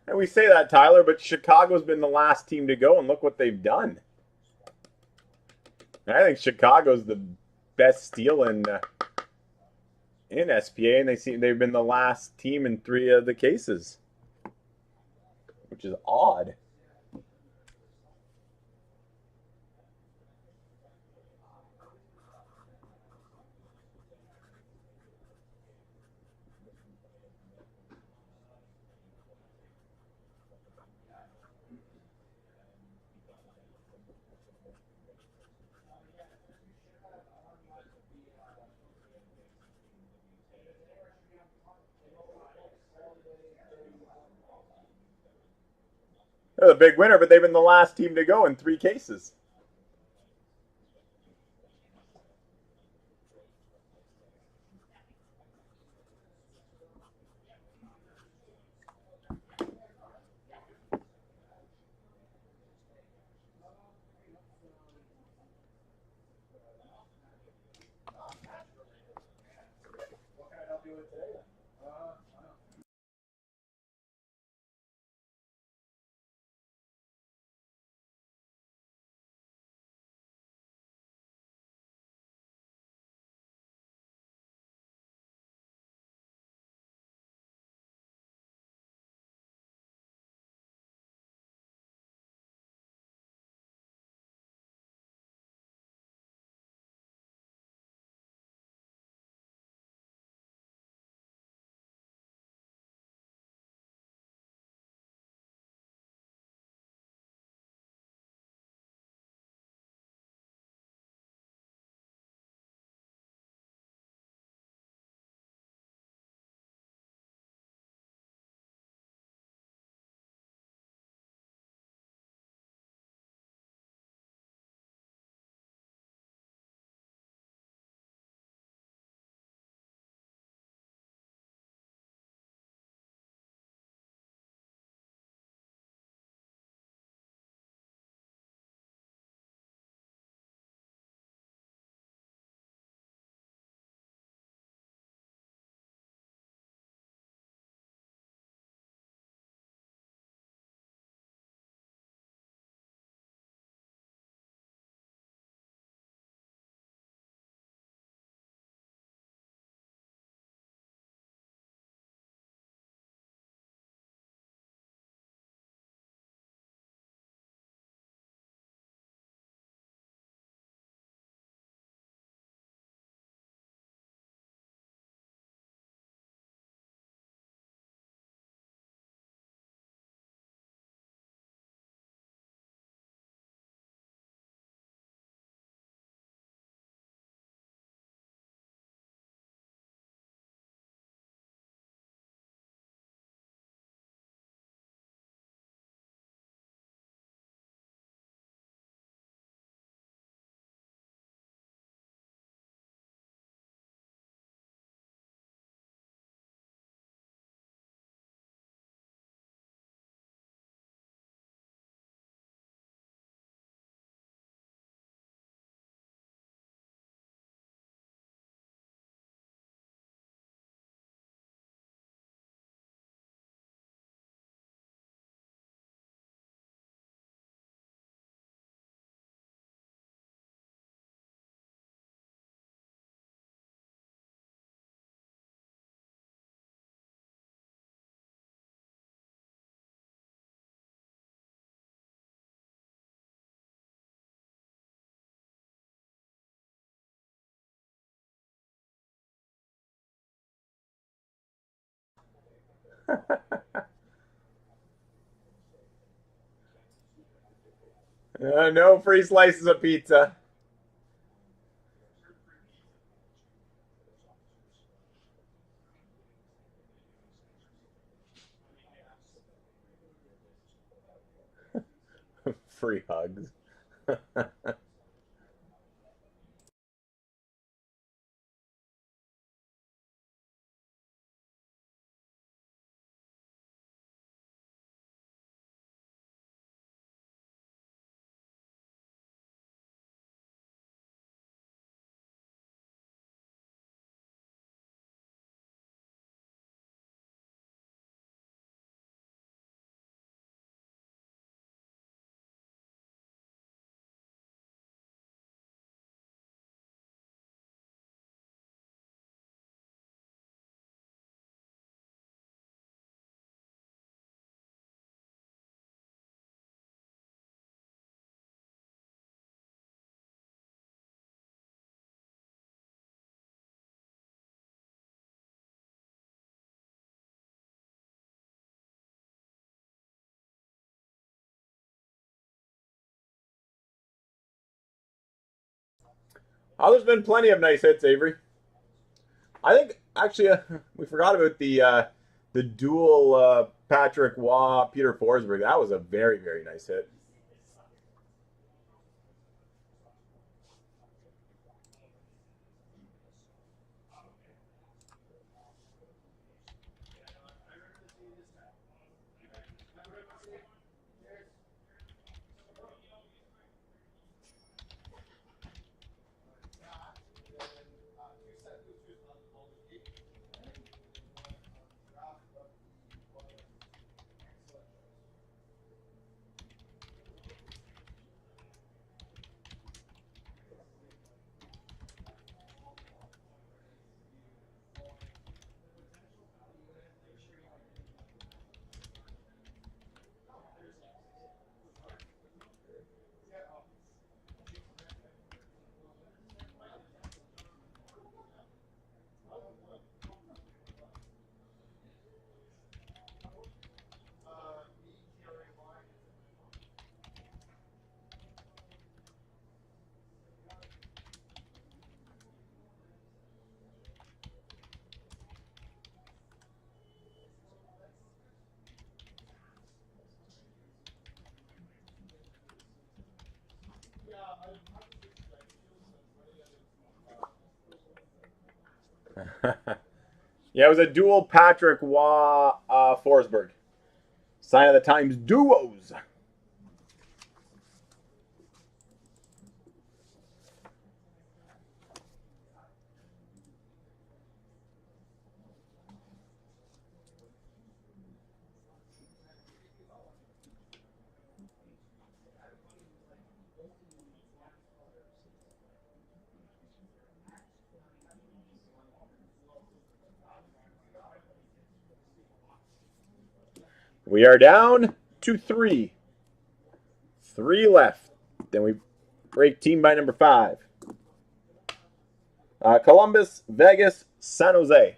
And we say that, Tyler, but Chicago's been the last team to go, and look what they've done. I think Chicago's the best steal in SPA, and they've been the last team in 3 of the cases, which is odd. They're the big winner, but they've been the last team to go in 3 cases. What can I help you with today? No free slices of pizza. Free hugs. Oh, there's been plenty of nice hits, Avery. I think actually we forgot about the dual Patrick Waugh Peter Forsberg. That was a very nice hit. Yeah, it was a dual Patrick Waugh Forsberg. Sign of the times duos. We are down to three. Three left. Then we break team by number 5. Columbus, Vegas, San Jose.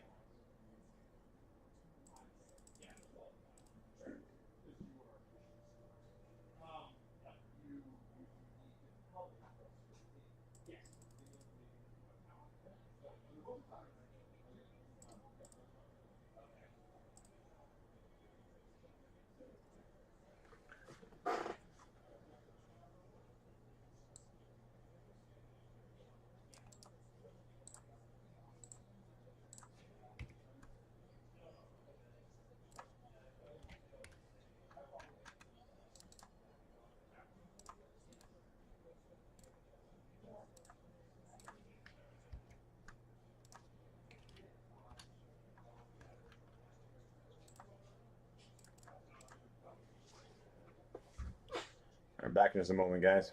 All right, back in just a moment, guys.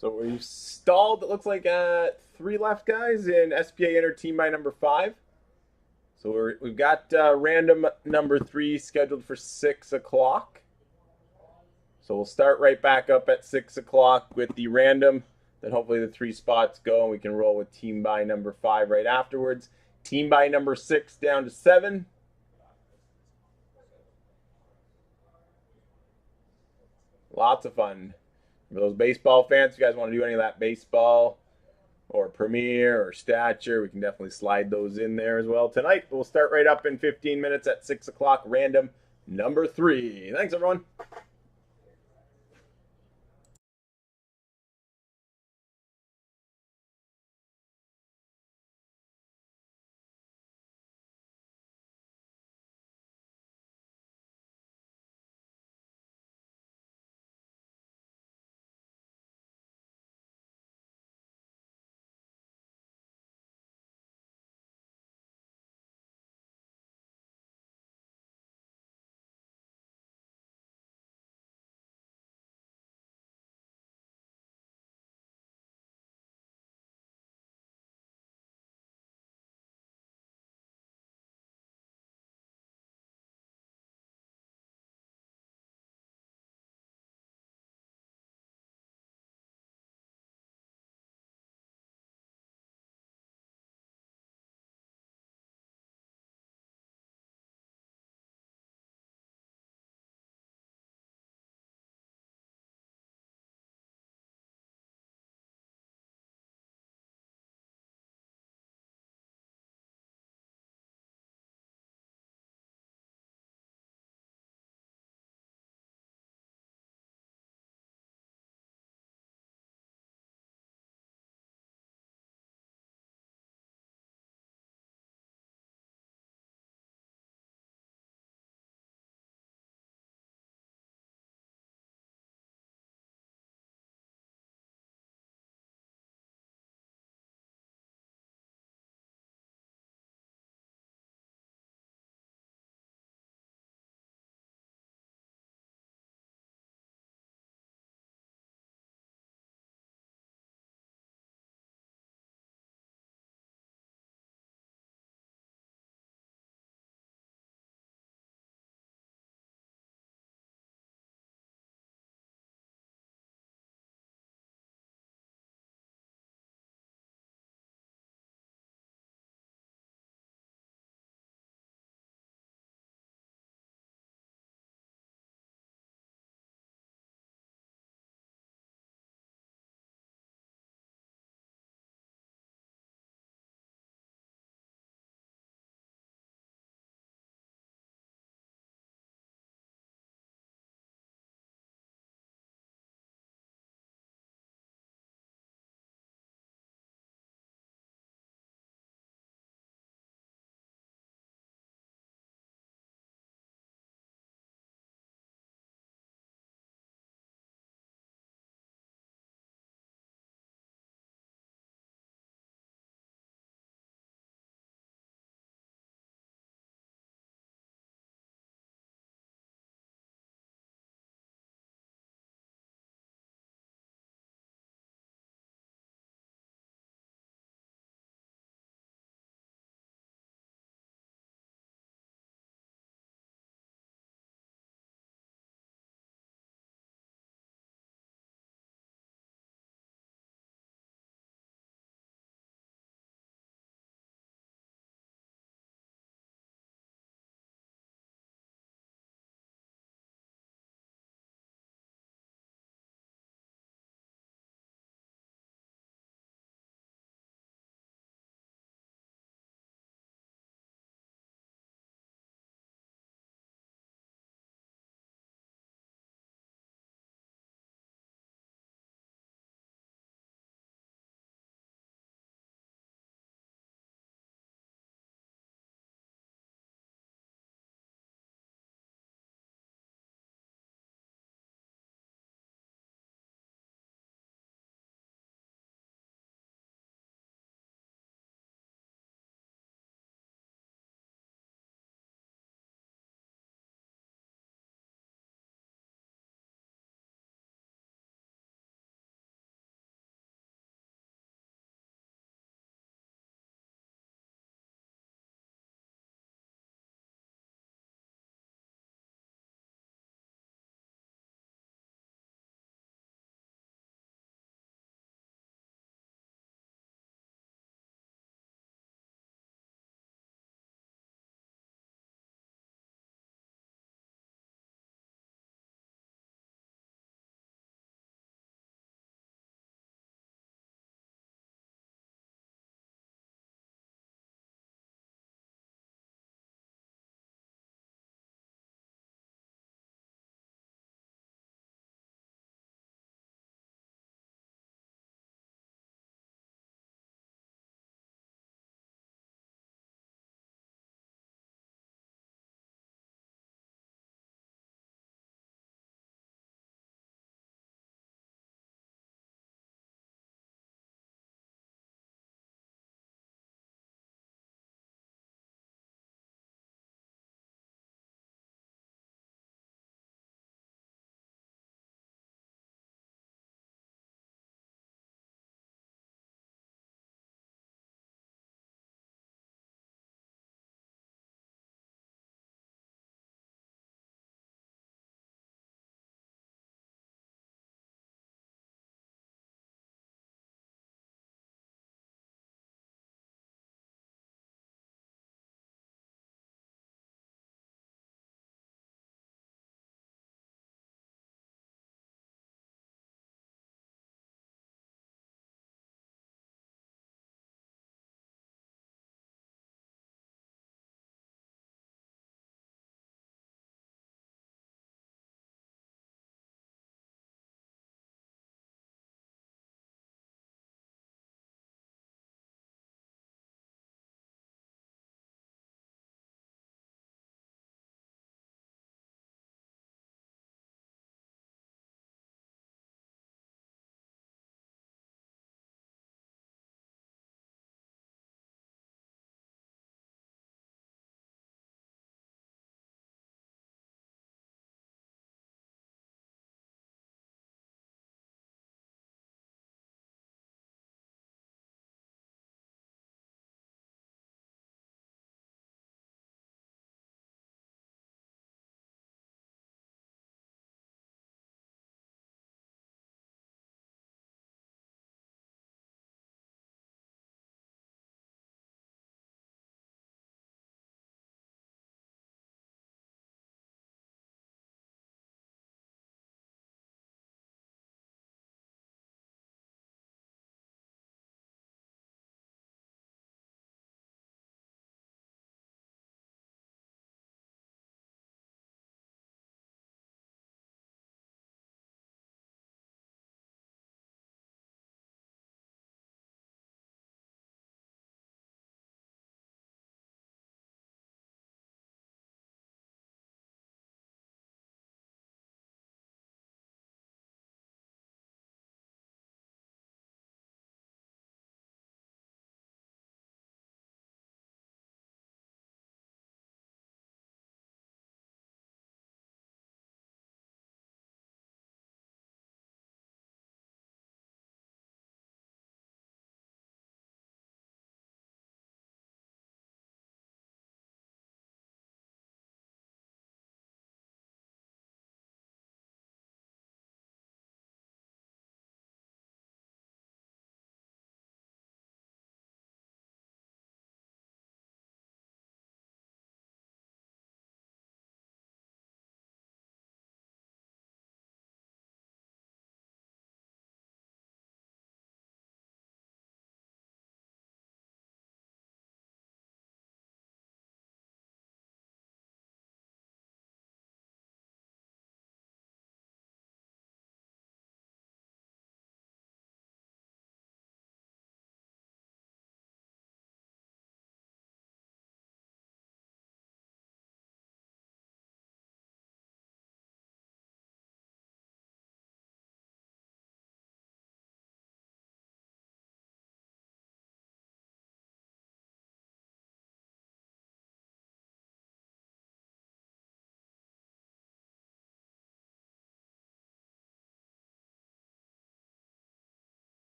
So we've stalled, it looks like, at 3 left, guys, in SPA Enter Team by number 5. So we've got random number 3 scheduled for 6 o'clock. So we'll start right back up at 6 o'clock with the random. Then hopefully the 3 spots go and we can roll with team by number 5 right afterwards. Team by number 6 down to 7. Lots of fun. For those baseball fans, if you guys want to do any of that baseball or premiere or stature, we can definitely slide those in there as well. Tonight, we'll start right up in 15 minutes at 6 o'clock, random number 3. Thanks, everyone.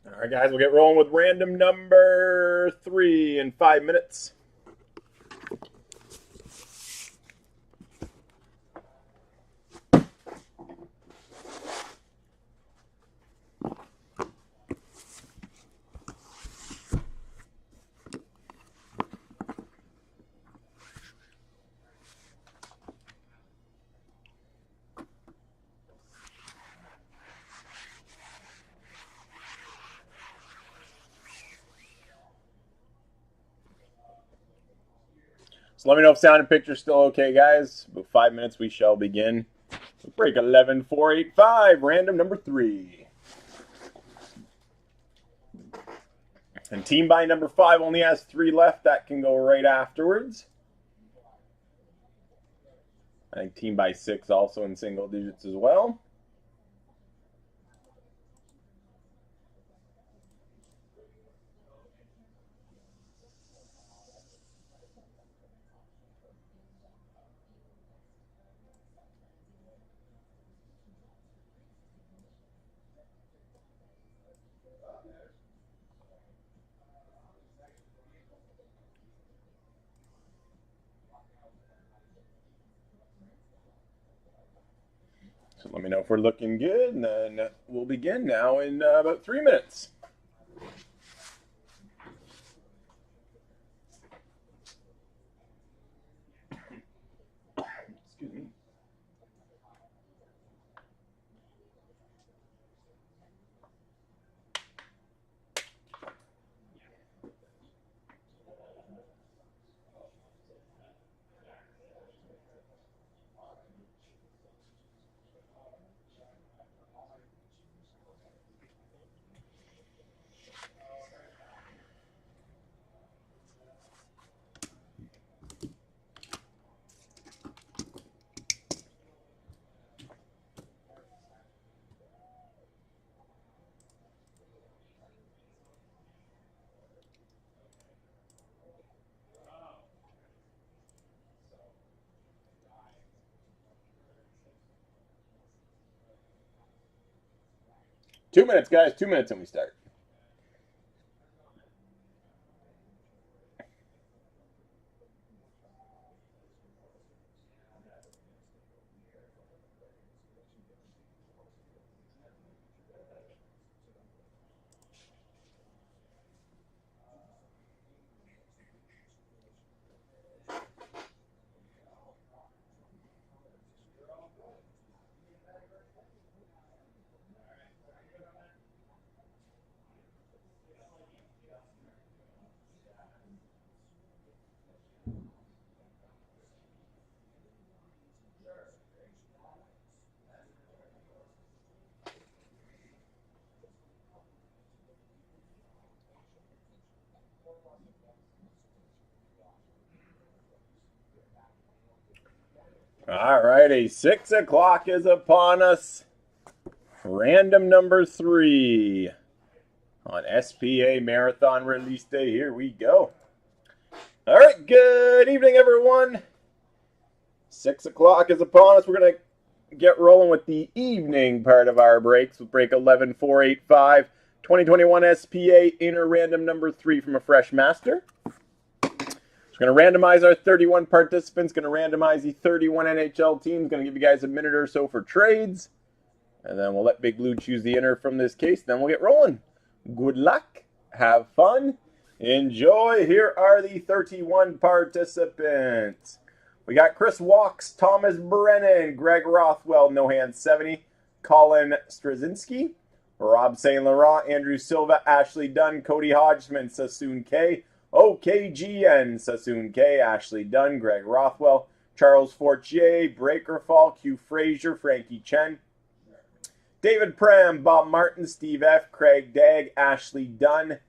All right, guys, we'll get rolling with random number 3 in 5 minutes. So let me know if sound and picture is still okay, guys. About 5 minutes, we shall begin. Break 11,485, random number 3. And team by number 5 only has 3 left. That can go right afterwards. I think team by 6 also in single digits as well. So let me know if we're looking good, and then we'll begin now in about 3 minutes. Excuse me. Two minutes, guys. 2 minutes, and we start. All righty, 6 o'clock is upon us. Random number 3 on SPA Marathon Release Day. Here we go. All right, good evening, everyone. 6 o'clock is upon us. We're going to get rolling with the evening part of our breaks with break 11,485, 2021 SPA inner random number 3 from a fresh master. We're going to randomize our 31 participants, going to randomize the 31 NHL teams, going to give you guys a minute or so for trades, and then we'll let Big Blue choose the inner from this case, then we'll get rolling. Good luck, have fun, enjoy. Here are the 31 participants. We got Chris Walks, Thomas Brennan, Greg Rothwell, No Hands 70, Colin Straczynski, Rob St. Laurent, Andrew Silva, Ashley Dunn, Cody Hodgman, Sassoon K, OKGN, Sassoon K, Ashley Dunn, Greg Rothwell, Charles Fortier, Breaker Fall, Q Frazier, Frankie Chen, David Prem, Bob Martin, Steve F, Craig Dagg, Ashley Dunn,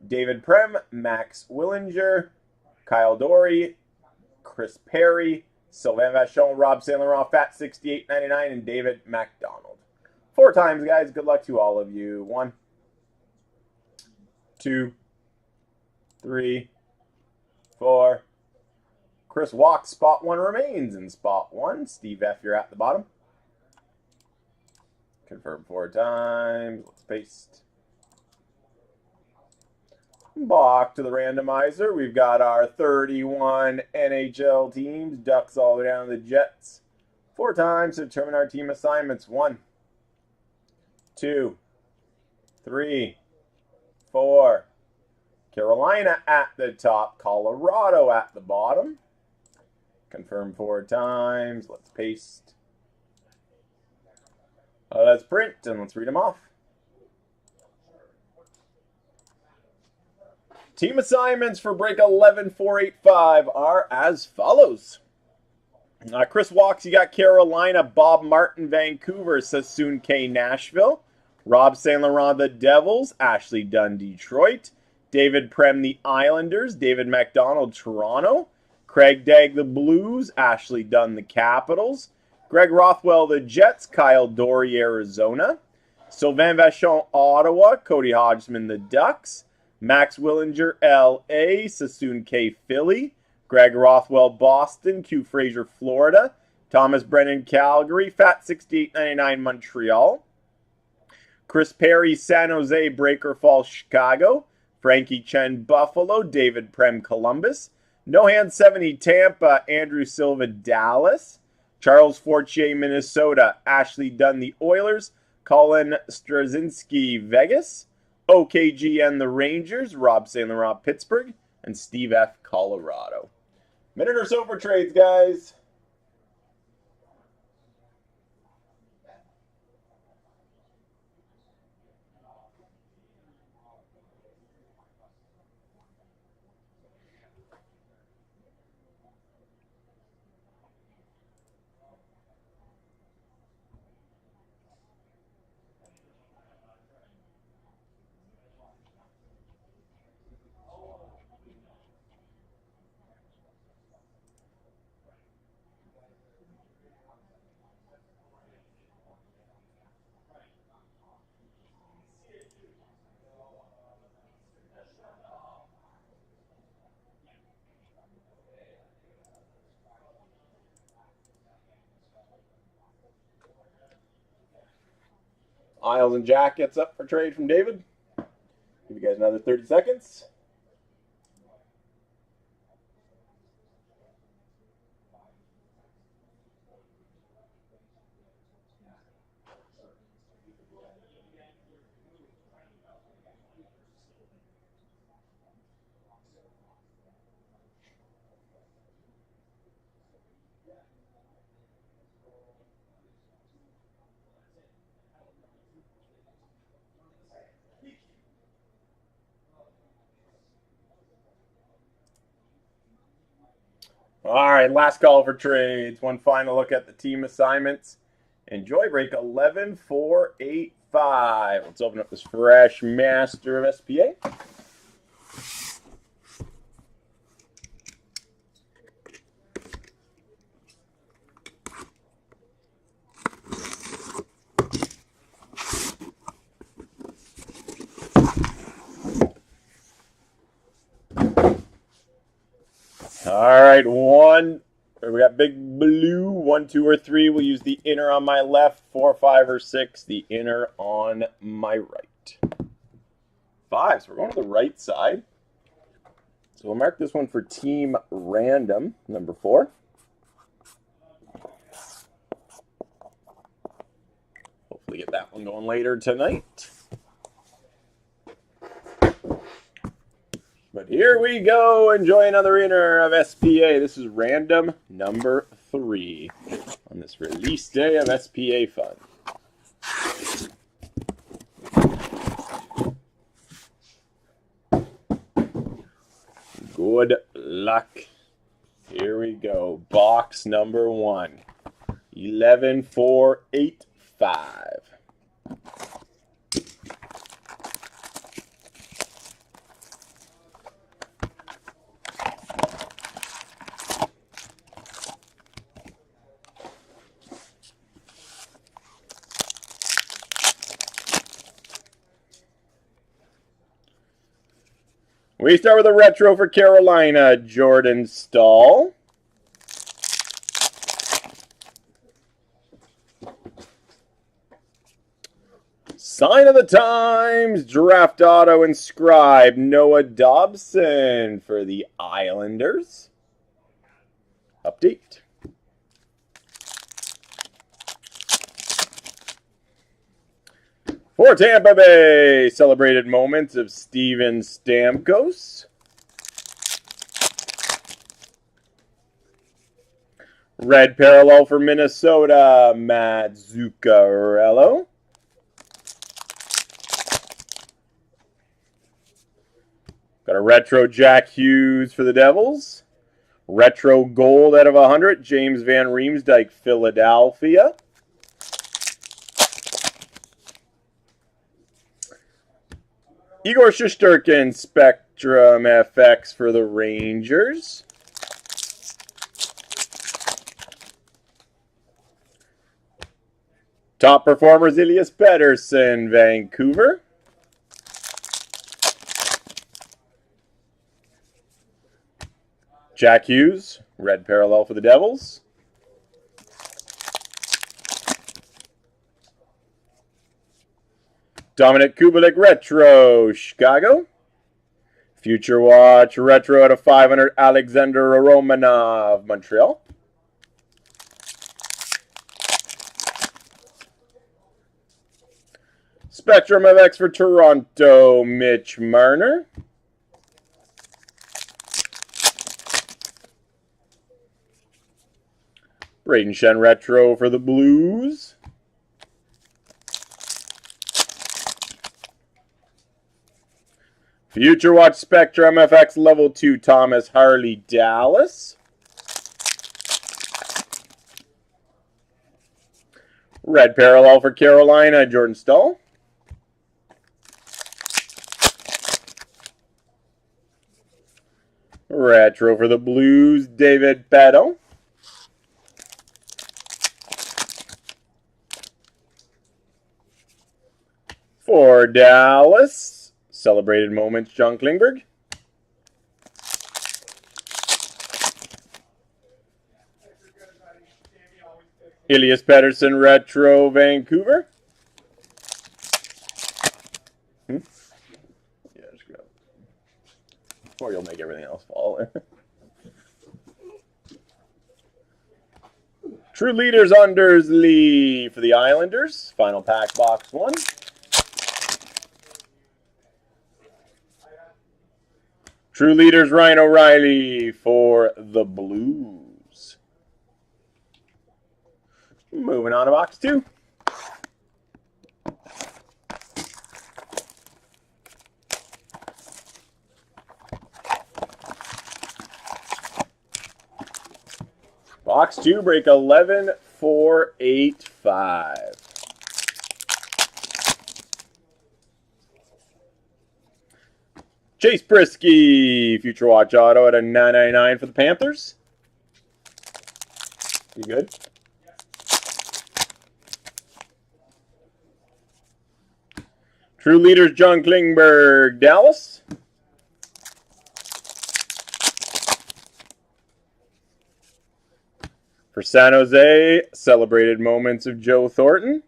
David Prem, Max Willinger, Kyle Dory, Chris Perry, Sylvain Vachon, Rob St. Laurent, Fat 6899, and David MacDonald. 4 times, guys. Good luck to all of you. 1, 2, 3, 4. Chris Walks, spot 1 remains in spot 1. Steve F, you're at the bottom. Confirm 4 times. Let's paste. Back to the randomizer. We've got our 31 NHL teams. Ducks all the way down to the Jets. 4 times to determine our team assignments. 1, 2, 3, 4. Carolina at the top. Colorado at the bottom. Confirm 4 times. Let's paste. Let's print and let's read them off. Team assignments for break 11485 are as follows. Chris Walks, you got Carolina. Bob Martin, Vancouver. Sassoon K, Nashville. Rob St. Laurent, the Devils. Ashley Dunn, Detroit. David Prem, the Islanders. David MacDonald, Toronto. Craig Dagg, the Blues. Ashley Dunn, the Capitals. Greg Rothwell, the Jets. Kyle Dory, Arizona. Sylvain Vachon, Ottawa. Cody Hodgman, the Ducks. Max Willinger, L.A. Sassoon K, Philly. Greg Rothwell, Boston. Q Fraser, Florida. Thomas Brennan, Calgary. Fat 6899, Montreal. Chris Perry, San Jose. Breaker Falls, Chicago. Frankie Chen, Buffalo. David Prem, Columbus. No Hand 70, Tampa. Andrew Silva, Dallas. Charles Fortier, Minnesota. Ashley Dunn, the Oilers. Colin Straczynski, Vegas. OKGN, the Rangers. Rob St. Laurent, Pittsburgh. And Steve F., Colorado. Minute or so for trades, guys. Isles and Jackets up for trade from David. Give you guys another 30 seconds. All right, last call for trades. One final look at the team assignments. Enjoy break 11485. Let's open up this fresh master of SPA. All right, we got big blue, 1, 2, or 3. We'll use the inner on my left, 4, 5, or 6, the inner on my right. 5, so we're going to the right side. So we'll mark this one for team random, number 4. Hopefully get that one going later tonight. But here we go. Enjoy another inner of SPA. This is random number 3 on this release day of SPA Fun. Good luck. Here we go. Box number 1. 11485. We start with a retro for Carolina, Jordan Stahl. Sign of the Times, draft auto inscribed, Noah Dobson for the Islanders. Update. For Tampa Bay, celebrated moments of Steven Stamkos. Red parallel for Minnesota, Matt Zuccarello. Got a retro Jack Hughes for the Devils. Retro gold out of 100, James Van Riemsdyk, Philadelphia. Igor Shesterkin, Spectrum FX for the Rangers. Top performers, Elias Pettersson, Vancouver. Jack Hughes, red parallel for the Devils. Dominic Kubalik, retro, Chicago. Future Watch, retro out of 500, Alexander Romanov, Montreal. Spectrum FX for Toronto, Mitch Marner. Braden Shen retro for the Blues. Future Watch Spectrum FX Level 2, Thomas Harley, Dallas. Red parallel for Carolina, Jordan Staal. Retro for the Blues, David Beto. For Dallas, celebrated moments, John Klingberg. Elias Pettersson, retro, Vancouver. Yeah, just grab it. Or you'll make everything else fall. True Leaders, Undersley for the Islanders. Final pack, box 1. True Leaders, Ryan O'Reilly for the Blues. Moving on to box 2. Box 2, break 11485. Chase Brisky, Future Watch Auto at a 999 for the Panthers. You good? True Leaders, John Klingberg, Dallas. For San Jose, celebrated moments of Joe Thornton.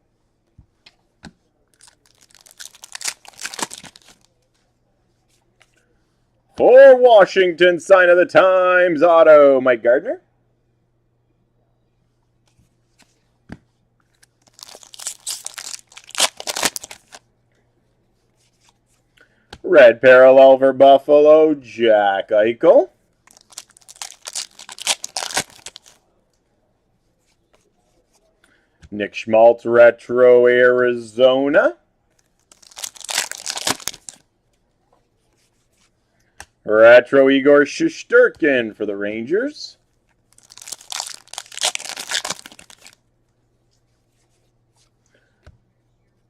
For Washington, sign of the times, auto, Mike Gardner. Red parallel for Buffalo, Jack Eichel. Nick Schmaltz, retro, Arizona. Retro Igor Shesterkin for the Rangers.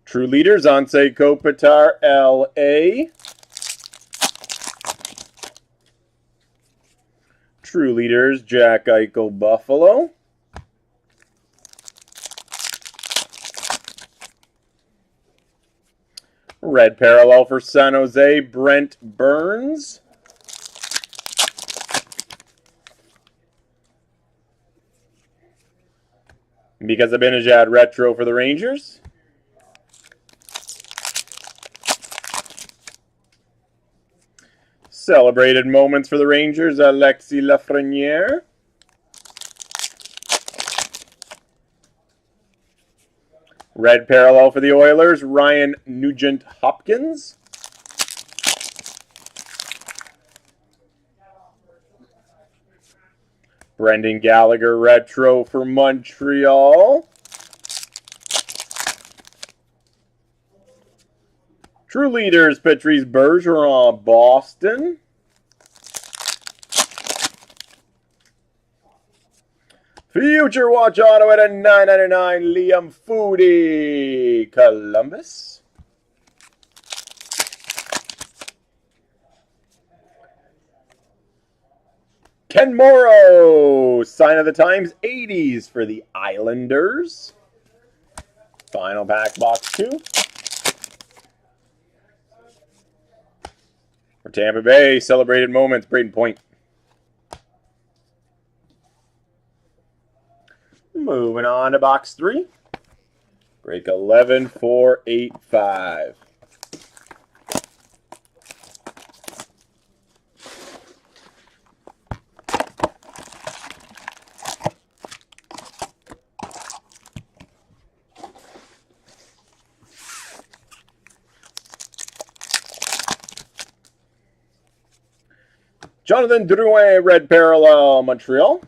True Leaders, Anse Kopitar, LA. True Leaders, Jack Eichel, Buffalo. Red parallel for San Jose, Brent Burns. Because Abinajad retro for the Rangers. Celebrated moments for the Rangers, Alexis Lafreniere. Red parallel for the Oilers, Ryan Nugent-Hopkins. Brendan Gallagher retro for Montreal. True Leaders, Patrice Bergeron, Boston. Future Watch Auto at a $9.99, Liam Foudy, Columbus. Ken Morrow, Sign of the Times 80s for the Islanders. Final pack, box 2. For Tampa Bay, Celebrated Moments, Braden Point. Moving on to box 3. Break 11485. Jonathan Drouin, red parallel, Montreal.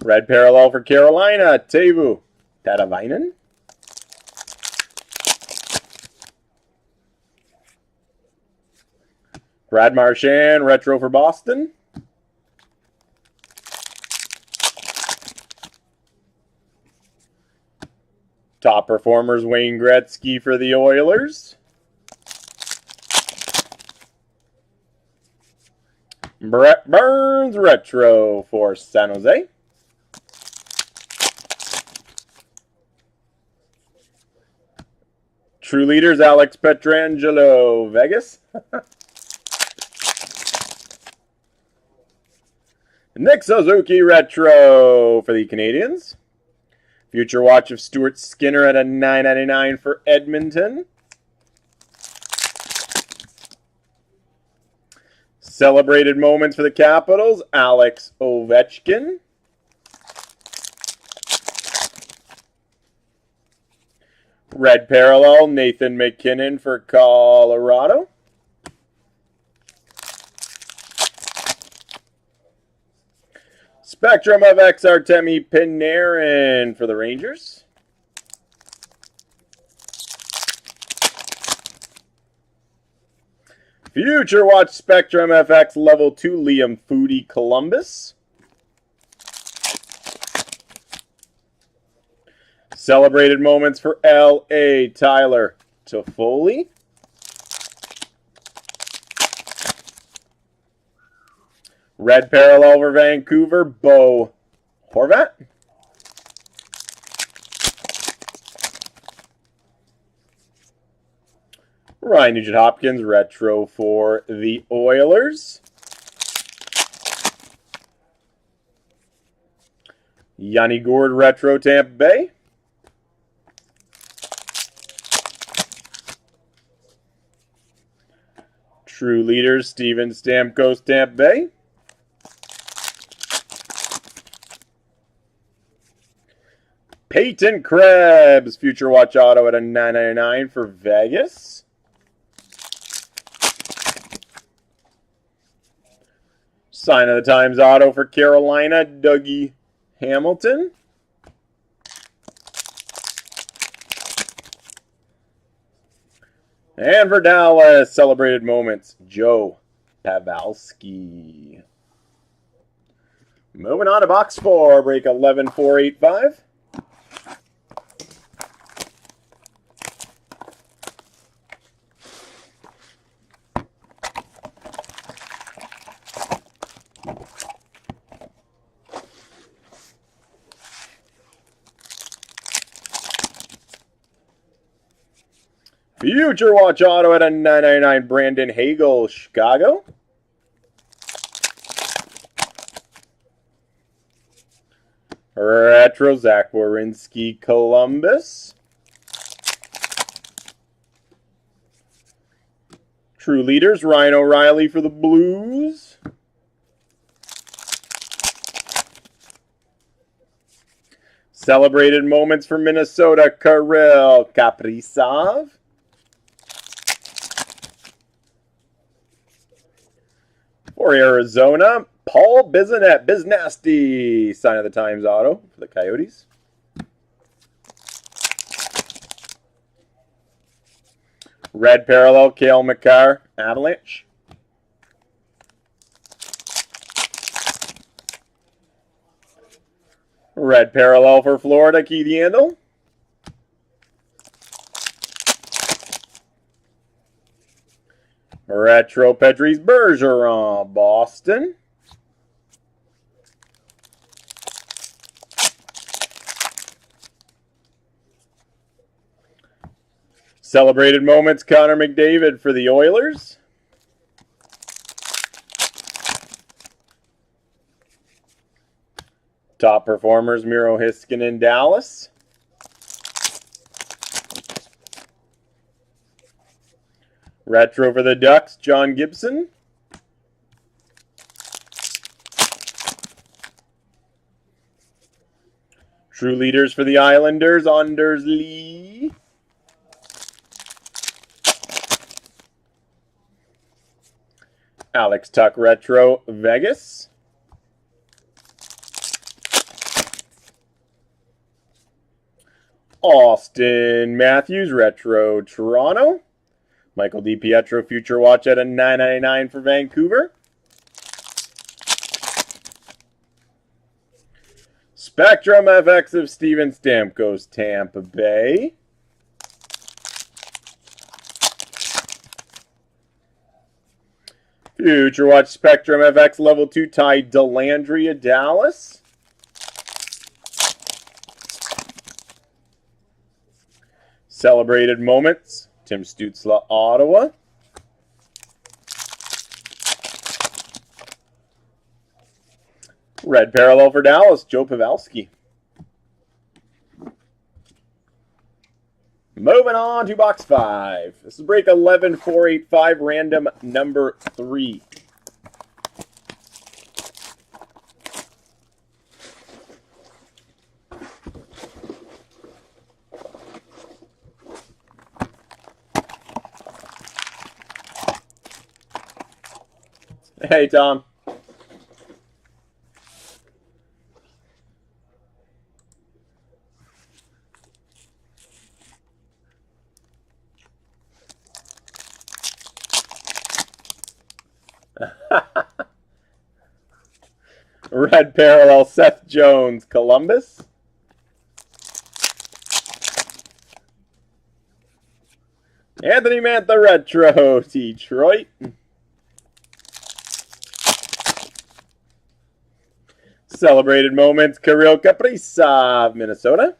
Red parallel for Carolina, Teuvo Teravainen. Brad Marchand, retro for Boston. Top performers, Wayne Gretzky for the Oilers. Brett Burns, retro for San Jose. True Leaders, Alex Pietrangelo, Vegas. Nick Suzuki, retro for the Canadiens. Future Watch of Stuart Skinner at a $9.99 for Edmonton. Celebrated moments for the Capitals, Alex Ovechkin. Red parallel, Nathan McKinnon for Colorado. Spectrum of X, Artemi Panarin for the Rangers. Future Watch Spectrum FX Level 2, Liam Foudy, Columbus. Celebrated moments for L.A., Tyler Toffoli. Red parallel for Vancouver, Bo Horvat. Ryan Nugent-Hopkins, retro for the Oilers. Yanni Gourde, retro, Tampa Bay. True Leaders, Steven Stamkos, Tampa Bay. Peyton Krebs, Future Watch Auto at a $9.99 for Vegas. Sign of the Times Auto for Carolina, Dougie Hamilton. And for Dallas, Celebrated Moments, Joe Pavelski. Moving on to box 4, break 11485. Future Watch Auto at a $9.99, Brandon Hagel, Chicago. Retro, Zach Werenski, Columbus. True leaders, Ryan O'Reilly for the Blues. Celebrated moments for Minnesota, Kirill Kaprizov. For Arizona, Paul Biznasty, sign of the times auto for the Coyotes. Red parallel, Cale Makar, Avalanche. Red parallel for Florida, Keith Yandel. Retro Patrice Bergeron, Boston. Celebrated moments, Connor McDavid for the Oilers. Top performers, Miro Heiskanen, Dallas. Retro for the Ducks, John Gibson. True leaders for the Islanders, Anders Lee. Alex Tuck Retro, Vegas. Austin Matthews Retro, Toronto. Michael DiPietro Future Watch at a $9.99 for Vancouver. Spectrum FX of Steven Stamkos, Tampa Bay. Future Watch Spectrum FX Level 2 Ty Dellandrea, Dallas. Celebrated moments, Tim Stützle, Ottawa. Red parallel for Dallas, Joe Pavelski. Moving on to box 5. This is break 11485, random number 3. Hey, Tom. Red parallel, Seth Jones, Columbus. Anthony Mantha Retro, Detroit. Celebrated moments, Kirill Kaprizov, Minnesota.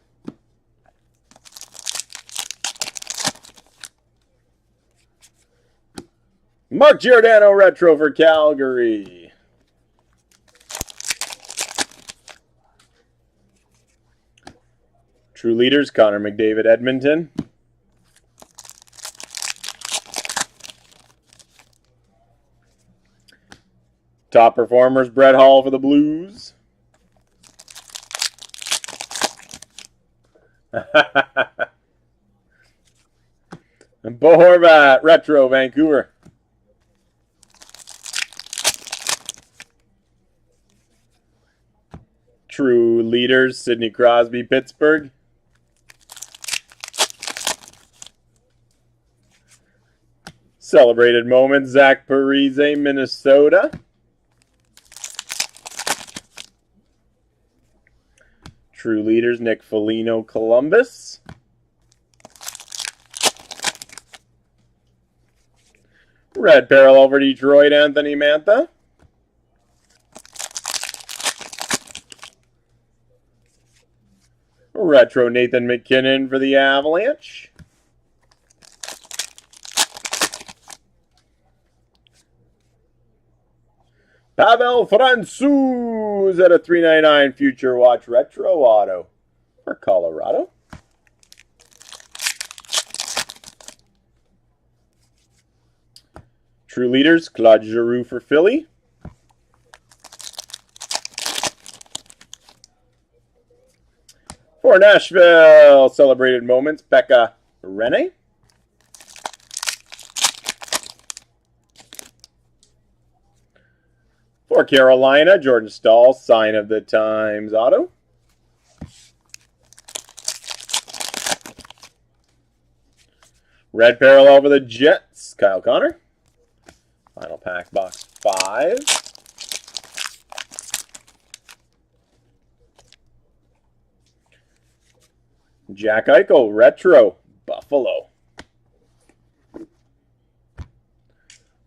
Mark Giordano Retro for Calgary. True leaders, Connor McDavid, Edmonton. Top performers, Brett Hall for the Blues. And Bo Horvat, Retro, Vancouver. True leaders, Sidney Crosby, Pittsburgh. Celebrated moments, Zach Parise, Minnesota. True leaders, Nick Foligno, Columbus. Red parallel for Detroit, Anthony Mantha. Retro Nathan McKinnon for the Avalanche. Pavel Francouz at a $3.99 Future Watch Retro Auto for Colorado. True Leaders, Claude Giroux for Philly. For Nashville, Celebrated Moments, Becca Rene. For Carolina, Jordan Stahl, Sign of the Times auto. Red parallel for the Jets, Kyle Connor. Final pack, box 5. Jack Eichel, retro, Buffalo.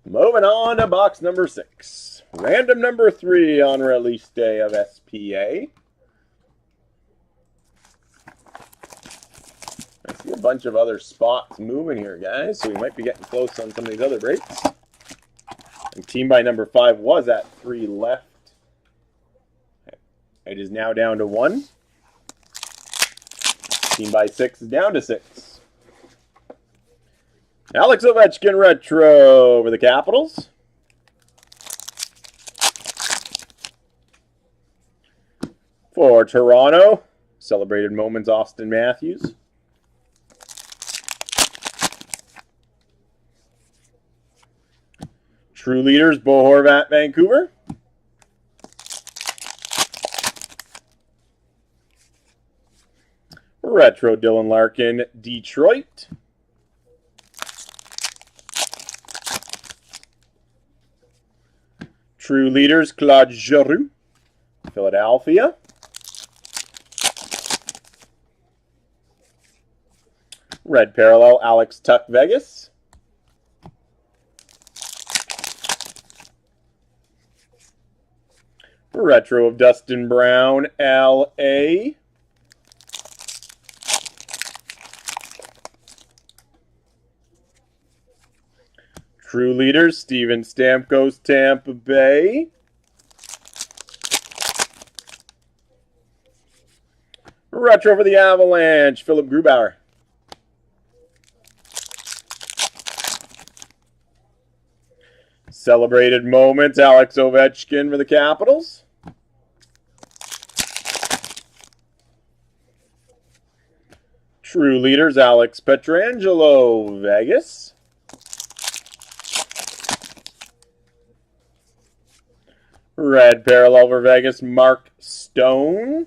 Moving on to box number 6. Random number 3 on release day of SPA. I see a bunch of other spots moving here, guys, so we might be getting close on some of these other breaks. And team by number 5 was at 3 left. It is now down to 1. Team by 6 is down to 6. Alex Ovechkin retro over the Capitals. For Toronto, Celebrated Moments, Austin Matthews. True Leaders, Bo Horvat, Vancouver. Retro, Dylan Larkin, Detroit. True Leaders, Claude Giroux, Philadelphia. Red parallel, Alex Tuck, Vegas. Retro of Dustin Brown, LA. True Leaders, Steven Stamkos, Tampa Bay. Retro for the Avalanche, Philip Grubauer. Celebrated Moments, Alex Ovechkin for the Capitals. True Leaders, Alex Pietrangelo, Vegas. Red parallel for Vegas, Mark Stone.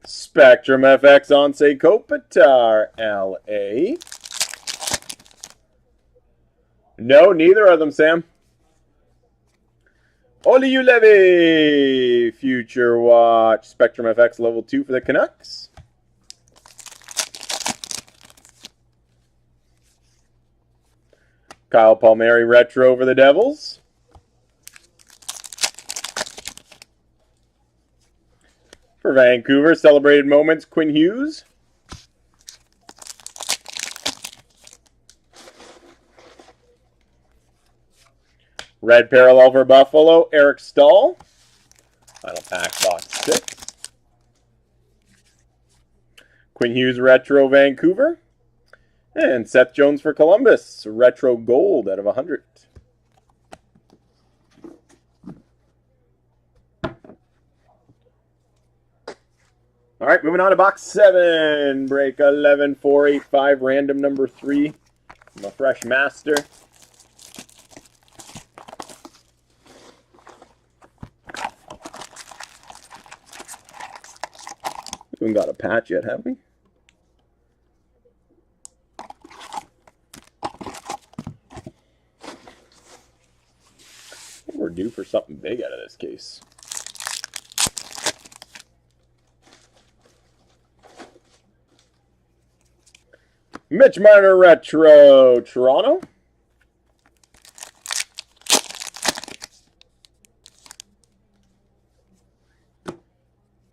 Spectrum FX Anse Kopitar, LA. No, neither of them, Sam. Oliuleve, Future Watch, Spectrum FX level 2 for the Canucks. Kyle Palmieri retro for the Devils. For Vancouver, Celebrated Moments, Quinn Hughes. Red parallel for Buffalo, Eric Stahl. Final pack, box 6. Quinn Hughes retro, Vancouver. And Seth Jones for Columbus, retro gold out of 100. All right, moving on to box 7. Break 11485, random number 3 from a fresh master. We haven't got a patch yet, have we? We're due for something big out of this case. Mitch Marner retro, Toronto.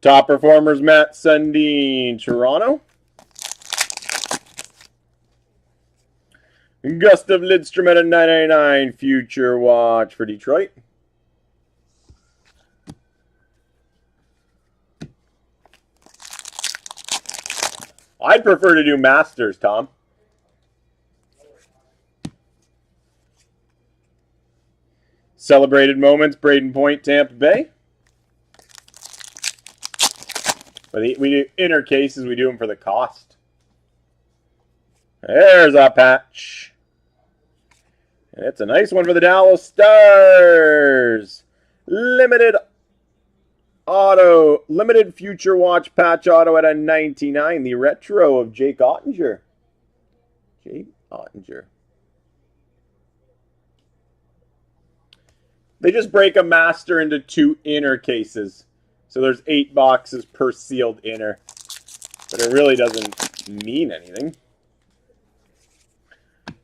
Top performers, Matt Sundin, Toronto. Gustav Lidstrom at a 999, Future Watch for Detroit. I'd prefer to do Masters, Tom. Celebrated Moments, Braden Point, Tampa Bay. But we do inner cases, we do them for the cost. There's a patch. And it's a nice one for the Dallas Stars. Limited auto, limited future watch patch auto at a 99. The retro of Jake Ottinger. Jake Ottinger. They just break a master into 2 inner cases. So there's 8 boxes per sealed inner. But it really doesn't mean anything.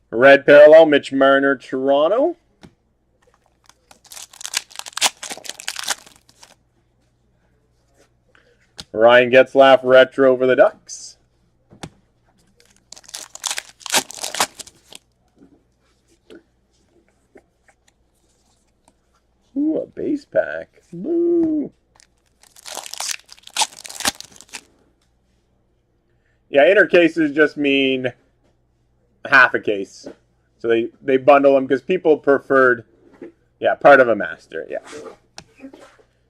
Red parallel, Mitch Marner, Toronto. Ryan Getzlaf, retro for the Ducks. Ooh, a base pack. Boo. Yeah, inner cases just mean half a case. So they bundle them because people preferred, yeah, part of a master, yeah.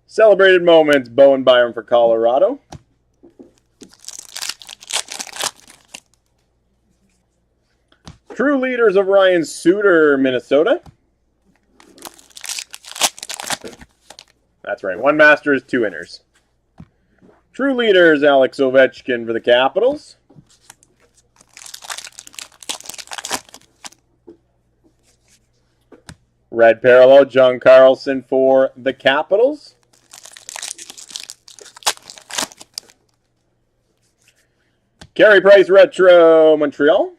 Celebrated Moments, Bowen Byram for Colorado. True Leaders of Ryan Suter, Minnesota. That's right, 1 master is 2 inners. True Leaders, Alex Ovechkin for the Capitals. Red parallel, John Carlson for the Capitals. Carey Price, retro, Montreal.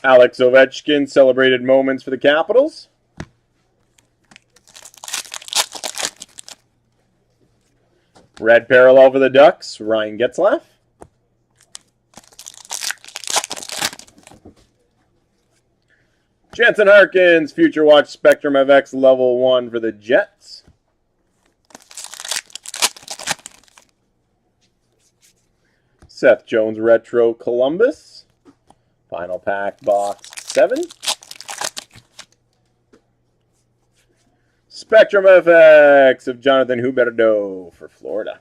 Alex Ovechkin, Celebrated Moments for the Capitals. Red parallel for the Ducks, Ryan Getzlaf. Jansen Harkins, Future Watch Spectrum FX Level 1 for the Jets. Seth Jones, retro, Columbus. Final pack, box 7. Spectrum FX of Jonathan Huberdeau for Florida.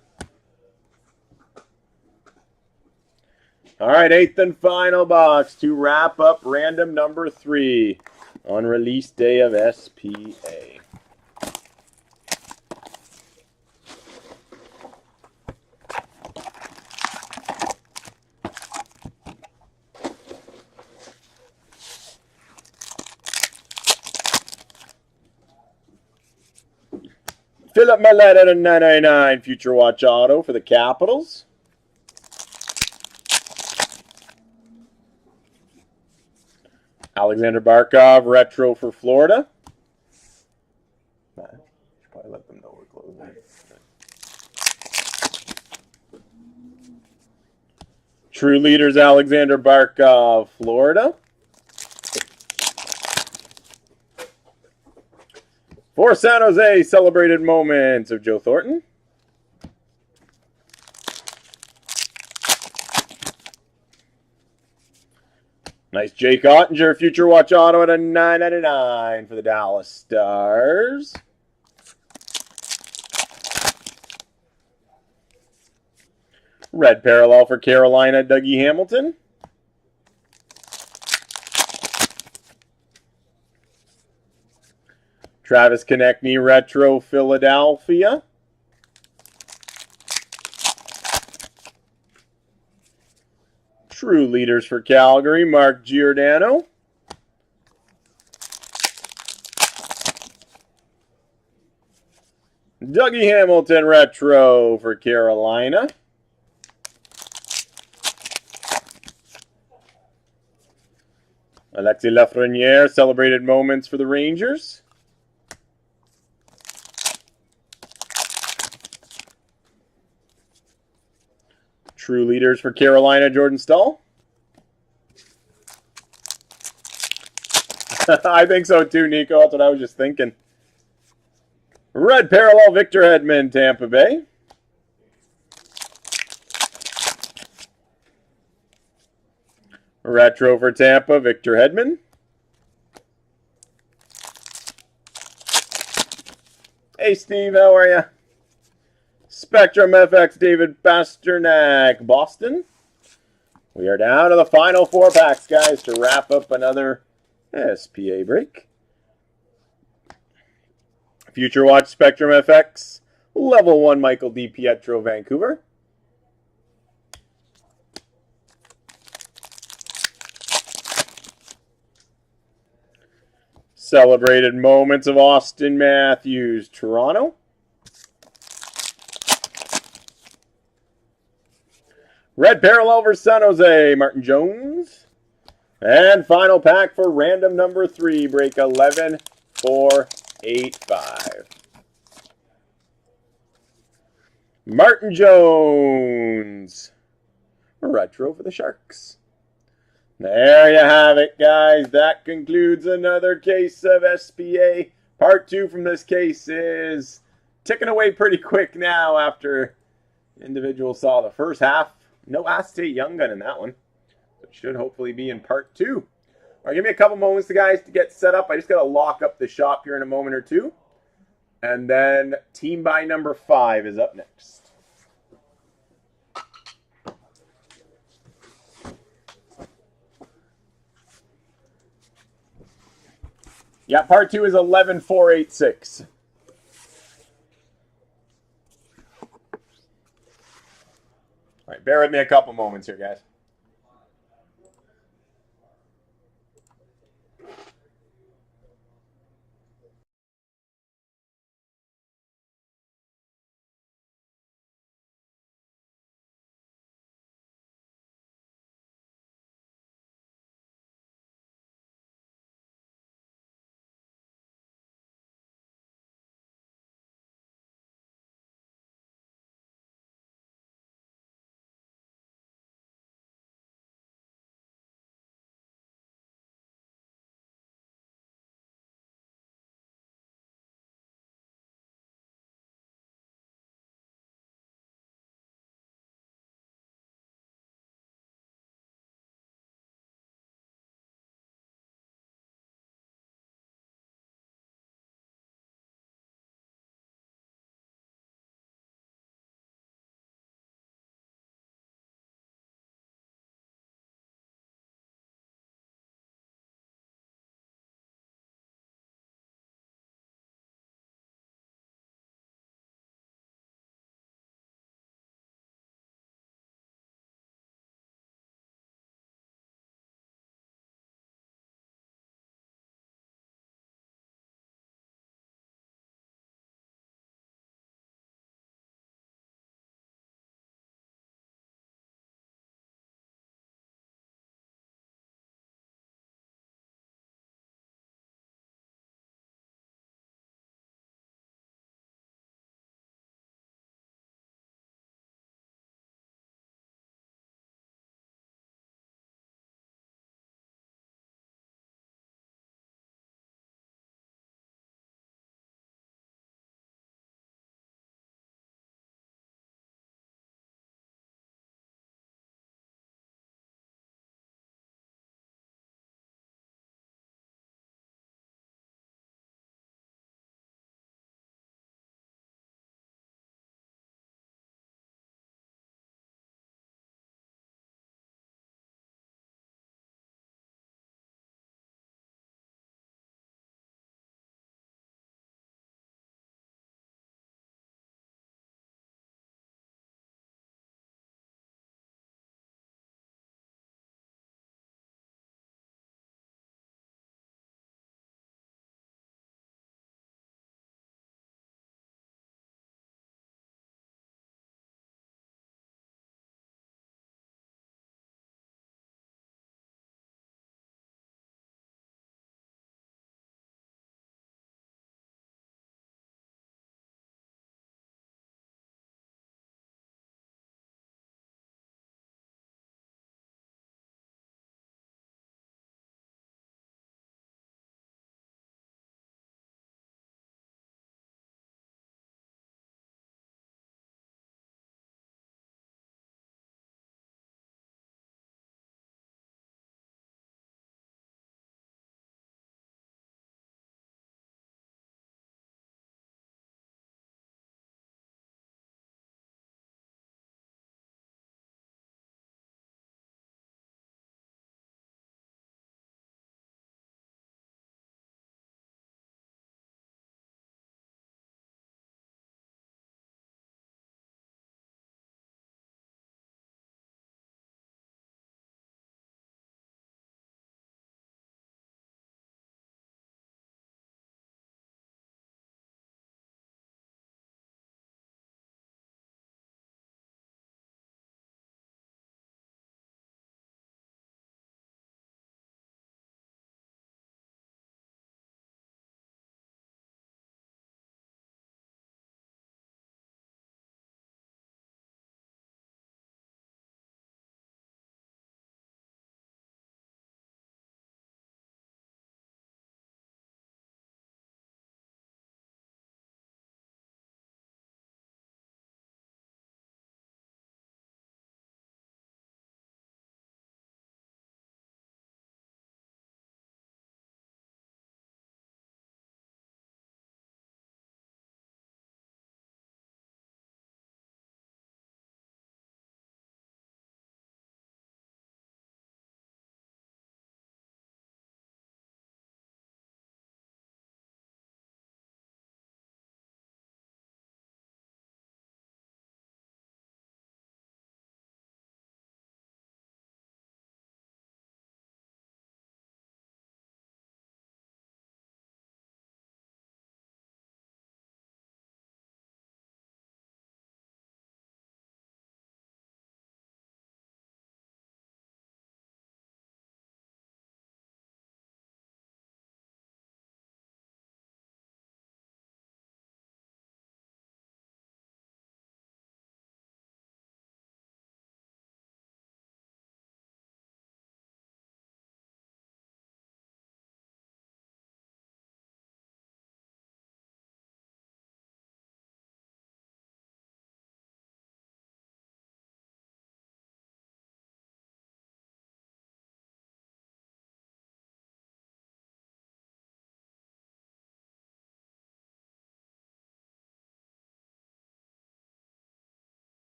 All right, 8th and final box to wrap up random number 3 on release day of SPA. Philip Millette at a 999 Future Watch Auto for the Capitals. Alexander Barkov, retro for Florida. Should probably let them know we're closing. True Leaders, Alexander Barkov, Florida. For San Jose, Celebrated Moments of Joe Thornton. Nice Jake Ottinger, Future Watch Auto at a 999 for the Dallas Stars. Red parallel for Carolina, Dougie Hamilton. Travis Konechny, retro, Philadelphia. True Leaders for Calgary, Mark Giordano. Dougie Hamilton, retro for Carolina. Alexis Lafreniere, Celebrated Moments for the Rangers. True Leaders for Carolina, Jordan Stahl. I think so too, Nico. That's what I was just thinking. Red parallel, Victor Hedman, Tampa Bay. Retro for Tampa, Victor Hedman. Hey Steve, how are you? Spectrum FX, David Pasternak, Boston. We are down to the final 4 packs, guys, to wrap up another SPA break. Future Watch, Spectrum FX, Level 1, Michael DiPietro, Vancouver. Celebrated Moments of Austin Matthews, Toronto. Red Parallel for San Jose, Martin Jones. And final pack for random number 3, break 11485. Martin Jones. Retro for the Sharks. There you have it, guys. That concludes another case of SPA. Part 2 from this case is ticking away pretty quick now after individuals saw the first half. No acetate Young Gun in that one. It should hopefully be in part 2. All right, give me a couple moments, guys, to get set up. I just got to lock up the shop here in a moment or two. And then team buy number 5 is up next. Yeah, part 2 is 11486. All right, bear with me a couple moments here, guys.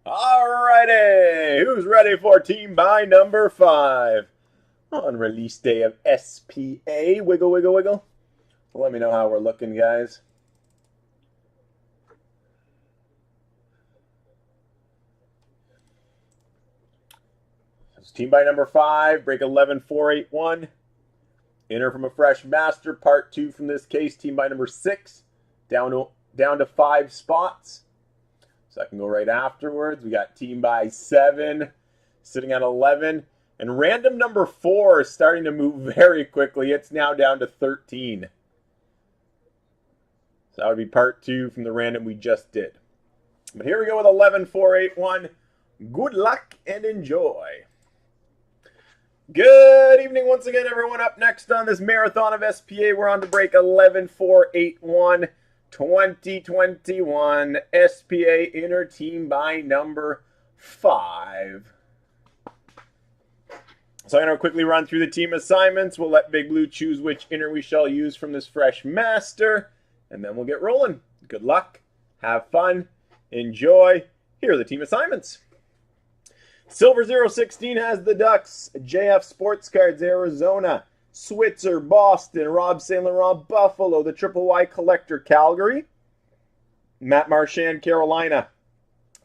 Alrighty, who's ready for team by number 5 on release day of SPA? Wiggle, wiggle, wiggle. Let me know how we're looking, guys. It's team by number 5, break 11481. Enter from a fresh master, part 2 from this case, team by number 6, down to 5 spots. So I can go right afterwards. We got team by 7, sitting at 11. And random number 4 is starting to move very quickly. It's now down to 13. So that would be part 2 from the random we just did. But here we go with 11481. Good luck and enjoy. Good evening once again, everyone. Up next on this marathon of SPA, we're on to break 11481. 2021 SPA inner team by number 5. So I'm going to quickly run through the team assignments. We'll let Big Blue choose which inner we shall use from this fresh master, and then we'll get rolling. Good luck, have fun, enjoy. Here are the team assignments. Silver 016 has the Ducks, JF Sports Cards Arizona, Switzer, Boston, Rob St. Laurent, Buffalo, the Triple Y Collector, Calgary, Matt Marchand, Carolina,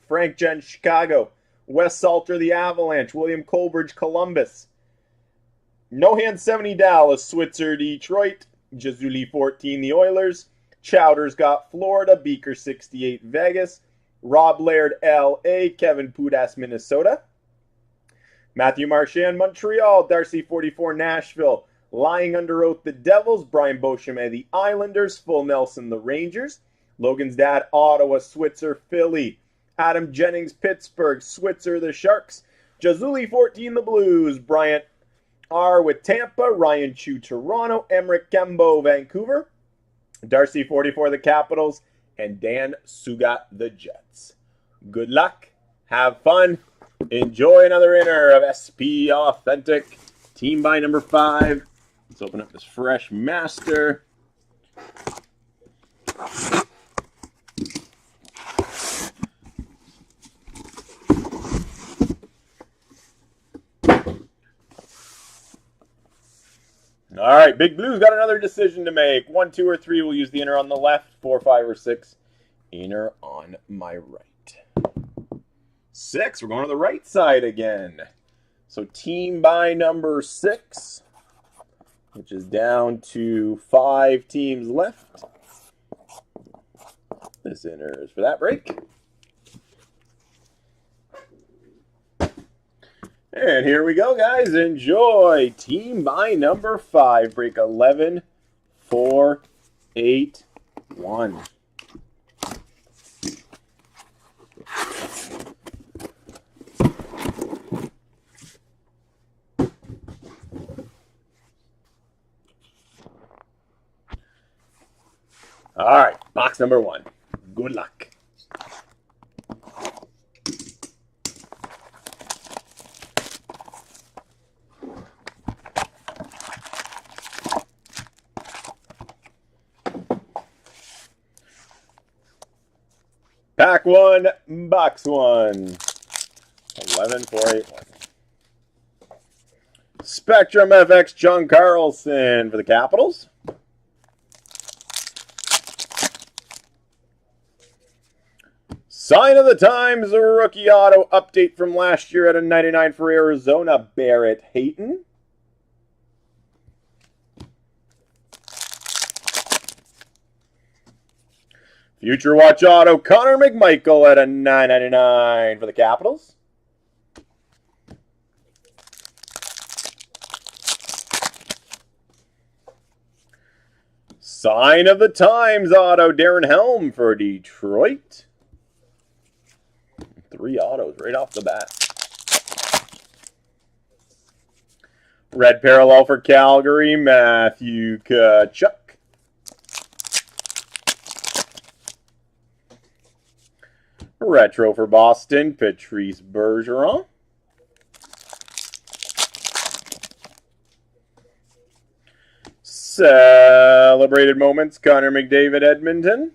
Frank Jen, Chicago, Wes Salter, the Avalanche, William Colbridge, Columbus, No Hand 70, Dallas, Switzer, Detroit, Jazuli 14, the Oilers, Chowder's got Florida, Beaker 68, Vegas, Rob Laird, LA, Kevin Pudas, Minnesota, Matthew Marchand, Montreal, Darcy 44, Nashville, Lying Under Oath, the Devils, Brian Beauchemin, the Islanders, Full Nelson, the Rangers, Logan's Dad, Ottawa, Switzer, Philly, Adam Jennings, Pittsburgh, Switzer, the Sharks, Jazuli 14, the Blues, Bryant R with Tampa, Ryan Chu, Toronto, Emmerich Kembo, Vancouver, Darcy 44, the Capitals, and Dan Sugat, the Jets. Good luck, have fun, enjoy another inner of SP Authentic, team by number 5. Let's open up this fresh master. All right, Big Blue's got another decision to make. 1, 2, or 3. We'll use the inner on the left. 4, 5, or 6. Inner on my right. 6. We're going to the right side again. So team by number 6, which is down to 5 teams left. This inner is for that break. And here we go, guys. Enjoy. Team by number 5. Break 11, 4, 8, 1. All right, box number 1. Good luck. Pack 1, box 1. 11, 4, 8, 1. Spectrum FX, John Carlson for the Capitals. Sign of the Times, a rookie auto update from last year at a 99 for Arizona, Barrett Hayton. Future Watch auto, Connor McMichael at a 9.99 for the Capitals. Sign of the Times auto, Darren Helm for Detroit. 3 autos right off the bat. Red parallel for Calgary, Matthew Tkachuk. Retro for Boston, Patrice Bergeron. Celebrated moments, Connor McDavid, Edmonton.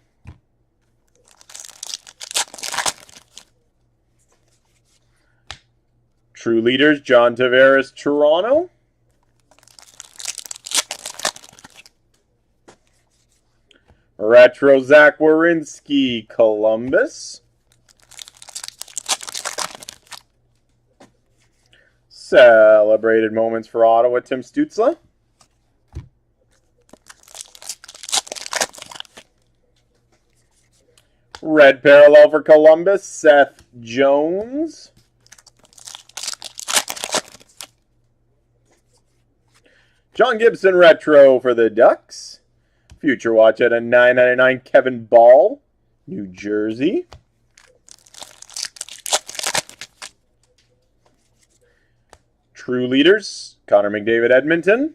True Leaders, John Tavares, Toronto. Retro, Zach Werenski, Columbus. Celebrated moments for Ottawa, Tim Stützle. Red parallel for Columbus, Seth Jones. John Gibson retro for the Ducks. Future Watch at a $9.99, Kevin Ball, New Jersey. True Leaders, Connor McDavid, Edmonton.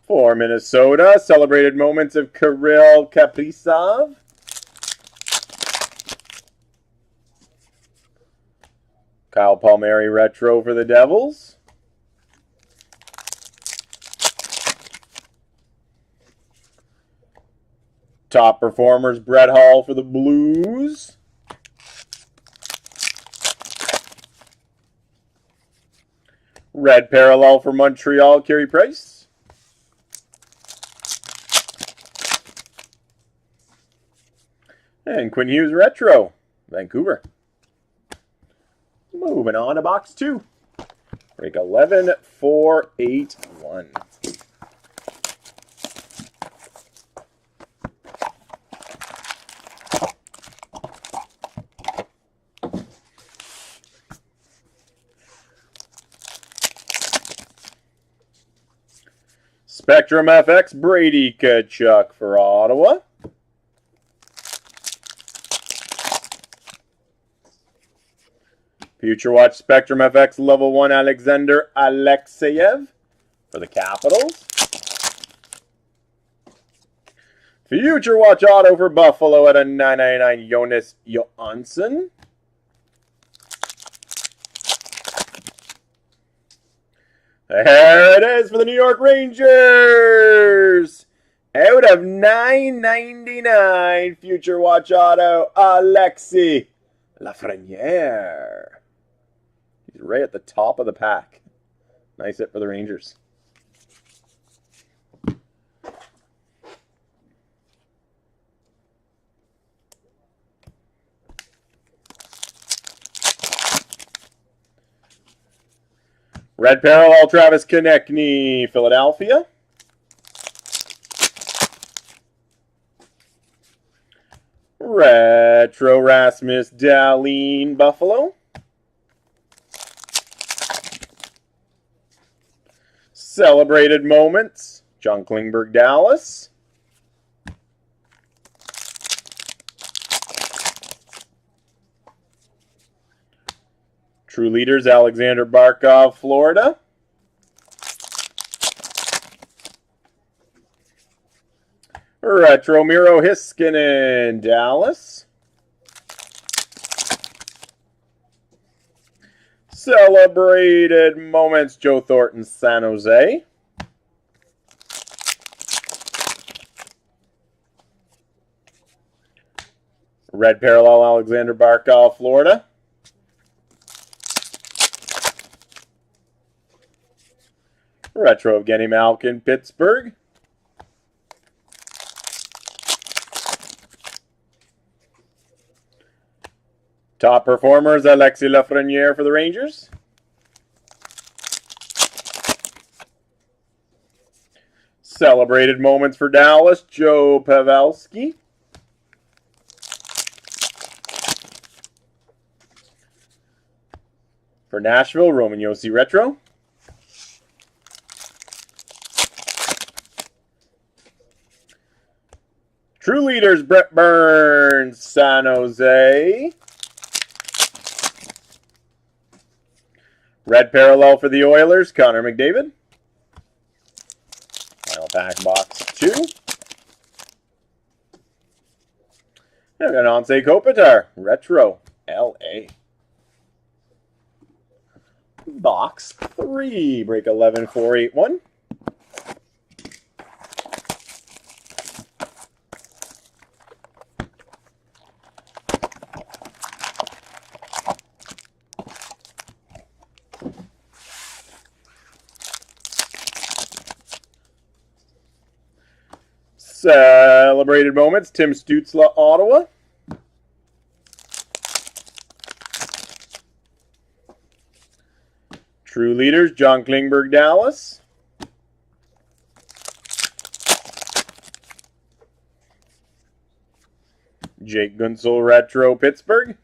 For Minnesota, celebrated moments of Kirill Kaprizov. Kyle Palmieri retro for the Devils. Top performers, Brett Hall for the Blues. Red parallel for Montreal, Carey Price. And Quinn Hughes retro, Vancouver. Moving on to box 2. Break 11481. Spectrum FX, Brady Tkachuk for Ottawa. Future Watch Spectrum FX Level 1 Alexander Alexeyev for the Capitals. Future Watch Auto for Buffalo at a $9.99 Jonas Johansson. There it is for the New York Rangers. Out of $9.99, Future Watch Auto, Alexis Lafreniere. He's right at the top of the pack. Nice hit for the Rangers. Red parallel, Travis Konechny, Philadelphia. Retro Rasmus Dahlin, Buffalo. Celebrated moments, John Klingberg, Dallas. True Leaders, Alexander Barkov, Florida. Retro Miro Heiskanen, Dallas. Celebrated moments, Joe Thornton, San Jose. Red parallel, Alexander Barkov, Florida. Retro Evgeny Malkin, Pittsburgh. Top performers, Alexis Lafreniere for the Rangers. Celebrated moments for Dallas, Joe Pavelski. For Nashville, Roman Josi retro. True Leaders, Brett Burns, San Jose. Red parallel for the Oilers, Connor McDavid. Final pack, box 2. And Anze Kopitar, retro, LA. Box 3, break 11481. Celebrated moments, Tim Stützle, Ottawa. True leaders, John Klingberg, Dallas. Jake Guentzel, retro, Pittsburgh.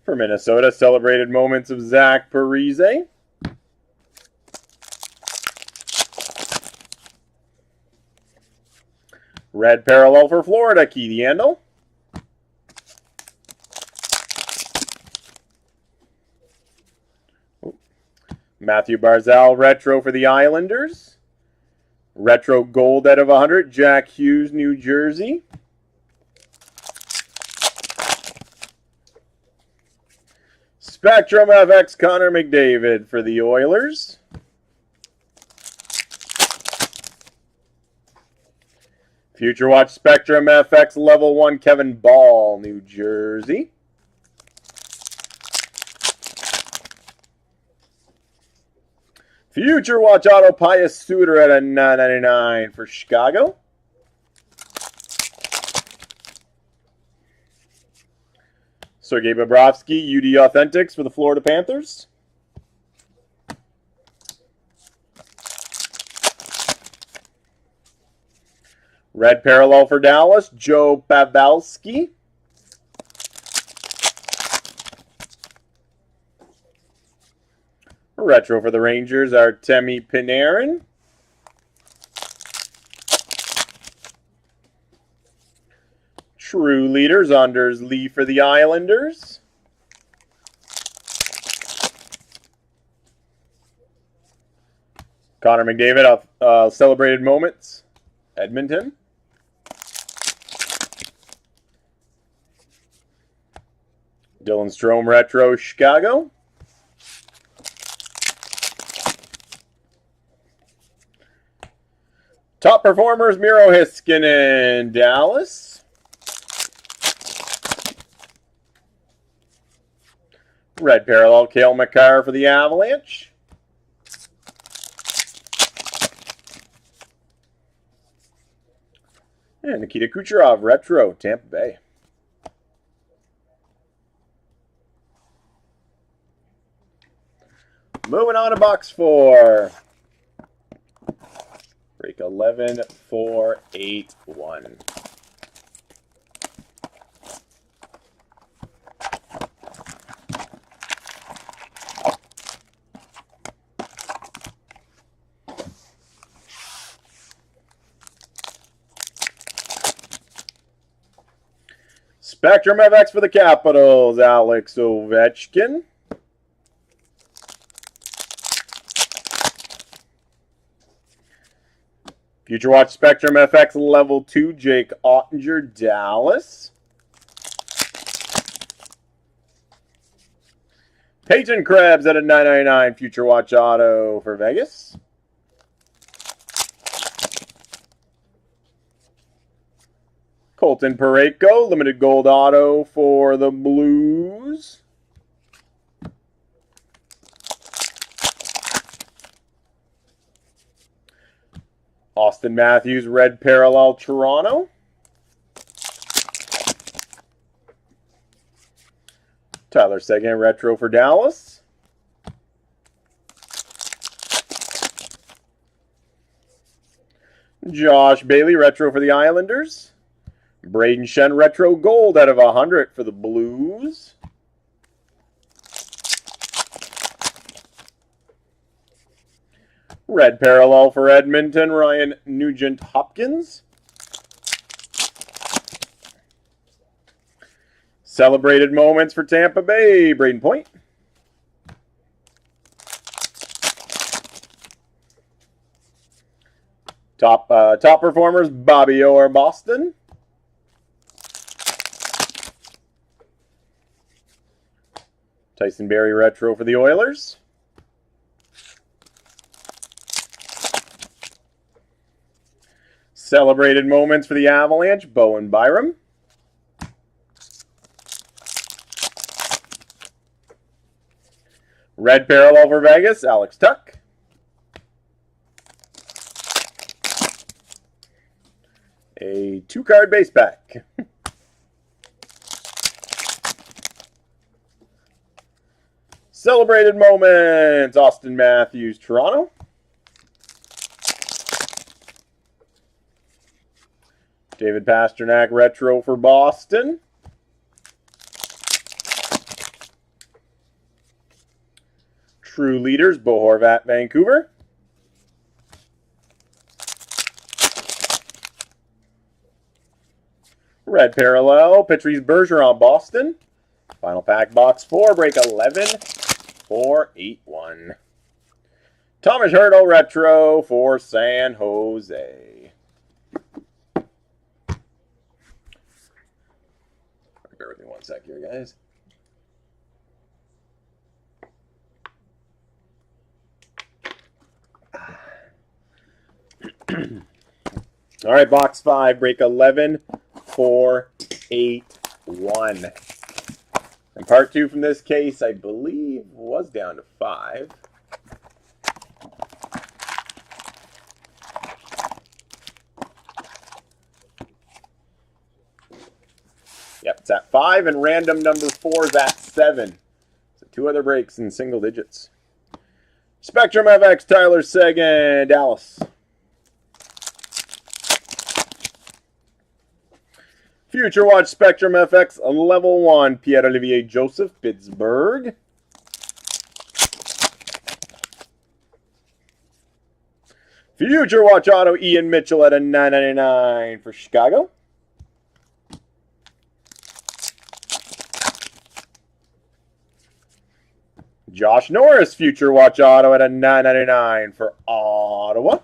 For Minnesota, celebrated moments of Zach Parise. Red parallel for Florida, Keith Yandel. Matthew Barzal, retro for the Islanders. Retro gold out of 100, Jack Hughes, New Jersey. Spectrum FX, Connor McDavid for the Oilers. Future Watch Spectrum FX Level 1, Kevin Ball, New Jersey. Future Watch Auto Pius Suter at a $9.99 for Chicago. Sergei Bobrovsky, UD Authentics for the Florida Panthers. Red parallel for Dallas, Joe Pavelski. Retro for the Rangers, Artemi Panarin. True leaders, Anders Lee for the Islanders. Connor McDavid, celebrated moments, Edmonton. Dylan Strome, retro, Chicago. Top performers, Miro Heiskanen, Dallas. Red parallel, Cale Makar for the Avalanche. And Nikita Kucherov, retro, Tampa Bay. Moving on to box 4. Break 11-4-8-1. Spectrum FX for the Capitals, Alex Ovechkin. Future Watch Spectrum FX Level 2, Jake Ottinger, Dallas. Peyton Krebs at a $9.99 Future Watch Auto for Vegas. Colton Parayko, limited gold auto for the Blues. Austin Matthews, red parallel, Toronto. Tyler Seguin, retro for Dallas. Josh Bailey, retro for the Islanders. Braden Shen, retro gold out of 100 for the Blues. Red parallel for Edmonton, Ryan Nugent-Hopkins. Celebrated moments for Tampa Bay, Braden Point. Top performers, Bobby Orr, Boston. Tyson Barrie, retro for the Oilers. Celebrated moments for the Avalanche, Bowen Byram. Red parallel for Vegas, Alex Tuck. A 2-card base pack. Celebrated moments, Austin Matthews, Toronto. David Pastrnak, retro for Boston. True Leaders, Bo Horvat, Vancouver. Red parallel, Patrice Bergeron, Boston. Final pack, box 4, break 11, 481. Thomas Hertl, retro for San Jose. Bear with me one sec here, guys. All right, box 5, break 11, 481. And part 2 from this case, I believe, was down to 5. Yep, it's at 5, and random number 4 is at 7. So 2 other breaks in single digits. Spectrum FX, Tyler Seguin, Dallas. Future Watch Spectrum FX Level 1, Pierre-Olivier Joseph, Pittsburgh. Future Watch Auto, Ian Mitchell at a $9.99 for Chicago. Josh Norris, Future Watch Auto at a $9.99 for Ottawa.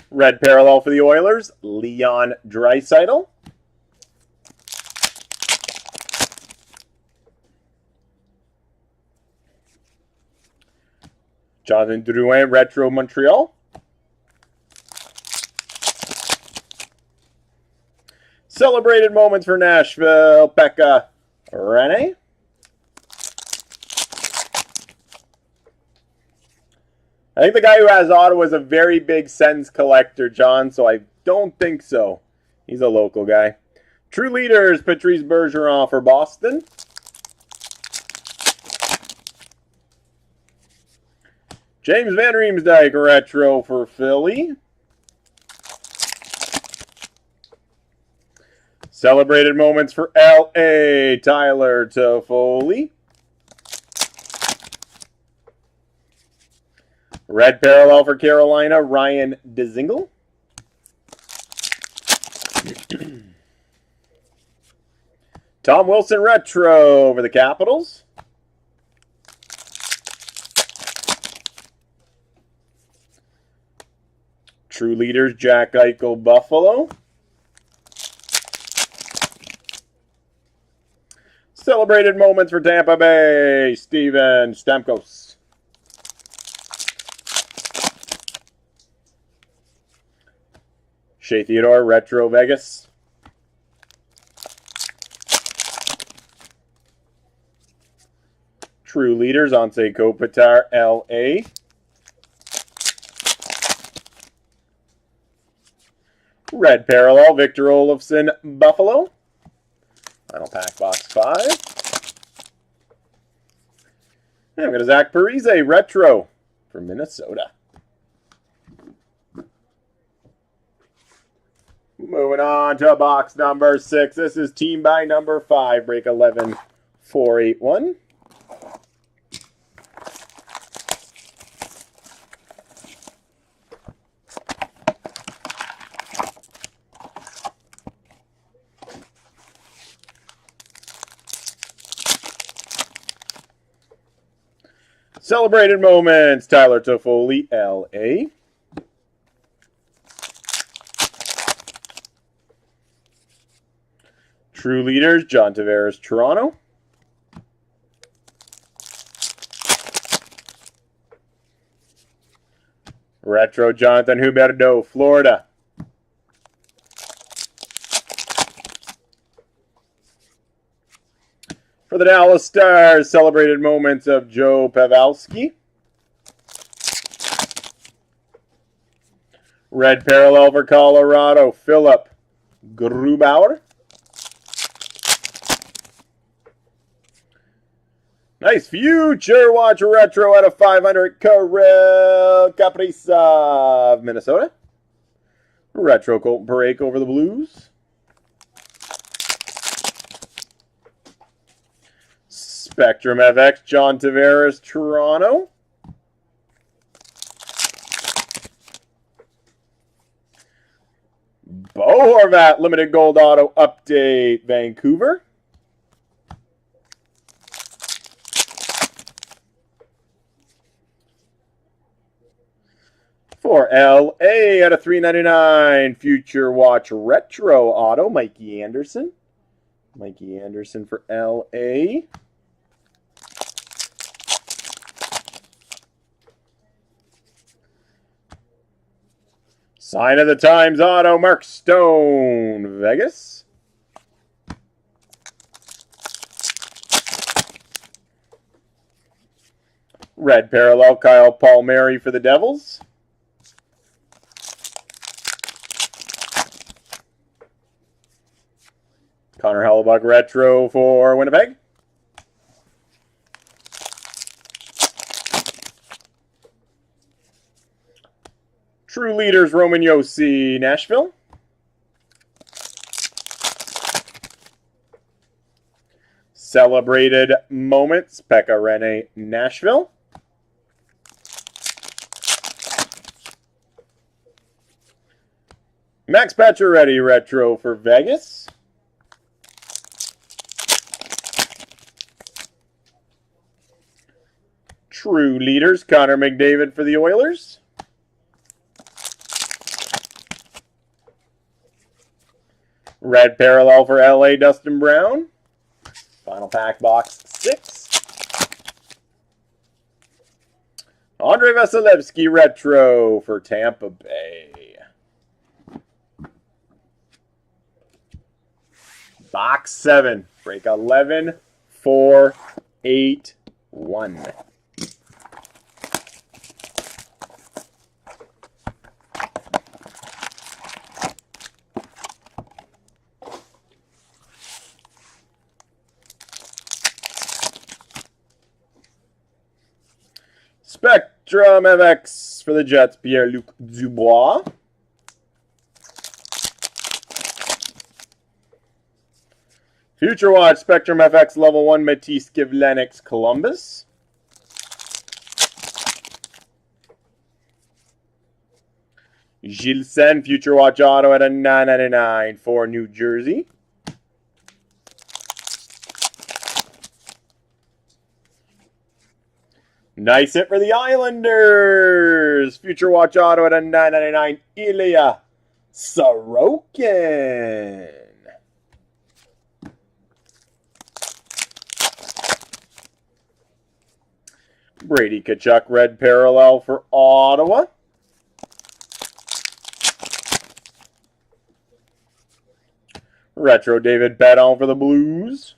Red parallel for the Oilers, Leon Draisaitl. Jonathan Drouin, retro Montreal. Celebrated moments for Nashville, Pekka Rinne. I think the guy who has Ottawa is a very big Sens collector, John, so I don't think so. He's a local guy. True Leaders, Patrice Bergeron for Boston. James Van Riemsdyk, retro for Philly. Celebrated moments for LA, Tyler Toffoli. Red parallel for Carolina, Ryan Dzingel. Tom Wilson, retro for the Capitals. True Leaders, Jack Eichel, Buffalo. Celebrated moments for Tampa Bay, Steven Stamkos. Shea Theodore, retro Vegas. True Leaders, Anse Kopitar, LA. Red parallel, Victor Olofsson, Buffalo. Final pack, box 5. And we've got a Zach Parise, retro for Minnesota. Moving on to box number 6. This is team by number 5, break 11, 481. Celebrated moments, Tyler Toffoli, LA. True Leaders, John Tavares, Toronto. Retro, Jonathan Huberdeau, Florida. For the Dallas Stars, celebrated moments of Joe Pavelski. Red parallel for Colorado, Philip Grubauer. Nice Future Watch Retro out of 500, Kirill Kaprizov, Minnesota. Retro Colton Parayko over the Blues. Spectrum FX, John Tavares, Toronto. Bo Horvat, limited gold auto update, Vancouver. For LA, out of 399, Future Watch Retro auto, Mikey Anderson. Mikey Anderson for LA. Sign of the Times auto, Mark Stone, Vegas. Red parallel, Kyle Palmieri for the Devils. Connor Hellebuck retro for Winnipeg. True Leaders, Roman Josi, Nashville. Celebrated Moments, Pekka Rinne, Nashville. Max Pacioretty retro for Vegas. True Leaders, Connor McDavid for the Oilers. Red parallel for LA, Dustin Brown. Final pack box 6. Andrei Vasilevsky retro for Tampa Bay. Box 7. Break 11, 4, 8, 1. Spectrum FX for the Jets, Pierre-Luc Dubois. Future Watch, Spectrum FX Level 1, Matisse Kivlenieks, Columbus. Gilles Sen, Future Watch Auto at a $9.99 for New Jersey. Nice hit for the Islanders. Future Watch Auto at a $9.99, Ilya Sorokin. Brady Tkachuk, red parallel for Ottawa. Retro David Bedell for the Blues.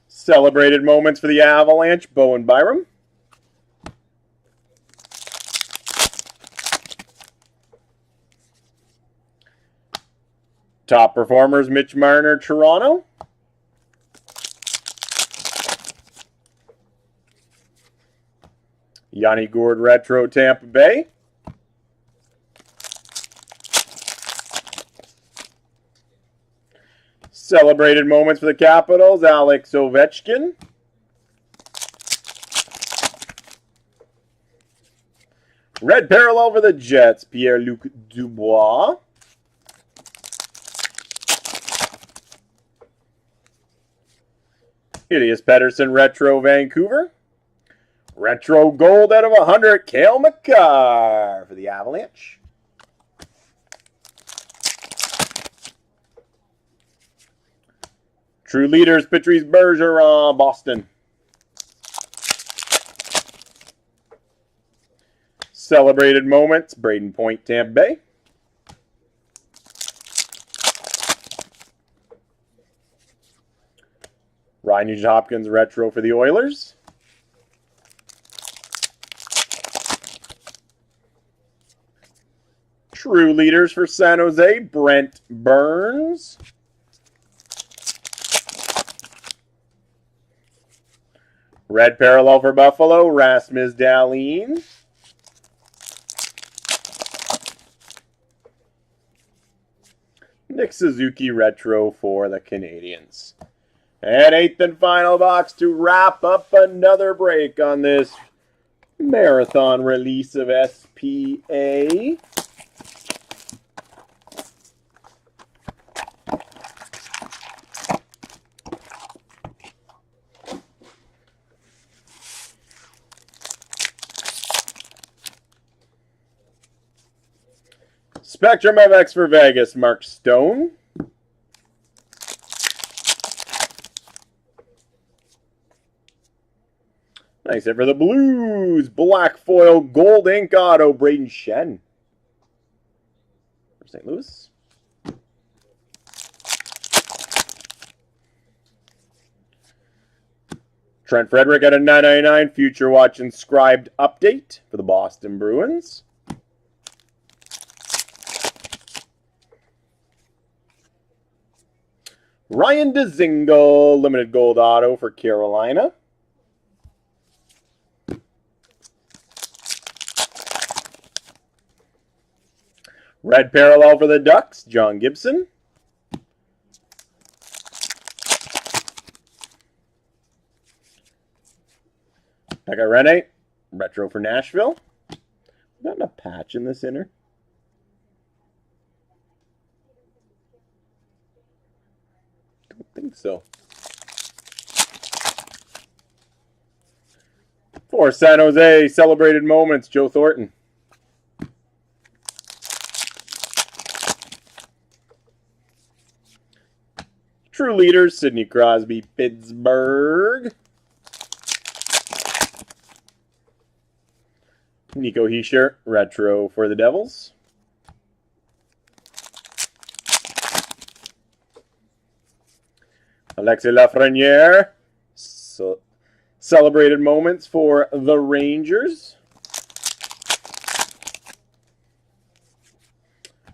Celebrated moments for the Avalanche, Bowen Byram. Top performers, Mitch Marner, Toronto. Yanni Gourde retro, Tampa Bay. Celebrated moments for the Capitals, Alex Ovechkin. Red parallel for the Jets, Pierre-Luc Dubois. Elias Pettersson retro, Vancouver. Retro gold out of 100, Cale Makar for the Avalanche. True Leaders, Patrice Bergeron, Boston. Celebrated moments, Braden Point, Tampa Bay. Ryan Nugent-Hopkins retro for the Oilers. True leaders for San Jose, Brent Burns. Red parallel for Buffalo, Rasmus Dahlin. Nick Suzuki retro for the Canadiens. And 8th and final box to wrap up another break on this marathon release of SPA. Spectrum of X for Vegas, Mark Stone. Nice hit for the Blues. Black foil gold ink auto, Braden Shen. For St. Louis. Trent Frederick at a 999. Future Watch inscribed update for the Boston Bruins. Ryan Dzingel, limited gold auto for Carolina. Red parallel for the Ducks, John Gibson. Pekka Rinne, retro for Nashville. Got a patch in this inner. Don't think so. For San Jose, celebrated moments, Joe Thornton. True leaders, Sidney Crosby, Pittsburgh. Nico Hischier, retro for the Devils. Alexis Lafreniere, celebrated moments for the Rangers.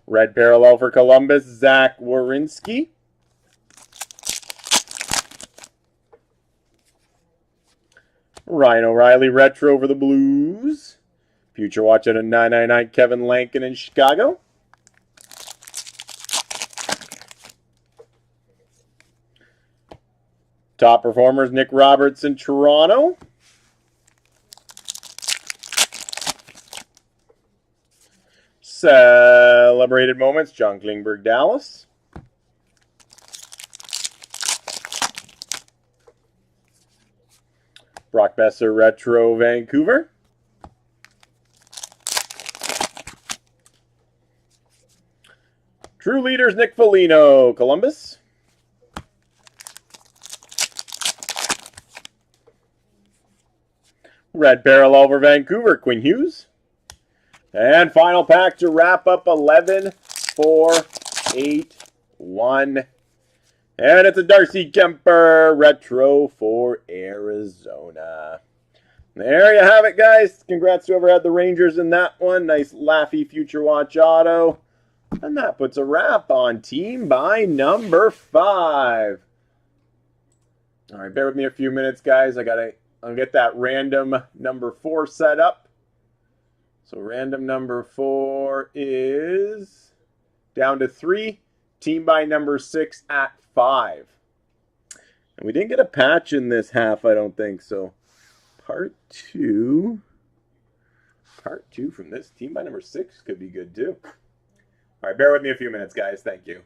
Red parallel for Columbus, Zach Werenski. Ryan O'Reilly retro for the Blues. Future Watch at a 999, Kevin Lankin in Chicago. Top performers, Nick Roberts in Toronto. Celebrated moments, John Klingberg, Dallas. Brock Besser, retro, Vancouver. True leaders, Nick Foligno, Columbus. Red parallel for Vancouver, Quinn Hughes. And final pack to wrap up 11, 4, 8, 1. And it's a Darcy Kemper retro for Arizona. There you have it, guys. Congrats to whoever had the Rangers in that one. Nice Laffy Future Watch auto. And that puts a wrap on team by number 5. All right, bear with me a few minutes, guys. I'll get that random number 4 set up. So random number 4 is down to 3. Team by number 6 at 5. And we didn't get a patch in this half, I don't think. So part 2 from this team by number 6 could be good too. All right, bear with me a few minutes, guys. Thank you.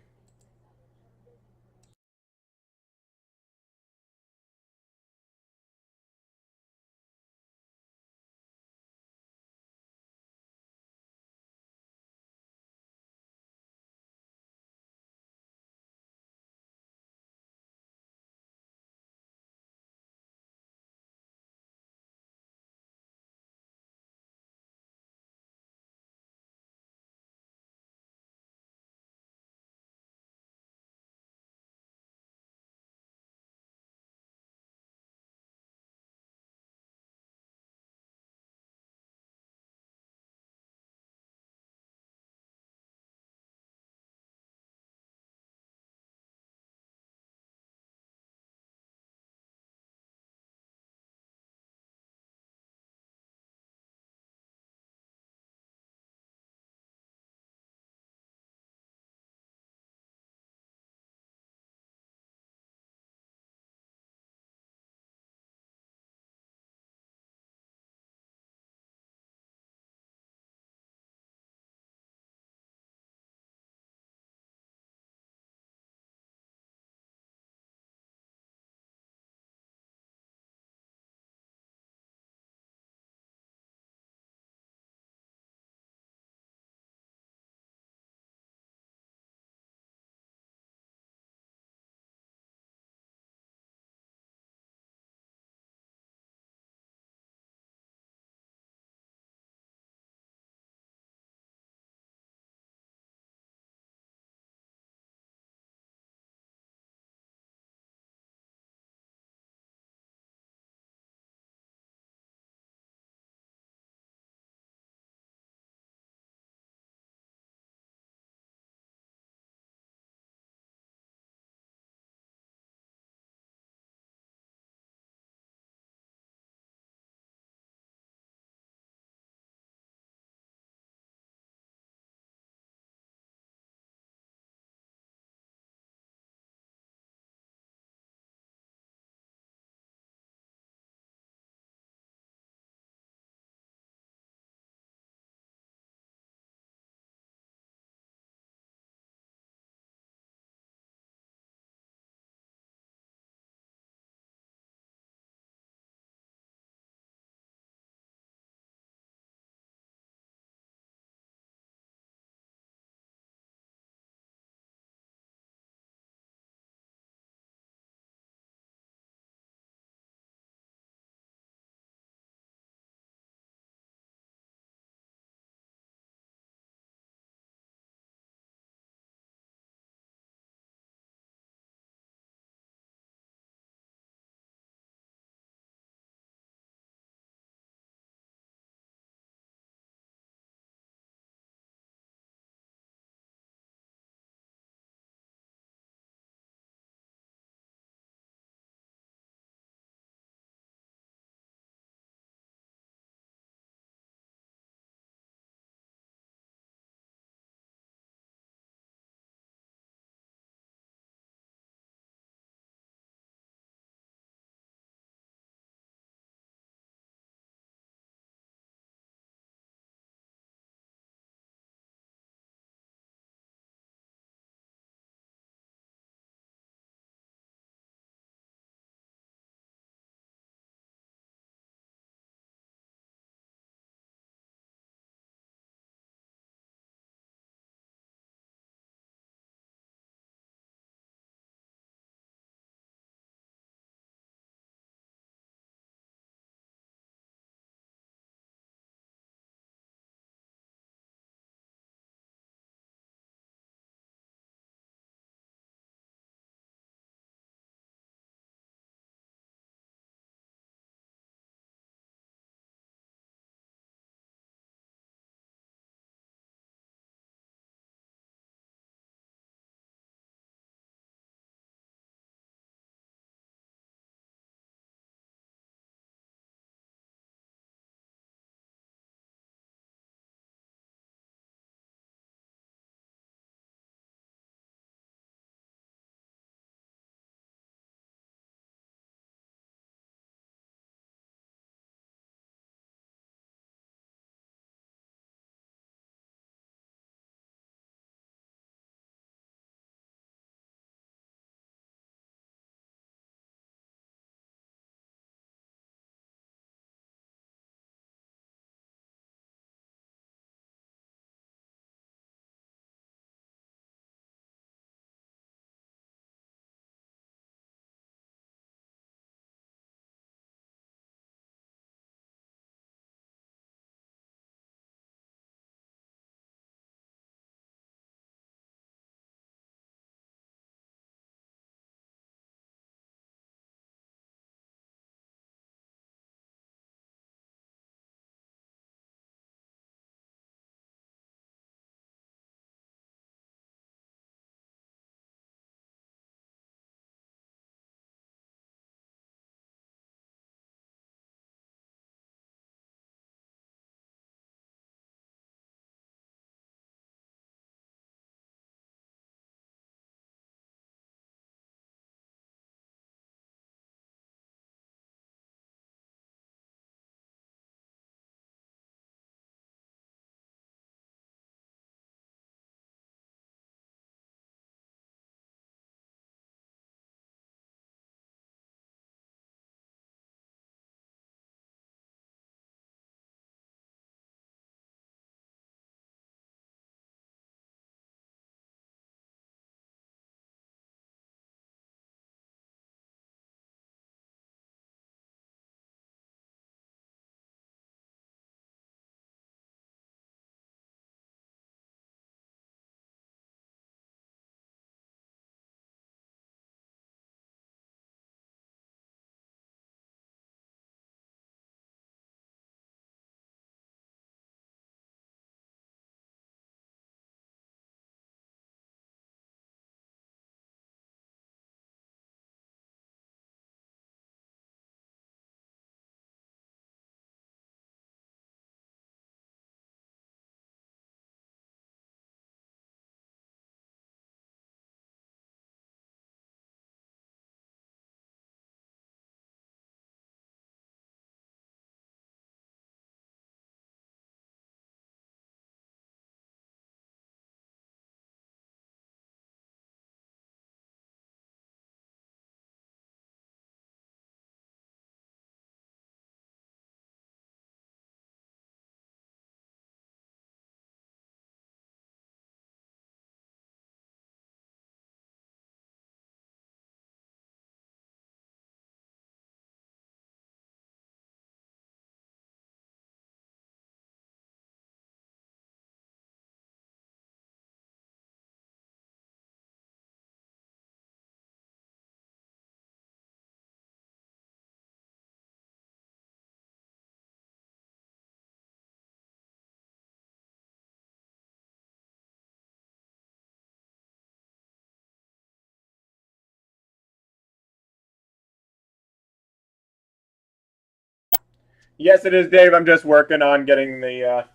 Yes, it is, Dave. I'm just working on getting the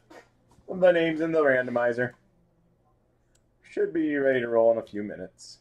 names in the randomizer. Should be ready to roll in a few minutes.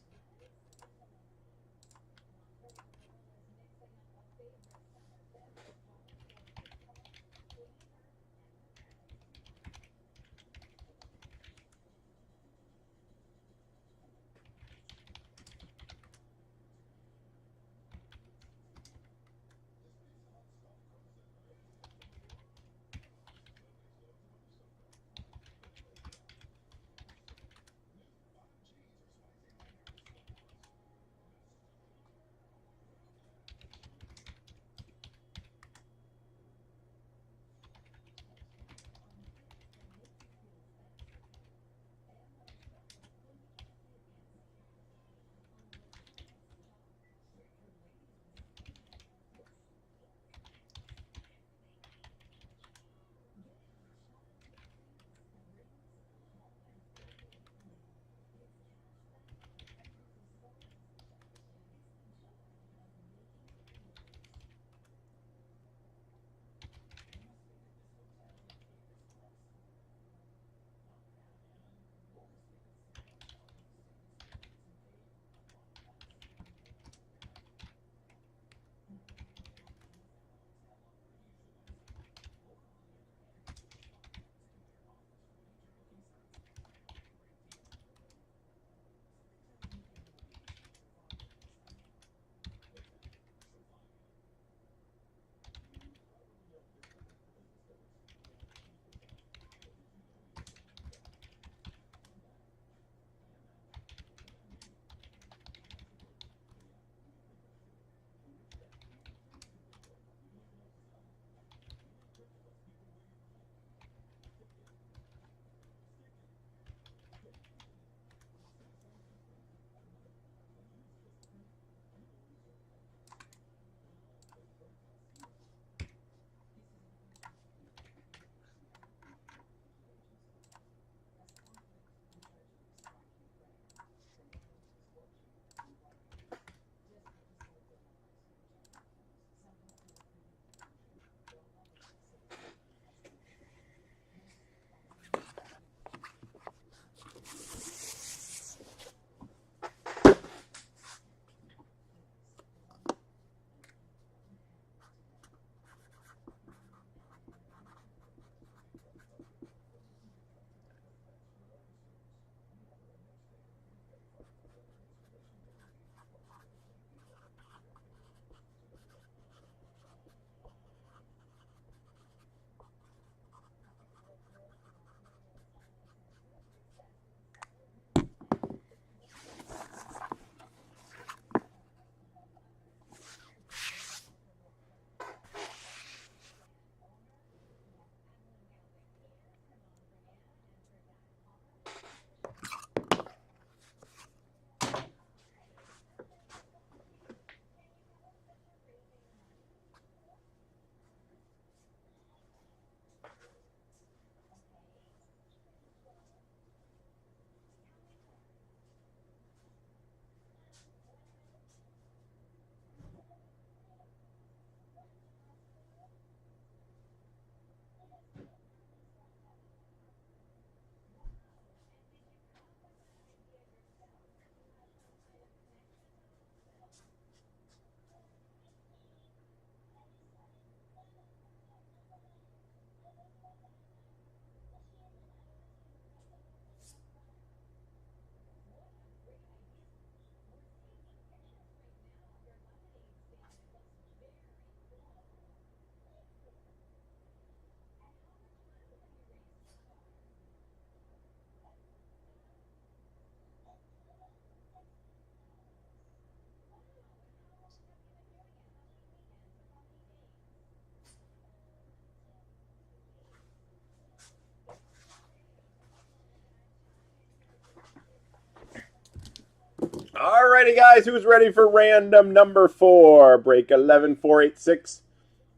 Alrighty, guys, who's ready for random number 4? Break 11486.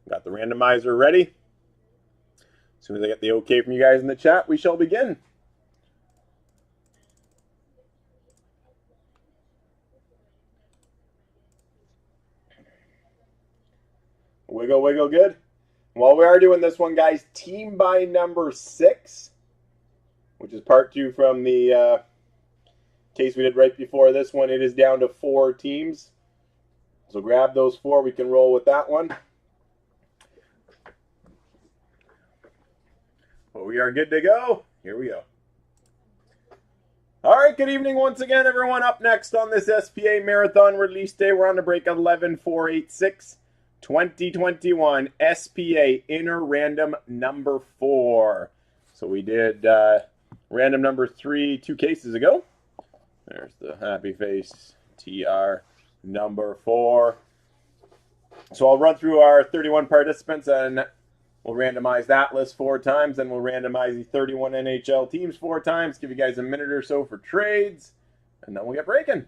Got the randomizer ready. As soon as I get the okay from you guys in the chat, we shall begin. Wiggle, wiggle, good. While we are doing this one, guys, team by number 6, which is part 2 from the case we did right before this one. It is down to 4 teams. So grab those 4. We can roll with that one. Well, we are good to go. Here we go. All right, good evening once again, everyone. Up next on this SPA Marathon release day, we're on to break 11486 2021 SPA Inner Random number 4. So we did random number 3 2 cases ago. There's the happy face TR number 4. So I'll run through our 31 participants and we'll randomize that list 4 times. Then we'll randomize the 31 NHL teams 4 times. Give you guys a minute or so for trades. And then we'll get breaking.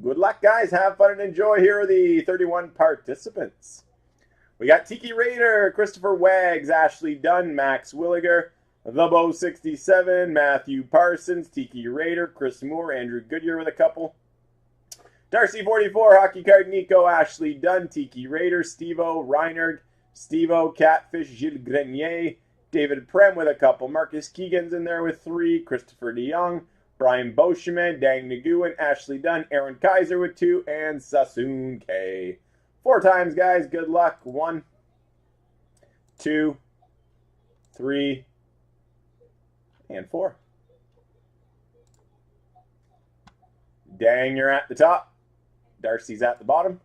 Good luck, guys. Have fun and enjoy. Here are the 31 participants. We got Tiki Raider, Christopher Wags, Ashley Dunn, Max Williger, The Bow 67, Matthew Parsons, Tiki Raider, Chris Moore, Andrew Goodyear with a couple. Darcy 44, Hockey Card Nico, Ashley Dunn, Tiki Raider, Steve-O, Reinerg, Steve-O, Catfish, Gilles Grenier, David Prem with a couple. Marcus Keegan's in there with 3, Christopher DeYoung, Brian Boscheman, Dang Nguyen, Ashley Dunn, Aaron Kaiser with 2, and Sassoon K. 4 times, guys. Good luck. 1, 2, 3, and 4. Dang, you're at the top. Darcy's at the bottom.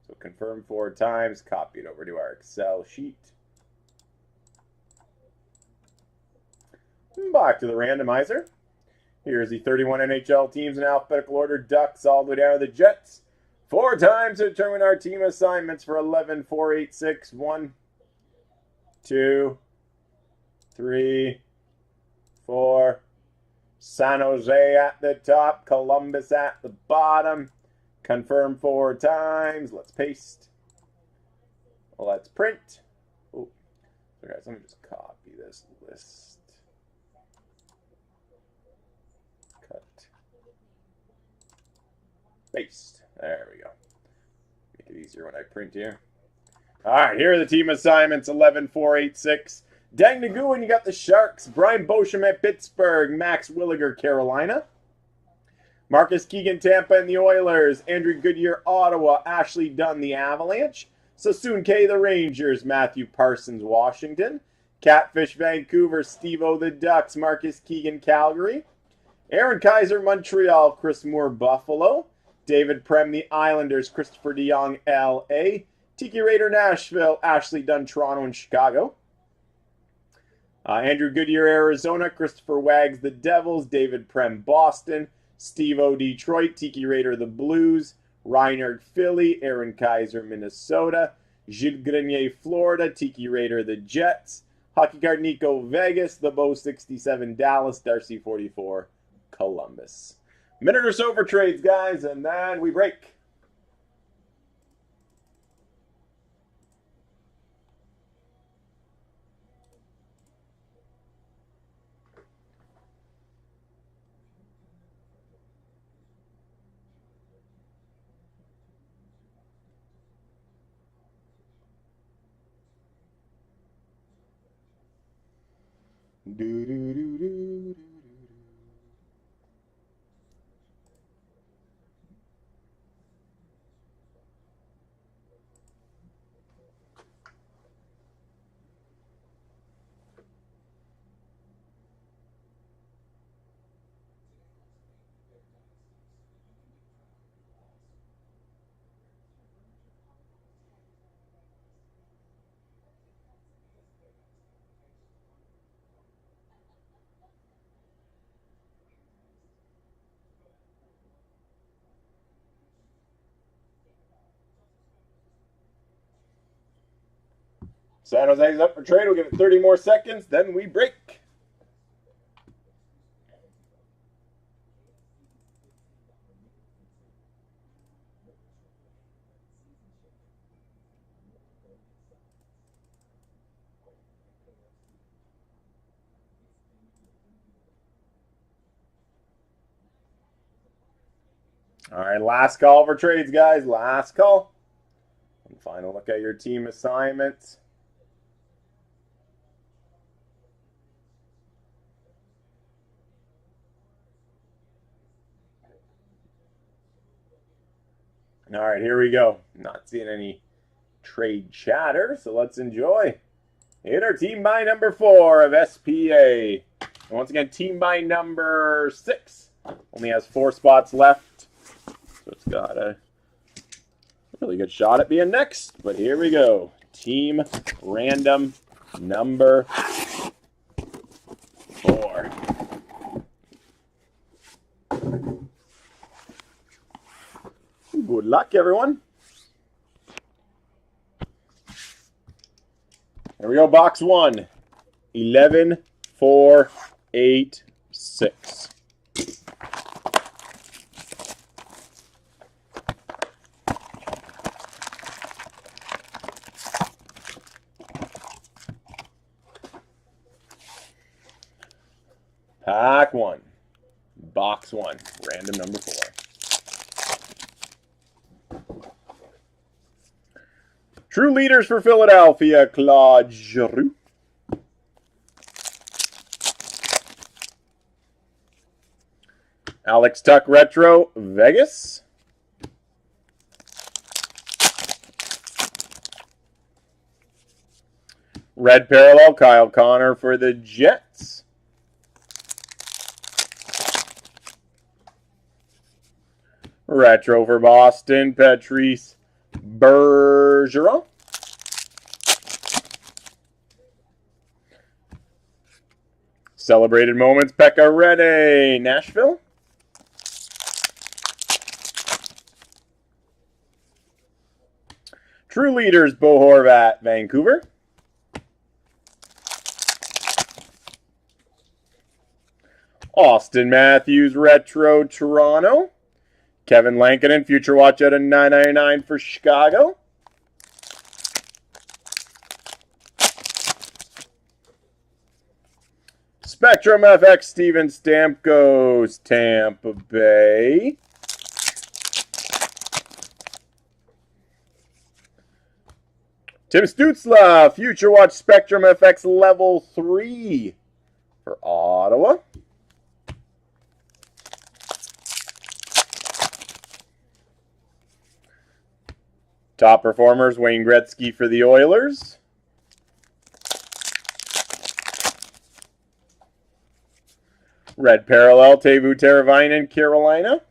So confirm 4 times. Copy it over to our Excel sheet. Back to the randomizer. Here's the 31 NHL teams in alphabetical order. Ducks all the way down to the Jets. 4 times to determine our team assignments for 11486. 1, 2, 3, 4. San Jose at the top. Columbus at the bottom. Confirm 4 times. Let's paste. Let's print. Oh, so guys, let me just copy this list. Cut. Paste. There we go. Make it easier when I print here. All right, here are the team assignments. 11486. Dang Nguyen, you got the Sharks. Brian Boschem at Pittsburgh. Max Williger, Carolina. Marcus Keegan, Tampa and the Oilers. Andrew Goodyear, Ottawa. Ashley Dunn, the Avalanche. Sassoon K, the Rangers. Matthew Parsons, Washington. Catfish, Vancouver. Steve-O, the Ducks. Marcus Keegan, Calgary. Aaron Kaiser, Montreal. Chris Moore, Buffalo. David Prem, the Islanders. Christopher DeYoung, LA. Tiki Raider, Nashville. Ashley Dunn, Toronto and Chicago. Andrew Goodyear, Arizona. Christopher Wags, the Devils. David Prem, Boston. Steve-O, Detroit. Tiki Raider, the Blues. Reinerg, Philly. Aaron Kaiser, Minnesota. Gilles Grenier, Florida. Tiki Raider, the Jets. Hockey Card Nico, Vegas. The Bow 67, Dallas. Darcy 44, Columbus. Minute or so for trades, guys, and then we break. Do, do, do, do, do. San Jose's up for trade. We'll give it 30 more seconds, then we break. All right, last call for trades, guys. Last call. And final look at your team assignments. All right, here we go. Not seeing any trade chatter, so let's enjoy. Hit our team by number 4 of SPA. And once again, team by number 6 only has 4 spots left, so it's got a really good shot at being next. But here we go. Team random number 4. Good luck, everyone. Here we go, box 1. 11, 4, 8, 6. Pack 1. Box 1. Random number 4. True leaders for Philadelphia, Claude Giroux. Alex Tuck Retro, Vegas. Red Parallel, Kyle Connor for the Jets. Retro for Boston, Patrice Bergeron. Celebrated Moments, Pekka Rinne, Nashville. True Leaders, Bo Horvat, Vancouver. Austin Matthews, Retro, Toronto. Kevin Lankinen, Future Watch out of 999 for Chicago. Spectrum FX, Steven Stamkos, Tampa Bay. Tim Stützle, Future Watch Spectrum FX Level 3 for Ottawa. Top performers, Wayne Gretzky for the Oilers. Red Parallel, Teuvo Teravainen, Carolina.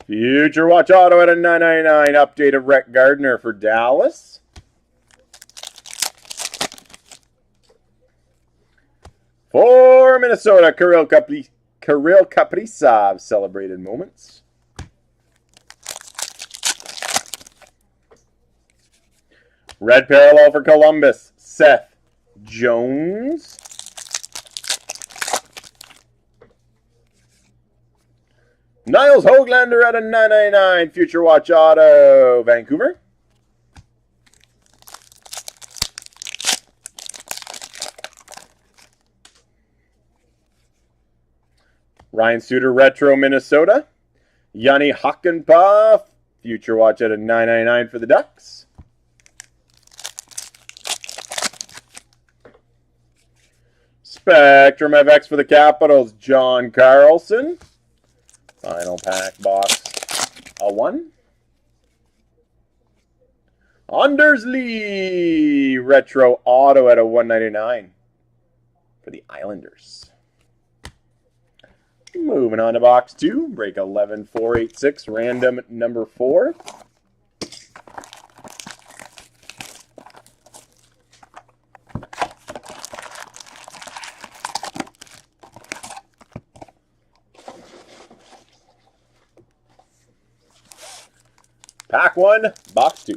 Future Watch Auto at a 999. Update of Rhett Gardner for Dallas. For Minnesota, Kirill Kaprizov, Celebrated Moments. Red Parallel for Columbus, Seth Jones. Niles Höglander at a 999. Future Watch Auto, Vancouver. Ryan Suter, Retro, Minnesota. Yanni Hakanpää, Future Watch at a 999 for the Ducks. Spectrum FX for the Capitals, John Carlson. Final pack box, a 1. Anders Lee, Retro Auto at a 199 for the Islanders. Moving on to box 2, break 11486, random number 4. Pack 1, box 2.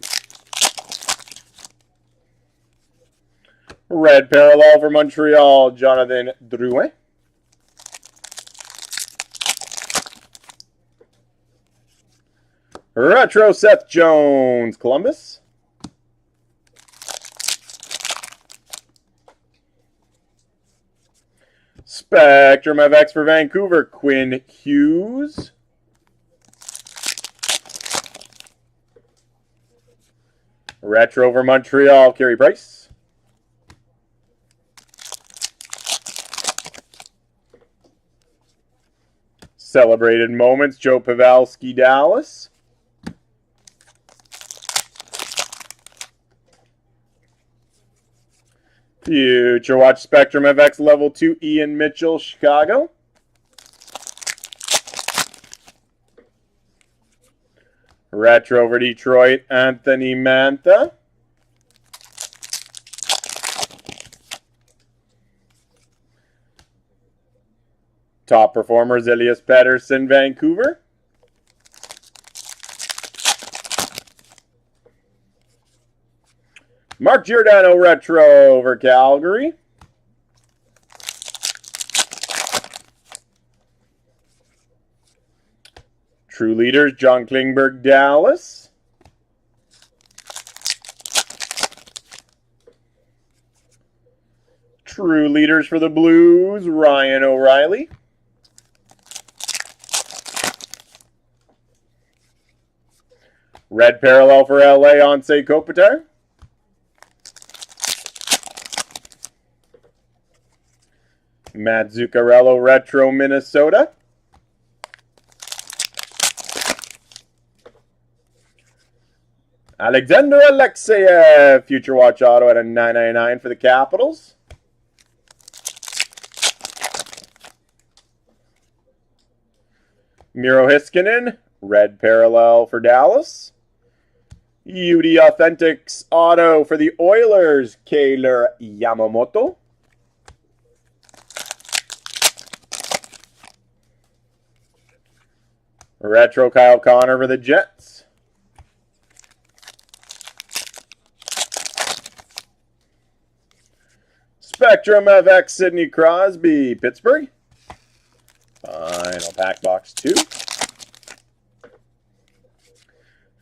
Red Parallel for Montreal, Jonathan Drouin. Retro Seth Jones, Columbus. Spectrum FX for Vancouver, Quinn Hughes. Retro for Montreal, Carey Price. Celebrated moments, Joe Pavelski, Dallas. Future Watch Spectrum FX Level 2, Ian Mitchell, Chicago. Retro for Detroit, Anthony Mantha. Top performers, Elias Pettersson, Vancouver. Mark Giordano Retro over Calgary. True Leaders, John Klingberg, Dallas. True Leaders for the Blues, Ryan O'Reilly. Red Parallel for LA, Anse Kopitar. Matt Zuccarello Retro, Minnesota. Alexander Alexeyev, Future Watch Auto at a $9.99 for the Capitals. Miro Heiskanen, Red Parallel for Dallas. UD Authentics Auto for the Oilers, Kailer Yamamoto. Retro Kyle Connor for the Jets. Spectrum FX Sidney Crosby, Pittsburgh. Final pack box 2.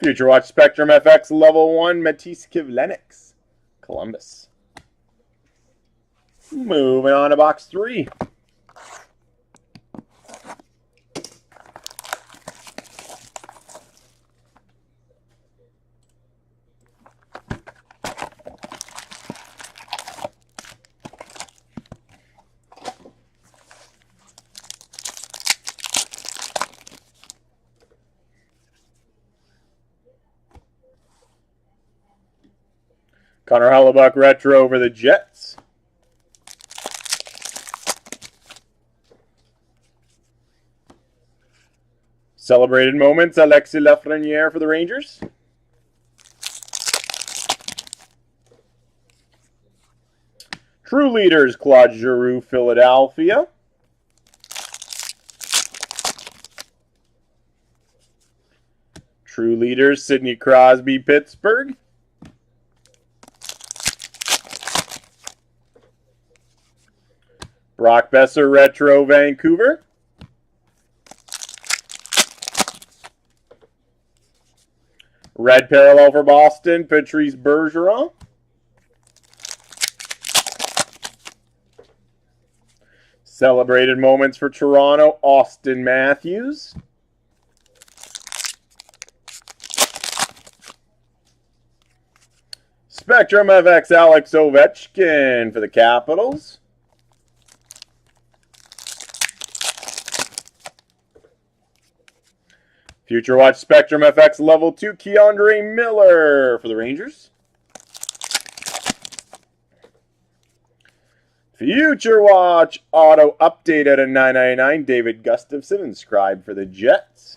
Future Watch Spectrum FX Level 1, Matisse Kivlenix, Columbus. Moving on to box 3. Connor Hellebuck Retro over the Jets. Celebrated moments, Alexis Lafreniere for the Rangers. True Leaders, Claude Giroux, Philadelphia. True Leaders, Sidney Crosby, Pittsburgh. Brock Besser Retro, Vancouver. Red Parallel for Boston, Patrice Bergeron. Celebrated moments for Toronto, Austin Matthews. Spectrum FX Alex Ovechkin for the Capitals. Future Watch Spectrum FX Level 2, Keandre Miller for the Rangers. Future Watch Auto Update at a $9.99, David Gustafson, inscribed for the Jets.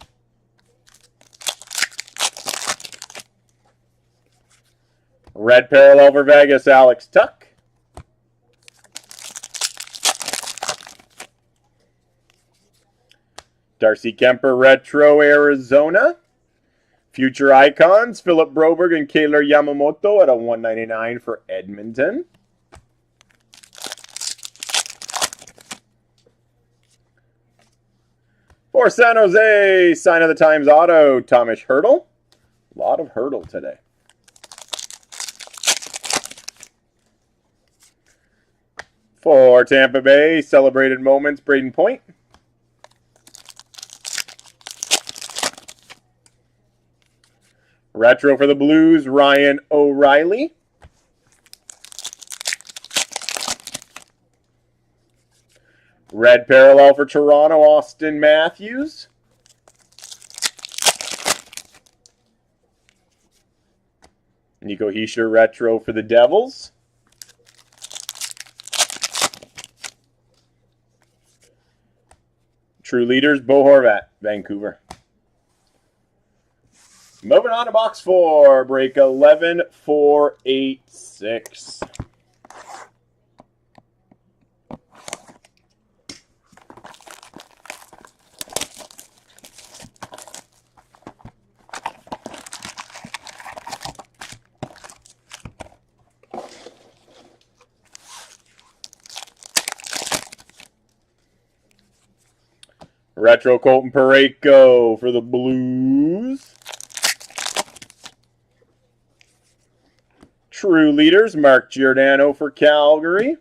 Red Parallel for Vegas, Alex Tuck. Darcy Kemper Retro, Arizona. Future Icons, Philip Broberg and Kailer Yamamoto at a $1.99 for Edmonton. For San Jose, Sign of the Times Auto, Thomas Hertl. A lot of Hertl today. For Tampa Bay, Celebrated Moments, Braden Point. Retro for the Blues, Ryan O'Reilly. Red parallel for Toronto, Austin Matthews. Nico Hischier retro for the Devils. True leaders, Bo Horvat, Vancouver. Moving on to box 4, break 11486. Retro Colton Parayko for the Blues. True leaders, Mark Giordano for Calgary.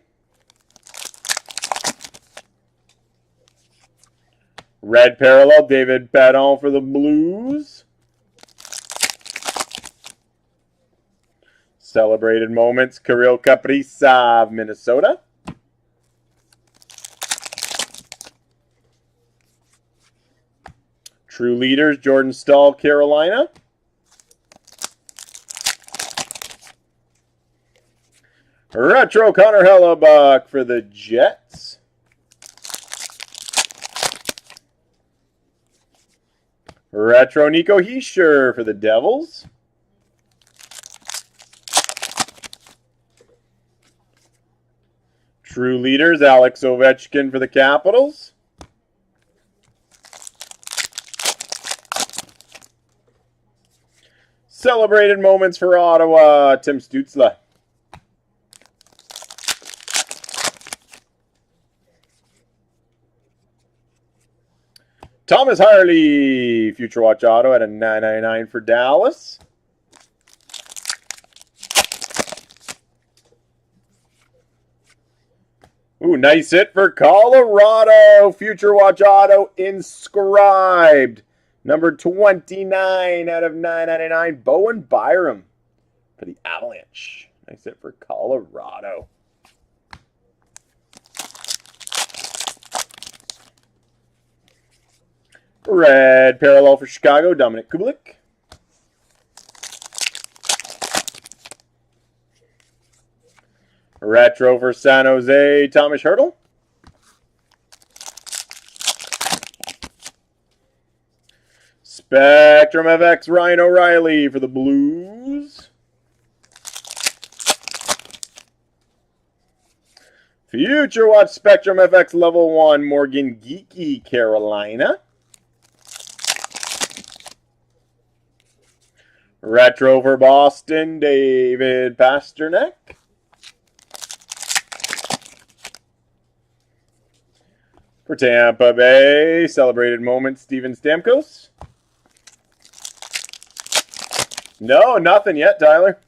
Red parallel, David Perron for the Blues. Celebrated moments, Kirill Kaprizov, Minnesota. True leaders, Jordan Stahl, Carolina. Retro Connor Hellebuck for the Jets. Retro Nico Hischier for the Devils. True leaders, Alex Ovechkin for the Capitals. Celebrated moments for Ottawa, Tim Stützle. Thomas Harley, Future Watch Auto at a $9.99 for Dallas. Ooh, nice hit for Colorado. Future Watch Auto inscribed. Number 29 out of 9.99. Bowen Byram for the Avalanche. Nice hit for Colorado. Red parallel for Chicago, Dominic Kubalik. Retro for San Jose, Thomas Hertl. Spectrum FX, Ryan O'Reilly for the Blues. Future Watch Spectrum FX Level 1, Morgan Geekie, Carolina. Retro for Boston, David Pasternak. For Tampa Bay, Celebrated Moments, Steven Stamkos. No, nothing yet, Tyler.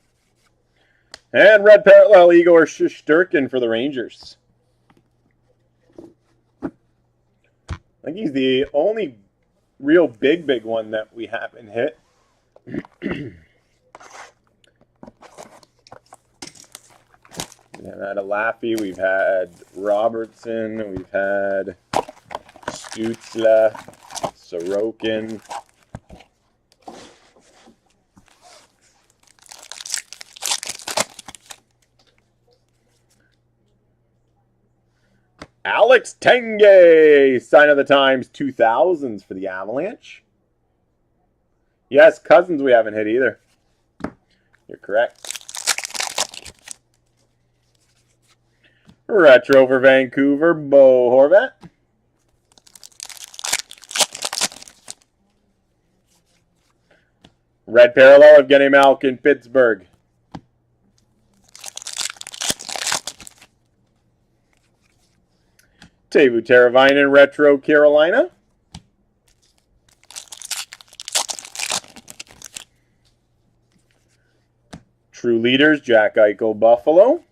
And red parallel, Igor Shesterkin for the Rangers. I think he's the only real big one that we haven't hit. We've had a Laffy, we've had Robertson, we've had Stützle, Sorokin. Alex Tenge, Sign of the Times 2000s for the Avalanche. Yes, Cousins we haven't hit either. You're correct. Retro for Vancouver, Bo Horvat. Red parallel of Evgeny Malkin, Pittsburgh. Teuvo Teravainen, Retro, Carolina. True leaders, Jack Eichel, Buffalo.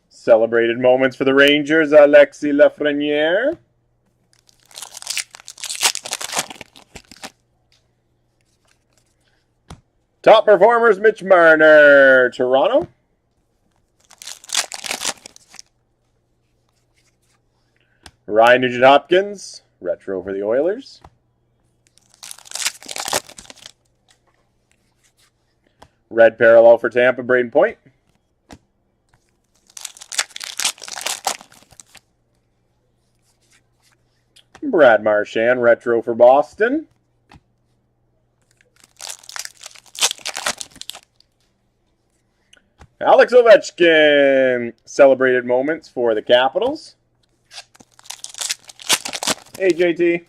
Celebrated moments for the Rangers, Alexis Lafreniere. Top performers, Mitch Marner, Toronto. Ryan Nugent-Hopkins, retro for the Oilers. Red parallel for Tampa, Braden Point. Brad Marchand, retro for Boston. Alex Ovechkin, celebrated moments for the Capitals. Hey, JT.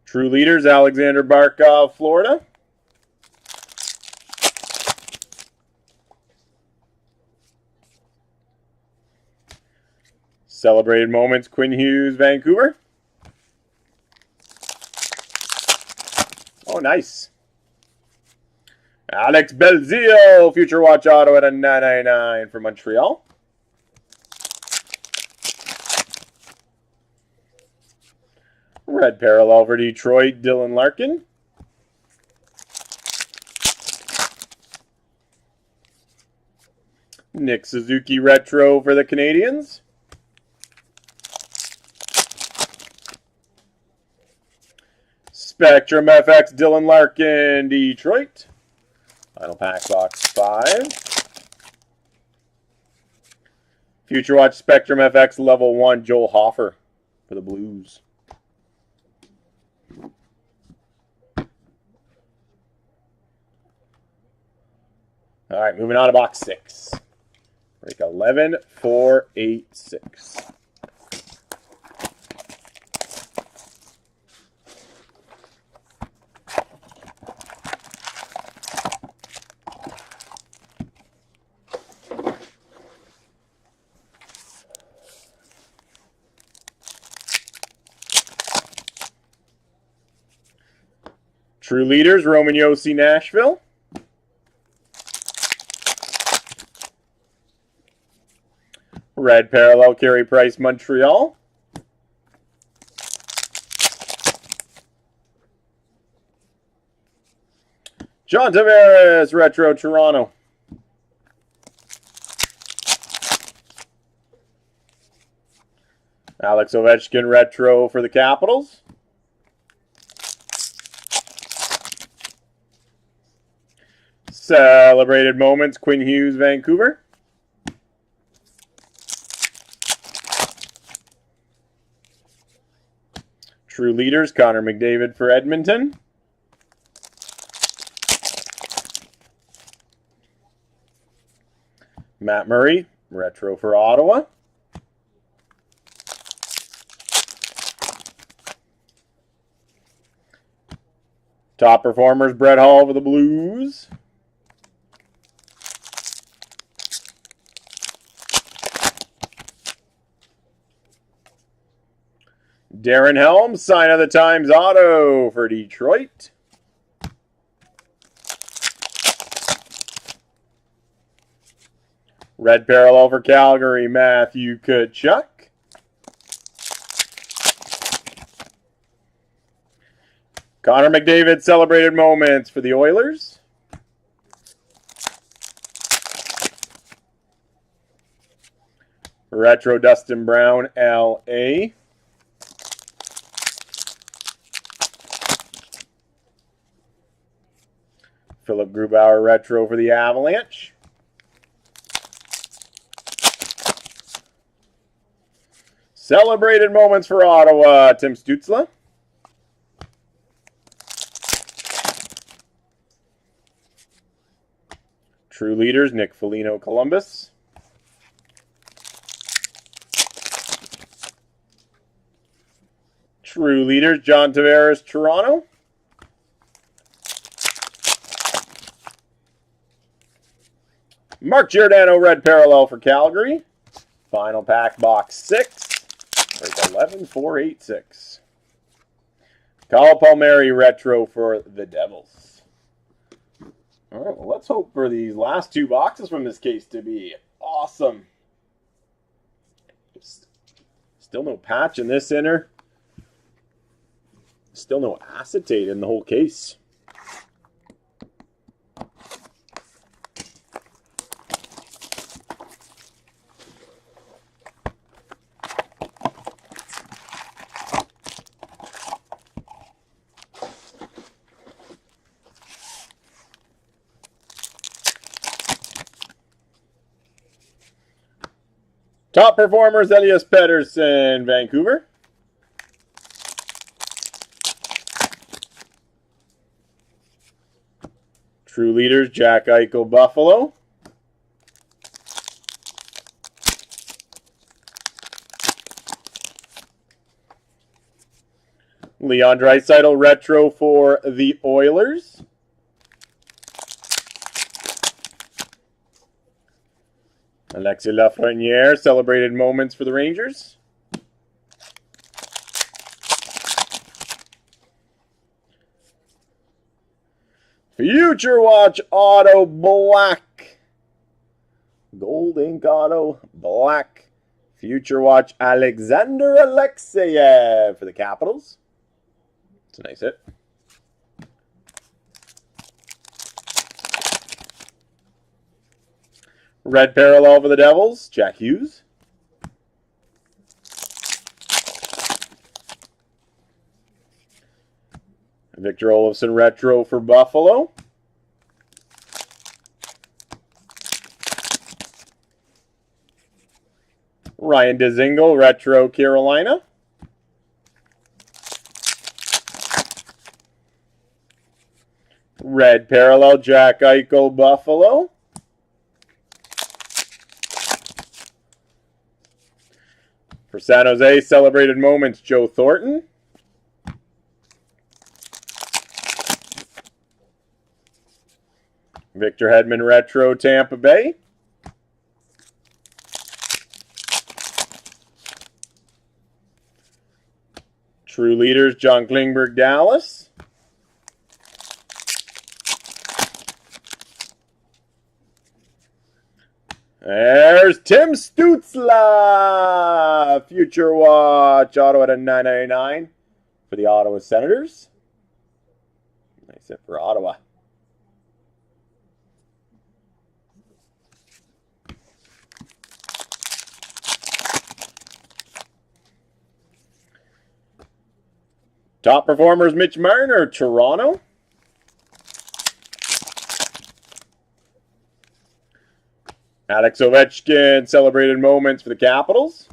True leaders, Alexander Barkov, Florida. Celebrated moments, Quinn Hughes, Vancouver. Oh, nice. Alex Belzile, Future Watch Auto at a 999 for Montreal. Red parallel for Detroit, Dylan Larkin. Nick Suzuki retro for the Canadiens. Spectrum FX, Dylan Larkin, Detroit. Final pack box 5. Future Watch Spectrum FX level 1, Joel Hofer for the Blues. All right, moving on to box 6. Break 11486. True leaders, Roman Josi, Nashville. Red parallel, Carey Price, Montreal. John Tavares, retro, Toronto. Alex Ovechkin, retro for the Capitals. Celebrated moments, Quinn Hughes, Vancouver. True leaders, Connor McDavid for Edmonton. Matt Murray, retro for Ottawa. Top performers, Brett Hall for the Blues. Darren Helms, sign of the times auto for Detroit. Red parallel for Calgary, Matthew Tkachuk. Connor McDavid, celebrated moments for the Oilers. Retro Dustin Brown, LA. Philip Grubauer, retro for the Avalanche. Celebrated moments for Ottawa, Tim Stützle. True leaders, Nick Foligno, Columbus. True leaders, John Tavares, Toronto. Mark Giordano, red parallel for Calgary. Final pack box 6. Break 11486. Kyle Palmieri, retro for the Devils. All right, well, let's hope for these last 2 boxes from this case to be awesome. Still no patch in this inner. Still no acetate in the whole case. Top performers, Elias Pettersson, Vancouver. True leaders, Jack Eichel, Buffalo. Leon Draisaitl, retro for the Oilers. Alexis Lafreniere, celebrated moments for the Rangers. Future Watch Auto Black. Gold ink auto black. Future Watch Alexander Alexeyev for the Capitals. It's a nice hit. Red parallel for the Devils, Jack Hughes. Victor Olofsson retro for Buffalo. Ryan Dzingel retro Carolina. Red parallel Jack Eichel Buffalo. For San Jose, celebrated moments, Joe Thornton. Victor Hedman retro Tampa Bay. True leaders, John Klingberg, Dallas. There's Tim Stützle. Future Watch auto at a 999 for the Ottawa Senators. Nice hit for Ottawa. Top performers, Mitch Marner, Toronto. Alex Ovechkin, celebrated moments for the Capitals.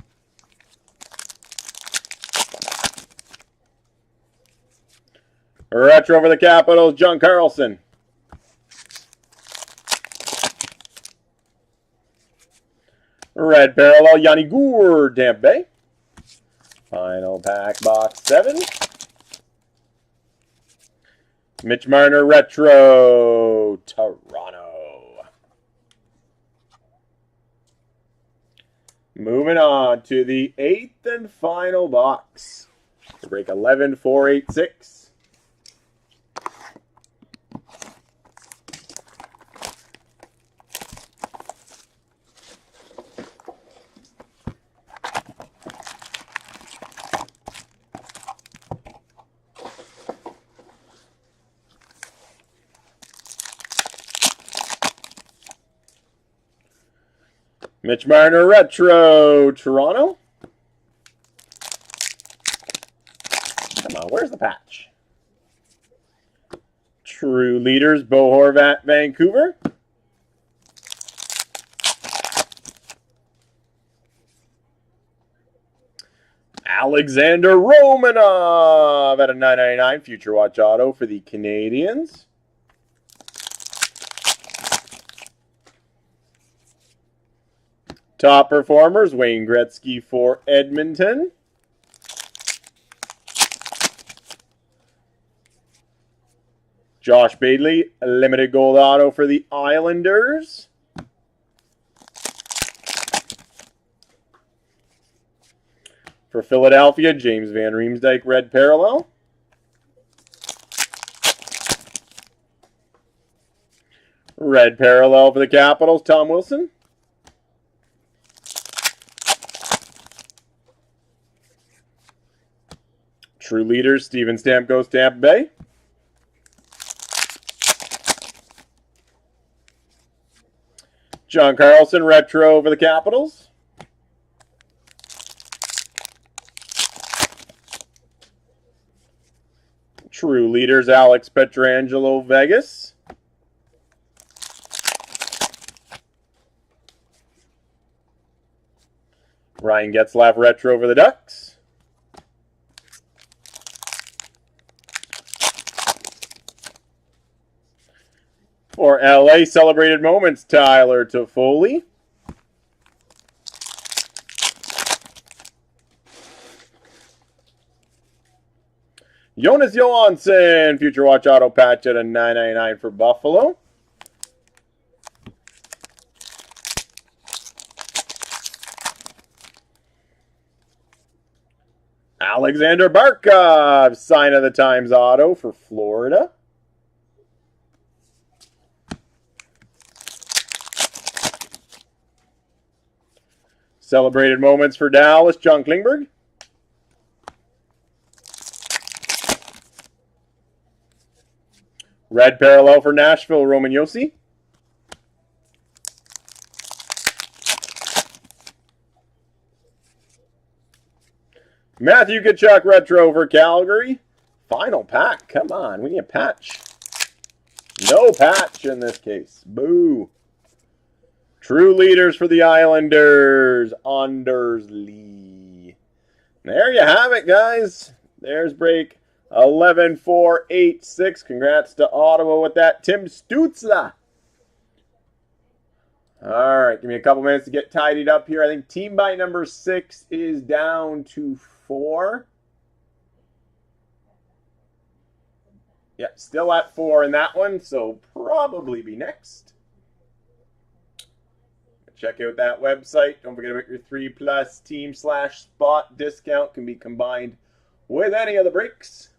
Retro for the Capitals, John Carlson. Red parallel, Yanni Gourde, Tampa Bay. Final pack, box 7. Mitch Marner, retro, Toronto. Moving on to the 8th and final box. Break 11486. Mitch Marner, retro, Toronto. Come on, where's the patch? True leaders, Bo Horvat, Vancouver. Alexander Romanov at a 999 Future Watch auto for the Canadians. Top performers, Wayne Gretzky for Edmonton. Josh Bailey, a limited gold auto for the Islanders. For Philadelphia, James Van Riemsdyk, red parallel. Red parallel for the Capitals, Tom Wilson. True leaders, Steven Stamkos, Tampa Bay. John Carlson, retro for the Capitals. True leaders, Alex Pietrangelo, Vegas. Ryan Getzlaf retro for the Ducks. For LA, celebrated moments, Tyler Toffoli. Jonas Johansson, Future Watch auto patch at a $9.99 for Buffalo. Alexander Barkov, sign of the times auto for Florida. Celebrated moments for Dallas, John Klingberg. Red parallel for Nashville, Roman Josi. Matthew Tkachuk retro for Calgary. Final pack. Come on, we need a patch. No patch in this case. Boo. True leaders for the Islanders, Anders Lee. There you have it, guys. There's break 11-4-8-6. Congrats to Ottawa with that. Tim Stützle. All right, give me a couple minutes to get tidied up here. I think team by number 6 is down to 4. Yeah, still at 4 in that one, so probably be next. Check out that website. Don't forget about your 3+ team/spot discount. Can be combined with any of the breaks.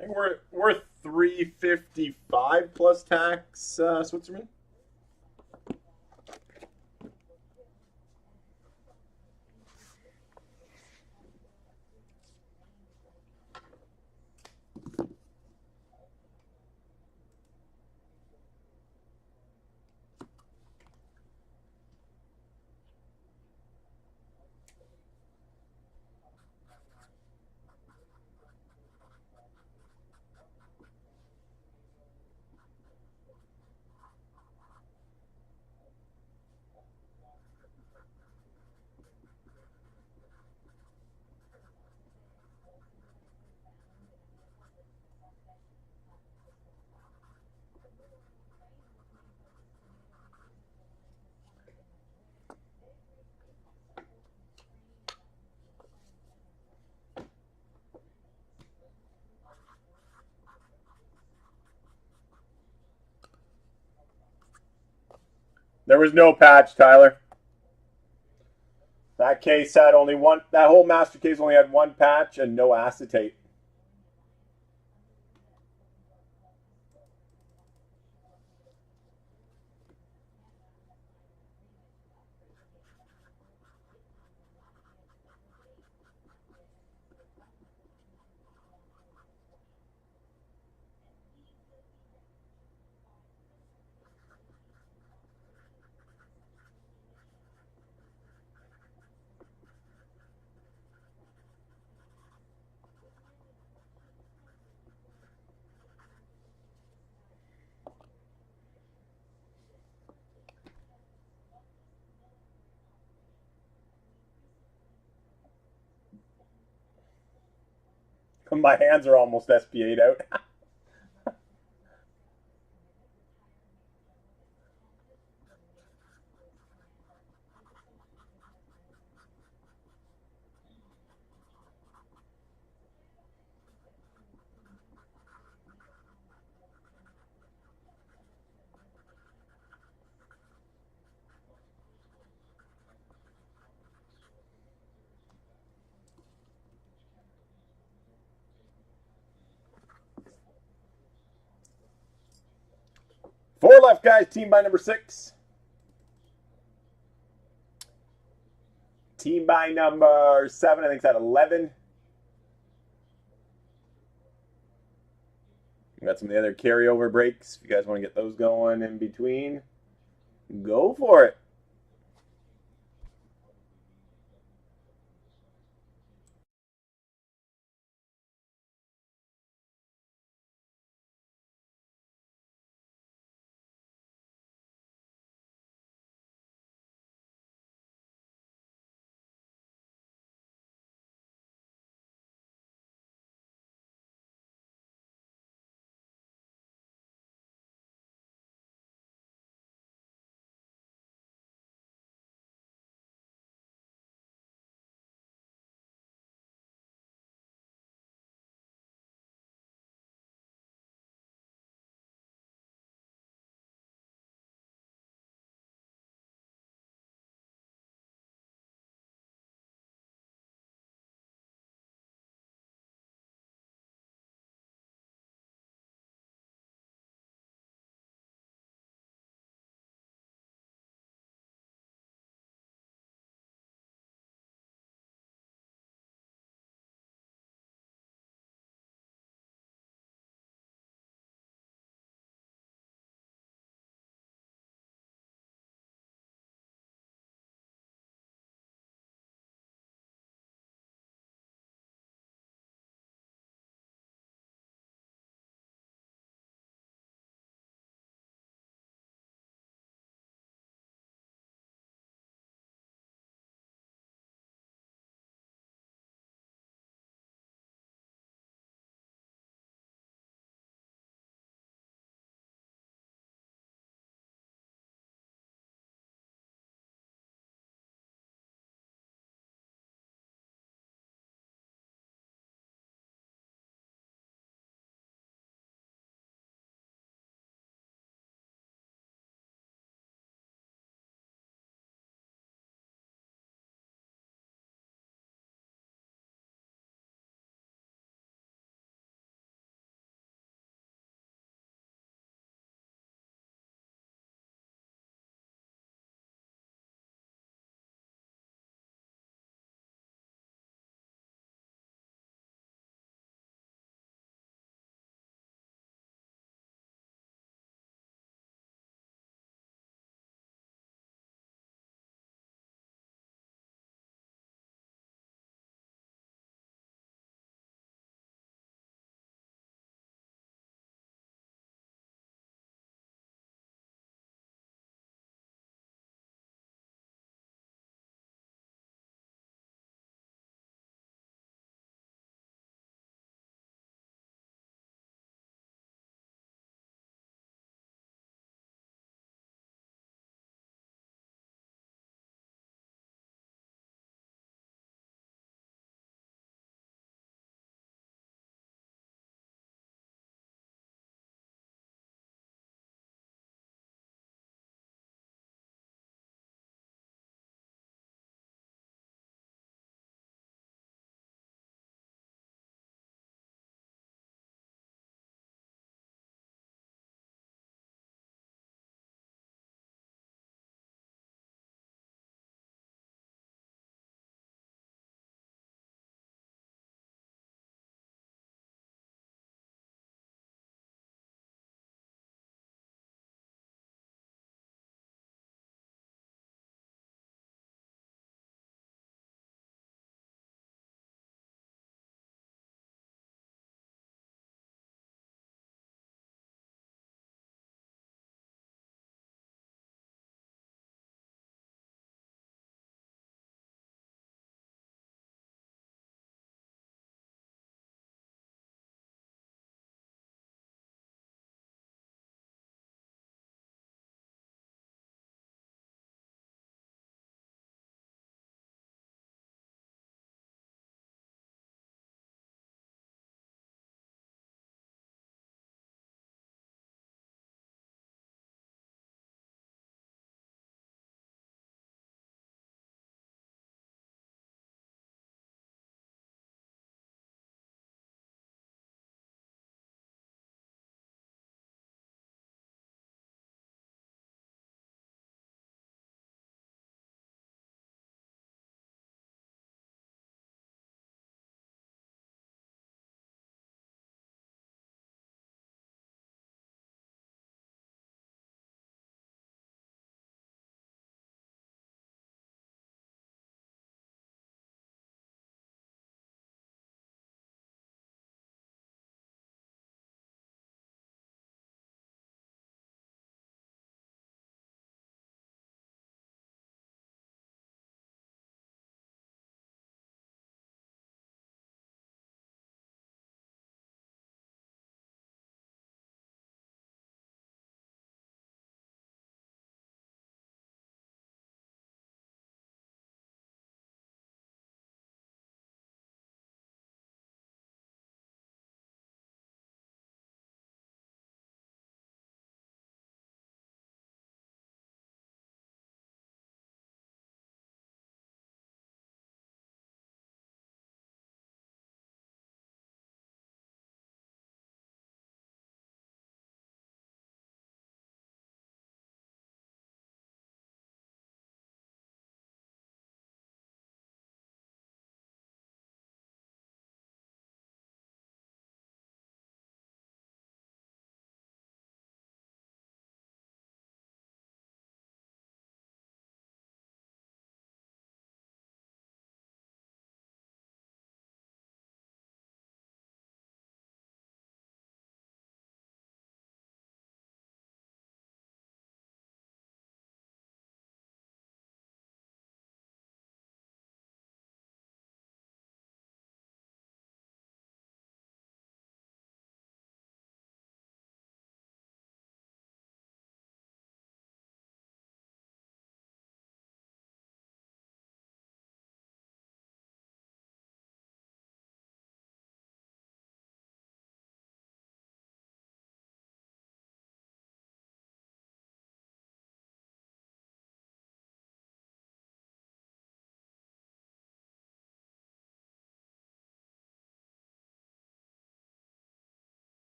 I think we're 355 plus tax, Switzerland. There was no patch, Tyler. That case had only one. That whole master case only had one patch and no acetate. My hands are almost SPA'd out. Four left, guys. Team by number 6. Team by number 7, I think it's at 11. We got some of the other carryover breaks. If you guys want to get those going in between, go for it.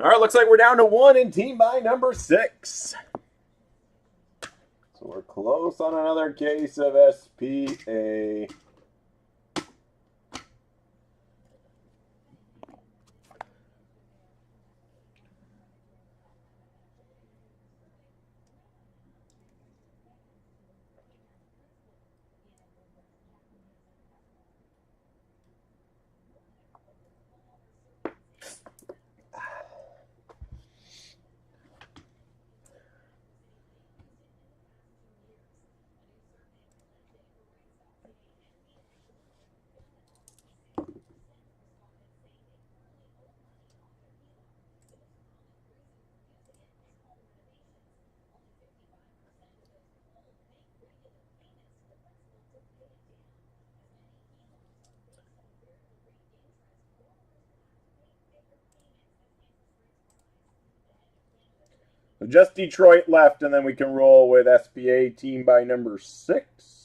All right, looks like we're down to 1 in team by number 6. So we're close on another case of SPA. So just Detroit left, and then we can roll with SPA team by number 6.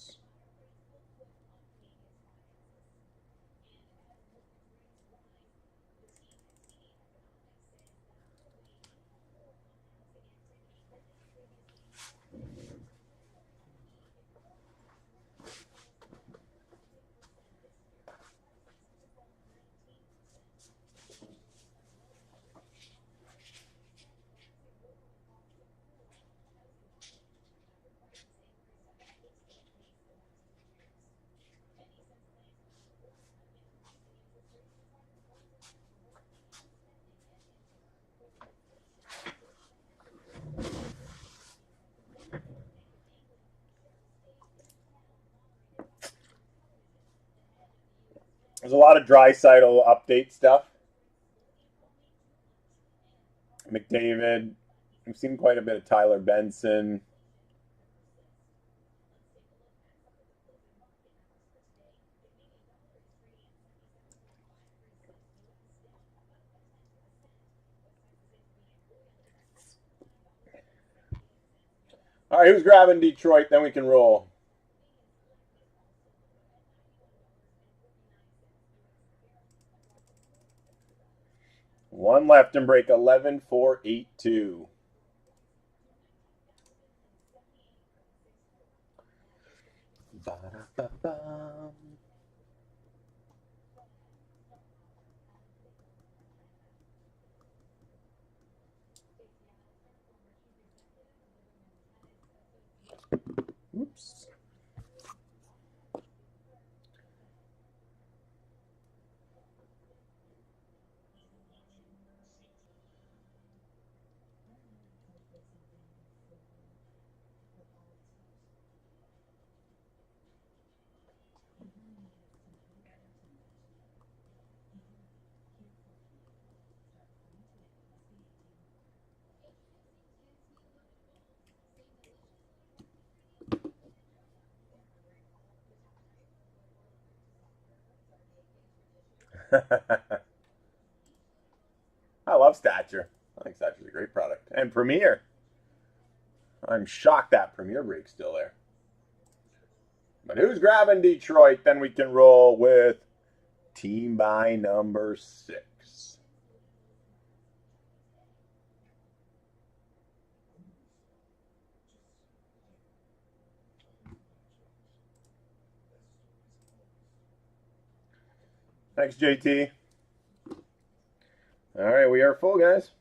There's a lot of Draisaitl update stuff. McDavid. We've seen quite a bit of Tyler Benson. All right, who's grabbing Detroit? Then we can roll. One left in break 11-4-8-2. Ba-da-ba-ba. Oops. I love Stature. I think Stature's a great product. And Premier. I'm shocked that Premier break's still there. But who's grabbing Detroit? Then we can roll with team by number 6. Thanks, JT. All right, we are full, guys.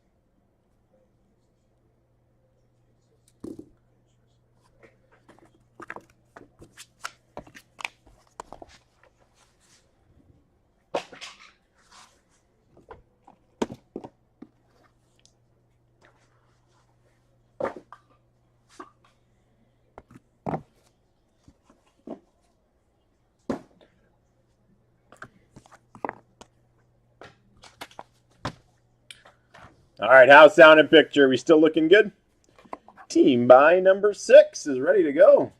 All right, how's sound and picture? We still looking good? Team by number 6 is ready to go.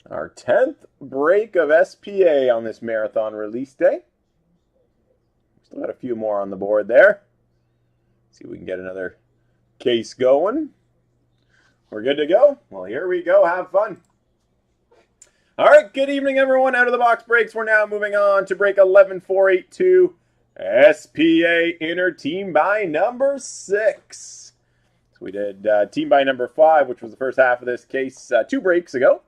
Our 10th break of SPA on this marathon release day. Still got a few more on the board there. See if we can get another case going. We're good to go? Well, here we go. Have fun. All right, good evening, everyone. Out of the box breaks. We're now moving on to break 11-4-8-2. SPA Inner Team by number 6. So we did Team by number 5, which was the first half of this case 2 breaks ago.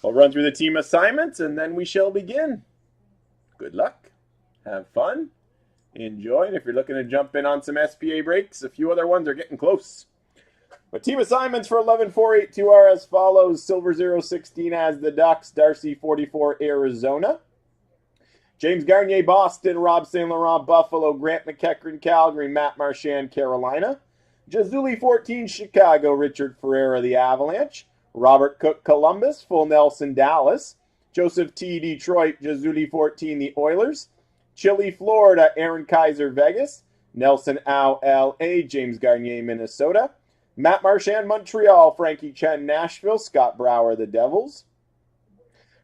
We'll run through the team assignments, and then we shall begin. Good luck. Have fun. Enjoy. And if you're looking to jump in on some SPA breaks, a few other ones are getting close. But team assignments for 11482 are as follows. Silver 016 as the Ducks. Darcy 44 Arizona. James Garnier Boston. Rob St. Laurent Buffalo. Grant McEachern Calgary. Matt Marchand Carolina. Jazuli 14 Chicago. Richard Ferreira the Avalanche. Robert Cook Columbus. Full Nelson Dallas. Joseph T Detroit. Jazuli 14 the Oilers. Chile Florida. Aaron Kaiser Vegas. Nelson Au LA. James Garnier Minnesota. Matt Marchand, Montreal. Frankie Chen, Nashville. Scott Brower, the Devils.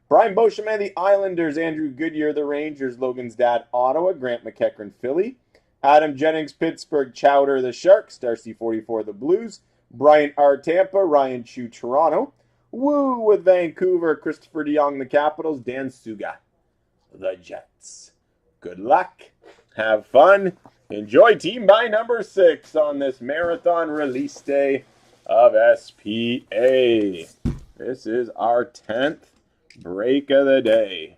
Brian Beauchemin, the Islanders. Andrew Goodyear, the Rangers. Logan's Dad, Ottawa. Grant McEachern, Philly. Adam Jennings, Pittsburgh. Chowder, the Sharks. Darcy 44, the Blues. Brian R. Tampa. Ryan Chu, Toronto. Woo with Vancouver. Christopher DeYoung, the Capitals. Dan Suga, the Jets. Good luck. Have fun. Enjoy team by number 6 on this marathon release day of SPA. This is our 10th break of the day.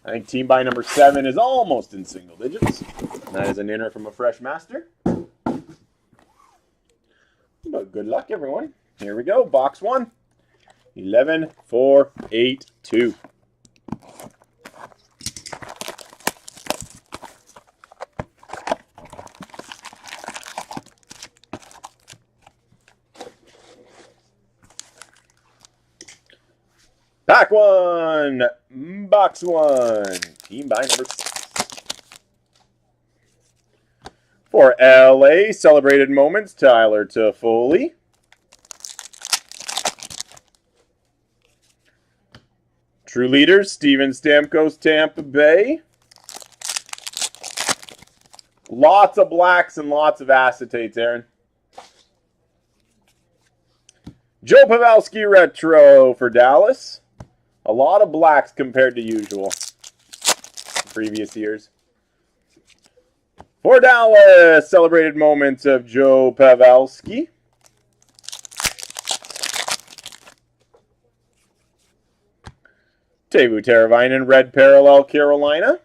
I think team by number 7 is almost in single digits. That is an inner from a fresh master. But good luck, everyone. Here we go. Box 1. 11482. Pack 1, box 1, team by number 6. For LA, celebrated moments, Tyler Toffoli. True leaders, Steven Stamkos, Tampa Bay. Lots of blacks and lots of acetates, Aaron. Joe Pavelski retro for Dallas. A lot of blacks compared to usual previous years. For Dallas, celebrated moments of Joe Pavelski. Teuvo Teravainen, red parallel, Carolina.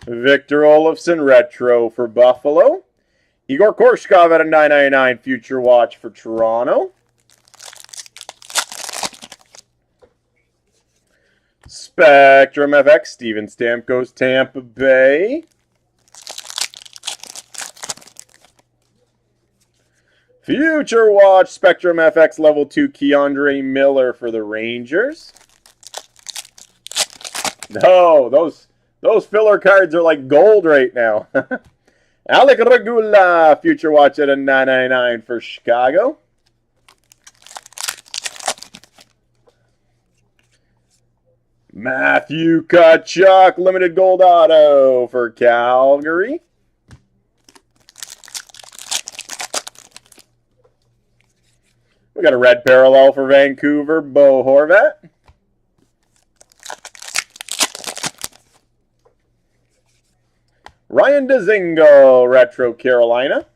Victor Olofsson, retro for Buffalo. Igor Korshkov at a 999 Future Watch for Toronto. Spectrum FX, Steven Stamkos, Tampa Bay. Future Watch, Spectrum FX Level 2, Keandre Miller for the Rangers. No, those filler cards are like gold right now. Alec Regula, Future Watch at a 999 for Chicago. Matthew Tkachuk, limited gold auto for Calgary. We got a red parallel for Vancouver, Bo Horvat. Ryan Dzingel, retro Carolina.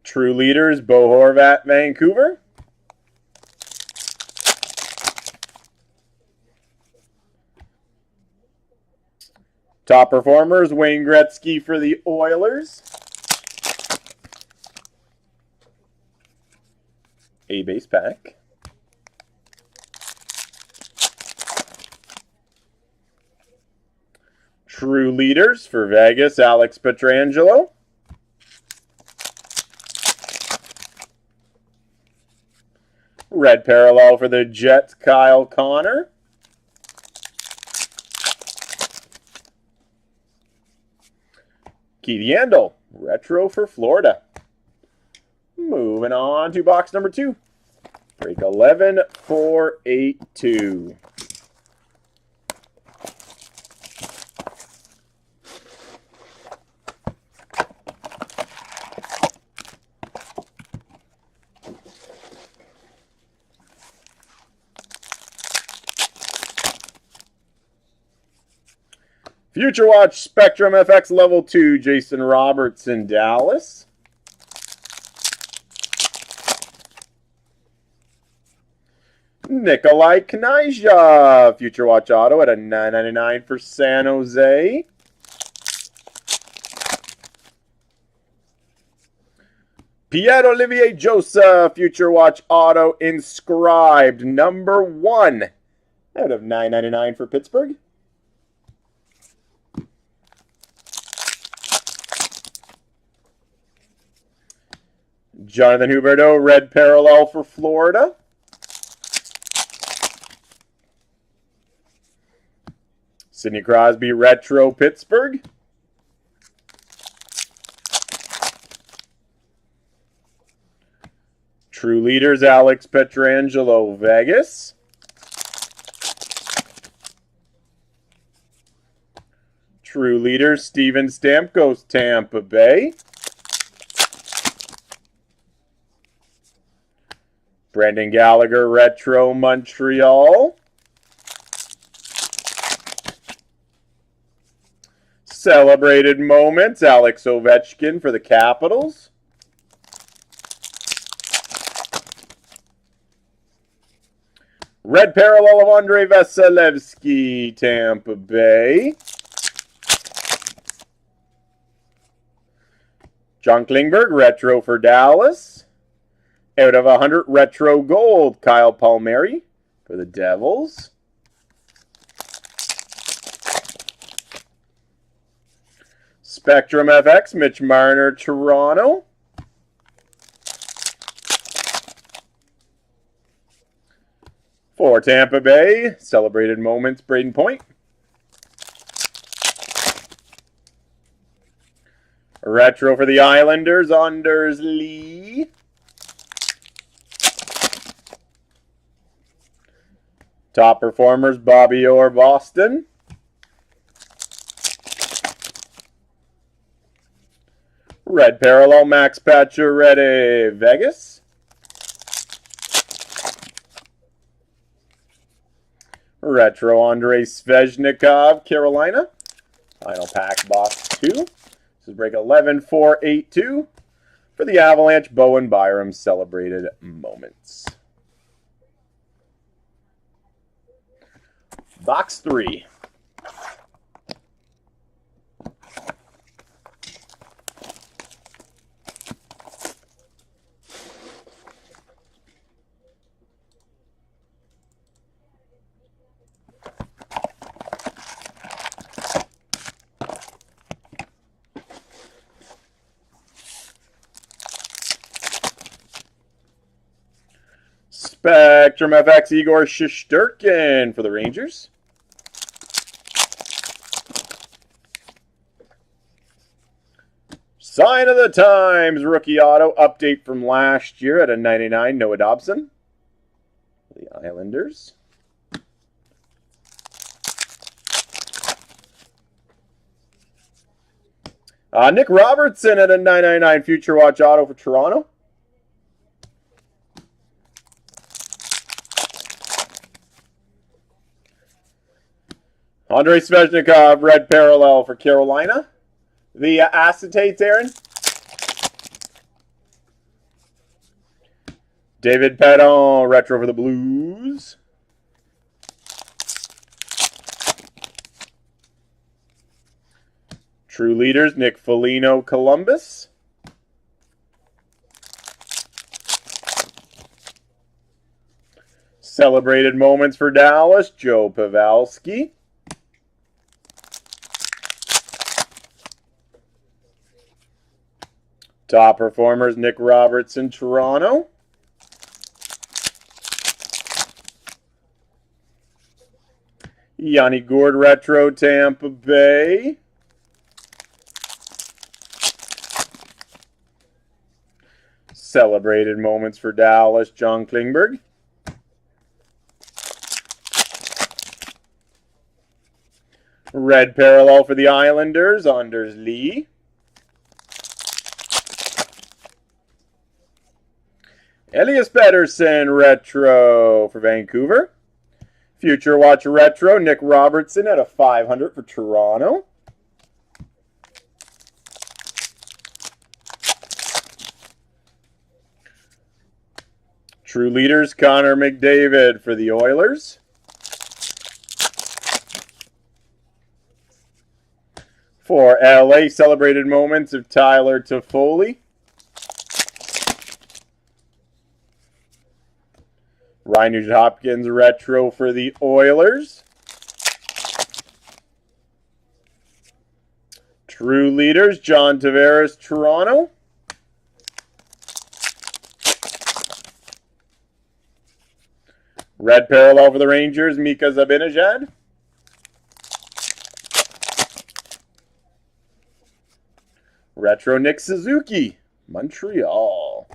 True leaders, Bo Horvat, Vancouver. Top performers, Wayne Gretzky for the Oilers. A base pack. True leaders for Vegas, Alex Pietrangelo. Red parallel for the Jets, Kyle Connor. Keith Yandel, retro for Florida. Moving on to box number 2. Break 11482. Future Watch Spectrum FX Level 2, Jason Robertson, Dallas. Nikolai Knyzhov, Future Watch Auto at a $9.99 for San Jose. Pierre-Olivier Joseph, Future Watch Auto inscribed, number 1 out of $9.99 for Pittsburgh. Jonathan Huberdeau, red parallel for Florida. Sidney Crosby, retro Pittsburgh. True Leaders, Alex Pietrangelo, Vegas. True Leaders, Steven Stamkos, Tampa Bay. Brendan Gallagher, retro Montreal. Celebrated Moments, Alex Ovechkin for the Capitals. Red parallel of Andrei Vasilevsky, Tampa Bay. John Klingberg, retro for Dallas. Out of 100, retro gold, Kyle Palmieri for the Devils. Spectrum FX, Mitch Marner, Toronto. For Tampa Bay, Celebrated Moments, Braden Point. Retro for the Islanders, Anders Lee. Top Performers, Bobby Orr, Boston. Red parallel, Max Pacioretty, Vegas. Retro, Andrei Svechnikov, Carolina. Final pack, box 2. This is break 11-482 for the Avalanche, Bowen Byram, Celebrated Moments. Box 3. Spectrum FX, Igor Shesterkin for the Rangers. Sign of the Times, rookie auto update from last year at a 99, Noah Dobson. The Islanders. Nick Robertson at a 999 Future Watch auto for Toronto. Andrei Svechnikov, red parallel for Carolina. The acetates, Aaron. David Perron, retro for the Blues. True Leaders, Nick Foligno, Columbus. Celebrated Moments for Dallas, Joe Pavelski. Top Performers, Nick Robertson, Toronto. Yanni Gourde, retro, Tampa Bay. Celebrated Moments for Dallas, John Klingberg. Red parallel for the Islanders, Anders Lee. Elias Pettersson, retro for Vancouver. Future Watch Retro, Nick Robertson at a 500 for Toronto. True Leaders, Connor McDavid for the Oilers. For LA, Celebrated Moments of Tyler Toffoli. Ryan Nugent-Hopkins Retro for the Oilers. True Leaders, John Tavares, Toronto. Red Parallel for the Rangers, Mika Zibanejad. Retro Nick Suzuki, Montreal.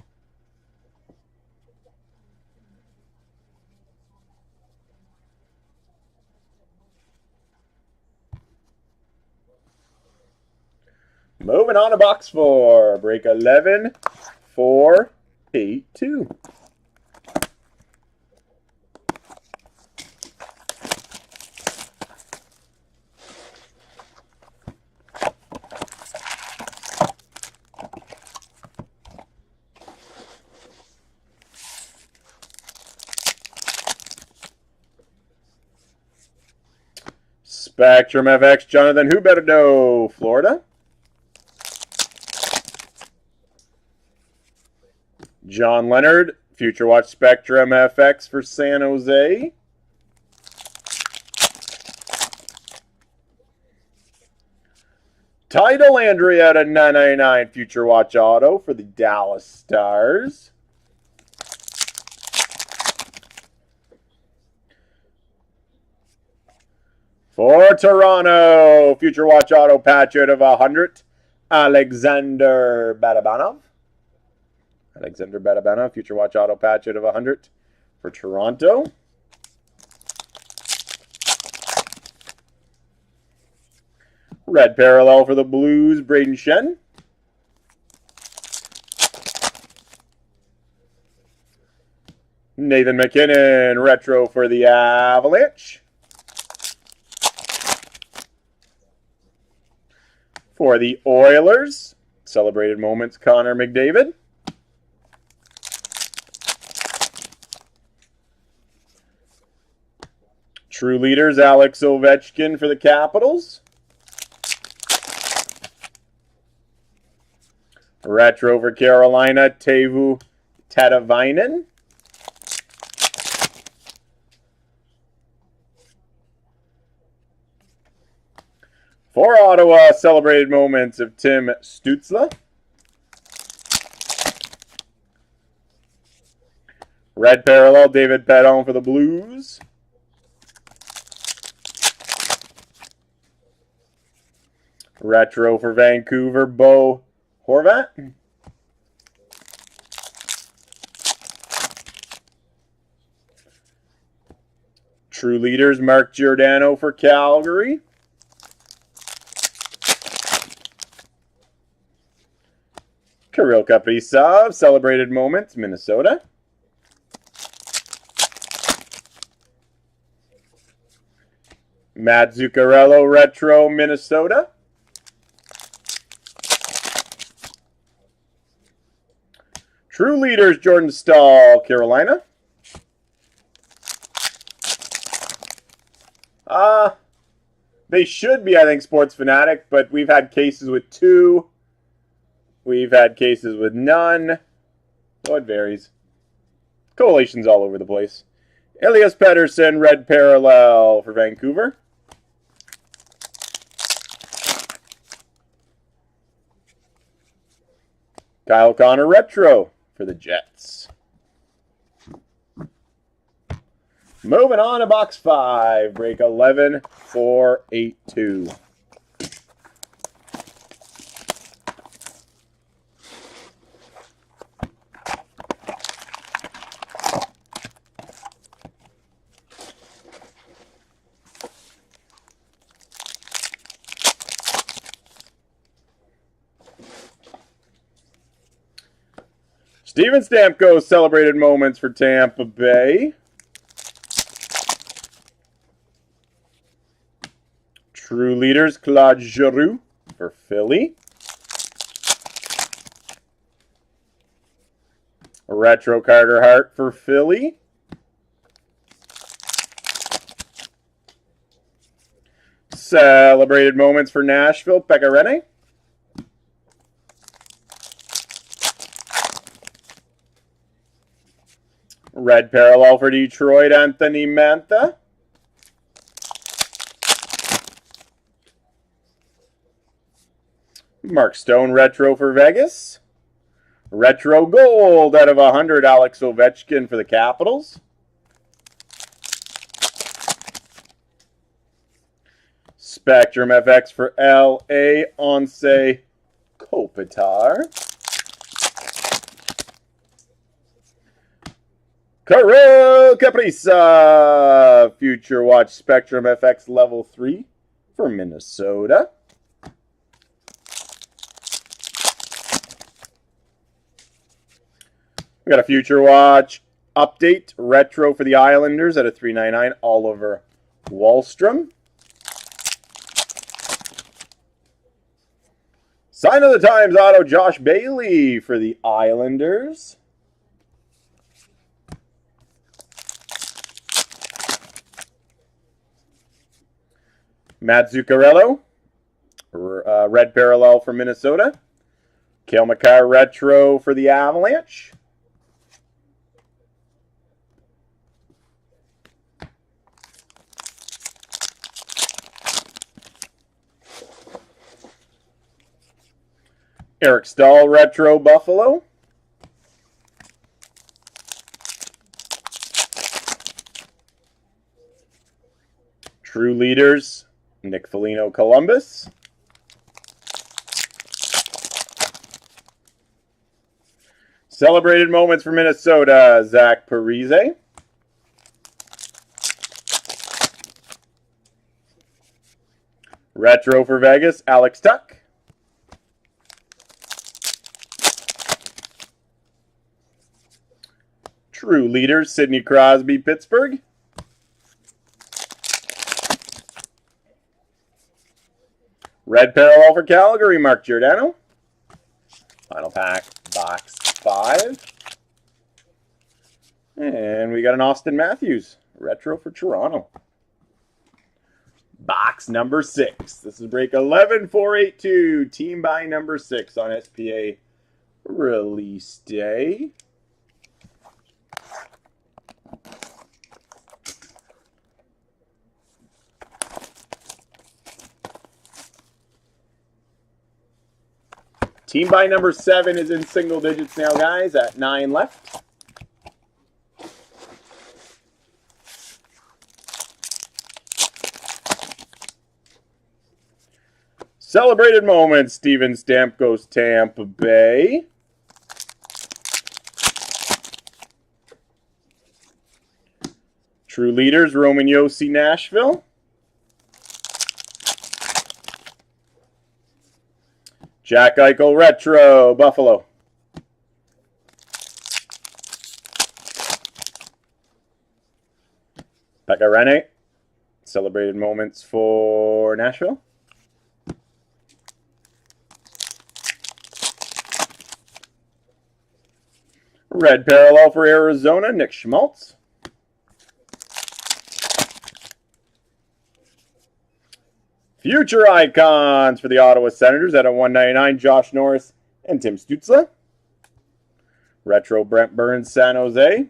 Moving on to box 4. Break 11, 4, 8, 2. Spectrum FX, Jonathan Huberdeau, Florida. John Leonard, Future Watch Spectrum FX for San Jose. Tidal Andrea at a 999 Future Watch Auto for the Dallas Stars. For Toronto, Future Watch Auto patch out of 100, Alexander Barabanov. Alexander Barabanov, Future Watch Auto patch out of 100 for Toronto. Red Parallel for the Blues, Braden Shen. Nathan McKinnon, Retro for the Avalanche. For the Oilers, Celebrated Moments, Connor McDavid. True Leaders, Alex Ovechkin for the Capitals. Retro for Carolina, Teuvo Teravainen. For Ottawa, Celebrated Moments of Tim Stützle. Red Parallel, David Perron for the Blues. Retro for Vancouver, Bo Horvat. True Leaders, Mark Giordano for Calgary. Kirill Kaprizov, Celebrated Moments, Minnesota. Matt Zuccarello, Retro, Minnesota. True Leaders, Jordan Stahl, Carolina. They should be, I think, Sports Fanatic, but we've had cases with 2. We've had cases with none. So it varies. Collations all over the place. Elias Pettersson, Red Parallel for Vancouver. Kyle Connor, Retro for the Jets. Moving on to box 5. Break 11, 4, 8, 2. Steven Stamkos, Celebrated Moments for Tampa Bay. True Leaders, Claude Giroux for Philly. Retro Carter Hart for Philly. Celebrated Moments for Nashville, Pecorine. Red Parallel for Detroit, Anthony Mantha. Mark Stone Retro for Vegas. Retro Gold out of 100, Alex Ovechkin for the Capitals. Spectrum FX for LA, Onse Kopitar. Kirill Kaprizov, Future Watch Spectrum FX Level 3 for Minnesota. We got a Future Watch update retro for the Islanders at a $3.99, Oliver Wahlstrom. Sign of the Times auto, Josh Bailey for the Islanders. Matt Zuccarello, red parallel for Minnesota. Cale Makar retro for the Avalanche. Eric Stahl retro Buffalo. True Leaders, Nick Foligno Columbus. Celebrated Moments for Minnesota, Zach Parise. Retro for Vegas, Alex Tuck. True Leaders, Sidney Crosby, Pittsburgh. Red Parallel for Calgary, Mark Giordano. Final pack, box 5. And we got an Austin Matthews, retro for Toronto. Box number 6. This is break 11482, team by number 6 on SPA release day. Team by number 7 is in single digits now, guys, at 9 left. Celebrated Moments, Steven Stamkos, Tampa Bay. True Leaders, Roman Josi, Nashville. Jack Eichel retro, Buffalo. Pecorine, Celebrated Moments for Nashville. Red Parallel for Arizona, Nick Schmaltz. Future Icons for the Ottawa Senators at a $1.99, Josh Norris and Tim Stützle. Retro Brent Burns, San Jose.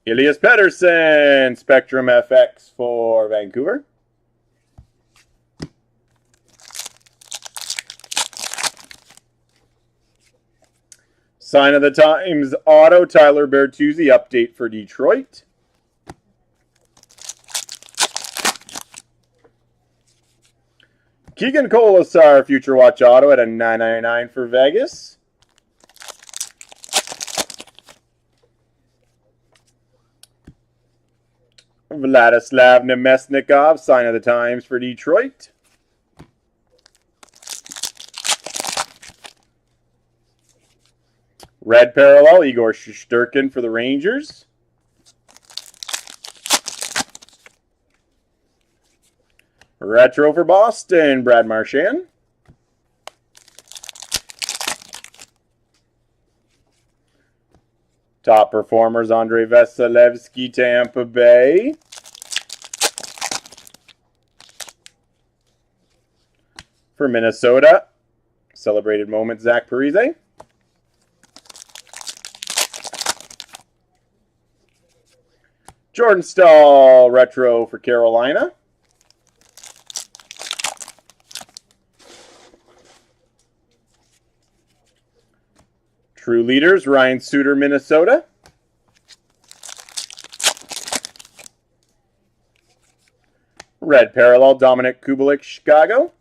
Elias Pettersson, Spectrum FX for Vancouver. Sign of the Times auto, Tyler Bertuzzi update for Detroit. Keegan Colasar, Future Watch auto at a $9.99 for Vegas. Vladislav Nemesnikov, Sign of the Times for Detroit. Red Parallel, Igor Shesterkin for the Rangers. Retro for Boston, Brad Marchand. Top performers, Andrei Vasilevsky, Tampa Bay. For Minnesota, celebrated moment, Zach Parise. Jordan Staal, retro for Carolina. True Leaders, Ryan Suter, Minnesota. Red Parallel, Dominic Kubalik, Chicago.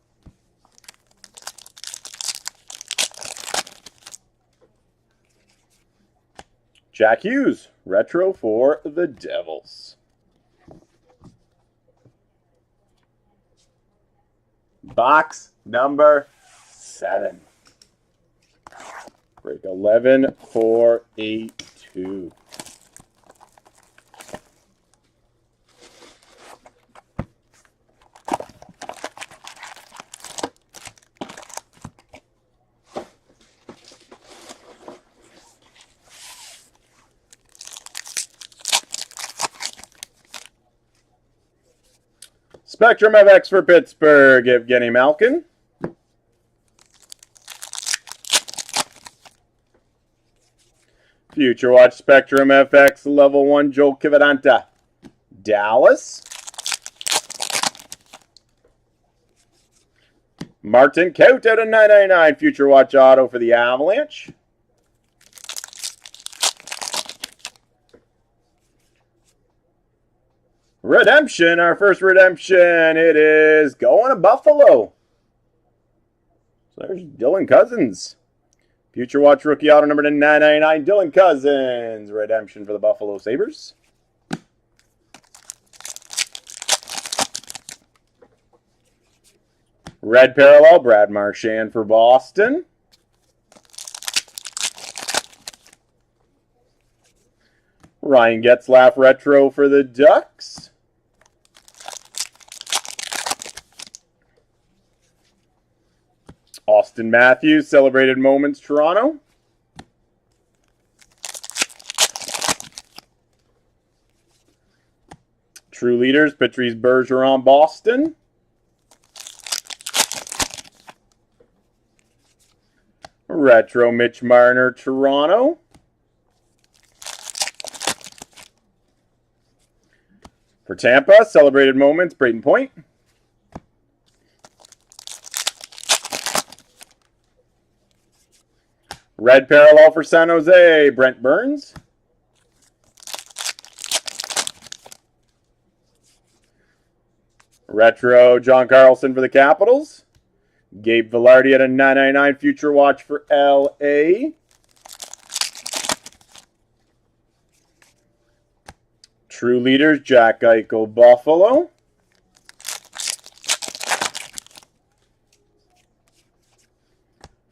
Jack Hughes, retro for the Devils. Box number 7. Break 11482. Spectrum FX for Pittsburgh, Evgeny Malkin. Future Watch Spectrum FX Level 1, Joel Kiviranta, Dallas. Martin Kaut out of 999, Future Watch Auto for the Avalanche. Redemption, our first redemption, it is going to Buffalo. So there's Dylan Cousins. Future Watch rookie auto number to 999, Dylan Cousins. Redemption for the Buffalo Sabres. Red Parallel, Brad Marchand for Boston. Ryan Getzlaf retro for the Ducks. Austin Matthews, Celebrated Moments, Toronto. True Leaders, Patrice Bergeron, Boston. Retro, Mitch Marner, Toronto. For Tampa, Celebrated Moments, Braden Point. Red Parallel for San Jose, Brent Burns. Retro, John Carlson for the Capitals. Gabe Vilardi at a 999, Future Watch for LA. True Leaders, Jack Eichel, Buffalo.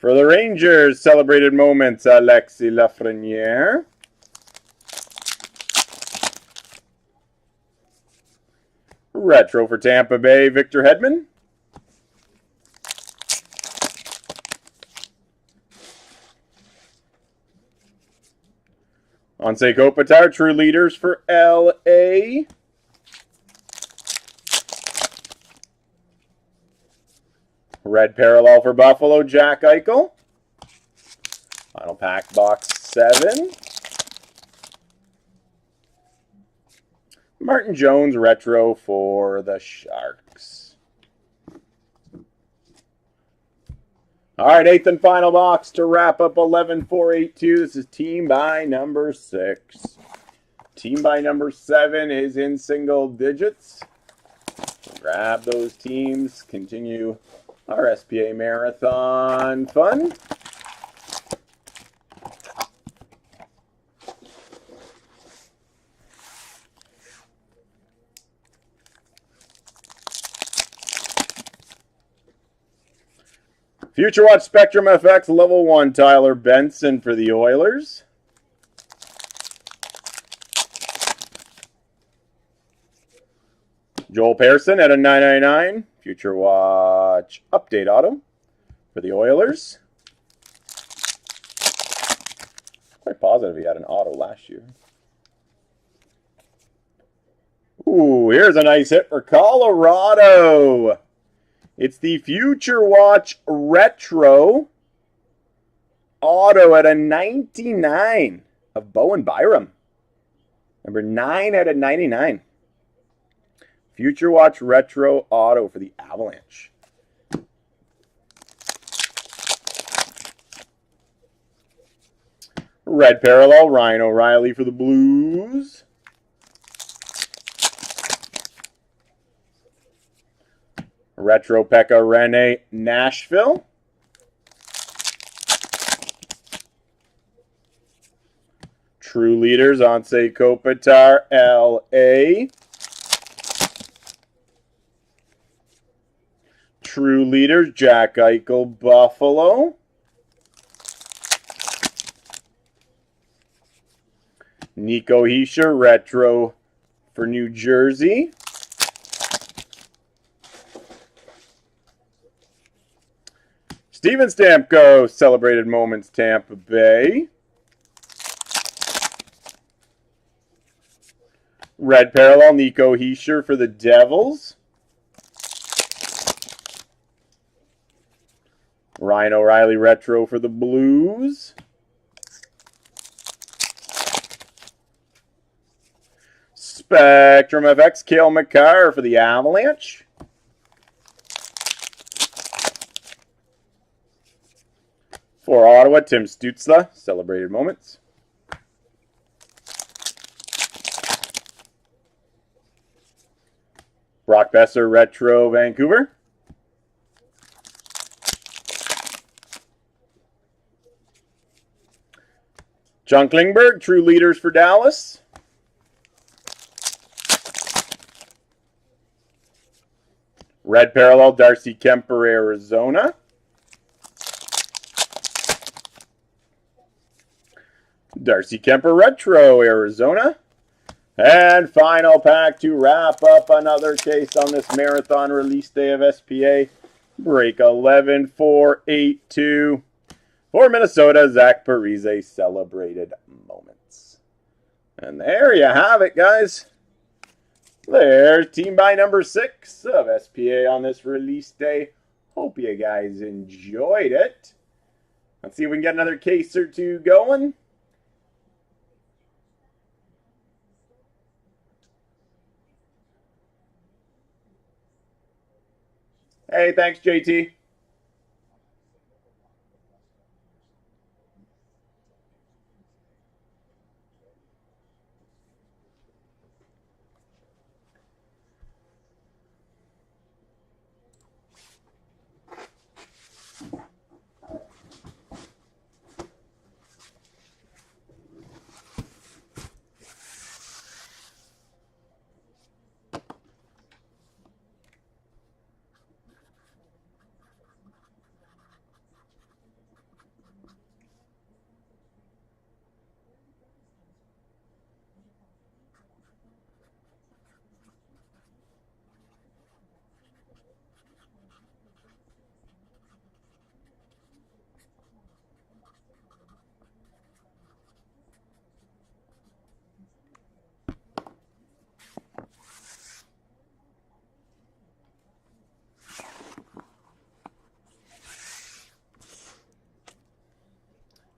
For the Rangers, Celebrated Moments, Alexis Lafreniere. Retro for Tampa Bay, Victor Hedman. Ansei Kopitar, True Leaders for LA. Red Parallel for Buffalo, Jack Eichel. Final pack, box 7. Martin Jones, retro for the Sharks. All right, 8th and final box to wrap up 11482. This is team by number 6. Team by number 7 is in single digits. Grab those teams, continue our SPA Marathon fun. Future Watch Spectrum FX Level 1, Tyler Benson for the Oilers. Joel Pearson at a 999 Future Watch update auto for the Oilers. Quite positive he had an auto last year. Ooh, here's a nice hit for Colorado. It's the Future Watch Retro auto at a 99 of Bowen Byram. Number 9 out of 99. Future Watch Retro auto for the Avalanche. Red parallel, Ryan O'Reilly for the Blues. Retro Pekka Rinne, Nashville. True Leaders, Anse Kopitar, LA. True Leaders, Jack Eichel, Buffalo. Nico Hischier, Retro for New Jersey. Steven Stamkos, Celebrated Moments, Tampa Bay. Red parallel, Nico Hischier for the Devils. Ryan O'Reilly Retro for the Blues. Spectrum FX, Cale Makar for the Avalanche. For Ottawa, Tim Stützle, Celebrated Moments. Brock Besser, Retro, Vancouver. John Klingberg, True Leaders for Dallas. Red parallel, Darcy Kemper, Arizona. Darcy Kemper Retro, Arizona. And final pack to wrap up another case on this marathon release day of SPA. Break 11-482. For Minnesota, Zach Parise, Celebrated Moments. And there you have it, guys. There's team buy number 6 of SPA on this release day. Hope you guys enjoyed it. Let's see if we can get another case or two going. Hey, thanks, JT.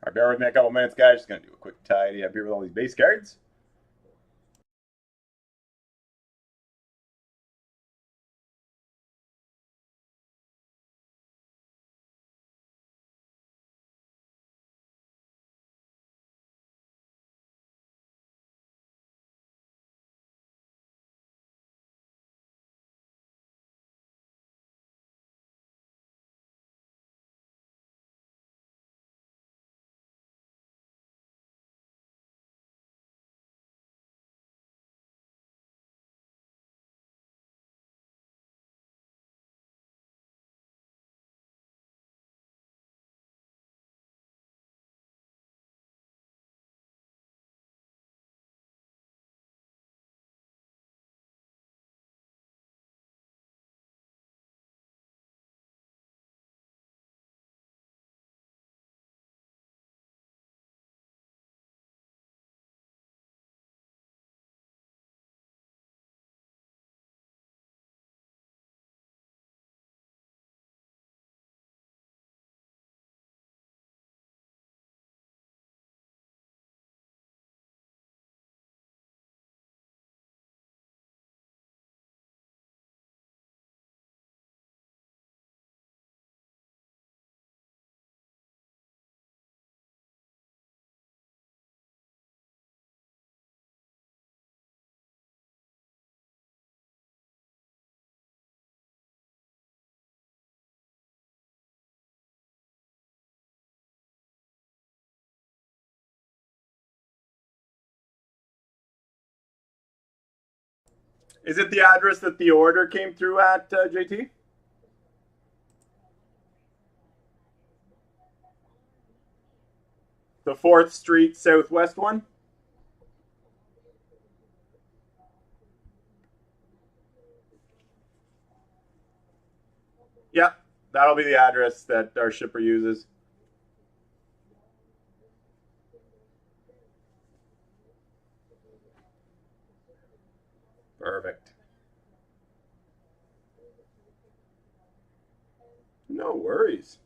All right, bear with me a couple minutes, guys. Just going to do a quick tidy up here with all these base cards. Is it the address that the order came through at, JT? The 4th Street Southwest one? Yeah, that'll be the address that our shipper uses. Perfect. No worries.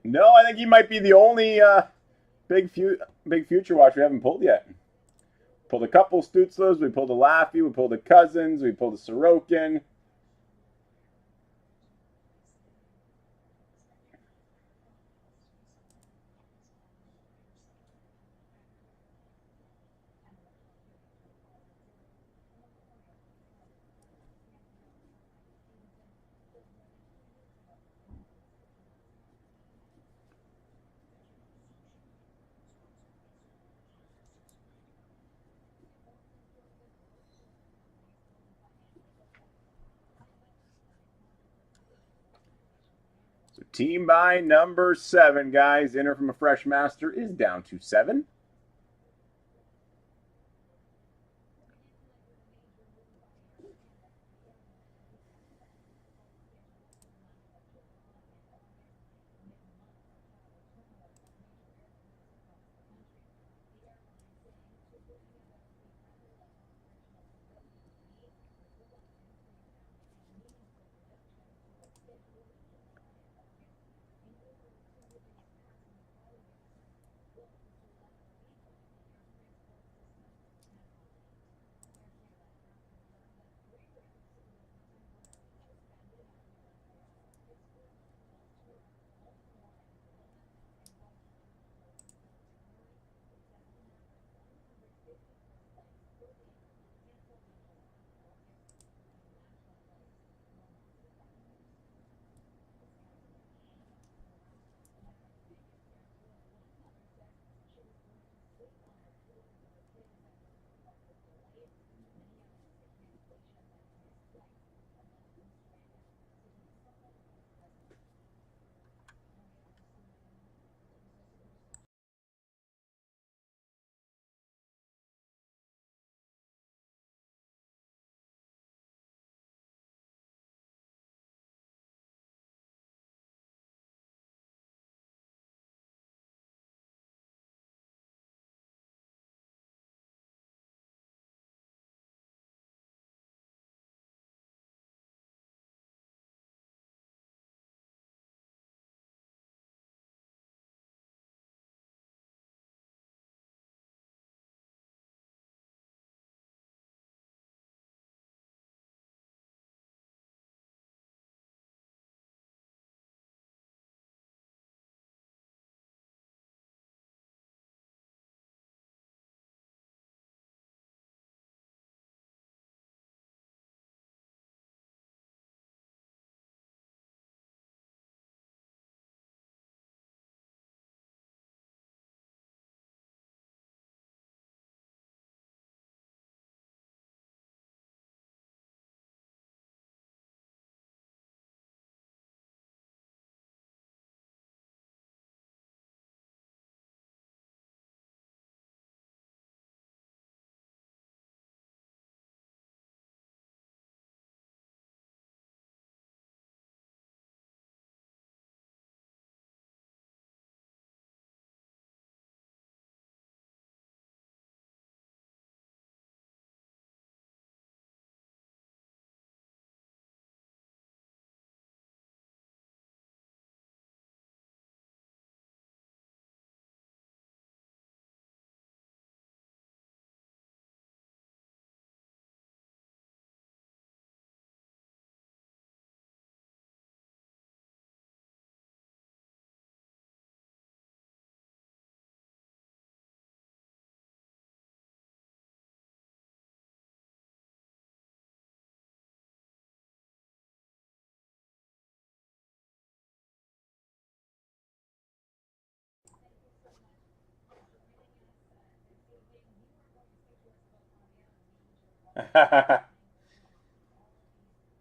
No, I think he might be the only big future watch we haven't pulled yet. Pulled a couple Stutzlers, we pulled a Laffy, we pulled a Cousins, we pulled a Sorokin. So team by number 7, guys. Enter from a fresh master is down to 7.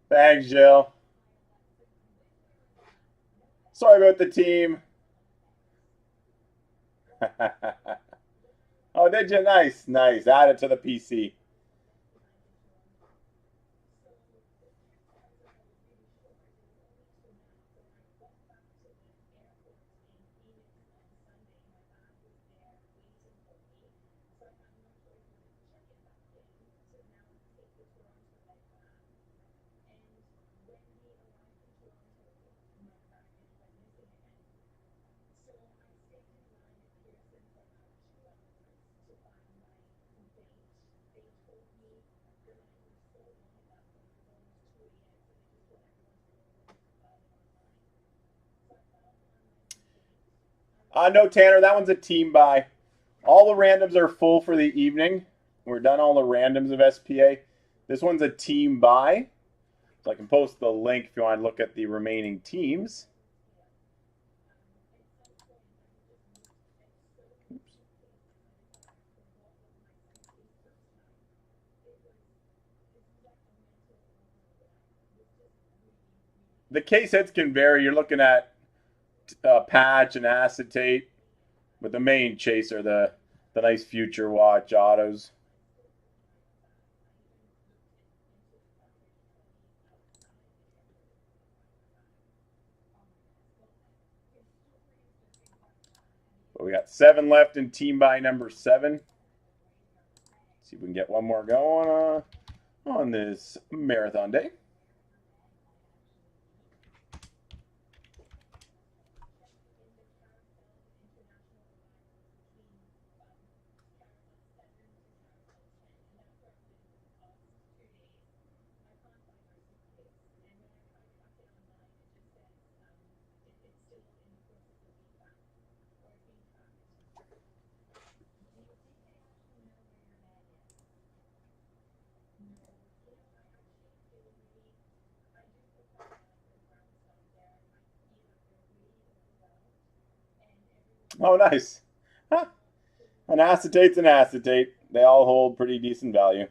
Thanks, Jill. Sorry about the team. Oh, did you? Nice, nice. Add it to the PC. No, Tanner, that one's a team buy. All the randoms are full for the evening. We're done all the randoms of SPA. This one's a team buy. So I can post the link if you want to look at the remaining teams. The case hits can vary. You're looking at patch and acetate, but the main chase are the nice future watch autos. But we got 7 left in team buy number 7. See if we can get one more going on this marathon day. Oh, nice. Huh. An acetate's an acetate. They all hold pretty decent value.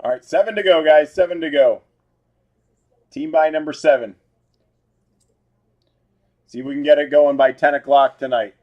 All right, 7 to go, guys. 7 to go. Team by number 7. See if we can get it going by 10 o'clock tonight.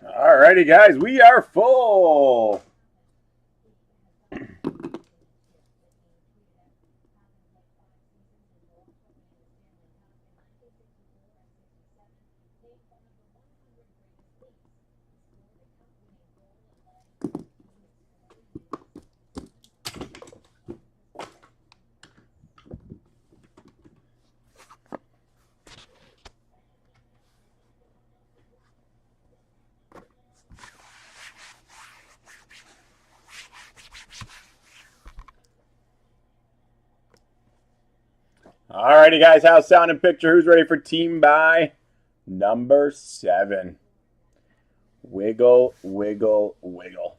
Alrighty, guys, we are full. Alrighty, guys, how's sound and picture? Who's ready for team by number 7? Wiggle, wiggle, wiggle.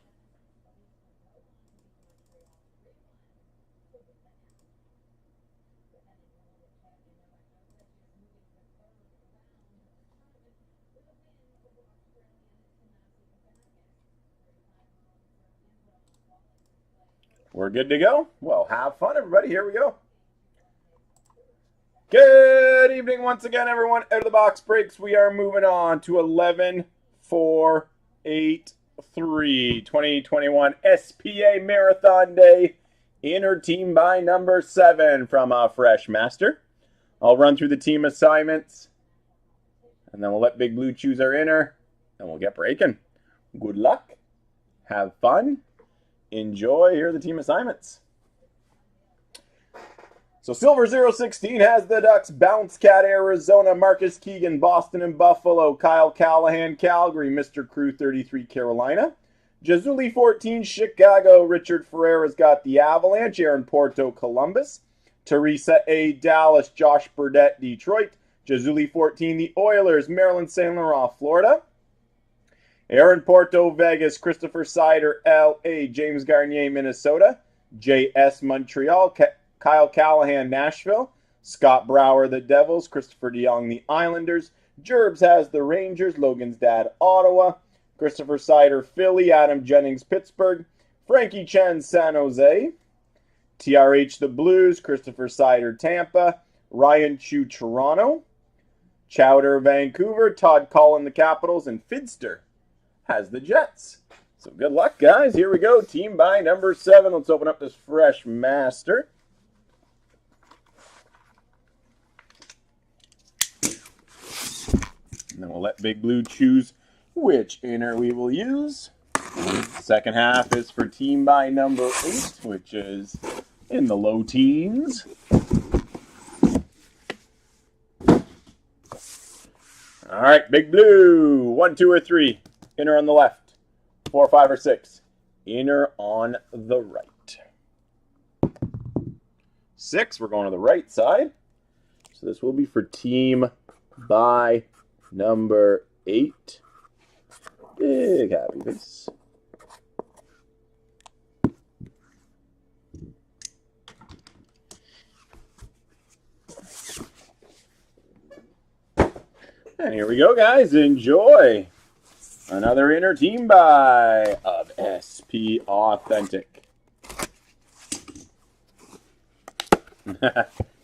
We're good to go? Well, have fun, everybody. Here we go. Good evening once again, everyone. Out of the box breaks. We are moving on to 11, 4, 8, 3. 2021 SPA Marathon Day. Inner team by number 7 from Fresh Master. I'll run through the team assignments, and then we'll let Big Blue choose our inner, and we'll get breaking. Good luck. Have fun. Enjoy. Here are the team assignments. So Silver 016 has the Ducks, Bounce Cat, Arizona, Marcus Keegan, Boston and Buffalo, Kyle Callahan, Calgary, Mr. Crew 33, Carolina, Jazuli 14, Chicago, Richard Ferreira's got the Avalanche, Aaron Porto, Columbus, Teresa A, Dallas, Josh Burdett, Detroit, Jazuli 14, the Oilers, Maryland, St. Laurent, Florida, Aaron Porto, Vegas, Christopher Sider, LA, James Garnier, Minnesota, JS, Montreal, Kyle Callahan, Nashville, Scott Brower, the Devils, Christopher DeYoung, the Islanders, Gerbs has the Rangers, Logan's dad, Ottawa, Christopher Sider, Philly, Adam Jennings, Pittsburgh, Frankie Chen, San Jose, TRH, the Blues, Christopher Sider, Tampa, Ryan Chu, Toronto, Chowder, Vancouver, Todd Collin, the Capitals, and Fidster has the Jets. So good luck, guys. Here we go. Team by number 7. Let's open up this Fresh Master. And then we'll let Big Blue choose which inner we will use. Second half is for team by number 8, which is in the low teens. All right, Big Blue. 1, 2, or 3. Inner on the left. 4, 5, or 6. Inner on the right. 6, we're going to the right side. So this will be for team by number 8. Big happy face. And here we go, guys. Enjoy. Another inner team by of SP Authentic.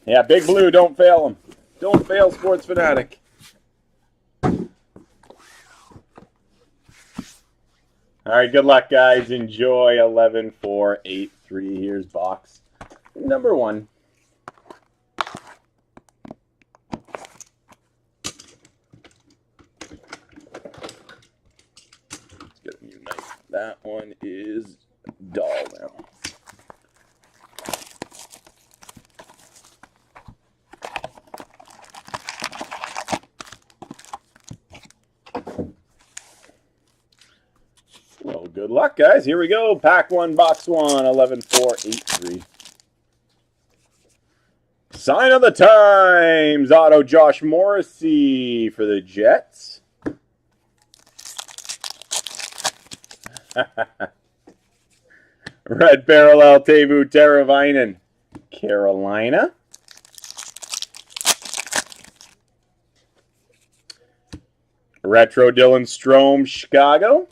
Yeah, Big Blue, don't fail him. Don't fail Sports Fanatic. All right, good luck, guys. Enjoy 11, 4, 8, 3. Here's box number 1. Let's get a new knife. That one is dull now. Well, good luck, guys. Here we go. Pack 1, box 1, 11, 4, 8, 3. Sign of the times. Auto Josh Morrissey for the Jets. Red Parallel Teuvo Teravainen, Carolina. Retro Dylan Strome, Chicago.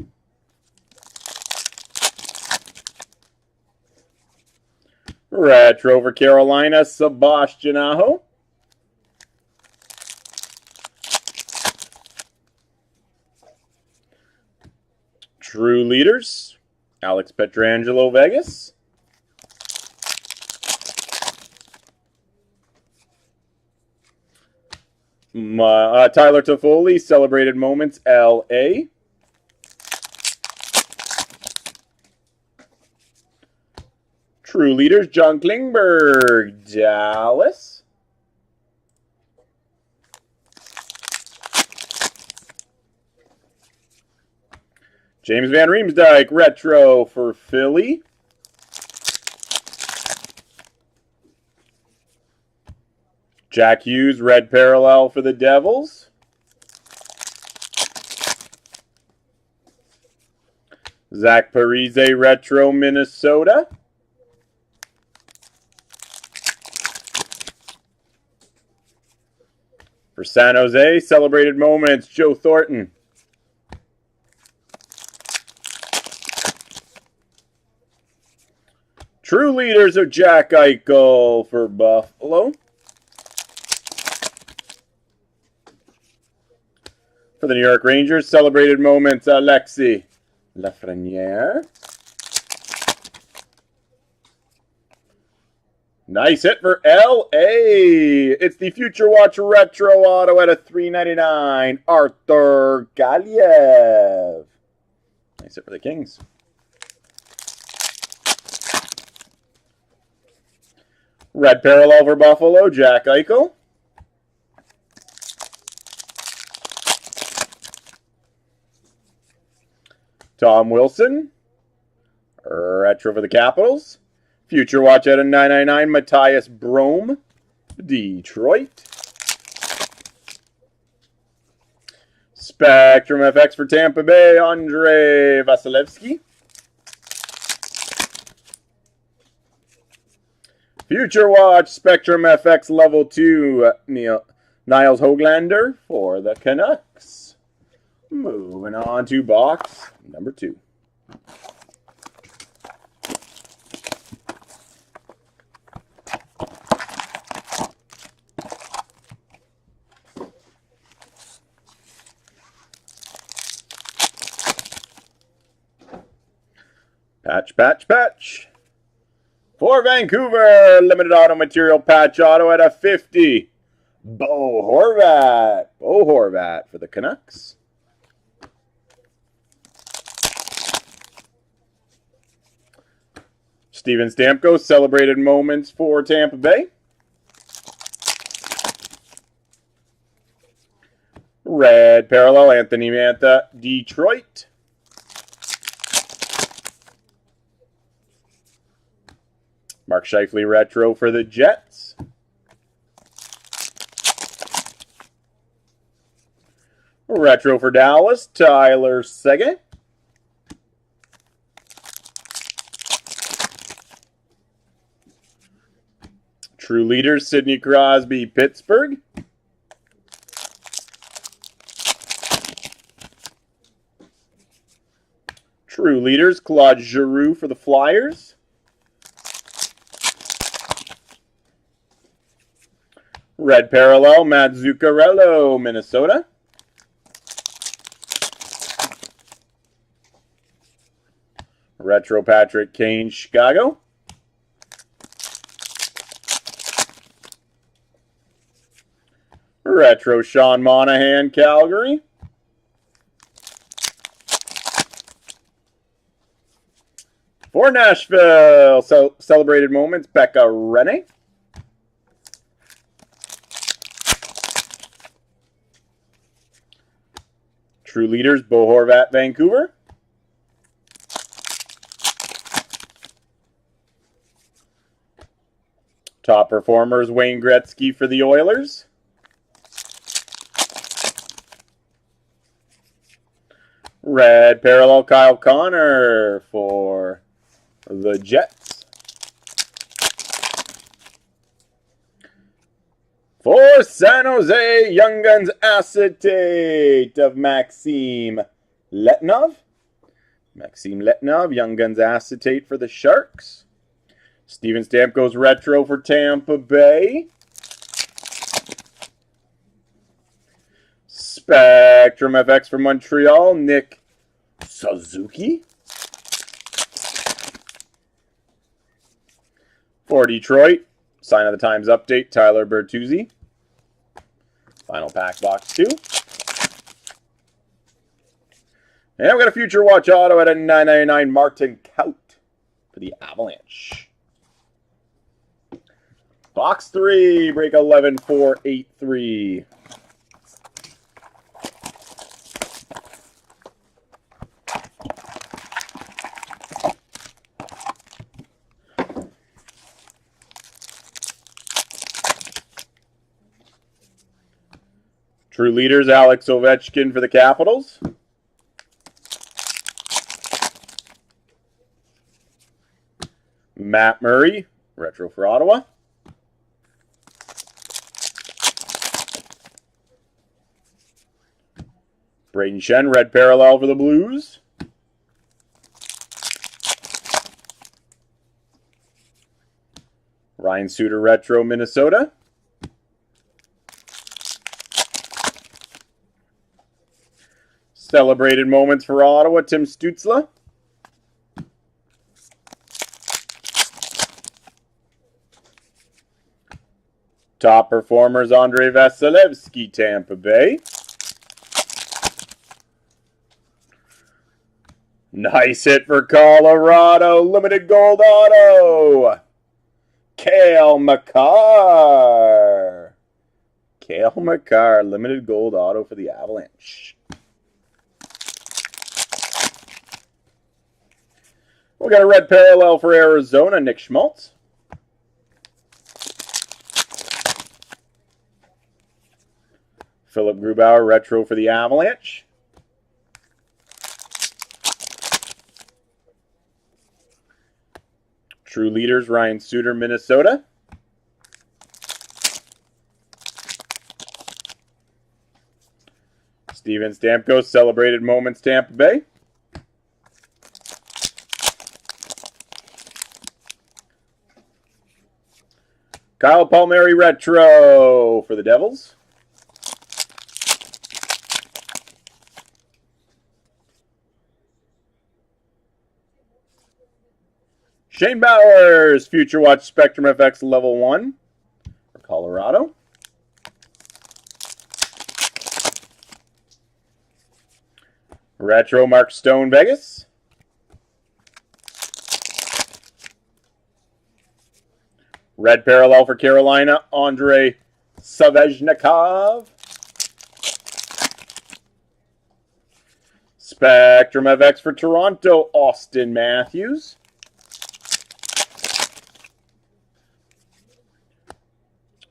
Retro for Carolina, Sebastian Aho. True Leaders, Alex Pietrangelo, Vegas. Tyler Toffoli, Celebrated Moments, LA. True Leaders, John Klingberg, Dallas. James Van Riemsdyk, Retro for Philly. Jack Hughes, Red Parallel for the Devils. Zach Parise, Retro, Minnesota. For San Jose, Celebrated Moments, Joe Thornton. True Leaders of Jack Eichel for Buffalo. For the New York Rangers, Celebrated Moments, Alexis Lafreniere. Nice hit for LA. It's the Future Watch Retro Auto at a $3.99. Arthur Galiev. Nice hit for the Kings. Red Parallel for Buffalo, Jack Eichel. Tom Wilson. Retro for the Capitals. Future Watch at a $9.99. Matthias Brome, Detroit. Spectrum FX for Tampa Bay, Andrei Vasilevsky. Future Watch Spectrum FX Level 2, Niles Hoglander for the Canucks. Moving on to box number 2. Patch. For Vancouver, limited auto material patch auto at a 50. Bo Horvat for the Canucks. Steven Stamkos, Celebrated Moments for Tampa Bay. Red Parallel, Anthony Mantha, Detroit. Mark Scheifele Retro for the Jets. Retro for Dallas, Tyler Seguin. True Leaders, Sidney Crosby, Pittsburgh. True Leaders, Claude Giroux for the Flyers. Red Parallel, Matt Zuccarello, Minnesota. Retro Patrick Kane, Chicago. Retro Sean Monahan, Calgary. For Nashville, Celebrated Moments, Becca Rene. True Leaders, Bo Horvat, Vancouver. Top Performers, Wayne Gretzky for the Oilers. Red Parallel, Kyle Connor for the Jets. For San Jose, Young Guns Acetate of Maxime Letnov. Young Guns Acetate for the Sharks. Steven Stamkos Retro for Tampa Bay. Spectrum FX for Montreal, Nick Suzuki. For Detroit, sign of the times update, Tyler Bertuzzi. Final pack box 2. And we got a Future Watch auto at a $9.99 Martin Kaut for the Avalanche. Box 3, break 11,483. True Leaders, Alex Ovechkin for the Capitals. Matt Murray, retro for Ottawa. Braden Shen, red parallel for the Blues. Ryan Suter, retro, Minnesota. Celebrated moments for Ottawa, Tim Stützle. Top performers, Andrei Vasilevsky, Tampa Bay. Nice hit for Colorado, limited gold auto. Cale Makar. Cale Makar, limited gold auto for the Avalanche. We got a red parallel for Arizona, Nick Schmaltz. Philip Grubauer, retro for the Avalanche. True Leaders, Ryan Suter, Minnesota. Steven Stamkos, celebrated moments, Tampa Bay. Kyle Palmieri, retro for the Devils. Shane Bowers, Future Watch Spectrum FX Level 1 for Colorado. Retro Mark Stone, Vegas. Red parallel for Carolina, Andrei Svechnikov. Spectrum FX for Toronto, Austin Matthews.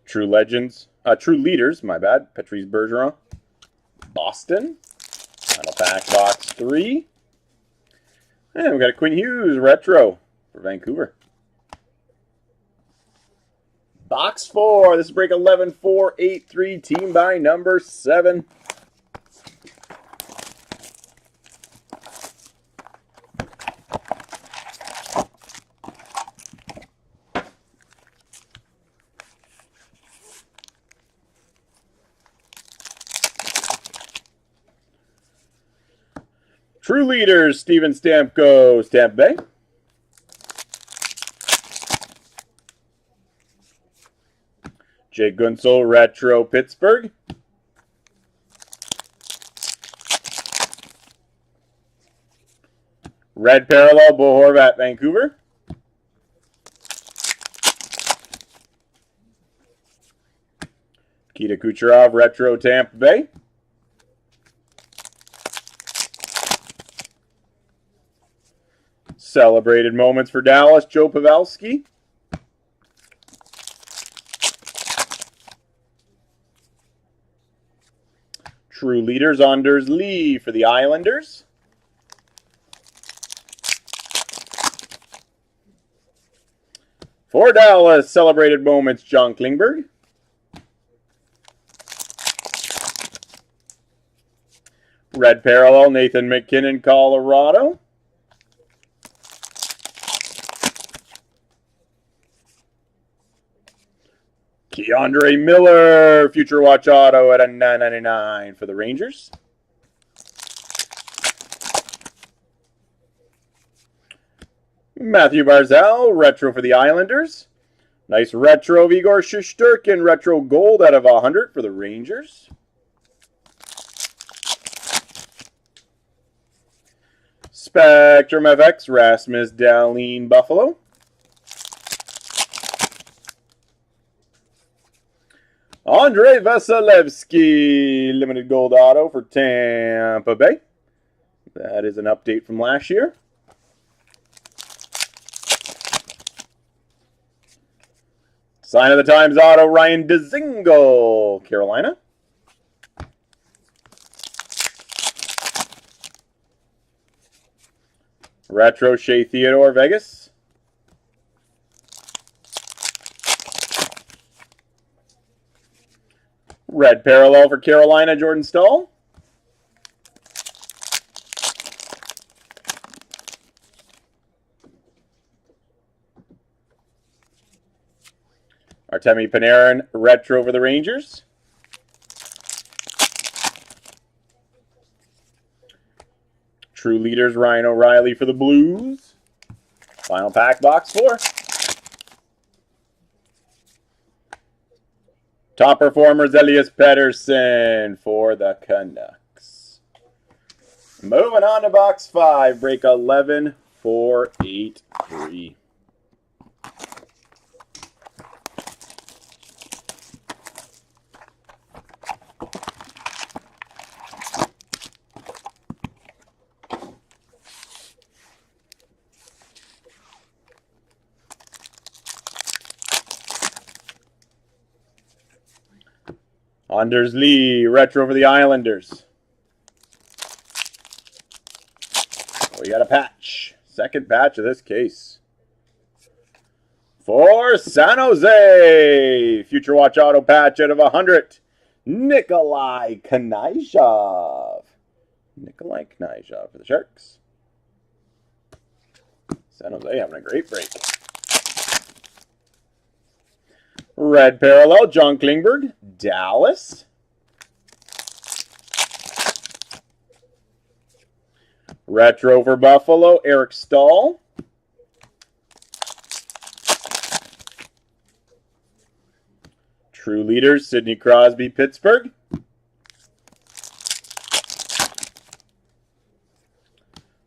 True Leaders, my bad, Patrice Bergeron. Boston. Final pack box 3. And we got a Quinn Hughes retro for Vancouver. Box 4. This is break 11,483, team by number 7. True Leaders, Steven Stamkos, Tampa Bay. Jake Guentzel, retro, Pittsburgh. Red parallel, Bo Horvat, Vancouver. Nikita Kucherov, retro, Tampa Bay. Celebrated moments for Dallas, Joe Pavelski. True Leaders, Anders Lee for the Islanders. For Dallas, celebrated moments, John Klingberg. Red parallel, Nathan McKinnon, Colorado. Keandre Miller, Future Watch auto at a $9.99 for the Rangers. Matthew Barzal, retro for the Islanders. Nice retro of Igor Shesterkin, retro gold out of 100 for the Rangers. Spectrum FX, Rasmus Dahlin, Buffalo. Andrei Vasilevsky, limited gold auto for Tampa Bay. That is an update from last year. Sign of the Times auto, Ryan Dzingel, Carolina. Retro Shea Theodore, Vegas. Red parallel for Carolina, Jordan Staal. Artemi Panarin, retro for the Rangers. True Leaders, Ryan O'Reilly for the Blues. Final pack, box 4. Top performers, Elias Pettersson for the Canucks. Moving on to box 5, break 11483. Anders Lee, retro for the Islanders. We got a patch. Second patch of this case. For San Jose, Future Watch auto patch out of 100. Nikolai Knyzhov. Nikolai Knyzhov for the Sharks. San Jose having a great break. Red parallel, John Klingberg, Dallas. Retro for Buffalo, Eric Stahl. True Leaders, Sidney Crosby, Pittsburgh.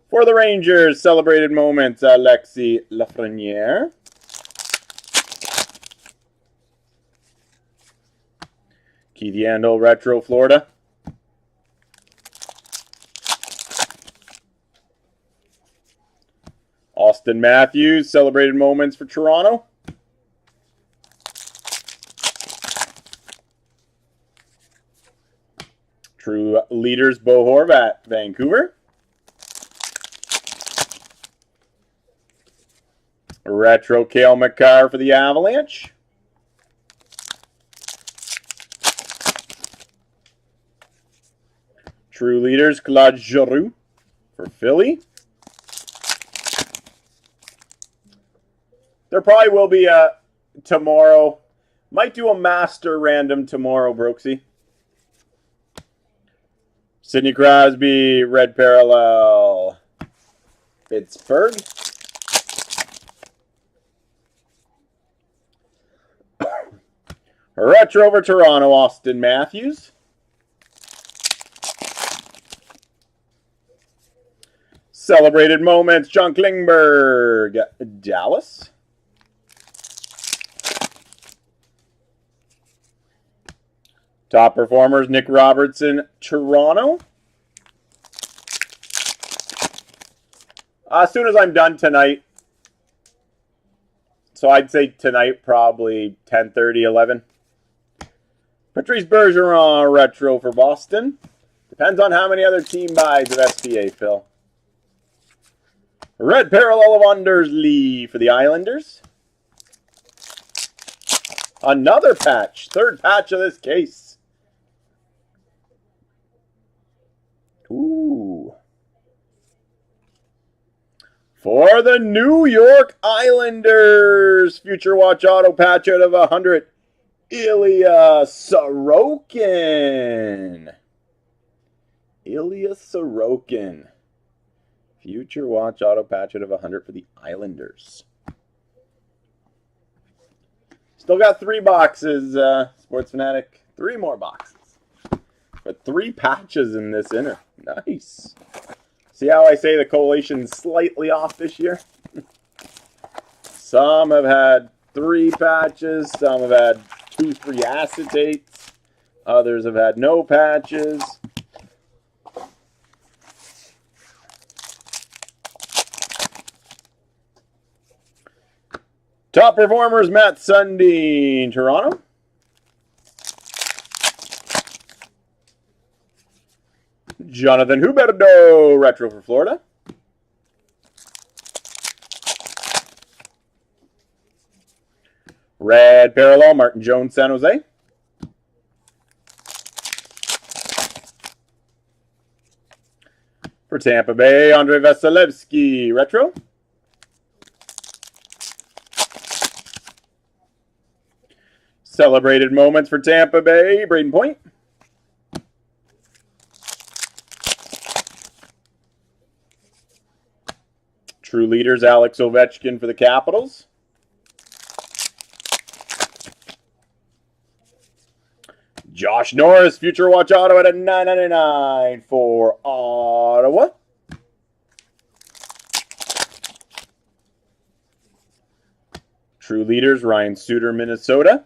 For the Rangers, Celebrated Moments, Alexis Lafreniere. Keith Yandel, retro, Florida. Austin Matthews, Celebrated Moments for Toronto. True Leaders, Bo Horvat, Vancouver. Retro, Cale Makar for the Avalanche. True Leaders, Claude Giroux for Philly. There probably will be a tomorrow. Might do a master random tomorrow, Brooksy. Sidney Crosby, red parallel, Pittsburgh. Retro over Toronto, Austin Matthews. Celebrated Moments, John Klingberg, Dallas. Top Performers, Nick Robertson, Toronto. As soon as I'm done tonight, so I'd say tonight probably 10:30, 11. Patrice Bergeron, retro for Boston. Depends on how many other team buys of SPA, Phil. Red parallel of Anders Lee for the Islanders. Another patch. Third patch of this case. Ooh. For the New York Islanders, Future Watch auto patch out of 100. Ilya Sorokin. Ilya Sorokin. Future Watch auto patch out of 100 for the Islanders. Still got 3 boxes, Sports Fanatic. 3 more boxes. But 3 patches in this inner. Nice. See how I say the collation's slightly off this year? Some have had 3 patches. Some have had 2 free acetates. Others have had no patches. Top performers, Matt Sundin, Toronto. Jonathan Huberdeau, retro for Florida. Red parallel, Martin Jones, San Jose. For Tampa Bay, Andrei Vasilevsky, retro. Celebrated moments for Tampa Bay, Braden Point. True leaders, Alex Ovechkin for the Capitals. Josh Norris, Future Watch auto at a $9.99 for Ottawa. True leaders, Ryan Suter, Minnesota.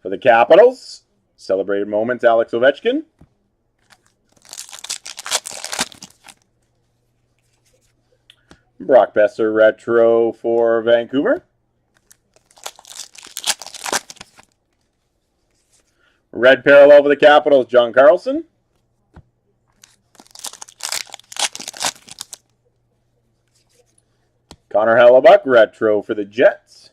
For the Capitals, celebrated moments, Alex Ovechkin. Brock Besser, retro for Vancouver. Red parallel for the Capitals, John Carlson. Connor Hellebuck, retro for the Jets.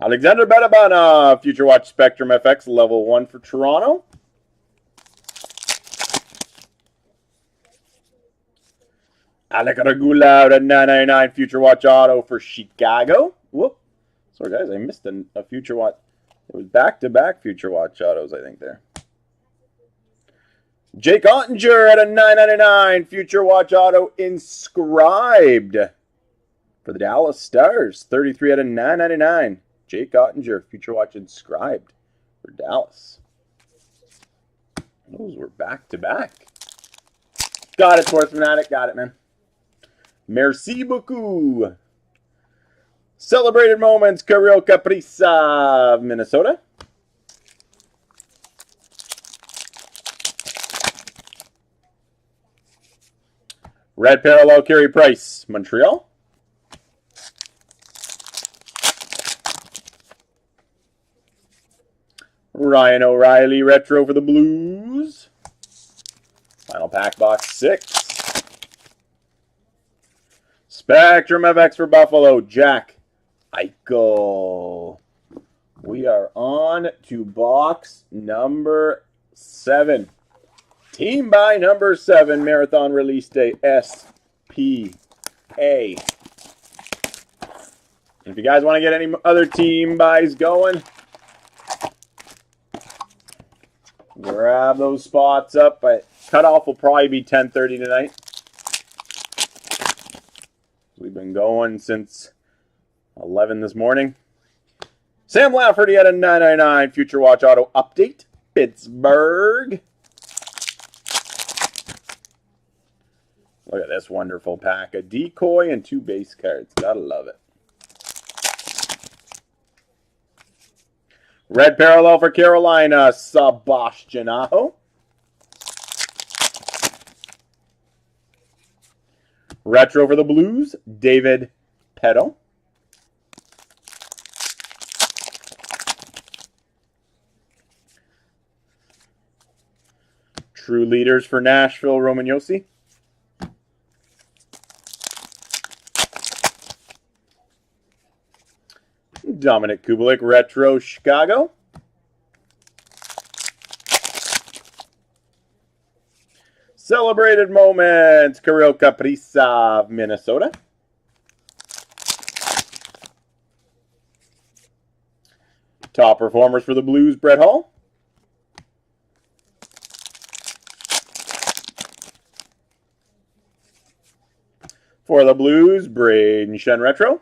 Alexander Bedabana, Future Watch Spectrum FX, level 1 for Toronto. Alec Regula at $9.99 Future Watch auto for Chicago. Whoop. Sorry, guys, I missed a Future Watch. It was back-to-back Future Watch autos, I think, there. Jake Ottinger at a $9.99 Future Watch auto inscribed for the Dallas Stars. 33 out of $9.99. Jake Ottinger, Future Watch inscribed for Dallas. Those were back-to-back. Got it, Sports Fanatic. Got it, man. Merci beaucoup. Celebrated moments, Kirill Kaprizov, Minnesota. Red parallel, Carey Price, Montreal. Ryan O'Reilly, retro for the Blues. Final pack box 6. Spectrum FX for Buffalo, Jack Eichel. We are on to box number 7. Team buy number 7, Marathon Release Day, SPA. If you guys want to get any other team buys going, grab those spots up. But cutoff will probably be 10:30 tonight. We've been going since 11 this morning. Sam Lafferty at a $9.99 Future Watch auto update. Pittsburgh. Look at this wonderful pack. A decoy and 2 base cards. Gotta love it. Red parallel for Carolina, Sebastian Aho. Retro for the Blues, David Petto. True leaders for Nashville, Roman Josi. Dominic Kubalik, retro, Chicago. Celebrated moments, Kirill Kaprizov, Minnesota. Top performers for the Blues, Brett Hall. For the Blues, Braden Shen Retro.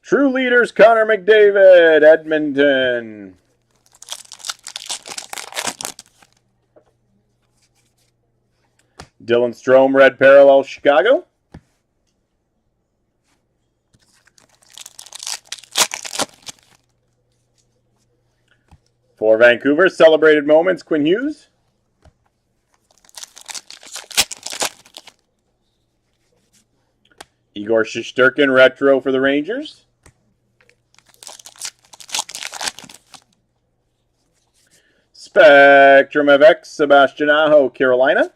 True Leaders, Connor McDavid, Edmonton. Dylan Strome, Red Parallel, Chicago. For Vancouver, Celebrated Moments, Quinn Hughes. Igor Shesterkin, Retro for the Rangers. Spectrum of X, Sebastian Aho, Carolina.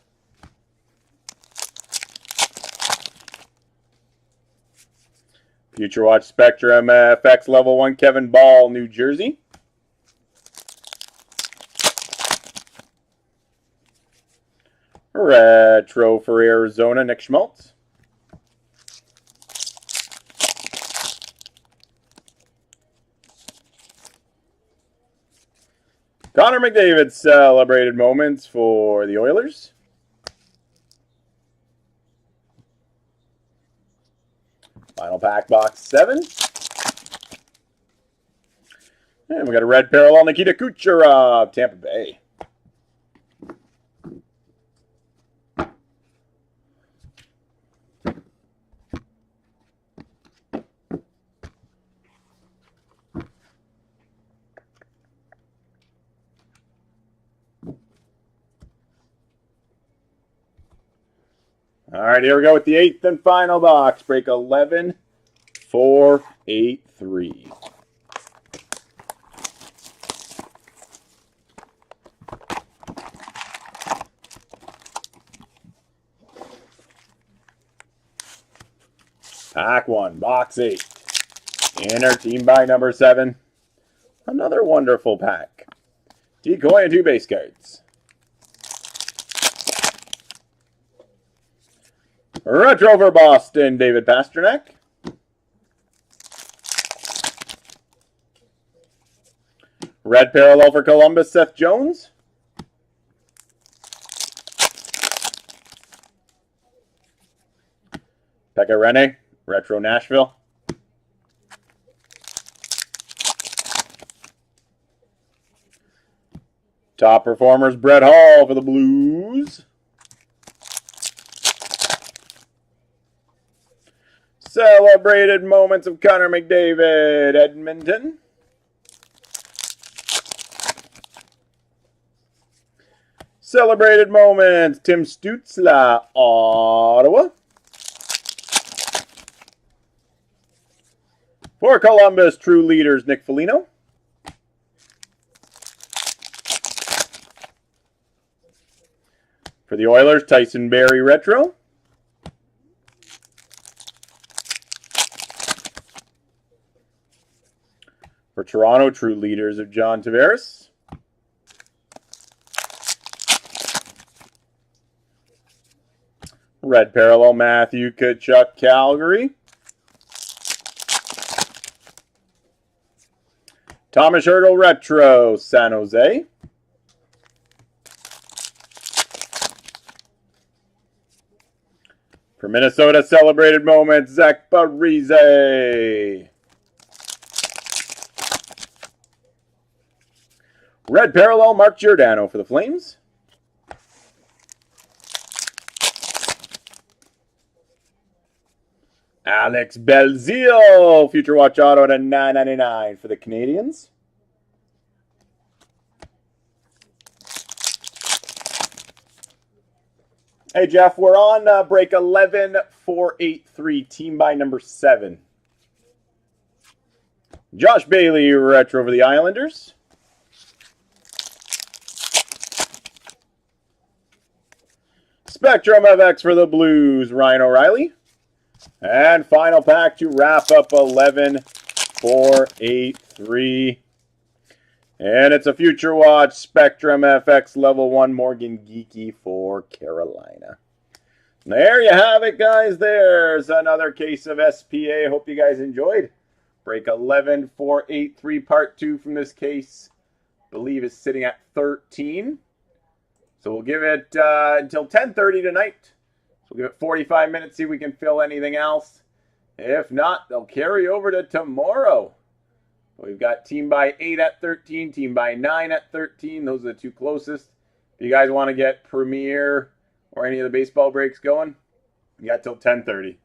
Future Watch Spectrum FX Level 1, Kevin Ball, New Jersey. Retro for Arizona, Nick Schmaltz. Connor McDavid, Celebrated Moments for the Oilers. Final pack, box 7. And we got a red parallel, Nikita Kucherov, Tampa Bay. All right, here we go with the 8th and final box. Break 11, 4, 8, 3. Pack 1, box 8. Inner team by number 7. Another wonderful pack. Decoy and 2 base cards. Retro for Boston, David Pastrnak. Red parallel for Columbus, Seth Jones. Pekka Rinne, Retro Nashville. Top performers, Brett Hall for the Blues. Celebrated Moments of Connor McDavid, Edmonton. Celebrated Moments, Tim Stützle, Ottawa. For Columbus, True Leaders, Nick Foligno. For the Oilers, Tyson Barrie, Retro. For Toronto, True Leaders of John Tavares. Red parallel, Matthew Tkachuk, Calgary. Thomas Hertl, Retro, San Jose. For Minnesota, Celebrated Moments, Zach Parise. Red parallel, Mark Giordano for the Flames. Alex Belzile, Future Watch Auto to $9.99 for the Canadians. Hey, Jeff, we're on break 11, 483, team by number 7. Josh Bailey, Retro for the Islanders. Spectrum FX for the Blues, Ryan O'Reilly. And final pack to wrap up 11, 4, 8, 3. And it's a Future Watch Spectrum FX Level 1 Morgan Geekie for Carolina. There you have it, guys. There's another case of SPA. Hope you guys enjoyed. Break 11483 part 2 from this case. I believe is sitting at 13. So we'll give it until 10:30 tonight. So we'll give it 45 minutes, see if we can fill anything else. If not, they'll carry over to tomorrow. We've got team by 8 at 13, team by 9 at 13. Those are the two closest. If you guys want to get Premier or any of the baseball breaks going, you got till 10:30.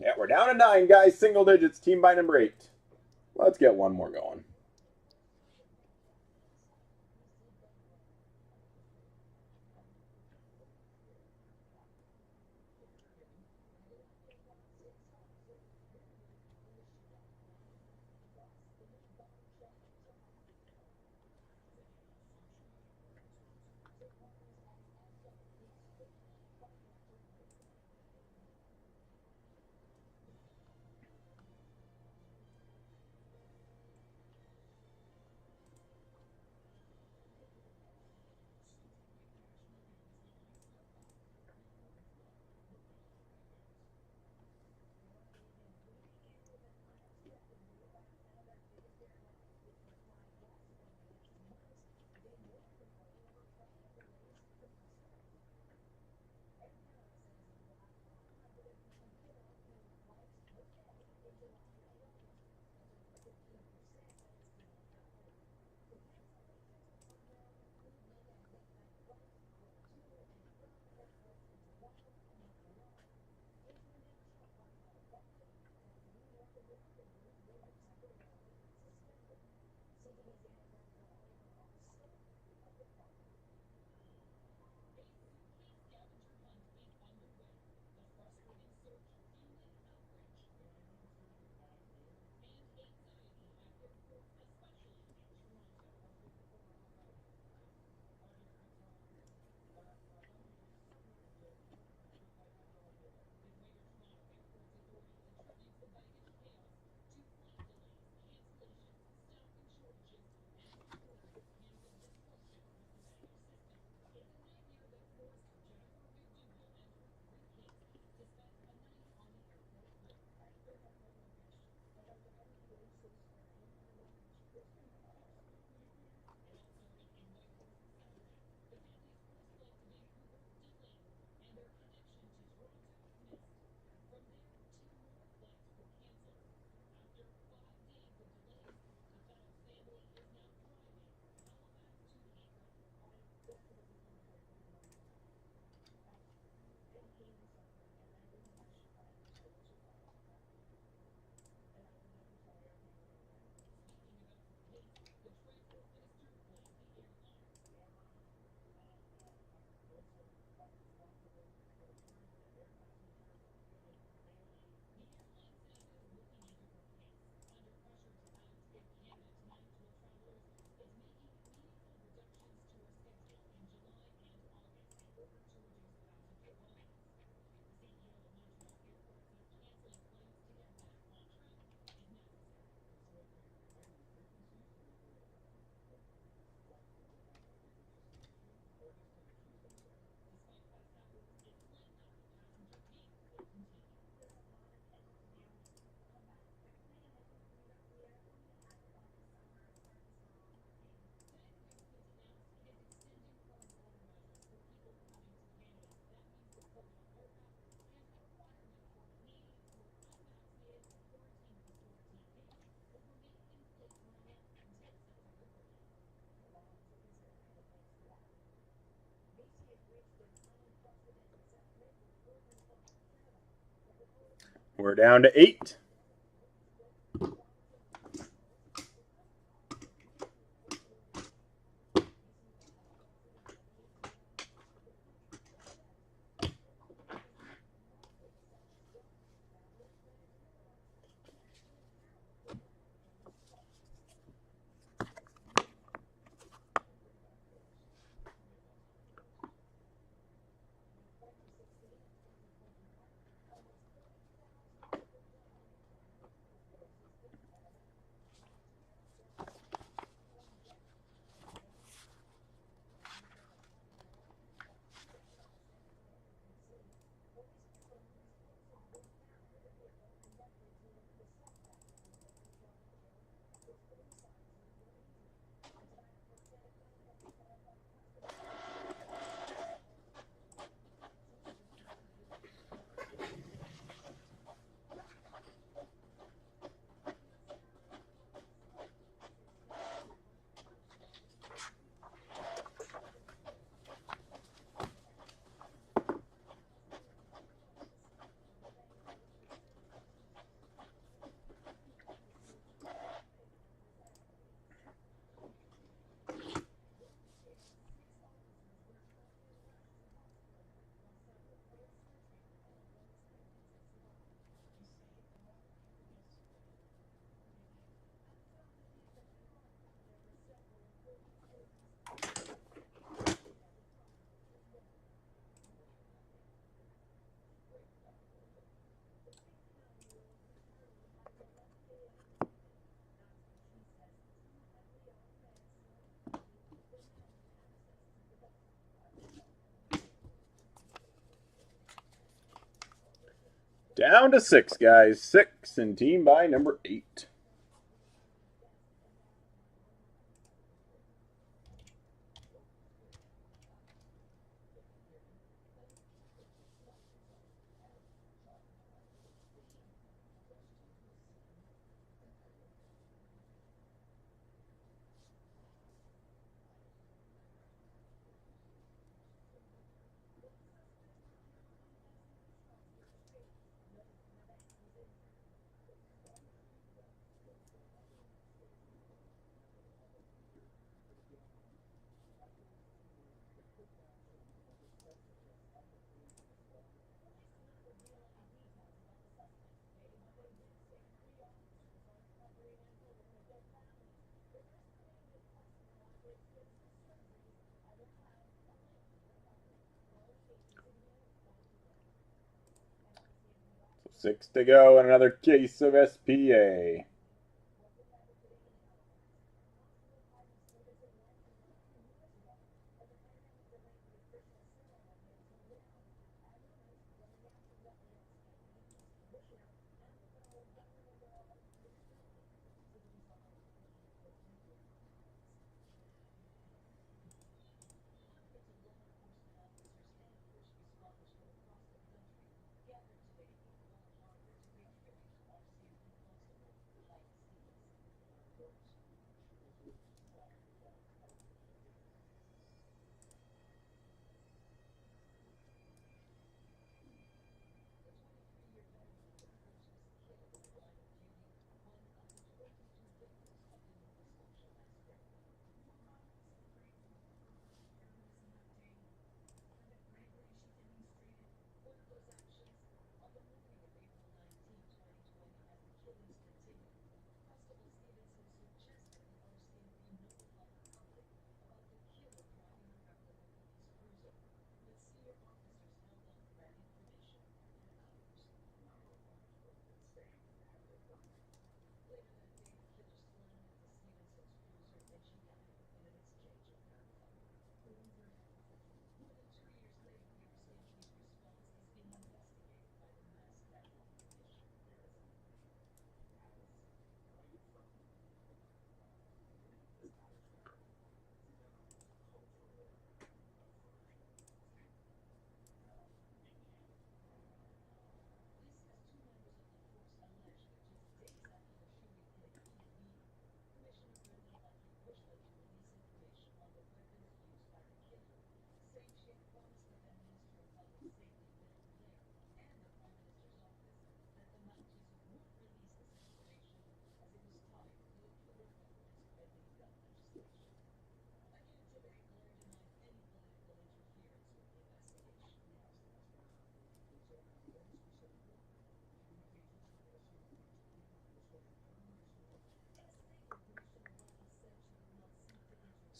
Yeah, we're down to 9, guys. Single digits. Team by number 8. Let's get one more going. We're down to 8. Down to 6, guys. 6 and team by number 8. So 6 to go and another case of SPA.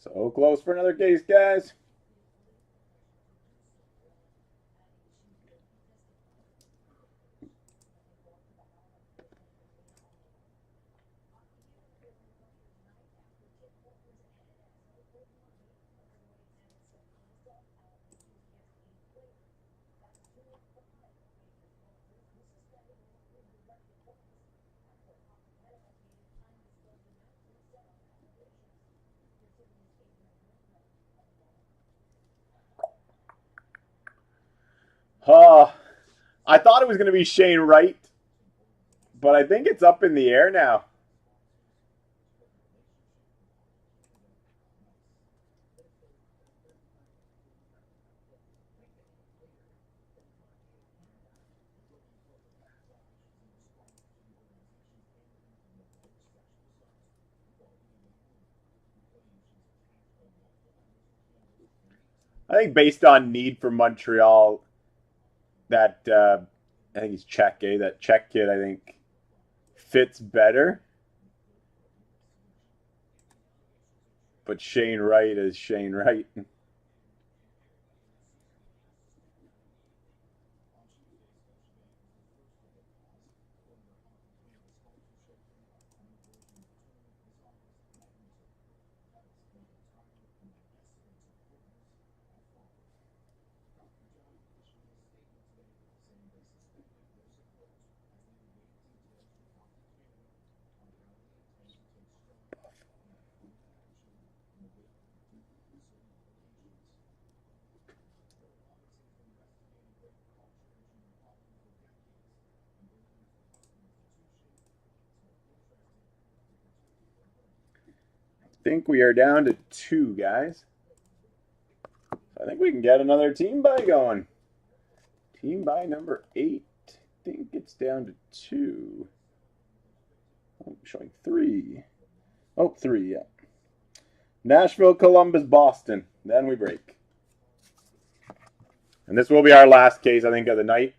So close for another case, guys. I thought it was going to be Shane Wright, but I think it's up in the air now. I think based on need for Montreal, that I think he's Czech, eh? That Czech kid, I think, fits better. But Shane Wright is Shane Wright. think we are down to 2, guys. I think we can get another team buy going. Team buy number 8. I think it's down to 2. Oh, showing 3. Oh, 3, yeah. Nashville, Columbus, Boston. Then we break. And this will be our last case, I think, of the night.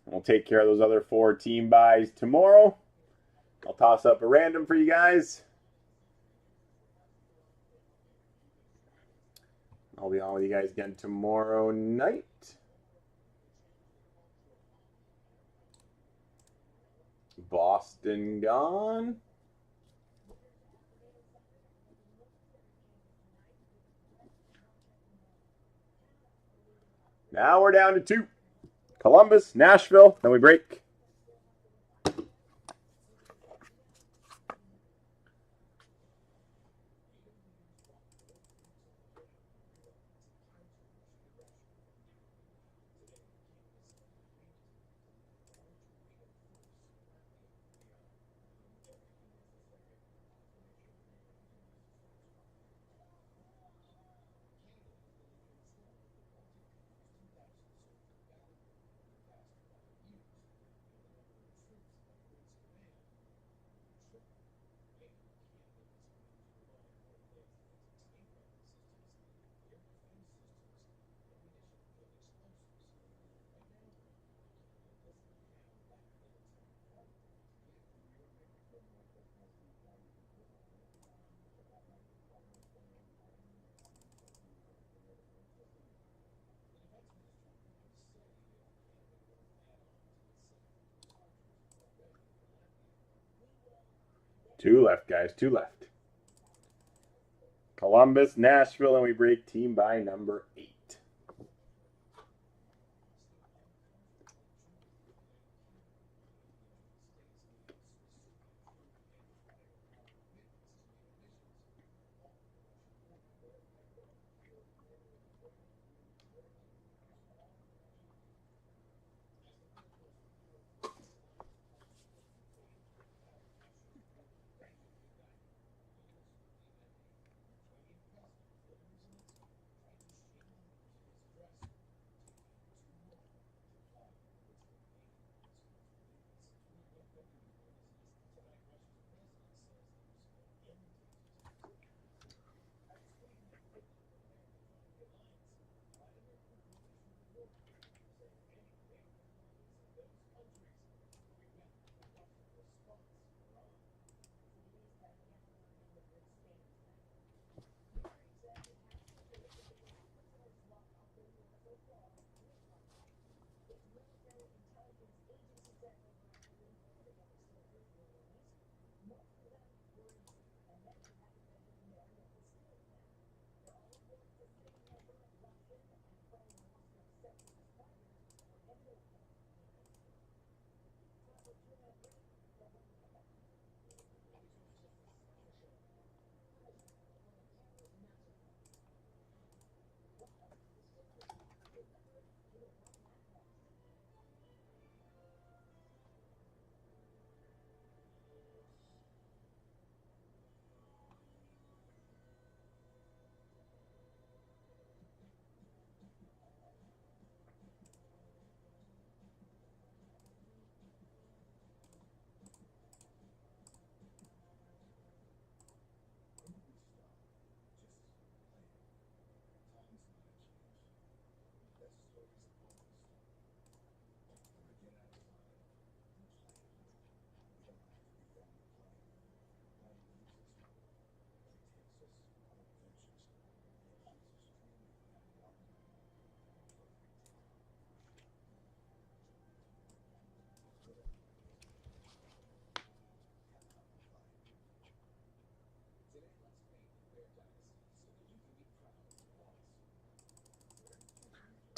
We'll take care of those other 4 team buys tomorrow. I'll toss up a random for you guys. I'll be on with you guys again tomorrow night. Boston gone. Now we're down to 2. Columbus, Nashville, then we break. Two left, guys. 2 left. Columbus, Nashville, and we break team by number 8.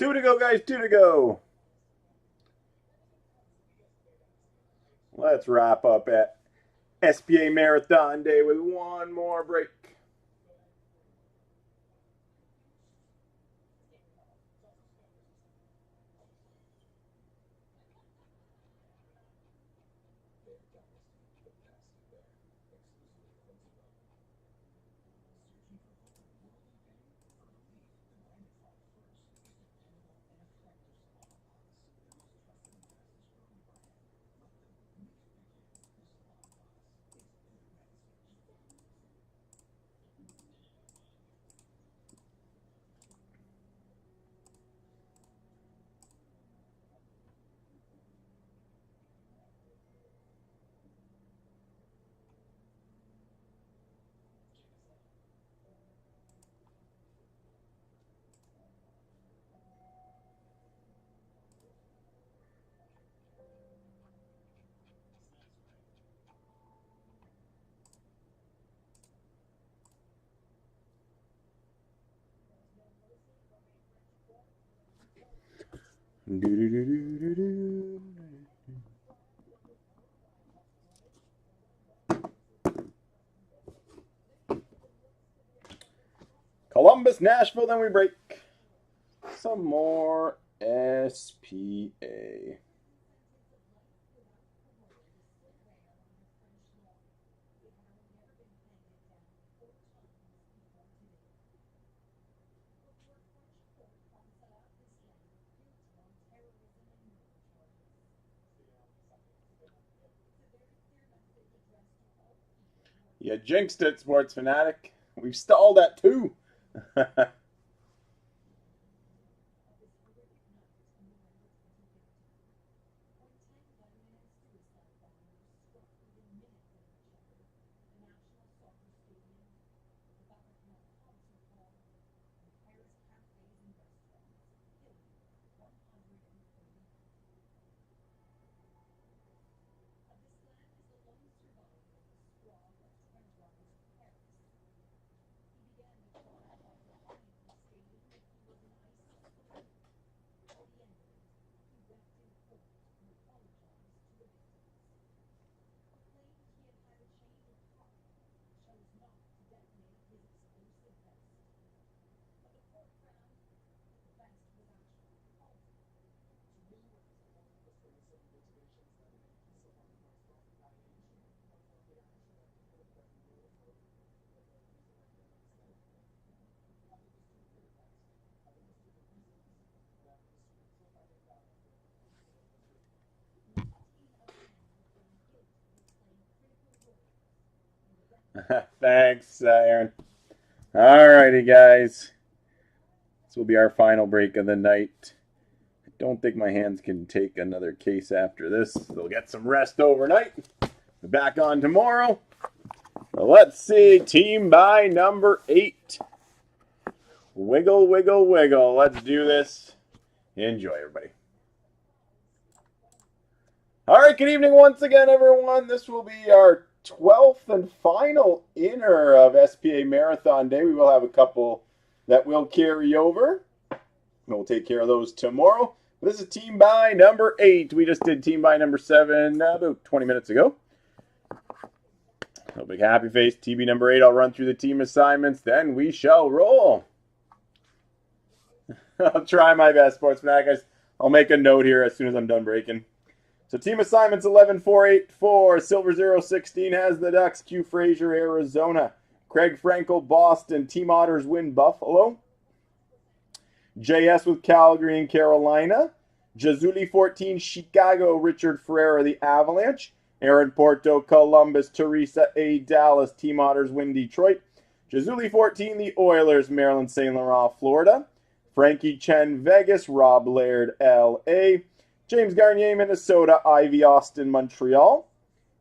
Two to go, guys. 2 to go. Let's wrap up at SPA Marathon Day with one more break. Columbus, Nashville, then we break some more SPA. You jinxed it, Sports Fanatic. We've stalled at 2. Thanks, Aaron. Alrighty, guys. This will be our final break of the night. I don't think my hands can take another case after this. They'll get some rest overnight. We're back on tomorrow. Let's see. Team by number 8. Wiggle, wiggle, wiggle. Let's do this. Enjoy, everybody. All right, good evening once again, everyone. This will be our 12th and final inner of SPA Marathon Day. We will have a couple that will carry over. We'll take care of those tomorrow. This is team by number 8. We just did team by number 7 about 20 minutes ago. So big happy face. TB number 8. I'll run through the team assignments. Then we shall roll. I'll try my best, Sports Fanatic. I'll make a note here as soon as I'm done breaking. So team assignments 11-4-8-4. Silver 016 has the Ducks. Q Fraser, Arizona. Craig Frankel, Boston. Team Otters win Buffalo. JS with Calgary and Carolina. Jazuli 14, Chicago. Richard Ferreira, the Avalanche. Aaron Porto, Columbus. Teresa A, Dallas. Team Otters win Detroit. Jazuli 14, the Oilers. Maryland, St. Laurent, Florida. Frankie Chen, Vegas. Rob Laird, LA. James Garnier, Minnesota. Ivy, Austin, Montreal.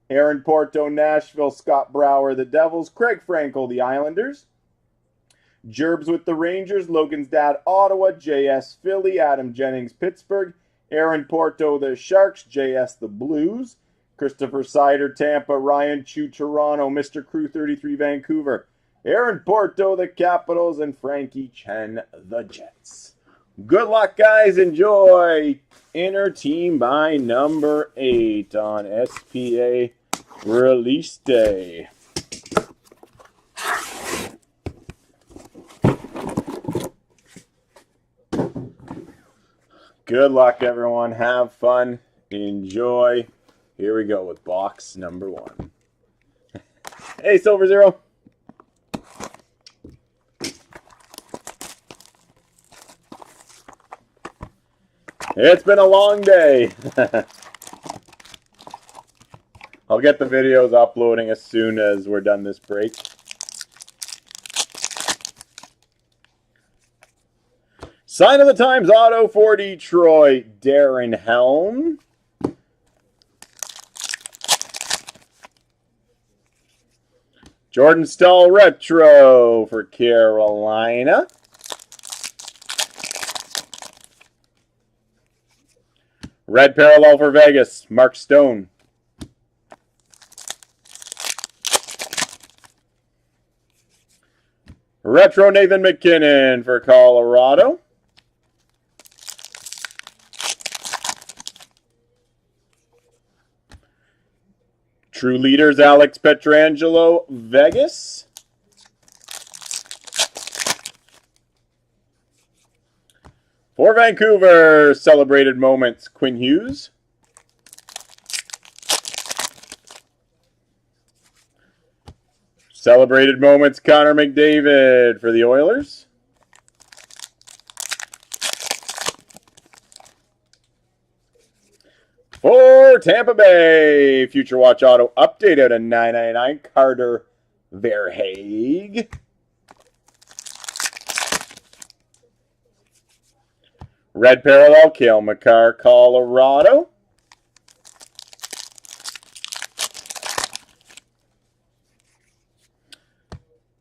Aaron Porto, Nashville. Scott Brower, the Devils. Craig Frankel, the Islanders. Gerbs with the Rangers. Logan's dad, Ottawa. JS, Philly. Adam Jennings, Pittsburgh. Aaron Porto, the Sharks. JS, the Blues. Christopher Sider, Tampa. Ryan Chu, Toronto. Mr. Crew 33, Vancouver. Aaron Porto, the Capitals. And Frankie Chen, the Jets. Good luck, guys. Enjoy inner team by number 8 on SPA release day. Good luck, everyone. Have fun. Enjoy. Here we go with box number 1. Hey, Silver Zero. It's been a long day. I'll get the videos uploading as soon as we're done this break. Sign of the Times auto for Detroit, Darren Helm. Jordan Stahl retro for Carolina. Red parallel for Vegas, Mark Stone. Retro Nathan McKinnon for Colorado. True Leaders, Alex Pietrangelo, Vegas. For Vancouver, Celebrated Moments, Quinn Hughes. Celebrated Moments, Connor McDavid for the Oilers. For Tampa Bay, Future Watch Auto update out of 999, Carter Verhaeghe. Red Parallel, Cale Makar, Colorado.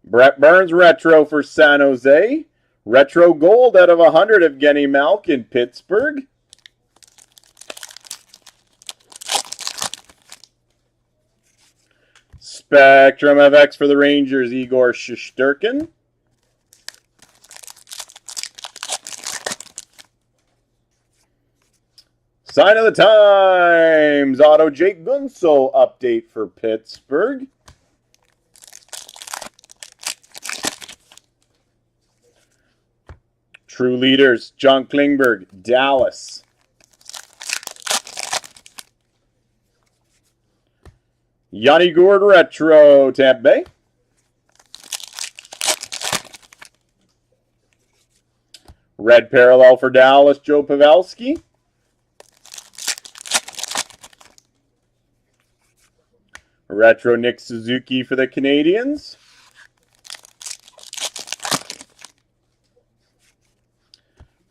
Brett Burns, Retro for San Jose. Retro Gold out of 100 of Evgeny Malkin, Pittsburgh. Spectrum FX for the Rangers, Igor Shesterkin. Sign of the Times, Auto Jake Gunsel update for Pittsburgh. True Leaders, John Klingberg, Dallas. Yanni Gourde Retro, Tampa Bay. Red Parallel for Dallas, Joe Pavelski. Retro Nick Suzuki for the Canadiens.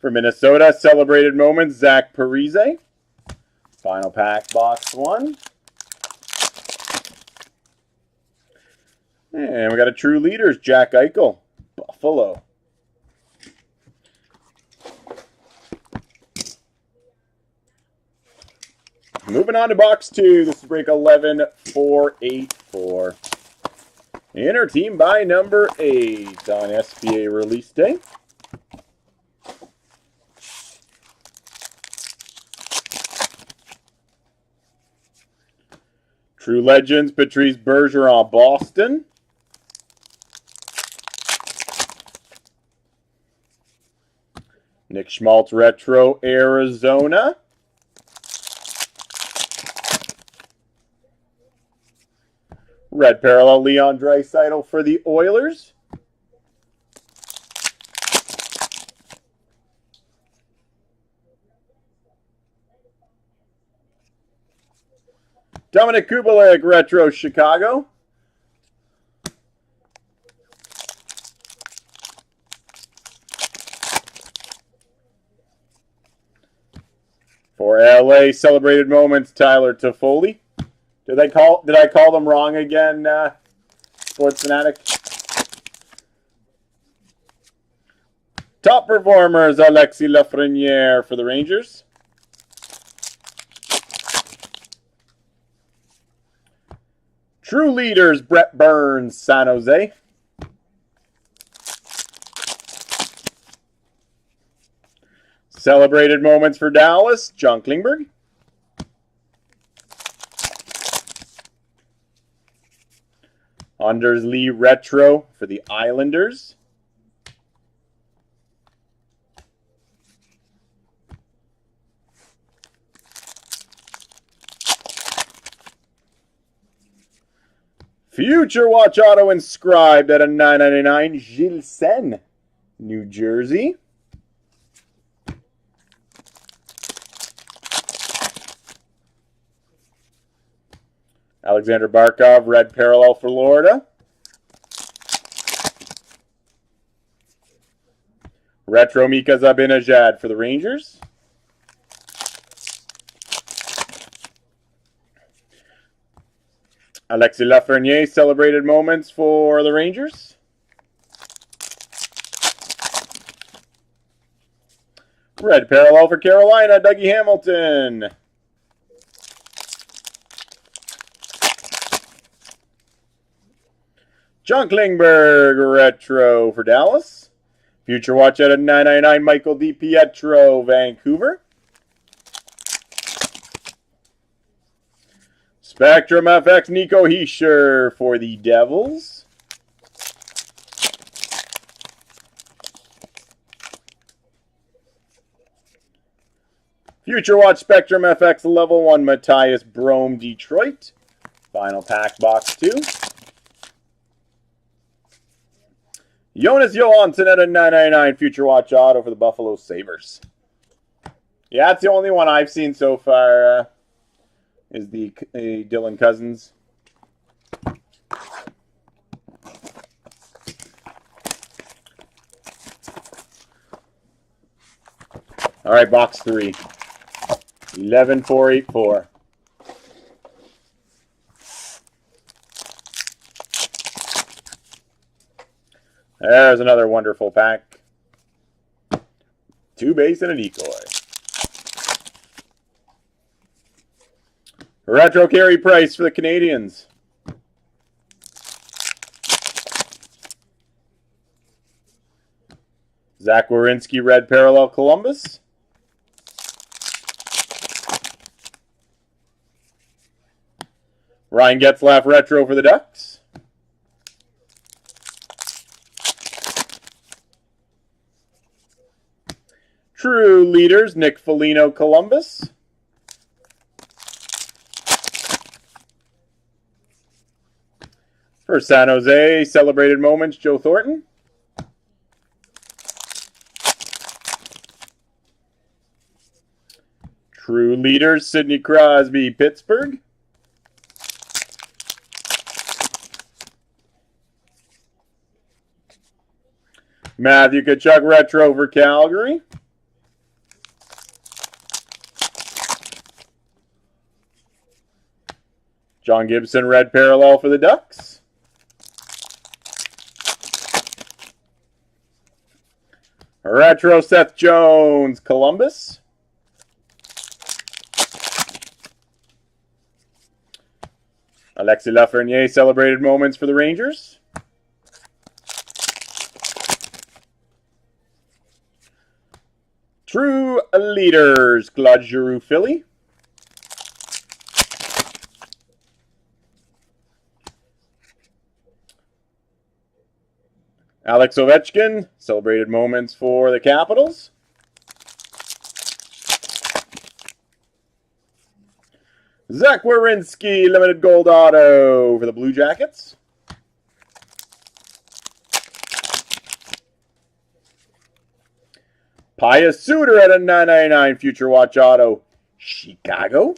For Minnesota, Celebrated Moments, Zach Parise. Final pack, box 1. And we got a True Leaders, Jack Eichel, Buffalo. Moving on to box 2. This is break 11484. Inner team by number 8 on SPA release day. True Legends, Patrice Bergeron, Boston. Nick Schmaltz, Retro, Arizona. Red Parallel, Leon Draisaitl for the Oilers. Dominic Kubalik, Retro, Chicago. For LA, Celebrated Moments, Tyler Toffoli. Did I call them wrong again, Sports Fanatic? Top Performers, Alexis Lafreniere for the Rangers. True Leaders, Brett Burns, San Jose. Celebrated Moments for Dallas, John Klingberg. Anders Lee Retro for the Islanders. Future Watch Auto inscribed at a $9.99, Gilles Sen, New Jersey. Alexander Barkov, Red Parallel for Florida. Retro Mika Zibanejad for the Rangers. Alexis Lafreniere, Celebrated Moments for the Rangers. Red Parallel for Carolina, Dougie Hamilton. John Klingberg, Retro for Dallas. Future Watch out of $9.99, Michael DiPietro, Vancouver. Spectrum FX Nico Hischier for the Devils. Future Watch Spectrum FX Level 1 Matthias Brome Detroit. Final pack box 2. Jonas Johansson at a 999 Future Watch Auto for the Buffalo Sabres. Yeah, that's the only one I've seen so far, is the Dylan Cousins. All right, box 3. 11484. There's another wonderful pack. 2 base and a decoy. Retro Carey Price for the Canadiens. Zach Werenski Red Parallel Columbus. Ryan Getzlaf Retro for the Ducks. True Leaders, Nick Foligno Columbus. For San Jose, Celebrated Moments, Joe Thornton. True Leaders, Sidney Crosby, Pittsburgh. Matthew Tkachuk Retro for Calgary. John Gibson Red Parallel for the Ducks. Retro Seth Jones Columbus. Alexis Lafreniere Celebrated Moments for the Rangers. True Leaders, Claude Giroux, Philly. Alex Ovechkin, Celebrated Moments for the Capitals. Zach Werenski, Limited Gold Auto for the Blue Jackets. Pius Suter at a 999 Future Watch Auto, Chicago.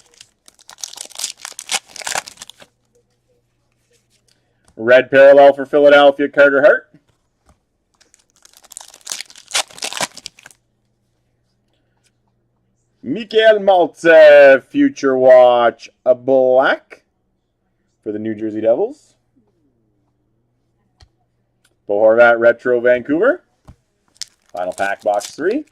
Red Parallel for Philadelphia, Carter Hart. Mikael Maltsev, Future Watch, a black for the New Jersey Devils. Bo Horvat, Retro, Vancouver. Final pack, box 3.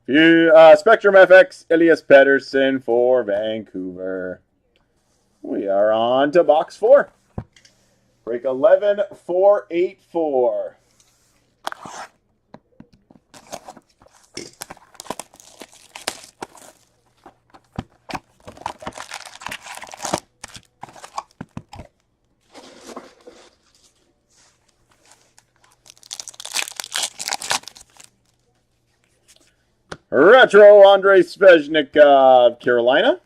Spectrum FX, Elias Pettersson for Vancouver. We are on to box 4. Break 11484. Retro Andrei Svechnik of Carolina.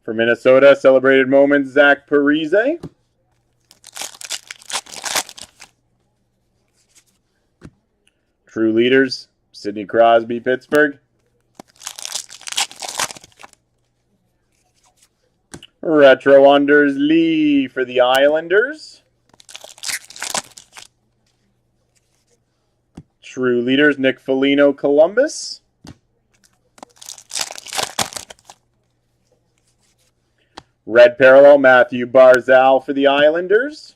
For Minnesota, Celebrated Moments, Zach Parise. True Leaders, Sidney Crosby, Pittsburgh. Retro Unders, Lee for the Islanders. True Leaders, Nick Foligno, Columbus. Red Parallel, Matthew Barzal for the Islanders.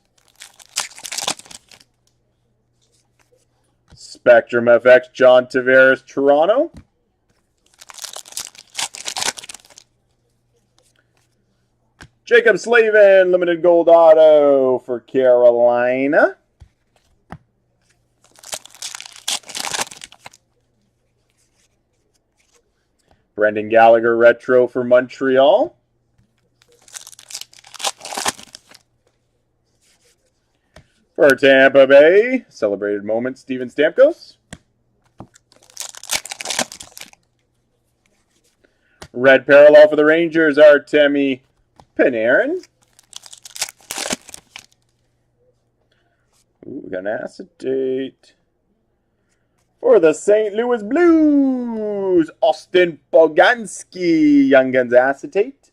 Spectrum FX, John Tavares, Toronto. Jacob Slavin, Limited Gold Auto for Carolina. Brendan Gallagher retro for Montreal. For Tampa Bay, celebrated moment, Steven Stamkos. Red parallel for the Rangers, Artemi Panarin. Ooh, we got an acetate. For the St. Louis Blues, Austin Poganski, Young Guns acetate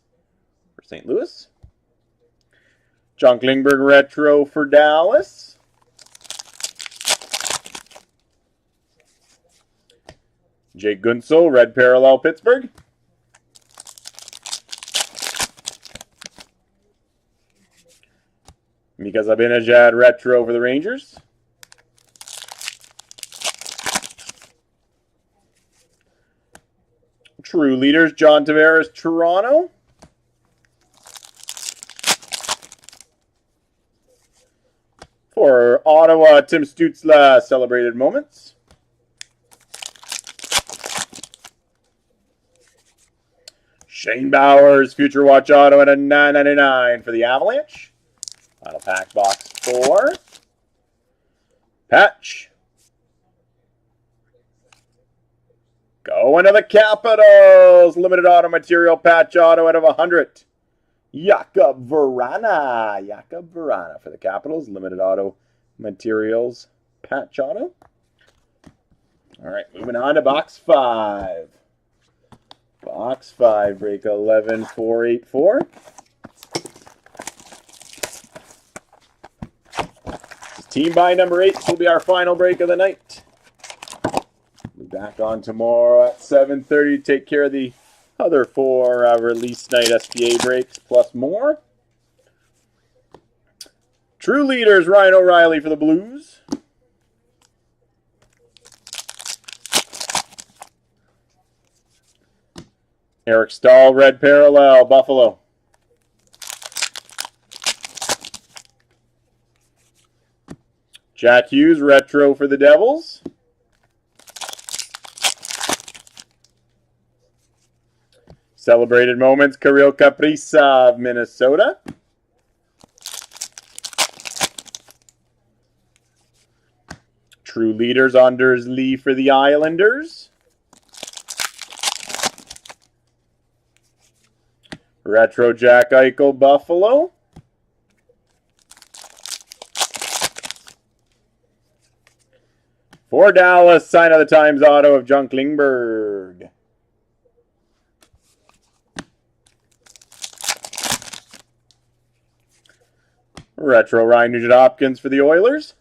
for St. Louis. John Klingberg retro for Dallas. Jake Gunsel, red parallel, Pittsburgh. Mika Zibanejad retro for the Rangers. True leaders, John Tavares, Toronto. For Ottawa, Tim Stützle, celebrated moments. Shane Bowers, Future Watch Auto at a $9.99 for the Avalanche. Final pack box 4. Patch. Going to the Capitals. Limited auto material patch auto out of 100. Jakub Vrana. Jakub Vrana for the Capitals. Limited auto materials patch auto. All right, moving on to box 5. Box 5, break 11484. Team buy number 8 will be our final break of the night. We'll be back on tomorrow at 7:30 to take care of the other 4 release night SPA breaks plus more. True leaders, Ryan O'Reilly for the Blues. Eric Stahl, red parallel, Buffalo. Jack Hughes, retro for the Devils. Celebrated moments, Kirill Kaprizov, Minnesota. True leaders, Anders Lee for the Islanders. Retro Jack Eichel, Buffalo. For Dallas, sign of the times auto of John Klingberg. Retro Ryan Nugent-Hopkins for the Oilers.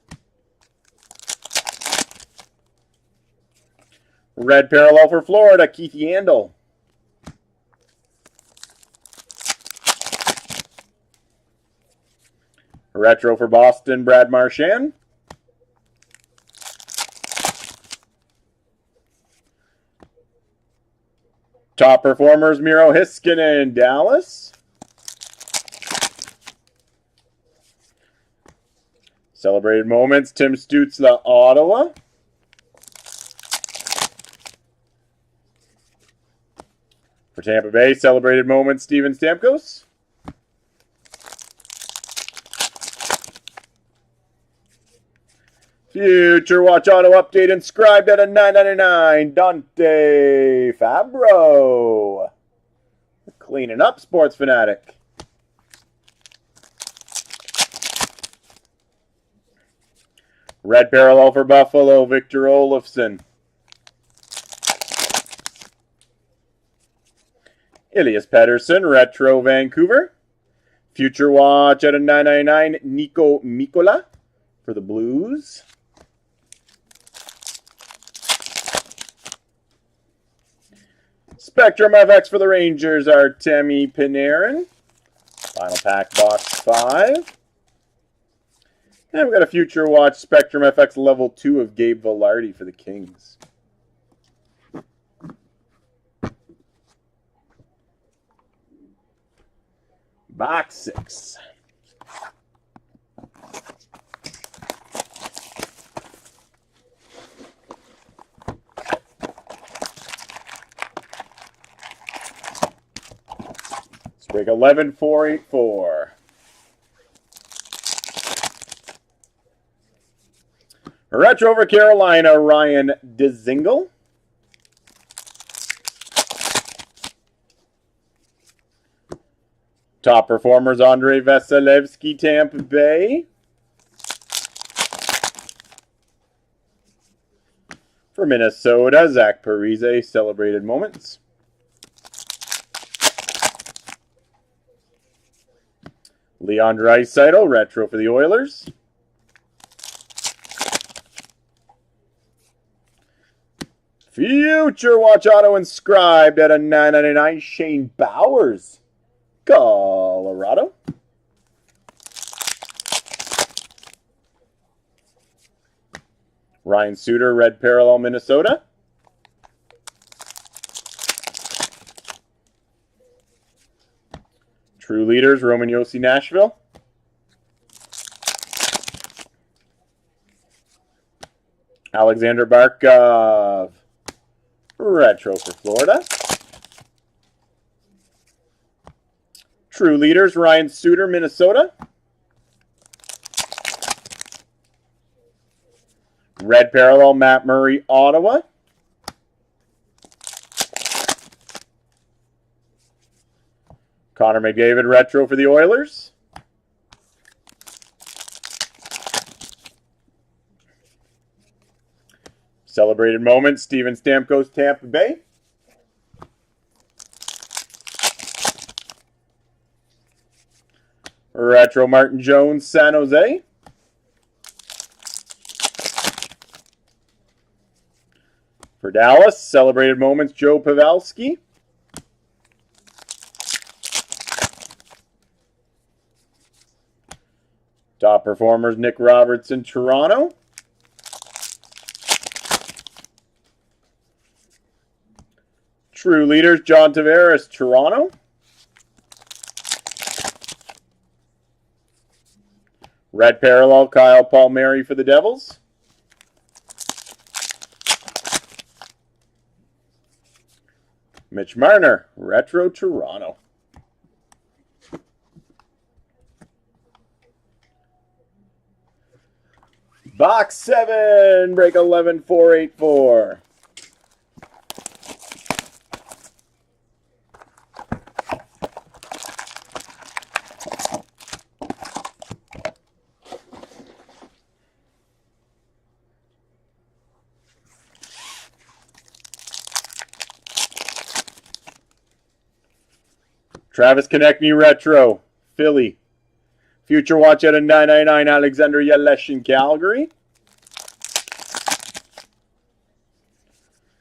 Red parallel for Florida, Keith Yandel. Retro for Boston, Brad Marchand. Top performers, Miro Heiskanen, Dallas. Celebrated moments, Tim Stützle, Ottawa. For Tampa Bay, celebrated moments, Steven Stamkos. Future Watch Auto Update inscribed at a $9.99, Dante Fabro. Cleaning up, Sports Fanatic. Red parallel for Buffalo, Victor Olofsson. Elias Pettersson, retro Vancouver. Future Watch at a $9.99, Nico Mikkola for the Blues. Spectrum FX for the Rangers, Artemi Panarin. Final pack box 5. And we've got a Future Watch Spectrum FX level 2 of Gabe Vilardi for the Kings. Box 6. Break 11484. Retro for Carolina, Ryan Dzingel. Top performers, Andrei Vasilevsky, Tampa Bay. For Minnesota, Zach Parise, Celebrated Moments. Leon Draisaitl, retro for the Oilers. Future Watch Auto inscribed at a $9.99, Shane Bowers, Colorado. Ryan Suter, red parallel, Minnesota. True Leaders, Roman Josi, Nashville. Alexander Barkov, retro for Florida. True Leaders, Ryan Suter, Minnesota. Red parallel, Matt Murray, Ottawa. Connor McDavid, retro for the Oilers. Celebrated Moments, Steven Stamkos, Tampa Bay. Retro Martin Jones, San Jose. For Dallas, Celebrated Moments, Joe Pavelski. Top performers, Nick Robertson, Toronto. True Leaders, John Tavares, Toronto. Red parallel, Kyle Palmieri for the Devils. Mitch Marner, retro, Toronto. Box 7, break 11484. Travis Konechny, retro, Philly. Future Watch at a $9.99, Alexander Yeleshin, Calgary.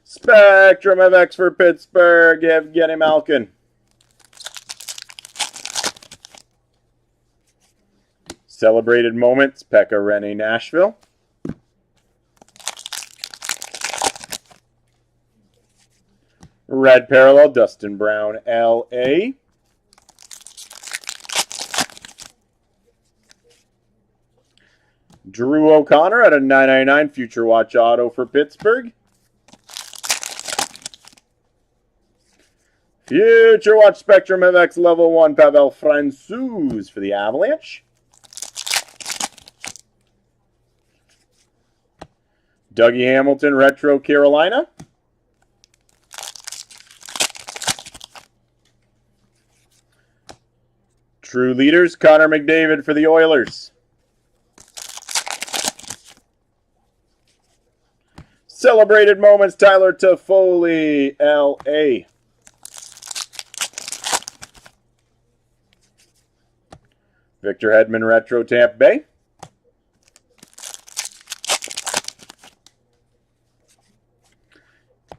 Spectrum of X for Pittsburgh, Evgeny Malkin. Celebrated Moments, Pekka Rinne, Nashville. Red parallel, Dustin Brown, LA. Drew O'Connor at a $9.99, Future Watch Auto for Pittsburgh. Future Watch Spectrum MX Level 1, Pavel Francouz for the Avalanche. Dougie Hamilton, retro, Carolina. True Leaders, Connor McDavid for the Oilers. Celebrated Moments, Tyler Toffoli, LA. Victor Hedman, retro, Tampa Bay.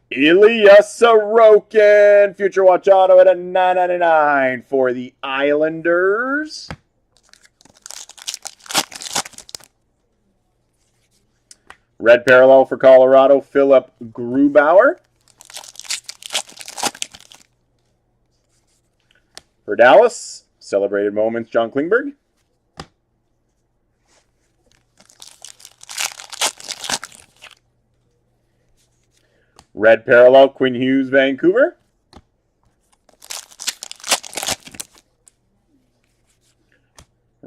Ilya Sorokin, Future Watch Auto at a $9.99 for the Islanders. Red parallel for Colorado, Philip Grubauer. For Dallas, Celebrated Moments, John Klingberg. Red parallel, Quinn Hughes, Vancouver.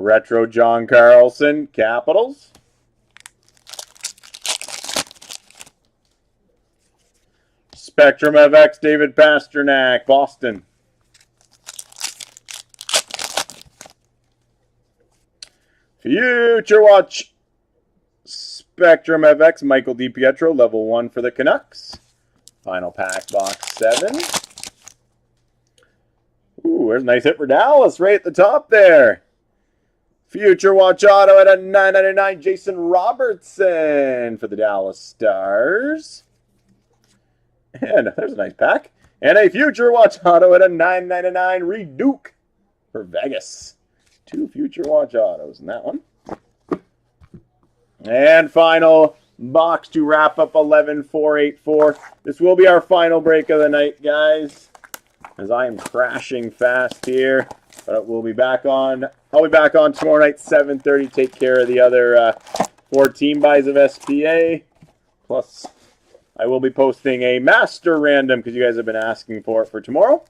Retro John Carlson, Capitals. Spectrum FX, David Pasternak, Boston. Future Watch, Spectrum FX, Michael DiPietro, level 1 for the Canucks. Final pack, box 7. Ooh, there's a nice hit for Dallas right at the top there. Future Watch Auto at a $9.99, Jason Robertson for the Dallas Stars. And there's a nice pack. And a Future Watch Auto at a $9.99, Reed Duke for Vegas. 2 Future Watch Autos in that one. And final box to wrap up 11-484. This will be our final break of the night, guys, as I am crashing fast here. But we'll be back on. I'll be back on tomorrow night, 7:30. Take care of the other 4 team buys of SPA. Plus, I will be posting a master random because you guys have been asking for it for tomorrow.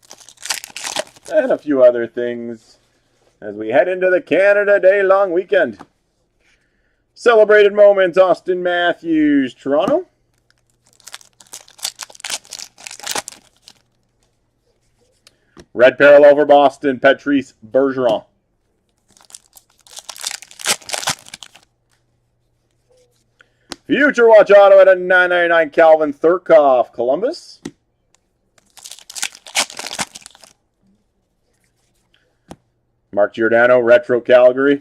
And a few other things as we head into the Canada Day long weekend. Celebrated moments, Austin Matthews, Toronto. Red parallel for Boston, Patrice Bergeron. Future Watch Auto at a $9.99, Calvin Thurkoff, Columbus. Mark Giordano, Retro Calgary.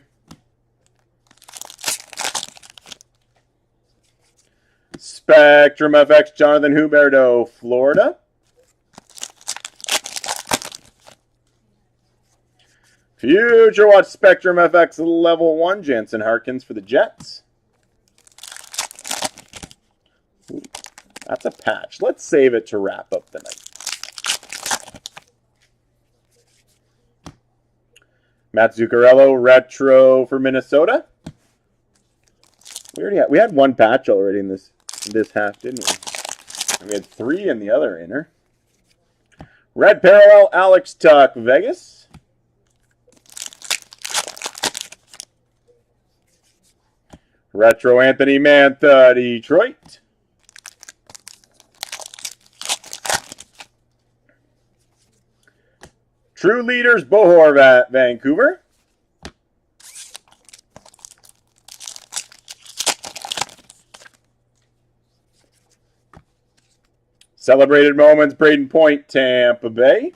Spectrum FX, Jonathan Huberdeau, Florida. Future Watch Spectrum FX level 1, Jansen Harkins for the Jets. Ooh, that's a patch. Let's save it to wrap up the night. Matt Zuccarello, Retro for Minnesota. We had 1 patch already in this half, didn't we? And we had 3 in the other inner. Red parallel, Alex Tuck, Vegas. Retro Anthony Mantha, Detroit. True Leaders, Bohor at Vancouver. Celebrated moments, Braden Point, Tampa Bay.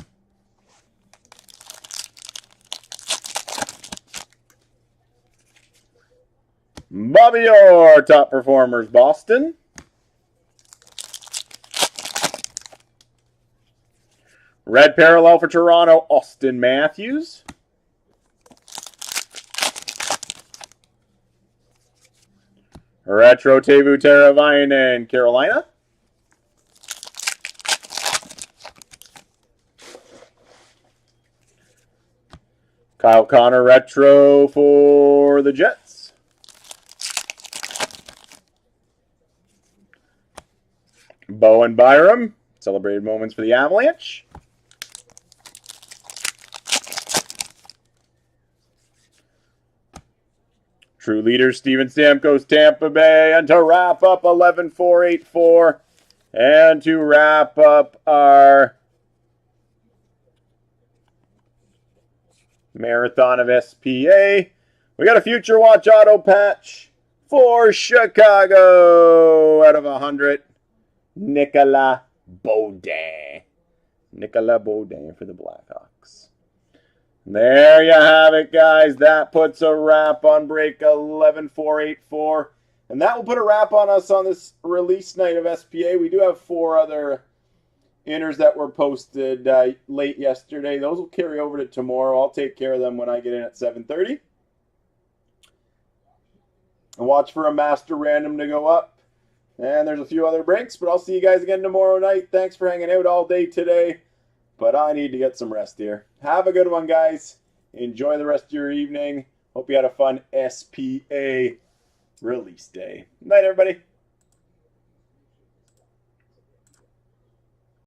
Bobby Orr, top performers, Boston. Red parallel for Toronto, Austin Matthews. Retro Teuvo Teravainen, Carolina. Kyle Connor, Retro for the Jets. Bowen Byram, celebrated moments for the Avalanche. True Leader, Steven Stamkos, Tampa Bay. And to wrap up 11-484. And to wrap up our marathon of SPA, we got a Future Watch Auto patch for Chicago out of 100. Nicolas Baudin. Nicolas Baudin for the Blackhawks. There you have it, guys. That puts a wrap on break 11-484. And that will put a wrap on us on this release night of SPA. We do have 4 other inners that were posted late yesterday. Those will carry over to tomorrow. I'll take care of them when I get in at 7:30. And watch for a master random to go up. And there's a few other breaks, but I'll see you guys again tomorrow night. Thanks for hanging out all day today. But I need to get some rest here. Have a good one, guys. Enjoy the rest of your evening. Hope you had a fun SPA release day. Night, everybody.